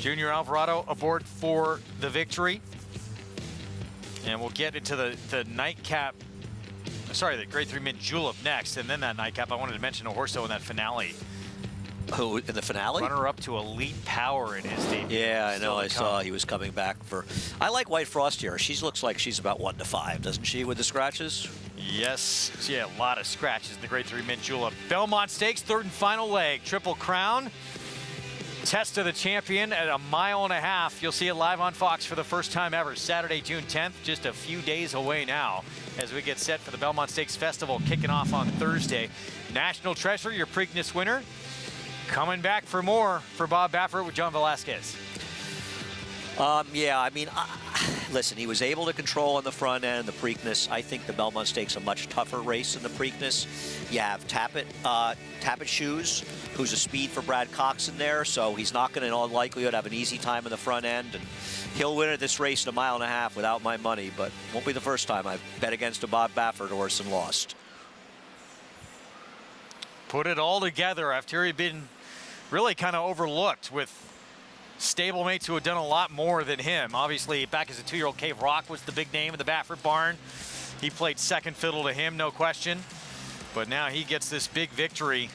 Junior Alvarado aboard for the victory. And we'll get into the nightcap. Sorry, the Grade 3 Mint Julep next, and then that nightcap. I wanted to mention a horse though in that finale. Who, in the finale? Runner up to Elite Power in his debut. Yeah, I know. I saw he was coming back for. I like White Frost here. She looks like she's about 1-5, doesn't she, with the scratches? Yes, yeah, a lot of scratches in the Grade 3 Mint Julep. Belmont Stakes, third and final leg. Triple Crown. Test of the Champion at 1.5 miles. You'll see it live on Fox for the first time ever. Saturday, June 10th, just a few days away now as we get set for the Belmont Stakes Festival kicking off on Thursday. National Treasure, your Preakness winner. Coming back for more for Bob Baffert with John Velasquez. Yeah, I mean, listen, he was able to control on the front end, the Preakness. I think the Belmont Stakes a much tougher race than the Preakness. You have Tappet Shoes, who's a speed for Brad Cox in there, so he's not going to, in all likelihood, have an easy time in the front end. And he'll win at this race in 1.5 miles without my money, but won't be the first time I've bet against a Bob Baffert horse and lost. Put it all together after he'd been really kind of overlooked with stablemates who had done a lot more than him. Obviously, back as a 2-year-old, Cave Rock was the big name in the Baffert barn. He played second fiddle to him, no question. But now he gets this big victory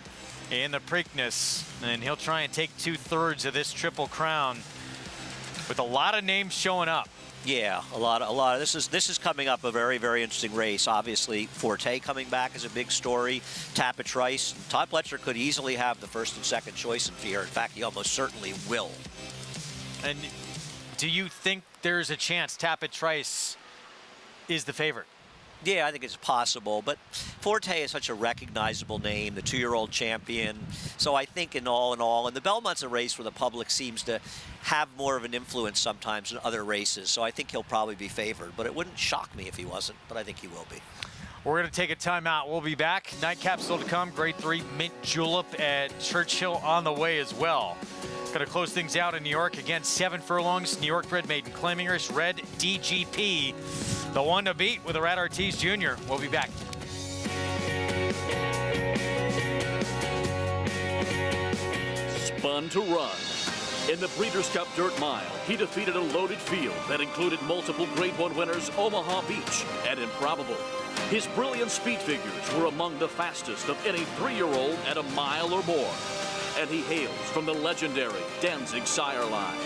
in the Preakness, and he'll try and take 2/3 of this Triple Crown with a lot of names showing up. Yeah, a lot of this is coming up a very, very interesting race. Obviously, Forte coming back is a big story. Tappet Trice. Todd Pletcher could easily have the first and second choice in here. In fact, he almost certainly will. And do you think there's a chance Tappet Trice is the favorite? Yeah, I think it's possible, but Forte is such a recognizable name, the 2-year-old champion. So I think in all, and the Belmont's a race where the public seems to have more of an influence sometimes in other races. So I think he'll probably be favored, but it wouldn't shock me if he wasn't, but I think he will be. We're going to take a timeout. We'll be back. Nightcap still to come. Grade 3 Mint Julep at Churchill on the way as well. Going to close things out in New York. Again, 7 furlongs. New York bred maiden claiming race. Red DGP. The one to beat with the Rat Ortiz Jr. We'll be back. Spun to run. In the Breeders' Cup Dirt Mile, he defeated a loaded field that included multiple Grade 1 winners Omaha Beach and Improbable. His brilliant speed figures were among the fastest of any 3-year-old at 1 mile or more. And he hails from the legendary Danzig sire line.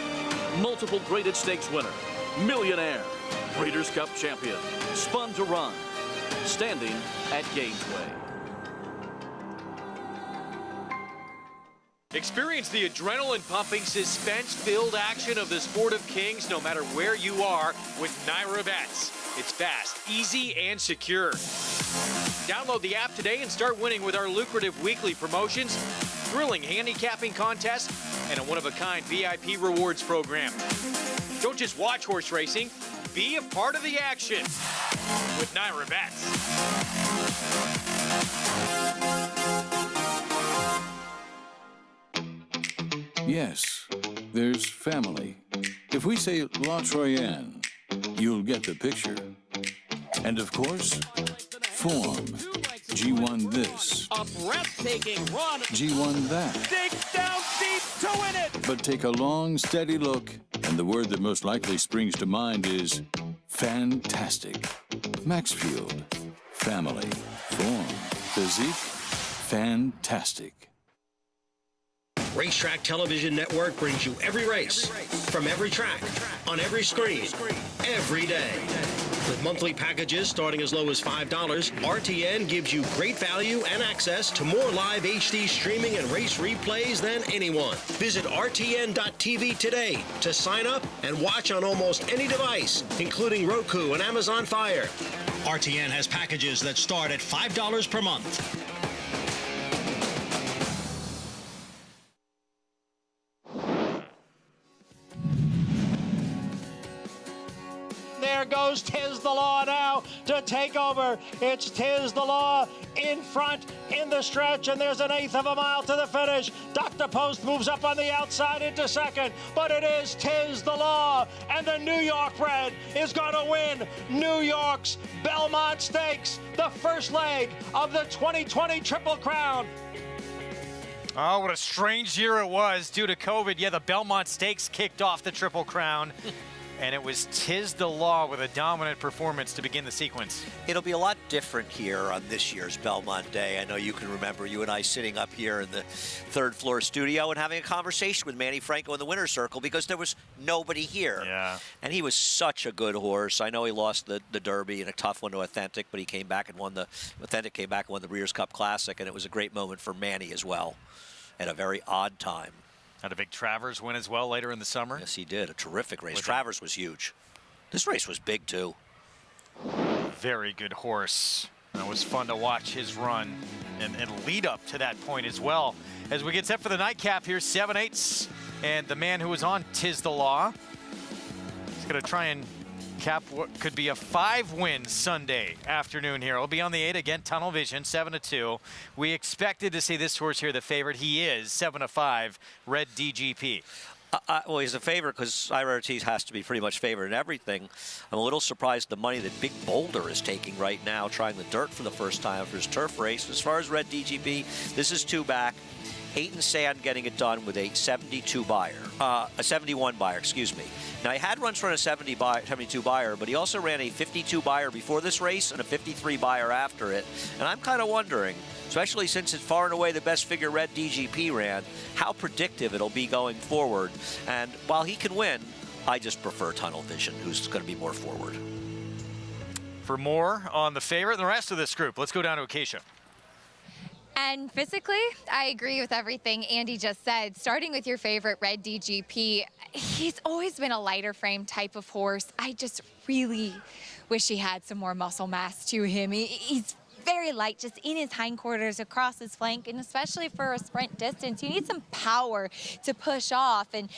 Multiple graded stakes winner, millionaire, Breeders' Cup champion, Spun to Run, standing at Gainesway. Experience the adrenaline-pumping, suspense-filled action of the Sport of Kings no matter where you are with Naira Bets. It's fast, easy, and secure. Download the app today and start winning with our lucrative weekly promotions, thrilling handicapping contests, and a one-of-a-kind VIP rewards program. Don't just watch horse racing, be a part of the action with Naira Bets. Yes, there's family. If we say La Troyenne, you'll get the picture. And of course, form. G1 this. A breathtaking run. G1 that. Dig down deep to win it. But take a long, steady look, and the word that most likely springs to mind is fantastic. Maxfield. Family. Form. Physique. Fantastic. Racetrack Television Network brings you every race, from every track, on every screen, every day. With monthly packages starting as low as $5, RTN gives you great value and access to more live HD streaming and race replays than anyone. Visit RTN.tv today to sign up and watch on almost any device, including Roku and Amazon Fire. RTN has packages that start at $5 per month. There goes Tiz the Law now to take over. It's Tiz the Law in front in the stretch, and there's 1/8 of a mile to the finish. Dr. Post moves up on the outside into second, but it is Tiz the Law, and the New York bred is going to win New York's Belmont Stakes, the first leg of the 2020 Triple Crown. Oh, what a strange year it was due to COVID. Yeah, the Belmont Stakes kicked off the Triple Crown. And it was Tiz the Law with a dominant performance to begin the sequence. It'll be a lot different here on this year's Belmont Day. I know you can remember you and I sitting up here in the third floor studio and having a conversation with Manny Franco in the winner's circle because there was nobody here. Yeah. And he was such a good horse. I know he lost the Derby in a tough one to Authentic, but he came back and won the Authentic came back and won the Breeders' Cup Classic, and it was a great moment for Manny as well at a very odd time. Had a big Travers win as well later in the summer. Yes, he did. A terrific race. Travers was huge. This race was big, too. Very good horse. It was fun to watch his run and lead up to that point as well. As we get set for the nightcap here, 7/8. And the man who was on Tiz the Law is going to try and cap what could be a 5-win Sunday afternoon here. It'll be on the 8 again, Tunnel Vision, 7-2. We expected to see this horse here the favorite. He is 7-5, Red DGP. Well, he's a favorite because Ira Ortiz has to be pretty much favored in everything. I'm a little surprised the money that Big Boulder is taking right now, trying the dirt for the first time for his turf race. As far as Red DGP, this is 2 back. 8 and Sand getting it done with a 71 buyer, excuse me. Now, he had runs for a 72 buyer, but he also ran a 52 buyer before this race and a 53 buyer after it. And I'm kind of wondering, especially since it's far and away the best figure Red DGP ran, how predictive it'll be going forward. And while he can win, I just prefer Tunnel Vision, who's going to be more forward. For more on the favorite and the rest of this group, let's go down to Acacia. And physically, I agree with everything Andy just said. Starting with your favorite, Red DGP, he's always been a lighter frame type of horse. I just really wish he had some more muscle mass to him. He's very light, just in his hindquarters, across his flank, and especially for a sprint distance, you need some power to push off, and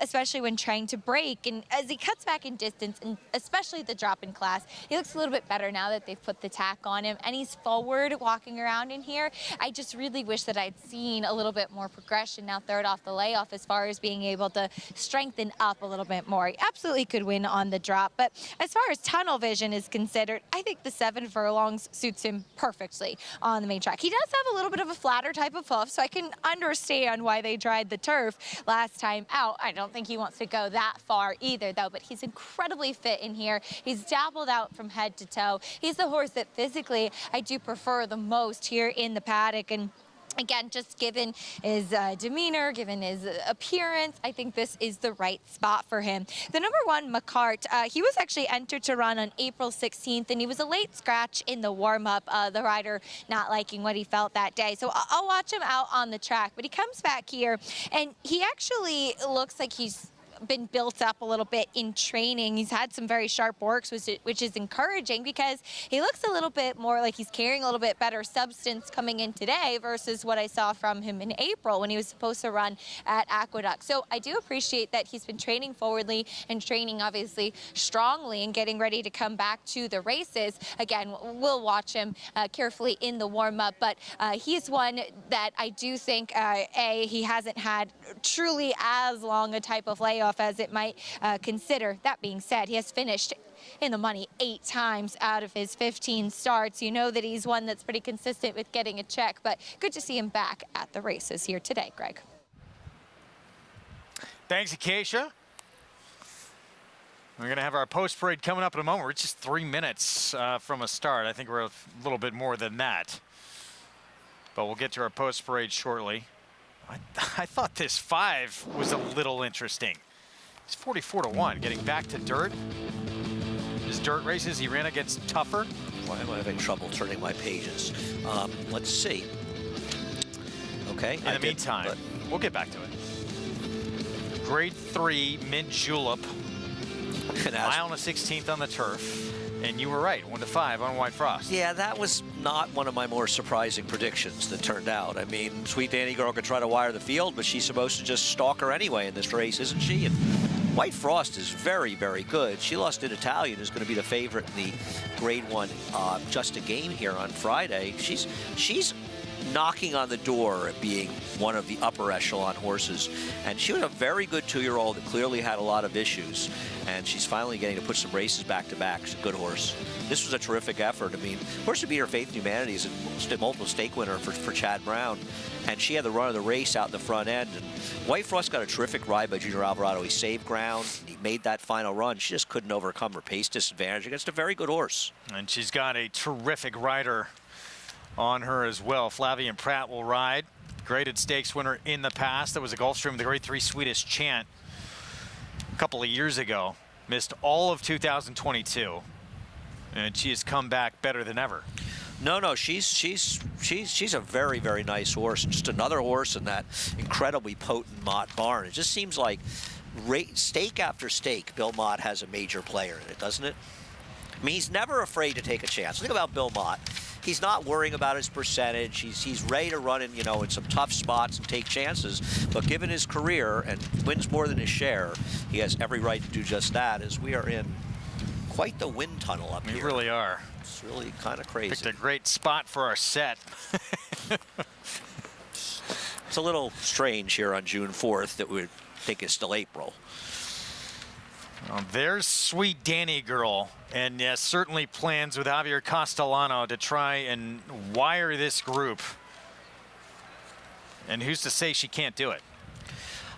especially when trying to break. And as he cuts back in distance, and especially the drop in class, he looks a little bit better now that they've put the tack on him, and he's forward walking around in here. I just really wish that I'd seen a little bit more progression now third off the layoff as far as being able to strengthen up a little bit more. He absolutely could win on the drop, but as far as Tunnel Vision is considered, I think the 7 furlongs suits him perfectly on the main track. He does have a little bit of a flatter type of hoof, so I can understand why they tried the turf last time out. I don't think he wants to go that far either, though, but he's incredibly fit in here. He's dabbled out from head to toe. He's the horse that physically I do prefer the most here in the paddock, and again, just given his demeanor, given his appearance, I think this is the right spot for him. The number 1, McCart, he was actually entered to run on April 16th, and he was a late scratch in the warm-up, the rider not liking what he felt that day. So I'll watch him out on the track, but he comes back here, and he actually looks like he's been built up a little bit in training. He's had some very sharp works, which is encouraging because he looks a little bit more like he's carrying a little bit better substance coming in today versus what I saw from him in April when he was supposed to run at Aqueduct. So I do appreciate that he's been training forwardly and training obviously strongly and getting ready to come back to the races. Again, we'll watch him carefully in the warm-up, but he's one that I do think, he hasn't had truly as long a type of layoff as it might consider. That being said, he has finished in the money 8 times out of his 15 starts. You know that he's one that's pretty consistent with getting a check, but good to see him back at the races here today, Greg. Thanks, Acacia. We're going to have our post parade coming up in a moment. We're just 3 minutes from a start. I think we're a little bit more than that, but we'll get to our post parade shortly. I thought this 5 was a little interesting. He's 44-1, getting back to dirt. His dirt races, he ran against Tougher. Why am I having trouble turning my pages? Let's see. Okay. In the meantime, we'll get back to it. Grade 3, Mint Julep. Mile and a 16th on the turf. And you were right, 1-5 on White Frost. Yeah, that was not one of my more surprising predictions that turned out. I mean, Sweet Danny Girl could try to wire the field, but she's supposed to just stalk her anyway in this race, isn't she? And White Frost is very, very good. She lost in Italian, who's going to be the favorite in the Grade 1 Just a Game here on Friday. She's knocking on the door at being one of the upper echelon horses. And she was a very good 2-year-old that clearly had a lot of issues. And she's finally getting to put some races back-to-back. She's a good horse. This was a terrific effort. I mean, horse to beat her Faith in Humanity is a multiple stake winner for Chad Brown. And she had the run of the race out in the front end. And White Frost got a terrific ride by Junior Alvarado. He saved ground. He made that final run. She just couldn't overcome her pace disadvantage against a very good horse. And she's got a terrific rider on her as well. Flavien Prat will ride. Graded stakes winner in the past. That was a Gulfstream, the Grade 3 Swedish Chant a couple of years ago. Missed all of 2022. And she has come back better than ever. No, she's a very, very nice horse. And just another horse in that incredibly potent Mott barn. It just seems like stake after stake, Bill Mott has a major player in it, doesn't it? I mean, he's never afraid to take a chance. Think about Bill Mott. He's not worrying about his percentage. He's ready to run in, you know, in some tough spots and take chances. But given his career and wins more than his share, he has every right to do just that, as we are in quite the wind tunnel up here. We really are. It's really kind of crazy. Picked a great spot for our set. It's a little strange here on June 4th that we think is still April. Well, there's Sweet Danny Girl, and yes, certainly plans with Javier Castellano to try and wire this group. And who's to say she can't do it?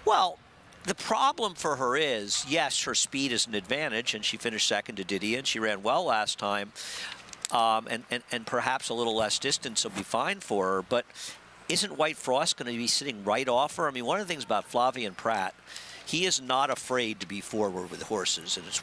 Well, the problem for her is, yes, her speed is an advantage, and she finished second to Didier, and she ran well last time, and perhaps a little less distance will be fine for her, but isn't White Frost going to be sitting right off her? I mean, one of the things about Flavien Prat, he is not afraid to be forward with horses, and he's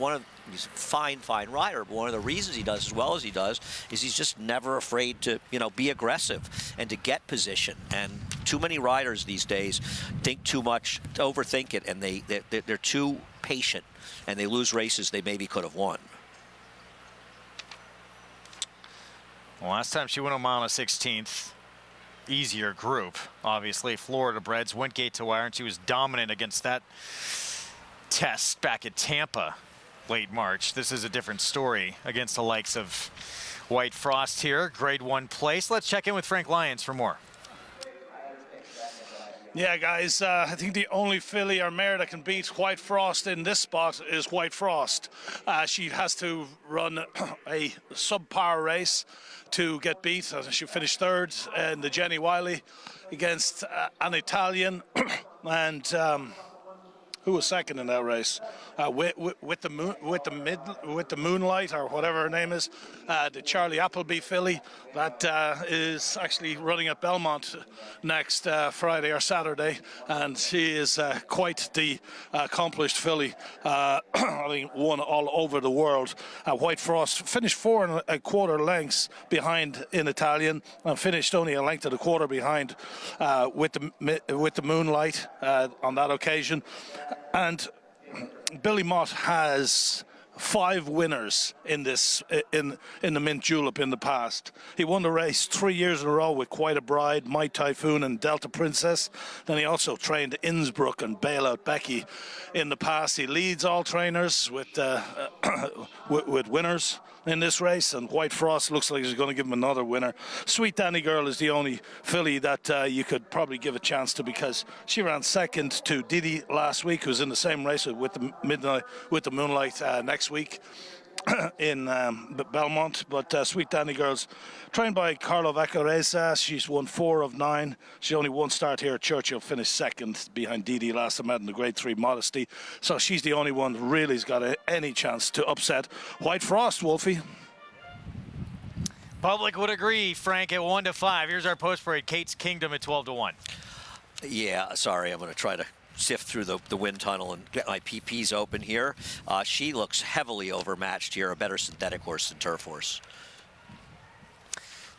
a fine rider, but one of the reasons he does as well as he does is he's just never afraid to, you know, be aggressive and to get position. And too many riders these days think too much, overthink it, and they're too patient, and they lose races they maybe could have won. Well, last time she went a mile and 16th. Easier group, obviously. Florida breds went gate to wire, and she was dominant against that test back at Tampa late March. This is a different story against the likes of White Frost here. Grade 1 place. Let's check in with Frank Lyons for more. Yeah, guys, I think the only filly or mare that can beat White Frost in this spot is White Frost. She has to run a subpar race to get beat. She finished third in the Jenny Wiley against an Italian, and who was second in that race? With the Moonlight, or whatever her name is, the Charlie Appleby filly that is actually running at Belmont next Friday or Saturday, and she is quite the accomplished filly. I think won all over the world. White Frost finished 4 1/4 lengths behind in Italian, and finished only a length and a quarter behind with the Moonlight on that occasion. And Billy Mott has 5 winners in this in the Mint Julep in the past. He won the race 3 years in a row with Quite a Bride, My Typhoon, and Delta Princess. Then he also trained Innsbruck and Bailout Becky in the past. He leads all trainers with winners in this race, and White Frost looks like he's going to give him another winner. Sweet Danny Girl is the only filly that you could probably give a chance to, because she ran second to Didi last week, who's in the same race with the Moonlight next week in Belmont. But Sweet Danny Girl's trained by Carlo Vaccarezza. She's won 4 of 9. She only one start here at Churchill, finished second behind Didi last time out in the Grade 3 Modesty. So she's the only one really has got any chance to upset White Frost, Wolfie. Public would agree, Frank, at 1 to 5. Here's our post parade. Kate's Kingdom at 12 to 1. Yeah, sorry, I'm going to try to sift through the wind tunnel and get my PPs open here. She looks heavily overmatched here, a better synthetic horse than turf horse.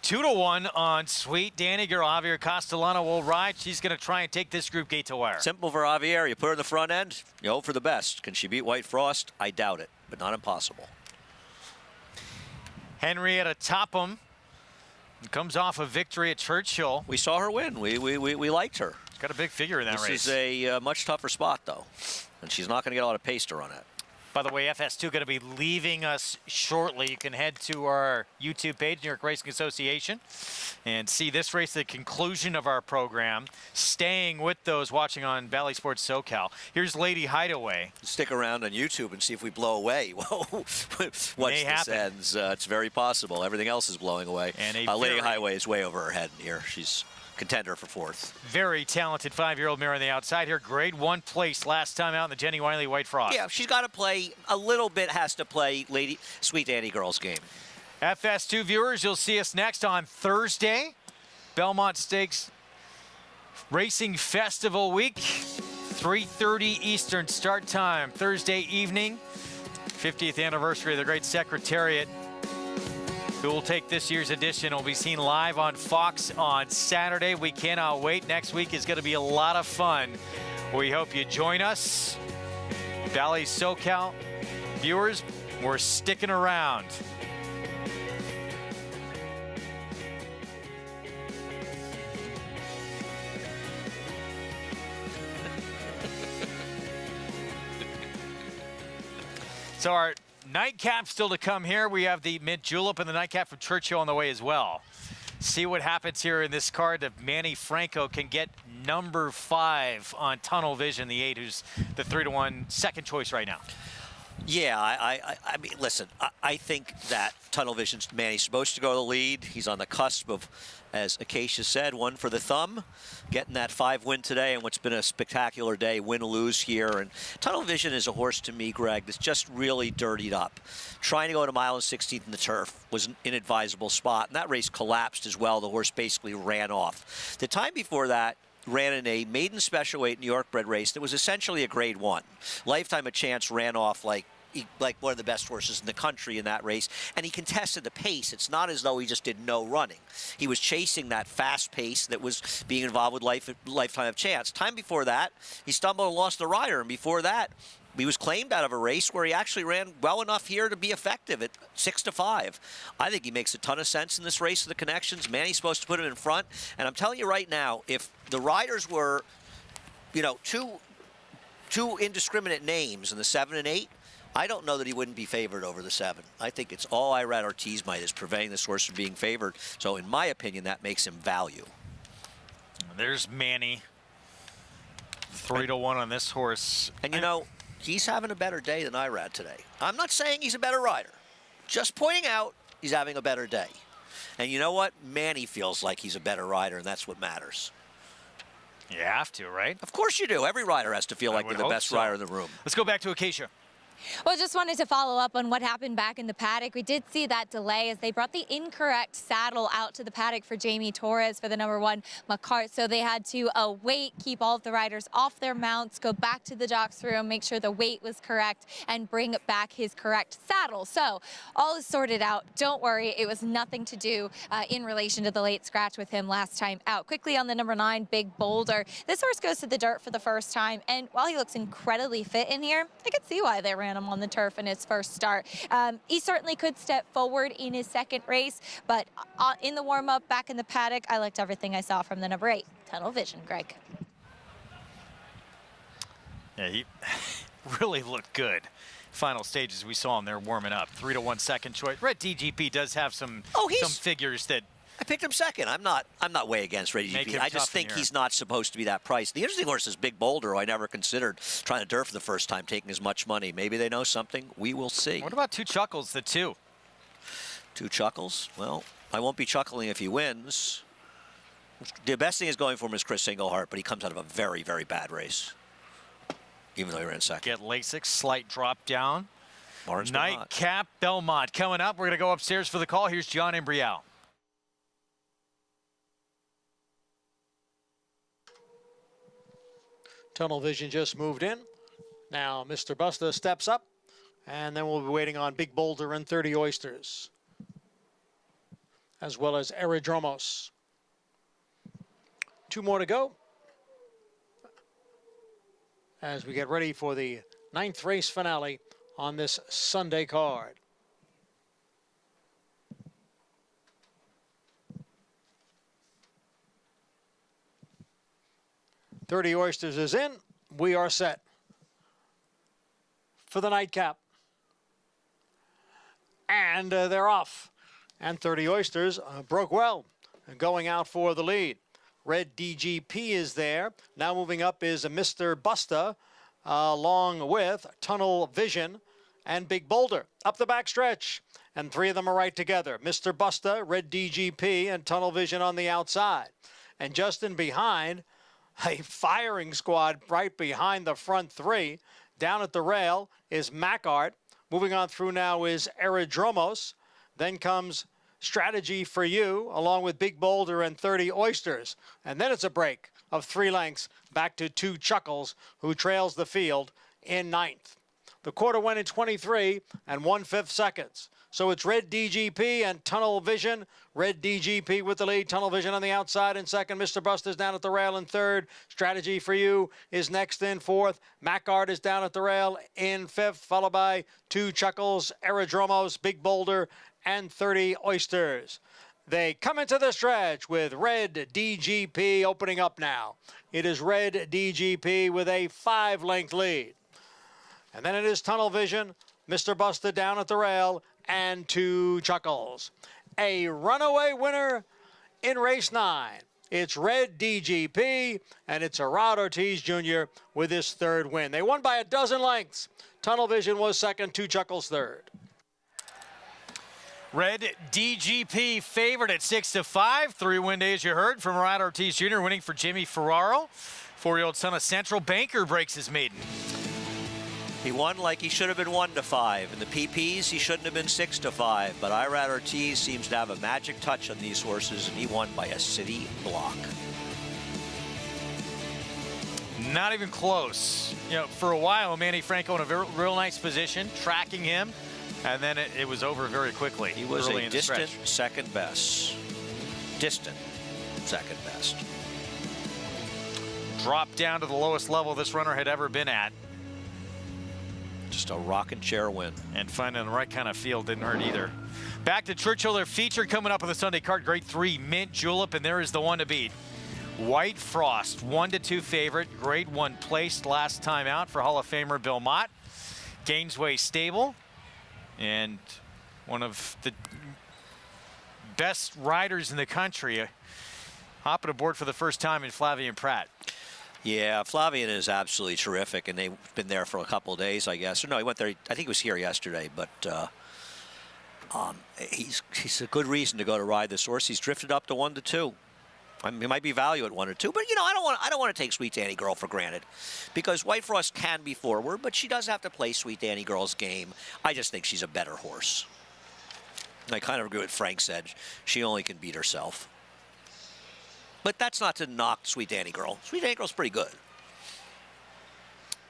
2 to 1 on Sweet Danny Girl. Javier Castellano will ride. She's going to try and take this group gate to wire. Simple for Javier. You put her in the front end, you hope for the best. Can she beat White Frost? I doubt it, but not impossible. Henrietta Topham comes off a victory at Churchill. We saw her win. We liked her. Got a big figure in that race. This is a much tougher spot, though, and she's not going to get a lot of pace to run at. By the way, FS2 going to be leaving us shortly. You can head to our YouTube page, New York Racing Association, and see this race, the conclusion of our program, staying with those watching on Bally Sports SoCal. Here's Lady Hideaway. Stick around on YouTube and see if we blow away. Once this ends, it's very possible. Everything else is blowing away. And Lady Hideaway is way over her head here. She's contender for fourth. Very talented 5-year-old mare on the outside here. Grade 1 place last time out in the Jenny Wiley White Frost. Yeah, she's got to play a little bit, has to play Lady Sweet Danny Girl's game. FS2 viewers, you'll see us next on Thursday. Belmont Stakes Racing Festival Week. 3:30 Eastern start time. Thursday evening. 50th anniversary of the great Secretariat. Who will take this year's edition will be seen live on Fox on Saturday. We cannot wait. Next week is going to be a lot of fun. We hope you join us. Bally SoCal viewers, we're sticking around. So our nightcap still to come here. We have the Mint Julep and the nightcap from Churchill on the way as well. See what happens here in this card if Manny Franco can get number 5 on Tunnel Vision, the 8, who's the 3-to-1 second choice right now. Yeah, I mean, listen, I think that Tunnel Vision's Manny's supposed to go to the lead. He's on the cusp of, as Acacia said, one for the thumb, getting that 5 win today and what's been a spectacular day, win-lose here. And Tunnel Vision is a horse to me, Greg, that's just really dirtied up. Trying to go to mile and 16th in the turf was an inadvisable spot, and that race collapsed as well. The horse basically ran off. The time before that, ran in a maiden special weight New York bred race that was essentially a grade 1. Lifetime of Chance ran off like one of the best horses in the country in that race, and he contested the pace. It's not as though he just did no running. He was chasing that fast pace that was being involved with Lifetime of Chance. Time before that, he stumbled and lost the rider, and before that, he was claimed out of a race where he actually ran well enough here to be effective at 6-5. I think he makes a ton of sense in this race of the connections. Manny's supposed to put him in front. And I'm telling you right now, if the riders were, you know, two indiscriminate names in the 7 and 8, I don't know that he wouldn't be favored over the 7. I think it's all Irad Ortiz might is preventing this horse from being favored. So in my opinion, that makes him value. There's Manny. 3-to-1 on this horse. And you know, he's having a better day than Irad today. I'm not saying he's a better rider. Just pointing out he's having a better day. And you know what? Manny feels like he's a better rider, and that's what matters. You have to, right? Of course you do. Every rider has to feel like they're the best rider in the room. Let's go back to Acacia. Well, just wanted to follow up on what happened back in the paddock. We did see that delay as they brought the incorrect saddle out to the paddock for Jamie Torres for the number 1 McCart. So they had to wait, keep all of the riders off their mounts, go back to the jocks room, make sure the weight was correct, and bring back his correct saddle. So all is sorted out. Don't worry, it was nothing to do in relation to the late scratch with him last time out. Quickly on the number 9, Big Boulder. This horse goes to the dirt for the first time, and while he looks incredibly fit in here, I could see why they ran him on the turf in his first start. He certainly could step forward in his second race, but in the warm-up back in the paddock, I liked everything I saw from the number 8, Tunnel Vision, Greg. Yeah, he really looked good. Final stages, we saw him there warming up. 3-to-1 second choice. Red DGP does have some figures that I picked him second. I'm not way against Red DGP. I just think he's not supposed to be that price. The interesting horse is Big Boulder, who I never considered trying to dirt for the first time, taking as much money. Maybe they know something. We will see. What about Two Chuckles, the 2? Two Chuckles? Well, I won't be chuckling if he wins. The best thing is going for him is Chris Englehart, but he comes out of a very, very bad race, even though he ran second. Get Lasix, slight drop down. Barnes Nightcap Belmont coming up. We're going to go upstairs for the call. Here's John Embrial. Tunnel Vision just moved in. Now Mr. Busta steps up, and then we'll be waiting on Big Boulder and 30 Oysters, as well as Aerodromos. 2 more to go as we get ready for the 9th race finale on this Sunday card. "30 Oysters" is in. We are set for the nightcap. And they're off. And 30 Oysters broke well, going out for the lead. Red DGP is there. Now moving up is Mr. Busta, along with Tunnel Vision and Big Boulder. Up the back stretch, and 3 of them are right together. Mr. Busta, Red DGP, and Tunnel Vision on the outside. And just in behind, a firing squad right behind the front 3. Down at the rail is Macart. Moving on through now is Aerodromos. Then comes Strategy for You, along with Big Boulder and 30 Oysters. And then it's a break of 3 lengths back to 2 Chuckles, who trails the field in 9th. The quarter went in 23 and 1/5 seconds. So it's Red DGP and Tunnel Vision. Red DGP with the lead. Tunnel Vision on the outside in second. Mr. Buster's down at the rail in third. Strategy for You is next in fourth. Macart is down at the rail in fifth, followed by 2 Chuckles, Aerodromos, Big Boulder, and 30 Oysters. They come into the stretch with Red DGP opening up now. It is Red DGP with a 5-length lead. And then it is Tunnel Vision, Mr. Buster down at the rail, and 2 Chuckles. A runaway winner in race 9. It's Red DGP, and it's Rod Ortiz Jr. with his 3rd win. They won by a dozen lengths. Tunnel Vision was second, 2 Chuckles third. Red DGP favored at 6-5. 3-win day, as you heard, from Rod Ortiz Jr., winning for Jimmy Ferraro. 4-year-old son of Central Banker breaks his maiden. He won like he should have been 1-5. In the PPs, he shouldn't have been 6-5. But Irad Ortiz seems to have a magic touch on these horses, and he won by a city block. Not even close. You know, for a while, Manny Franco in a real nice position, tracking him, and then it was over very quickly. He was a distant second best. Distant second best. Dropped down to the lowest level this runner had ever been at. Just a rocking chair win. And finding the right kind of field didn't hurt either. Back to Churchill, their feature coming up on the Sunday card. Grade 3, Mint Julep, and there is the one to beat. White Frost, 1-2 favorite. Grade 1 placed last time out for Hall of Famer Belmont. Gainesway stable. And one of the best riders in the country. Hopping aboard for the first time in Flavien Prat. Yeah, Flavien is absolutely terrific, and they've been there for a couple of days, I guess. Or no, he went there. I think he was here yesterday, but he's a good reason to go to ride this horse. He's drifted up to 1-2. I mean, he might be value at 1 or 2, but you know, I don't want to take Sweet Danny Girl for granted, because White Frost can be forward, but she does have to play Sweet Danny Girl's game. I just think she's a better horse. And I kind of agree with what Frank said. She only can beat herself. But that's not to knock Sweet Danny Girl. Sweet Danny Girl's pretty good.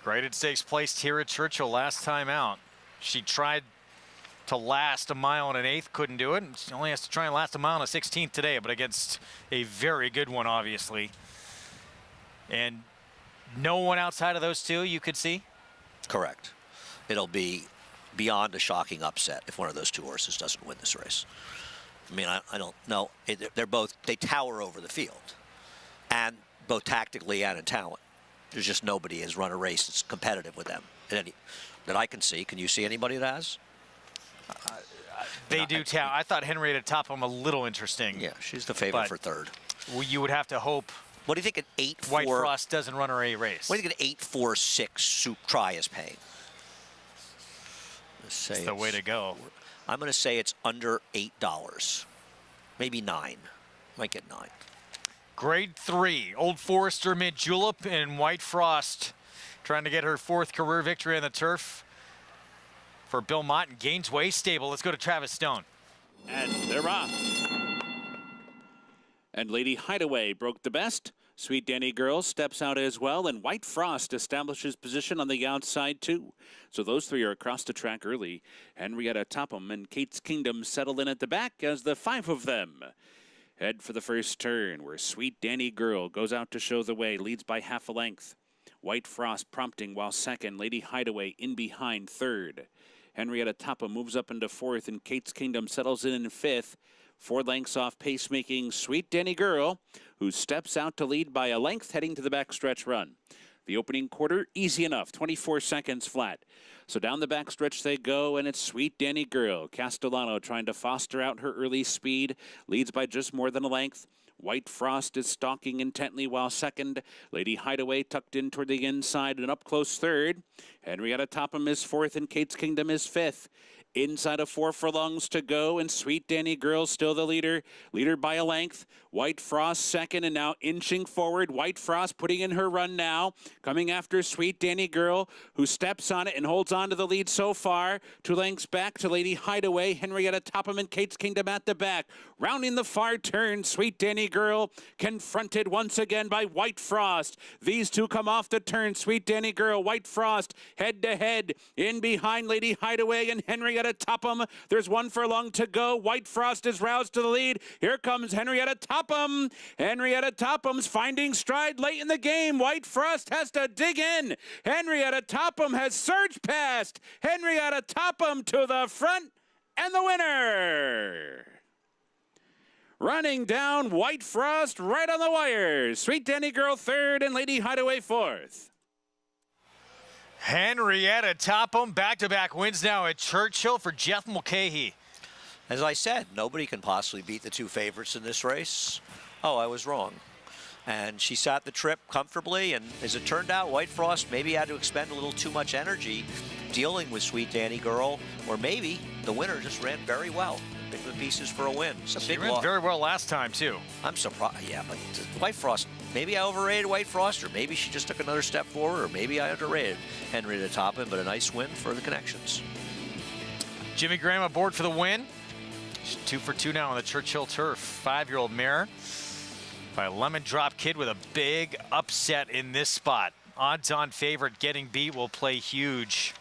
Graded stakes placed here at Churchill last time out. She tried to last a mile and an 1/8, couldn't do it. She only has to try and last a mile and a 16th today, but against a very good one, obviously. And no one outside of those 2 you could see? Correct. It'll be beyond a shocking upset if one of those 2 horses doesn't win this race. I mean, I don't know. They tower over the field, and both tactically and in talent. There's just nobody has run a race that's competitive with them that I can see. Can you see anybody that has? They do tower. I thought Henrietta Topham a little interesting. Yeah, she's the favorite for 3rd. You would have to hope. What do you think an 8-4? White Frost doesn't run her a race. What do you think an 8-4-6 Soup Try is paying? It's the way to go. I'm going to say it's under $8, maybe 9. Might get 9. Grade 3, Old Forester, Mint Julep, and White Frost trying to get her 4th career victory on the turf for Belmont and Gainesway stable. Let's go to Travis Stone. And they're off. And Lady Hideaway broke the best. Sweet Danny Girl steps out as well, and White Frost establishes position on the outside too. So those 3 are across the track early. Henrietta Topham and Kate's Kingdom settle in at the back as the 5 of them head for the first turn, where Sweet Danny Girl goes out to show the way, leads by half a length. White Frost prompting while second, Lady Hideaway in behind third. Henrietta Topham moves up into 4th, and Kate's Kingdom settles in 5th. 4 lengths off pacemaking Sweet Danny Girl, who steps out to lead by a length heading to the backstretch run. The opening quarter, easy enough, 24 seconds flat. So down the backstretch they go, and it's Sweet Danny Girl. Castellano trying to foster out her early speed, leads by just more than a length. White Frost is stalking intently while second. Lady Hideaway tucked in toward the inside and up close third. Henrietta Topham is fourth and Kate's Kingdom is fifth. Inside of 4 furlongs to go, and Sweet Danny Girl still the leader. Leader by a length. White Frost second and now inching forward. White Frost putting in her run now. Coming after Sweet Danny Girl, who steps on it and holds on to the lead so far. 2 lengths back to Lady Hideaway. Henrietta Topham and Kate's Kingdom at the back. Rounding the far turn, Sweet Danny Girl confronted once again by White Frost. These two come off the turn. Sweet Danny Girl, White Frost, head to head. In behind Lady Hideaway and Henrietta Topham. There's 1 furlong to go. White Frost is roused to the lead. Here comes Henrietta Topham. Henrietta Topham's finding stride late in the game. White Frost has to dig in. Henrietta Topham has surged past. Henrietta Topham to the front and the winner. Running down, White Frost right on the wires. Sweet Danny Girl third and Lady Hideaway fourth. Henrietta Topham, back-to-back wins now at Churchill for Jeff Mulcahy. As I said, nobody can possibly beat the 2 favorites in this race. Oh, I was wrong. And she sat the trip comfortably, and as it turned out, White Frost maybe had to expend a little too much energy dealing with Sweet Danny Girl, or maybe the winner just ran very well. Pick the pieces for a win. She ran very well last time, too. I'm surprised. Yeah, but White Frost, maybe I overrated White Frost, or maybe she just took another step forward, or maybe I underrated Henrietta Topham, but a nice win for the Connections. Jimmy Graham aboard for the win. She's 2 for 2 now on the Churchill turf. 5-year-old mare by Lemon Drop Kid with a big upset in this spot. Odds-on favorite getting beat will play huge.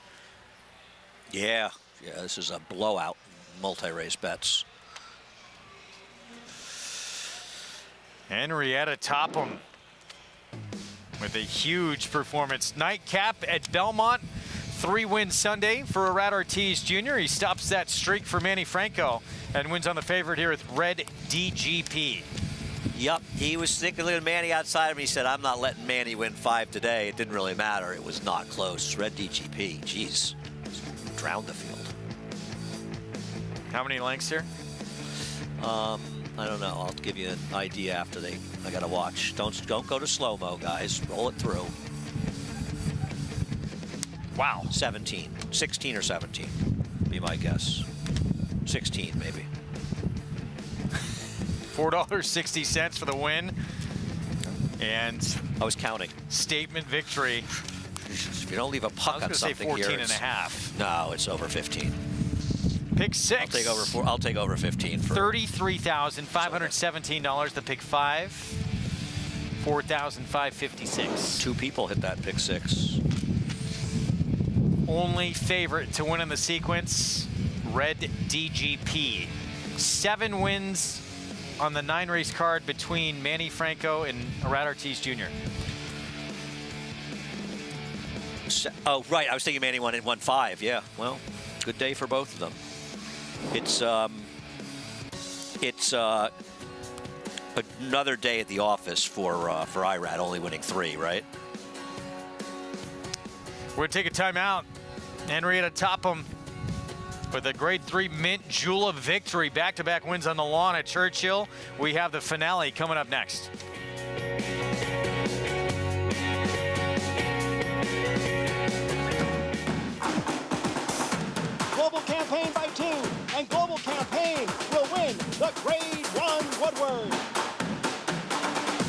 Yeah, this is a blowout. Multi-race bets. Henrietta Topham with a huge performance. Nightcap at Belmont. 3-win Sunday for Arad Ortiz Jr. He stops that streak for Manny Franco and wins on the favorite here with Red DGP. Yep, he was thinking, looking at Manny outside of him. He said, I'm not letting Manny win 5 today. It didn't really matter. It was not close. Red DGP, geez, drowned the field. How many lengths here? I don't know. I'll give you an idea after I gotta watch. Don't go to slow-mo, guys. Roll it through. Wow. 17. 16 or 17, be my guess. 16, maybe. $4.60 for the win. And I was counting. Statement victory. If you don't leave a puck on something here, 14 and a half. No, it's over 15. Pick 6. I'll take over 15 for $33,517. The pick 5, $4,556. 2 people hit that pick 6. Only favorite to win in the sequence, Red DGP. 7 wins on the 9-race card between Manny Franco and Arad Ortiz Jr. Oh, right. I was thinking Manny won 5. Yeah. Well, good day for both of them. It's another day at the office for Irad, only winning 3, right? We're going to take a timeout. Henrietta Topham with a grade 3 mint julep victory. Back-to-back wins on the lawn at Churchill. We have the finale coming up next. Global Campaign by 2, and Global Campaign will win the Grade 1 Woodward.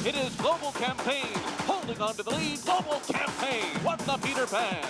It is Global Campaign holding on to the lead. Global Campaign. What the Peter Pan?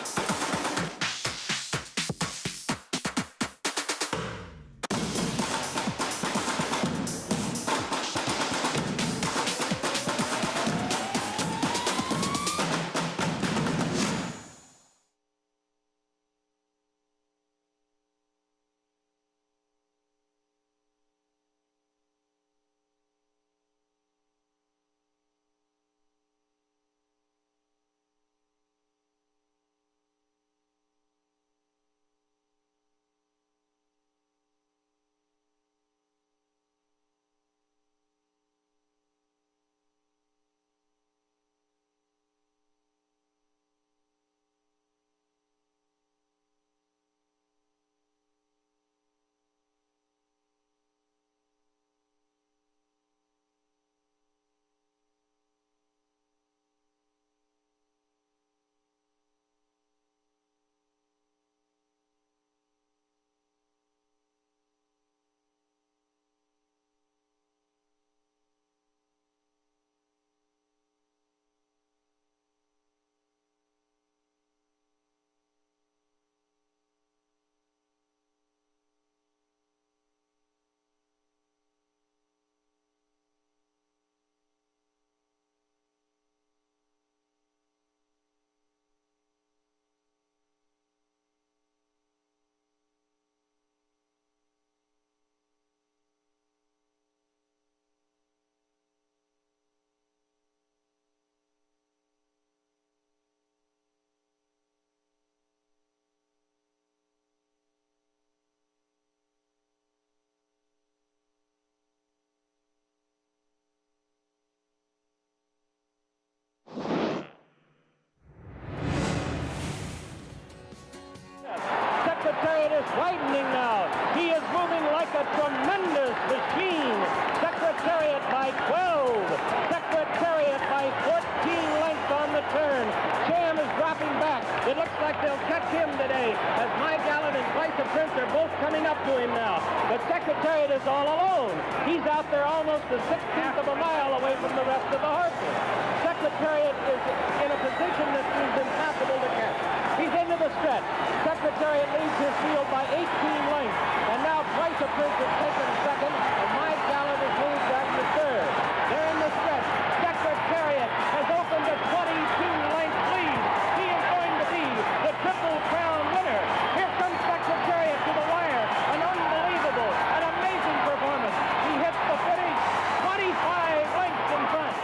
is widening now. He is moving like a tremendous machine. Secretariat by 12. Secretariat by 14 lengths on the turn. Sham is dropping back. It looks like they'll catch him today as My Gallant and Twice a Prince are both coming up to him now. But Secretariat is all alone. He's out there almost a 16th of a mile away from the rest of the horses. Secretariat is in a position that seems impossible to catch. He's into the stretch. Secretariat leads his field by 18 lengths. And now Twice a Prince has taken second, and My Gallant has moved back to third. They're in the stretch. Secretariat has opened a 22-length lead. He is going to be the Triple Crown winner. Here comes Secretariat to the wire. An unbelievable, an amazing performance. He hits the finish 25 lengths in front.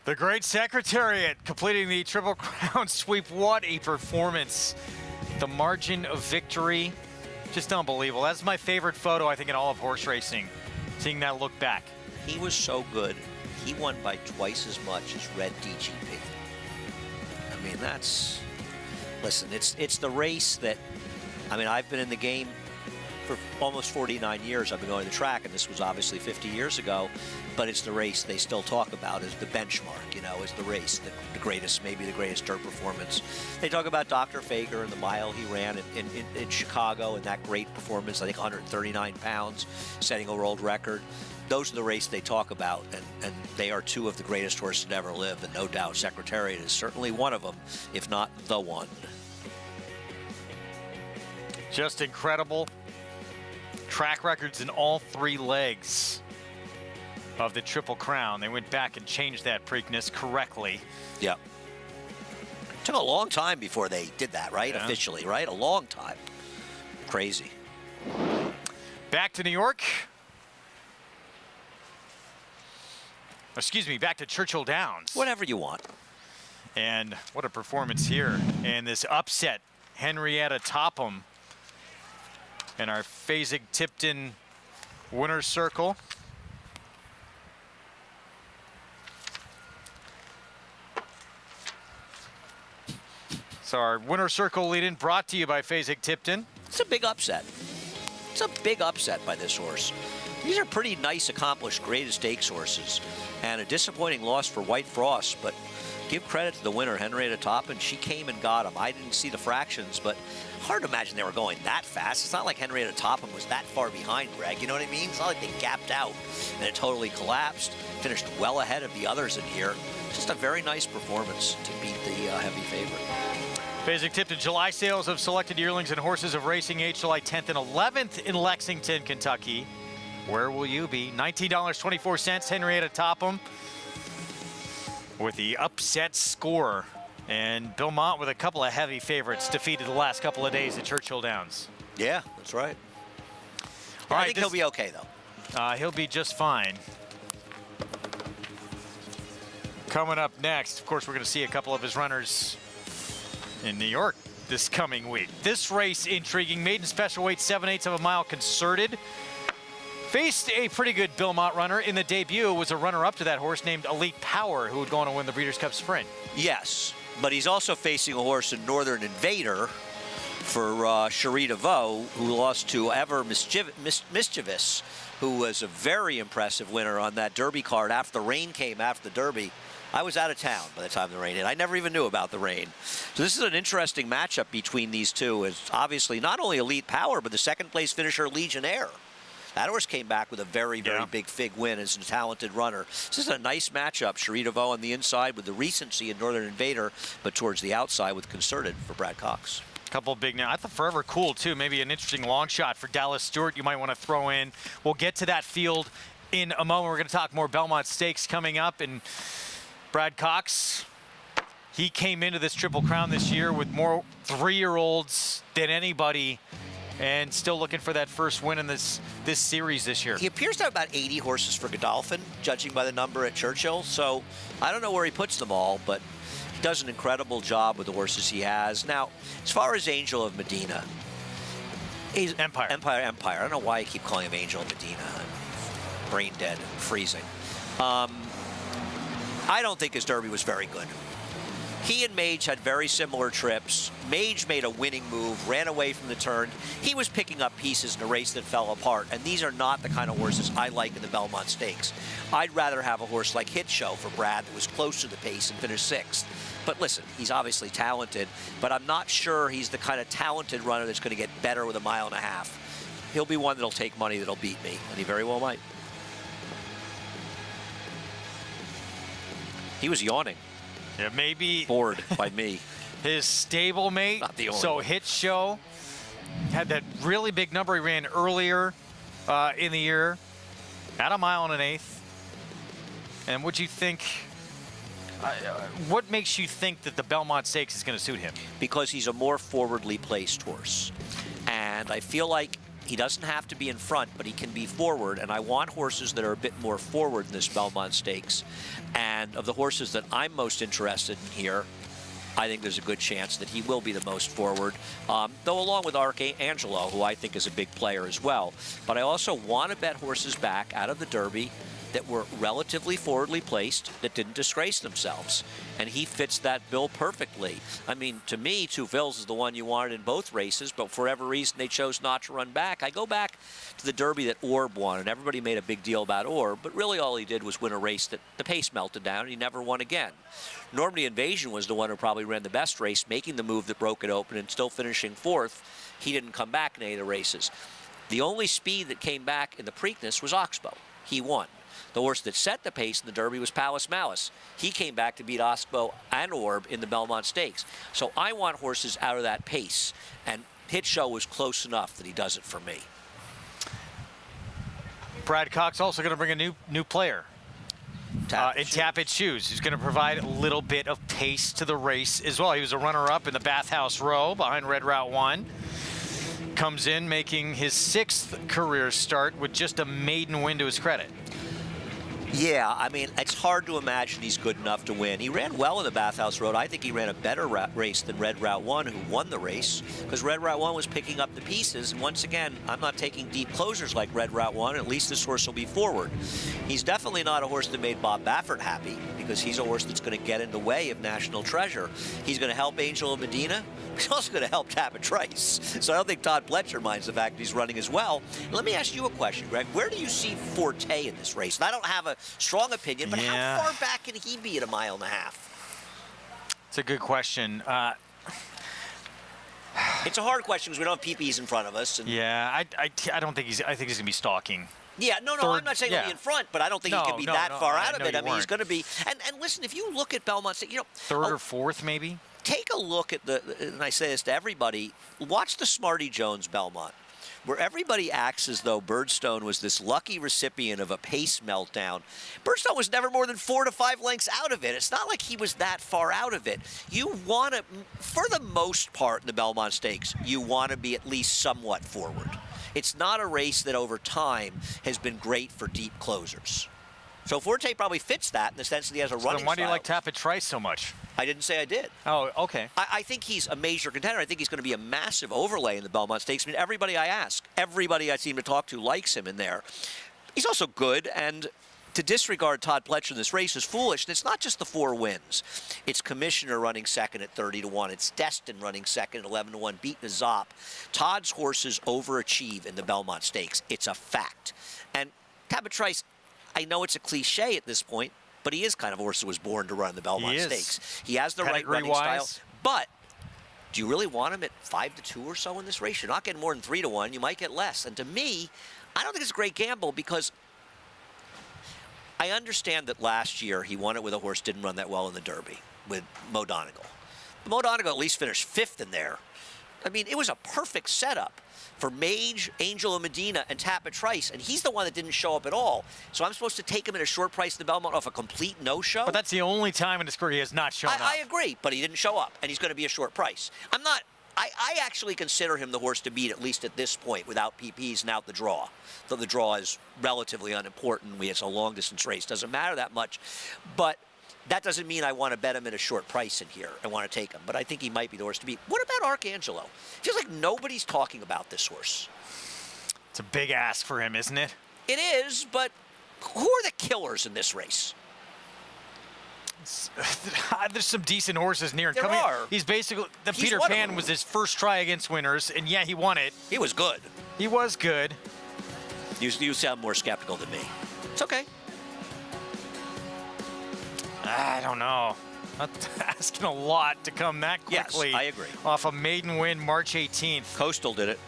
The great Secretariat completing the Triple Crown sweep. What a performance. The margin of victory, just unbelievable. That's my favorite photo, I think, in all of horse racing, seeing that look back. He was so good. He won by twice as much as Red DGP. I mean, that's... Listen, it's the race that... I mean, I've been in the game for almost 49 years. I've been going to the track, and this was obviously 50 years ago, but it's the race they still talk about as the benchmark, you know, as the race, the greatest, maybe the greatest dirt performance. They talk about Dr. Fager and the mile he ran in Chicago and that great performance, I think 139 pounds, setting a world record. Those are the race they talk about, and they are two of the greatest horses to ever live, and no doubt Secretariat is certainly one of them, if not the one. Just incredible. Track records in all three legs of the Triple Crown. They went back and changed that Preakness correctly. Yeah. Took a long time before they did that, right? Yeah. Officially, right? A long time. Crazy. Back to New York. Excuse me, back to Churchill Downs. Whatever you want. And what a performance here. And this upset, Henrietta Topham in our Fasig-Tipton winner's circle. So our winner's circle lead-in brought to you by Fasig-Tipton. It's a big upset. It's a big upset by this horse. These are pretty nice, accomplished, great stakes horses. And a disappointing loss for White Frost, but give credit to the winner, Henrietta Topham. She came and got him. I didn't see the fractions, but hard to imagine they were going that fast. It's not like Henrietta Topham was that far behind, Greg. You know what I mean? It's not like they gapped out and it totally collapsed. Finished well ahead of the others in here. Just a very nice performance to beat the heavy favorite. Fasig-Tipton July sales of selected yearlings and horses of racing age July 10th and 11th in Lexington, Kentucky. Where will you be? $19.24, Henrietta Topham with the upset score. And Belmont with a couple of heavy favorites defeated the last couple of days at Churchill Downs. Yeah, that's right. All right, I think he'll be okay, though. He'll be just fine. Coming up next, of course, we're going to see a couple of his runners in New York this coming week. This race, intriguing. Maiden special weight, 7/8 of a mile, Concerted. Faced a pretty good Belmont runner in the debut. Was a runner-up to that horse named Elite Power, who would go on to win the Breeders' Cup Sprint. Yes, but he's also facing a horse in Northern Invader for Cherie DeVoe, who lost to Ever Mischievous, who was a very impressive winner on that Derby card after the rain came after the Derby. I was out of town by the time the rain hit. I never even knew about the rain. So this is an interesting matchup between these two. It's obviously not only Elite Power, but the second-place finisher, Legionnaire. That horse came back with a very, very big fig win as a talented runner. This is a nice matchup. Cherie DeVoe on the inside with the recency in Northern Invader, but towards the outside with Concerted for Brad Cox. Couple big now. I thought Forever Cool, too. Maybe an interesting long shot for Dallas Stewart you might want to throw in. We'll get to that field in a moment. We're going to talk more Belmont Stakes coming up. And Brad Cox, he came into this Triple Crown this year with more 3-year-olds than anybody, and still looking for that first win in this series this year. He appears to have about 80 horses for Godolphin, judging by the number at Churchill. So I don't know where he puts them all, but he does an incredible job with the horses he has. Now, as far as Angel of Medina, he's Empire. I don't know why I keep calling him Angel of Medina. I'm brain dead, freezing. I don't think his Derby was very good. He and Mage had very similar trips. Mage made a winning move, ran away from the turn. He was picking up pieces in a race that fell apart, and these are not the kind of horses I like in the Belmont Stakes. I'd rather have a horse like Hit Show for Brad that was close to the pace and finished 6th. But listen, he's obviously talented, but I'm not sure he's the kind of talented runner that's going to get better with a 1.5 miles. He'll be one that'll take money that'll beat me, and he very well might. He was yawning. Yeah, maybe bored by me. His stablemate. Not the only so one. Hit Show had that really big number he ran earlier in the year at 1 1/8. And what do you think? What makes you think that the Belmont Stakes is going to suit him? Because he's a more forwardly placed horse, and I feel like he doesn't have to be in front, but he can be forward, and I want horses that are a bit more forward in this Belmont Stakes. And of the horses that I'm most interested in here, I think there's a good chance that he will be the most forward, though along with Arcangelo, who I think is a big player as well. But I also want to bet horses back out of the Derby that were relatively forwardly placed, that didn't disgrace themselves. And he fits that bill perfectly. I mean, to me, Tufils is the one you wanted in both races, but for whatever reason, they chose not to run back. I go back to the Derby that Orb won, and everybody made a big deal about Orb, but really all he did was win a race that the pace melted down, and he never won again. Normandy Invasion was the one who probably ran the best race, making the move that broke it open and still finishing 4th. He didn't come back in any of the races. The only speed that came back in the Preakness was Oxbow. He won. The horse that set the pace in the Derby was Palace Malice. He came back to beat Oxbow and Orb in the Belmont Stakes. So I want horses out of that pace, and Hit Show was close enough that he does it for me. Brad Cox also going to bring a new player. Tapit Shoes, who's going to provide a little bit of pace to the race as well. He was a runner-up in the Bathhouse Row behind Red Route 1. Comes in making his 6th career start with just a maiden win to his credit. Yeah, I mean, it's hard to imagine he's good enough to win. He ran well in the Bathhouse Road. I think he ran a better race than Red Route 1, who won the race, because Red Route 1 was picking up the pieces. And once again, I'm not taking deep closers like Red Route 1. At least this horse will be forward. He's definitely not a horse that made Bob Baffert happy, because he's a horse that's going to get in the way of National Treasure. He's going to help Angel of Medina. He's also going to help Tapit Trice. So I don't think Todd Pletcher minds the fact that he's running as well. And let me ask you a question, Greg. Where do you see Forte in this race? And I don't have a strong opinion, but how far back can he be at 1.5 miles? It's a good question. It's a hard question because we don't have PPs in front of us. And yeah, I don't think he's. I think he's going to be stalking. Yeah, no, I'm not saying he'll be in front, but I don't think he can be that far out of it. I mean, he's going to be. And listen, if you look at Belmont Stakes, 3rd or 4th, maybe. Take a look at and I say this to everybody, watch the Smarty Jones Belmont, where everybody acts as though Birdstone was this lucky recipient of a pace meltdown. Birdstone was never more than 4 to 5 lengths out of it. It's not like he was that far out of it. You want to, for the most part in the Belmont Stakes, you want to be at least somewhat forward. It's not a race that over time has been great for deep closers. So Forte probably fits that in the sense that he has a running Then why do you style. like Tapit Trice so much? I didn't say I did. Oh, okay. I think he's a major contender. I think he's going to be a massive overlay in the Belmont Stakes. I mean, everybody I ask, everybody I seem to talk to likes him in there. He's also good, and to disregard Todd Pletcher in this race is foolish. And it's not just the 4 wins. It's Commissioner running second at 30 to 1. It's Destin running second at 11 to 1, beating a Zop. Todd's horses overachieve in the Belmont Stakes. It's a fact. And Tapit Trice, I know it's a cliche at this point, but he is kind of a horse that was born to run the Belmont Stakes. He has the right running style. But do you really want him at 5 to 2 or so in this race? You're not getting more than 3 to 1. You might get less. And to me, I don't think it's a great gamble because I understand that last year he won it with a horse didn't run that well in the Derby with Mo Donegal. Mo Donegal at least finished 5th in there. I mean, it was a perfect setup for Mage, Angel of Medina, and Tapit Trice, and he's the one that didn't show up at all. So I'm supposed to take him at a short price in the Belmont off a complete no-show? But that's the only time in his career he has not shown up. I agree, but he didn't show up, and he's going to be a short price. I actually consider him the horse to beat, at least at this point, without PPs and out the draw. Though the draw is relatively unimportant. It's a long-distance race. Doesn't matter that much. But that doesn't mean I want to bet him at a short price in here. I want to take him. But I think he might be the horse to beat. What about Arcangelo? Feels like nobody's talking about this horse. It's a big ask for him, isn't it? It is, but who are the killers in this race? There's some decent horses near. There are. He's basically, He's Peter one of Pan them. was his first try against Winners, and yeah, he won it. He was good. He was good. You sound more skeptical than me. It's okay. I don't know. Not asking a lot to come that quickly. Yes, I agree. Off a maiden win March 18th. Coastal did it.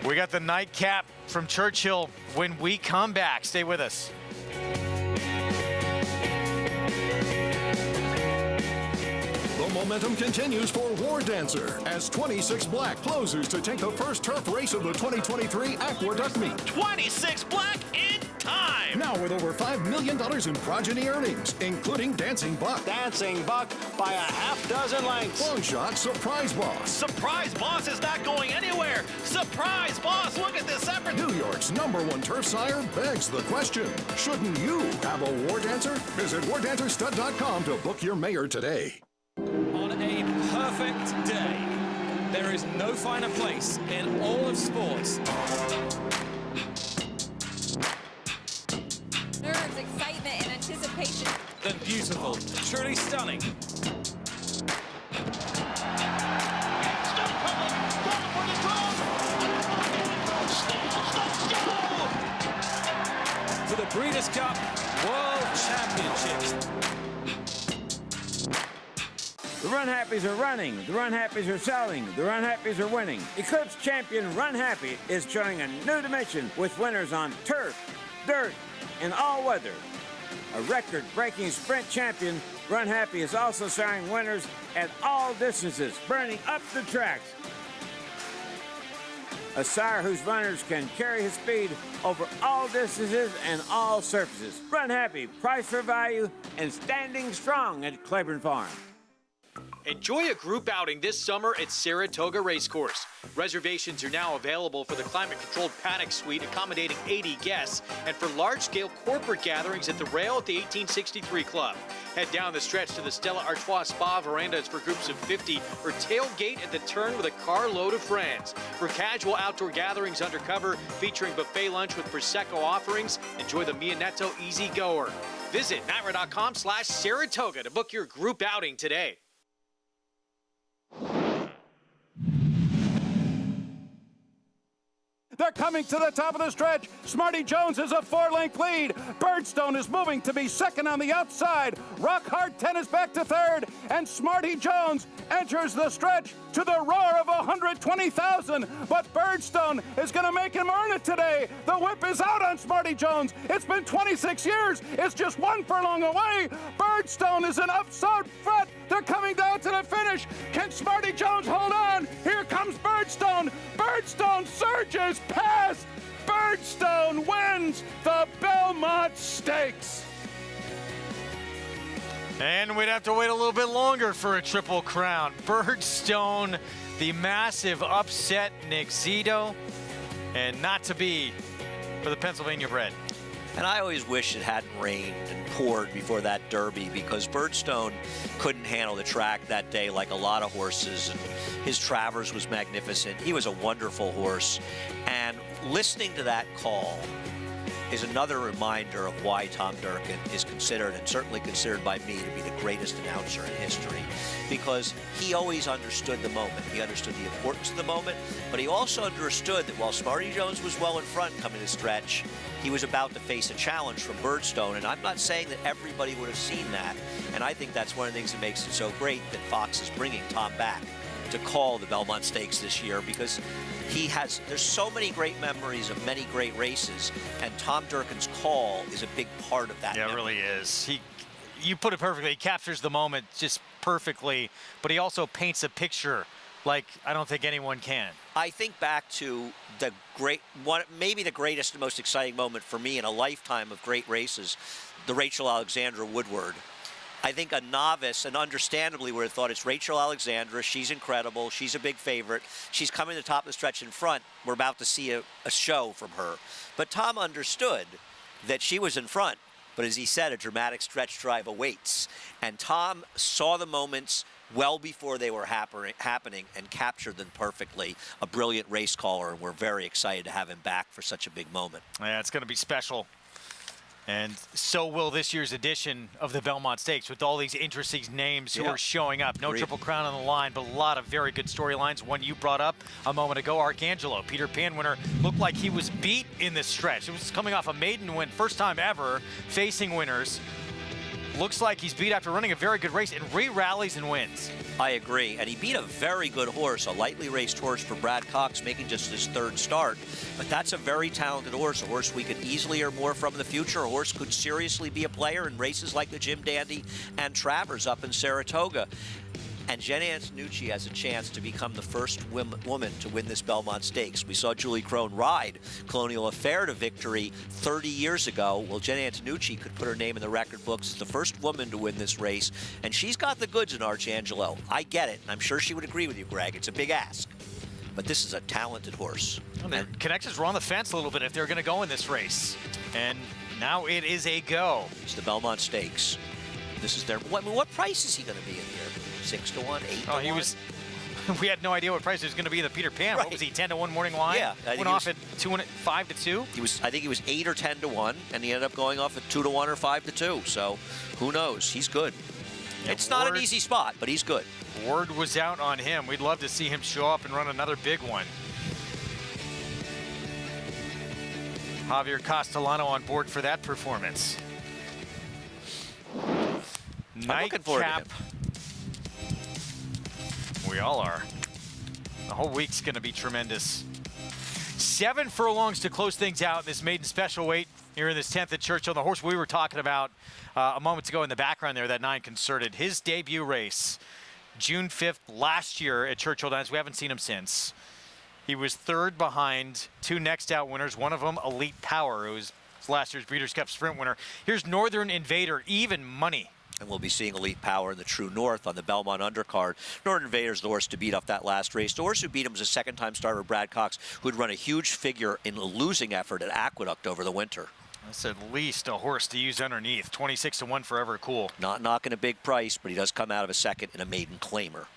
We got the nightcap from Churchill when we come back. Stay with us. The momentum continues for War Dancer as 26 Black closes to take the first turf race of the 2023 Aqueduct meet. 26 Black in time. Now with over $5 million in progeny earnings, including Dancing Buck. Dancing Buck by a half dozen lengths. Long shot Surprise Boss. Surprise Boss is not going anywhere. Surprise Boss, look at this effort. New York's #1 turf sire begs the question, shouldn't you have a War Dancer? Visit wardancerstud.com to book your mayor today. On a perfect day, there is no finer place in all of sports. Nerves, excitement, and anticipation. Than beautiful, truly stunning. For the Breeders' Cup World Championships. The Run Happies are running. The Run Happies are selling. The Run Happies are winning. Eclipse champion Run Happy is showing a new dimension with winners on turf, dirt, and all weather. A record-breaking sprint champion, Run Happy is also showing winners at all distances, burning up the tracks. A sire whose runners can carry his speed over all distances and all surfaces. Run Happy, price for value, and standing strong at Claiborne Farm. Enjoy a group outing this summer at Saratoga Racecourse. Reservations are now available for the climate-controlled Paddock Suite accommodating 80 guests and for large-scale corporate gatherings at the rail at the 1863 Club. Head down the stretch to the Stella Artois Spa verandas for groups of 50 or tailgate at the turn with a carload of friends. For casual outdoor gatherings under cover featuring buffet lunch with Prosecco offerings, enjoy the Mianetto Easy Goer. Visit NYRA.com/Saratoga to book your group outing today. They're coming to the top of the stretch. Smarty Jones is a 4-length lead. Birdstone is moving to be second on the outside. Rock Hard 10 is back to third. And Smarty Jones enters the stretch to the roar of 120,000. But Birdstone is going to make him earn it today. The whip is out on Smarty Jones. It's been 26 years. It's just 1 furlong away. Birdstone is an upside front. They're coming down to the finish. Can Smarty Jones hold on? Here comes Birdstone. Birdstone surges past. Birdstone wins the Belmont Stakes. And we'd have to wait a little bit longer for a Triple Crown. Birdstone, the massive upset Nick Zito, and not to be for the Pennsylvania bred. And I always wish it hadn't rained and poured before that Derby because Birdstone couldn't handle the track that day like a lot of horses. And his Travers was magnificent. He was a wonderful horse. And listening to that call is another reminder of why Tom Durkin is considered, and certainly considered by me, to be the greatest announcer in history, because he always understood the moment. He understood the importance of the moment, but he also understood that while Smarty Jones was well in front coming to stretch, he was about to face a challenge from Birdstone, and I'm not saying that everybody would have seen that, and I think that's one of the things that makes it so great that Fox is bringing Tom back to call the Belmont Stakes this year, because there's so many great memories of many great races, and Tom Durkin's call is a big part of that. Yeah, it really is. You put it perfectly. He captures the moment just perfectly, but he also paints a picture like I don't think anyone can. I think back to the maybe the greatest and most exciting moment for me in a lifetime of great races, the Rachel Alexandra Woodward. I think a novice, and understandably would have thought it's Rachel Alexandra. She's incredible. She's a big favorite. She's coming to the top of the stretch in front. We're about to see a show from her. But Tom understood that she was in front. But as he said, a dramatic stretch drive awaits. And Tom saw the moments well before they were happening and captured them perfectly. A brilliant race caller, and we're very excited to have him back for such a big moment. Yeah, it's going to be special. And so will this year's edition of the Belmont Stakes, with all these interesting names who are showing up. No Triple Crown on the line, but a lot of very good storylines. One you brought up a moment ago, Arcangelo, Peter Pan winner, looked like he was beat in this stretch. It was coming off a maiden win, first time ever facing winners. Looks like he's beat after running a very good race and re-rallies and wins. I agree, and he beat a very good horse, a lightly raced horse for Brad Cox, making just his third start. But that's a very talented horse, a horse we could easily hear more from in the future. A horse could seriously be a player in races like the Jim Dandy and Travers up in Saratoga. And Jenny Antonucci has a chance to become the first woman to win this Belmont Stakes. We saw Julie Crone ride Colonial Affair to victory 30 years ago. Well, Jenny Antonucci could put her name in the record books as the first woman to win this race. And she's got the goods in Arcangelo. I get it. And I'm sure she would agree with you, Greg. It's a big ask. But this is a talented horse. Well, their connections were on the fence a little bit if they're going to go in this race. And now it is a go. It's the Belmont Stakes. This is their... What price is he going to be in here? 6 to 1, 8 to 1? He was... We had no idea what price he was going to be in the Peter Pan. Right. What was he, 10 to 1 morning line? Yeah. Went off at 5 to 2? I think he was 8 or 10 to 1, and he ended up going off at 2 to 1 or 5 to 2. So who knows? He's good. Yeah, it's not an easy spot, but he's good. Word was out on him. We'd love to see him show up and run another big one. Javier Castellano on board for that performance. I'm looking forward to him. We all are. The whole week's going to be tremendous. 7 furlongs to close things out in this maiden special weight here in this 10th at Churchill. The horse we were talking about a moment ago in the background there, that 9 Concerted, his debut race, June 5th last year at Churchill Downs. We haven't seen him since. He was third behind 2 next out winners, one of them Elite Power, who was last year's Breeders' Cup Sprint winner. Here's Northern Invader, even money. And we'll be seeing Elite Power in the True North on the Belmont undercard. Northern Invader's the horse to beat off that last race. The horse who beat him was a second-time starter, Brad Cox, who'd run a huge figure in a losing effort at Aqueduct over the winter. That's at least a horse to use underneath. 26 to 1 Forever Cool. Not knocking a big price, but he does come out of a second in a maiden claimer.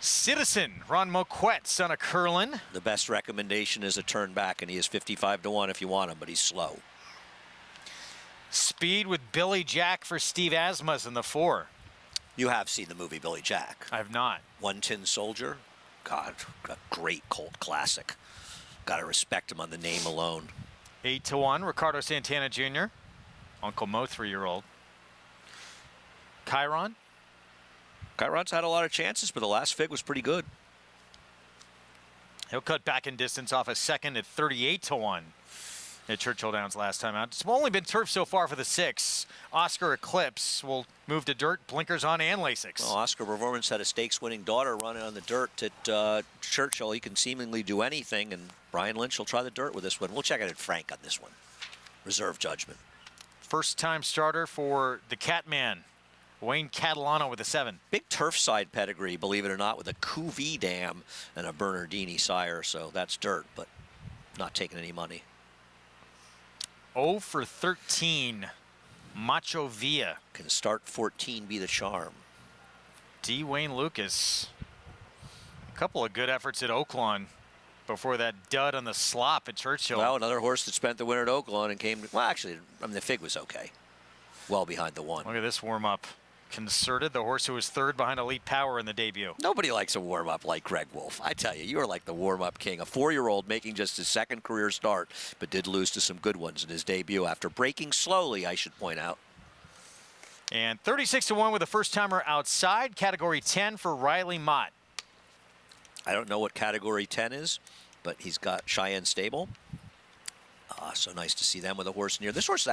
Citizen, Ron Moquette, son of Curlin. The best recommendation is a turn back, and he is 55 to 1 if you want him, but he's slow. Speed with Billy Jack for Steve Asmus in the 4. You have seen the movie Billy Jack. I have not. One Tin Soldier. God, a great cult classic. Got to respect him on the name alone. 8 to 1, Ricardo Santana Jr. Uncle Mo, 3-year-old. Chiron. Chiron's had a lot of chances, but the last fig was pretty good. He'll cut back in distance off a second at 38 to 1. At Churchill Downs last time out. It's only been turf so far for the 6. Oscar Eclipse will move to dirt, blinkers on, and Lasix. Well, Oscar Performance had a stakes-winning daughter running on the dirt at Churchill. He can seemingly do anything, and Brian Lynch will try the dirt with this one. We'll check out Frank on this one. Reserve judgment. First-time starter for the Catman, Wayne Catalano with a 7. Big turf side pedigree, believe it or not, with a Cuvée dam and a Bernardini sire, so that's dirt, but not taking any money. 0 for 13, Macho Villa. Can start 14 be the charm? D. Wayne Lucas. A couple of good efforts at Oaklawn before that dud on the slop at Churchill. Well, another horse that spent the winter at Oaklawn and came, well, actually, I mean, the fig was okay. Well behind the 1. Look at this warm-up. Concerted, the horse who was third behind Elite Power in the debut. Nobody likes a warm-up like Greg Wolf. I tell you, you are like the warm-up king. A 4-year-old making just his second career start, but did lose to some good ones in his debut after breaking slowly, I should point out. And 36 to 1 with a first-timer outside. Category 10 for Riley Mott. I don't know what category 10 is, but he's got Cheyenne Stable. So nice to see them with a horse near. This horse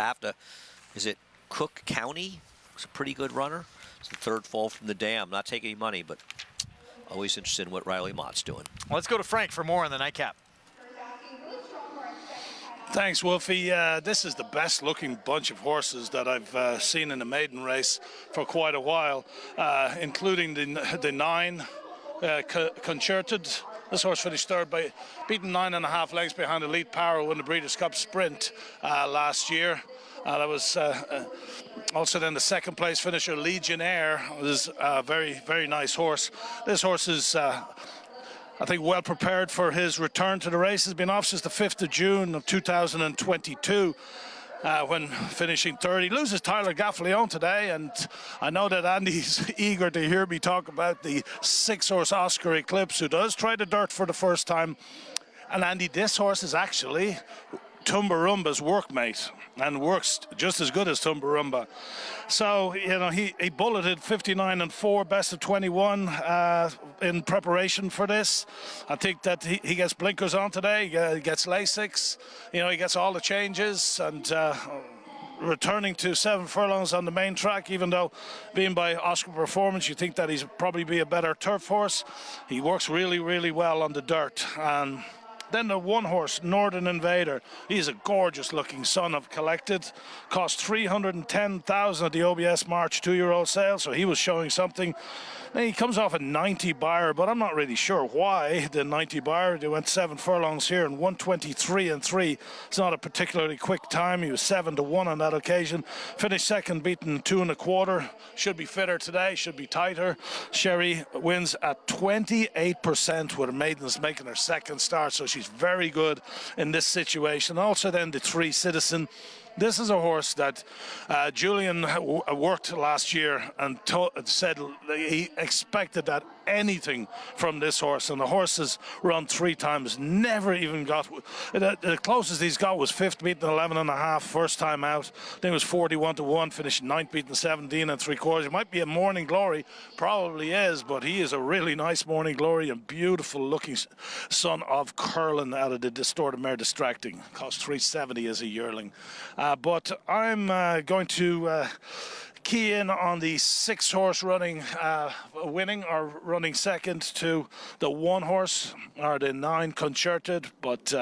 is it Cook County? It's a pretty good runner. It's the 3rd fall from the dam. Not taking any money, but always interested in what Riley Mott's doing. Let's go to Frank for more on the nightcap. Thanks, Wolfie. This is the best looking bunch of horses that I've seen in a maiden race for quite a while, including the 9 Concerted. This horse finished third by beating 9.5 lengths behind Elite Power win the Breeders' Cup Sprint last year. That was also then the second place finisher Legionnaire. Was a very, very nice horse. This horse is, I think, well prepared for his return to the race. Has been off since the 5th of June of 2022. when finishing third. He loses Tyler Gaffalione today, and I know that Andy's eager to hear me talk about the 6-horse Oscar Eclipse, who does try the dirt for the first time. And Andy, this horse is actually Tumbarumba's workmate and works just as good as Tumbarumba. So, you know, he bulleted 59-4, best of 21 in preparation for this. I think that he gets blinkers on today, he gets Lasix, you know, he gets all the changes, and returning to 7 furlongs on the main track, even though being by Oscar Performance, you think that he's probably be a better turf horse. He works really, really well on the dirt. And then the 1-horse, Northern Invader. He's a gorgeous-looking son of Collected. Cost $310,000 at the OBS March 2-year-old sale, so he was showing something. Then he comes off a 90 buyer, but I'm not really sure why the 90 buyer. They went 7 furlongs here and 1:23.3. It's not a particularly quick time. He was 7-1 on that occasion. Finished second, beaten 2 1/4. Should be fitter today, should be tighter. Sherry wins at 28% with Maidens making her second start, so she's very good in this situation. Also then the 3 Citizen. This is a horse that Julian worked last year and said he expected that anything from this horse, and the horse has run 3 times, never even got, the closest he's got was 5th, beaten 11.5 first time out. Then it was 41-1, finished 9th, beaten 17 3/4. It might be a Morning Glory, probably is, but he is a really nice Morning Glory and beautiful looking son of Curlin out of the Distorted Mare Distracting. Cost $370 as a yearling. But I'm going to key in on the 6-horse running winning, or running second to the 1-horse, or the 9 Concerted. But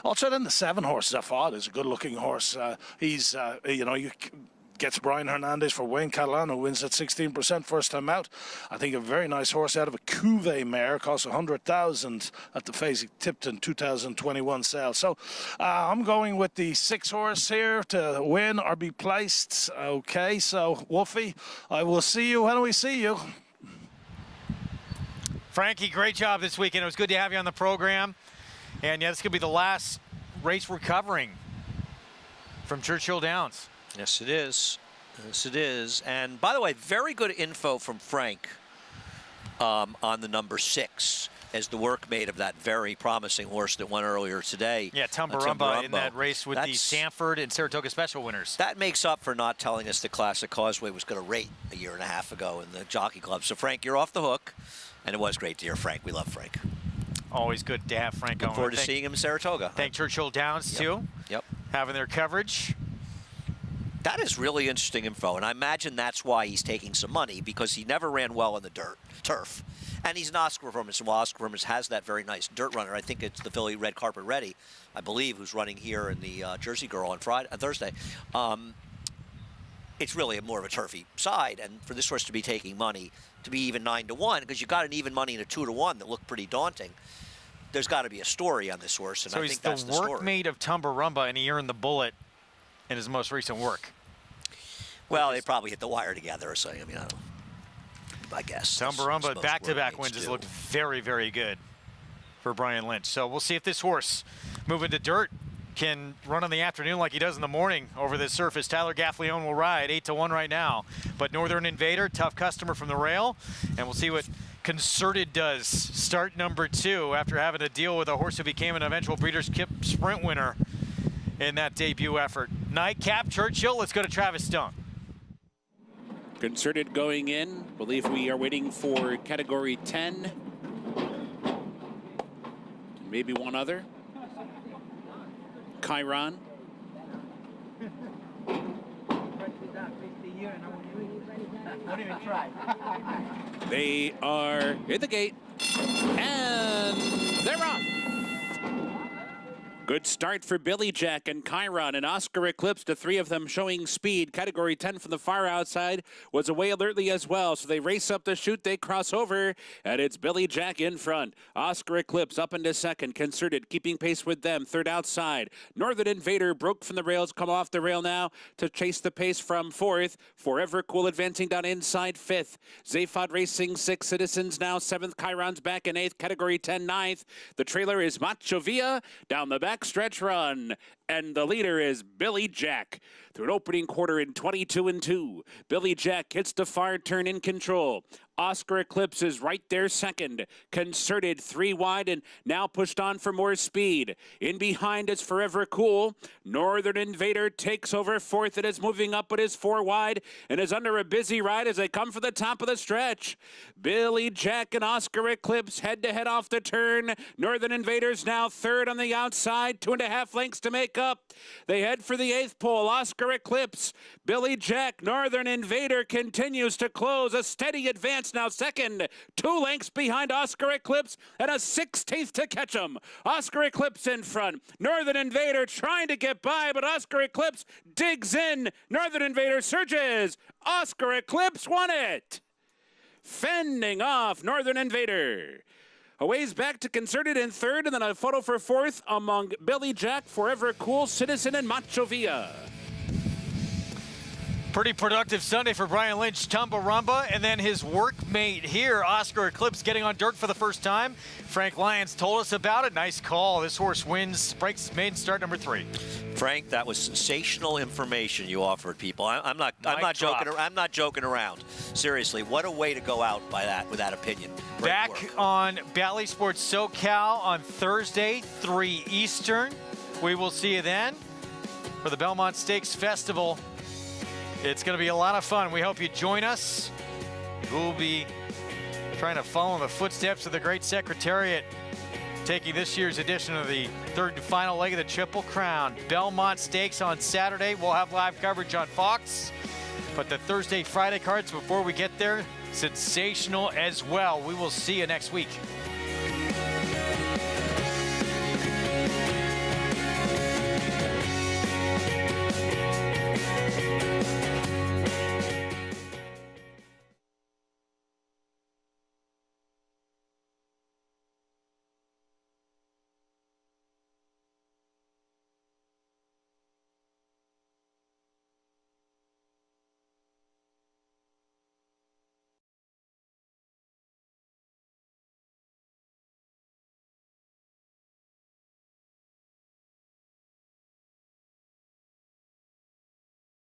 also then the 7-horse Zafad is a good looking horse. He's you know, you gets Brian Hernandez for Wayne Catalan, who wins at 16% first time out. I think a very nice horse out of a Cuvée mare, costs $100,000 at the Fasig Tipton 2021 sale. So I'm going with the 6-horse here to win or be placed. Okay, so Wolfie, I will see you when we see you. Frankie, great job this weekend. It was good to have you on the program. And yeah, this could be the last race we're covering from Churchill Downs. Yes, it is. Yes, it is. And by the way, very good info from Frank on the number 6 as the workmate of that very promising horse that won earlier today. Yeah, Tumbarumba in that race with the Sanford and Saratoga Special winners. That makes up for not telling us the Classic Causeway was going to rate a year and a half ago in the Jockey Club. So, Frank, you're off the hook. And it was great to hear Frank. We love Frank. Always good to have Frank on. Look forward to seeing him in Saratoga. Thank Churchill Downs, too. Yep. Having their coverage. That is really interesting info, and I imagine that's why he's taking some money, because he never ran well in the turf. And he's an Oscar Performance, and while Oscar Performance has that very nice dirt runner, I think it's the Philly Red Carpet Ready, I believe, who's running here in the Jersey Girl on Thursday. It's really more of a turfy side, and for this horse to be taking money, to be even 9-1, because you've got an even money in a 2-1 that looked pretty daunting. There's got to be a story on this horse, and so I think that's the story. So he's the workmate of Tumbarumba, and he earned the bullet in his most recent work. Well, they probably hit the wire together or something. I mean, I guess. Tumbarumba back-to-back wins has looked very, very good for Brian Lynch. So we'll see if this horse moving to dirt can run in the afternoon like he does in the morning over this surface. Tyler Gaffalione will ride 8-1 right now. But Northern Invader, tough customer from the rail. And we'll see what Concerted does. Start number 2 after having to deal with a horse who became an eventual Breeders' Cup Sprint winner in that debut effort. Nightcap, Churchill, let's go to Travis Stunk. Concerted going in. Believe we are waiting for category 10. Maybe one other. Chiron. They are in the gate. And they're off. Good start for Billy Jack and Chiron and Oscar Eclipse, the 3 of them showing speed. Category 10 from the far outside was away alertly as well. So they race up the chute, they cross over, and it's Billy Jack in front. Oscar Eclipse up into second. Concerted keeping pace with them. Third outside. Northern Invader broke from the rails, come off the rail now to chase the pace from 4th. Forever Cool advancing down inside 5th. Zafod racing 6th. Citizens now 7th. Chiron's back in 8th. Category 10 9th. The trailer is Macho Villa down the back. backstretch run. And the leader is Billy Jack. Through an opening quarter in 22-2, Billy Jack hits the far turn in control. Oscar Eclipse is right there second. Concerted 3 wide and now pushed on for more speed. In behind is Forever Cool. Northern Invader takes over fourth and is moving up but is 4 wide and is under a busy ride as they come for the top of the stretch. Billy Jack and Oscar Eclipse head to head off the turn. Northern Invaders now third on the outside, 2.5 lengths to make up. They head for the 8th pole. Oscar Eclipse, Billy Jack, Northern Invader continues to close. A steady advance now second, 2 lengths behind Oscar Eclipse and a 16th to catch him. Oscar Eclipse in front. Northern Invader trying to get by, but Oscar Eclipse digs in. Northern Invader surges. Oscar Eclipse won it. Fending off Northern Invader. A ways back to Concerted in third, and then a photo for fourth among Billy Jack, Forever Cool, Citizen, and Macho Villa. Pretty productive Sunday for Brian Lynch, Tumbarumba, and then his workmate here, Oscar Eclipse, getting on dirt for the first time. Frank Lyons told us about it. Nice call. This horse wins, breaks maiden start number 3. Frank, that was sensational information you offered people. I'm not joking around. Seriously, what a way to go out with that opinion. Great Back work. on Bally Sports SoCal on Thursday, 3 Eastern. We will see you then for the Belmont Stakes Festival. It's going to be a lot of fun. We hope you join us. We'll be trying to follow in the footsteps of the great Secretariat, taking this year's edition of the third and final leg of the Triple Crown. Belmont Stakes on Saturday. We'll have live coverage on Fox. But the Thursday, Friday cards before we get there, sensational as well. We will see you next week.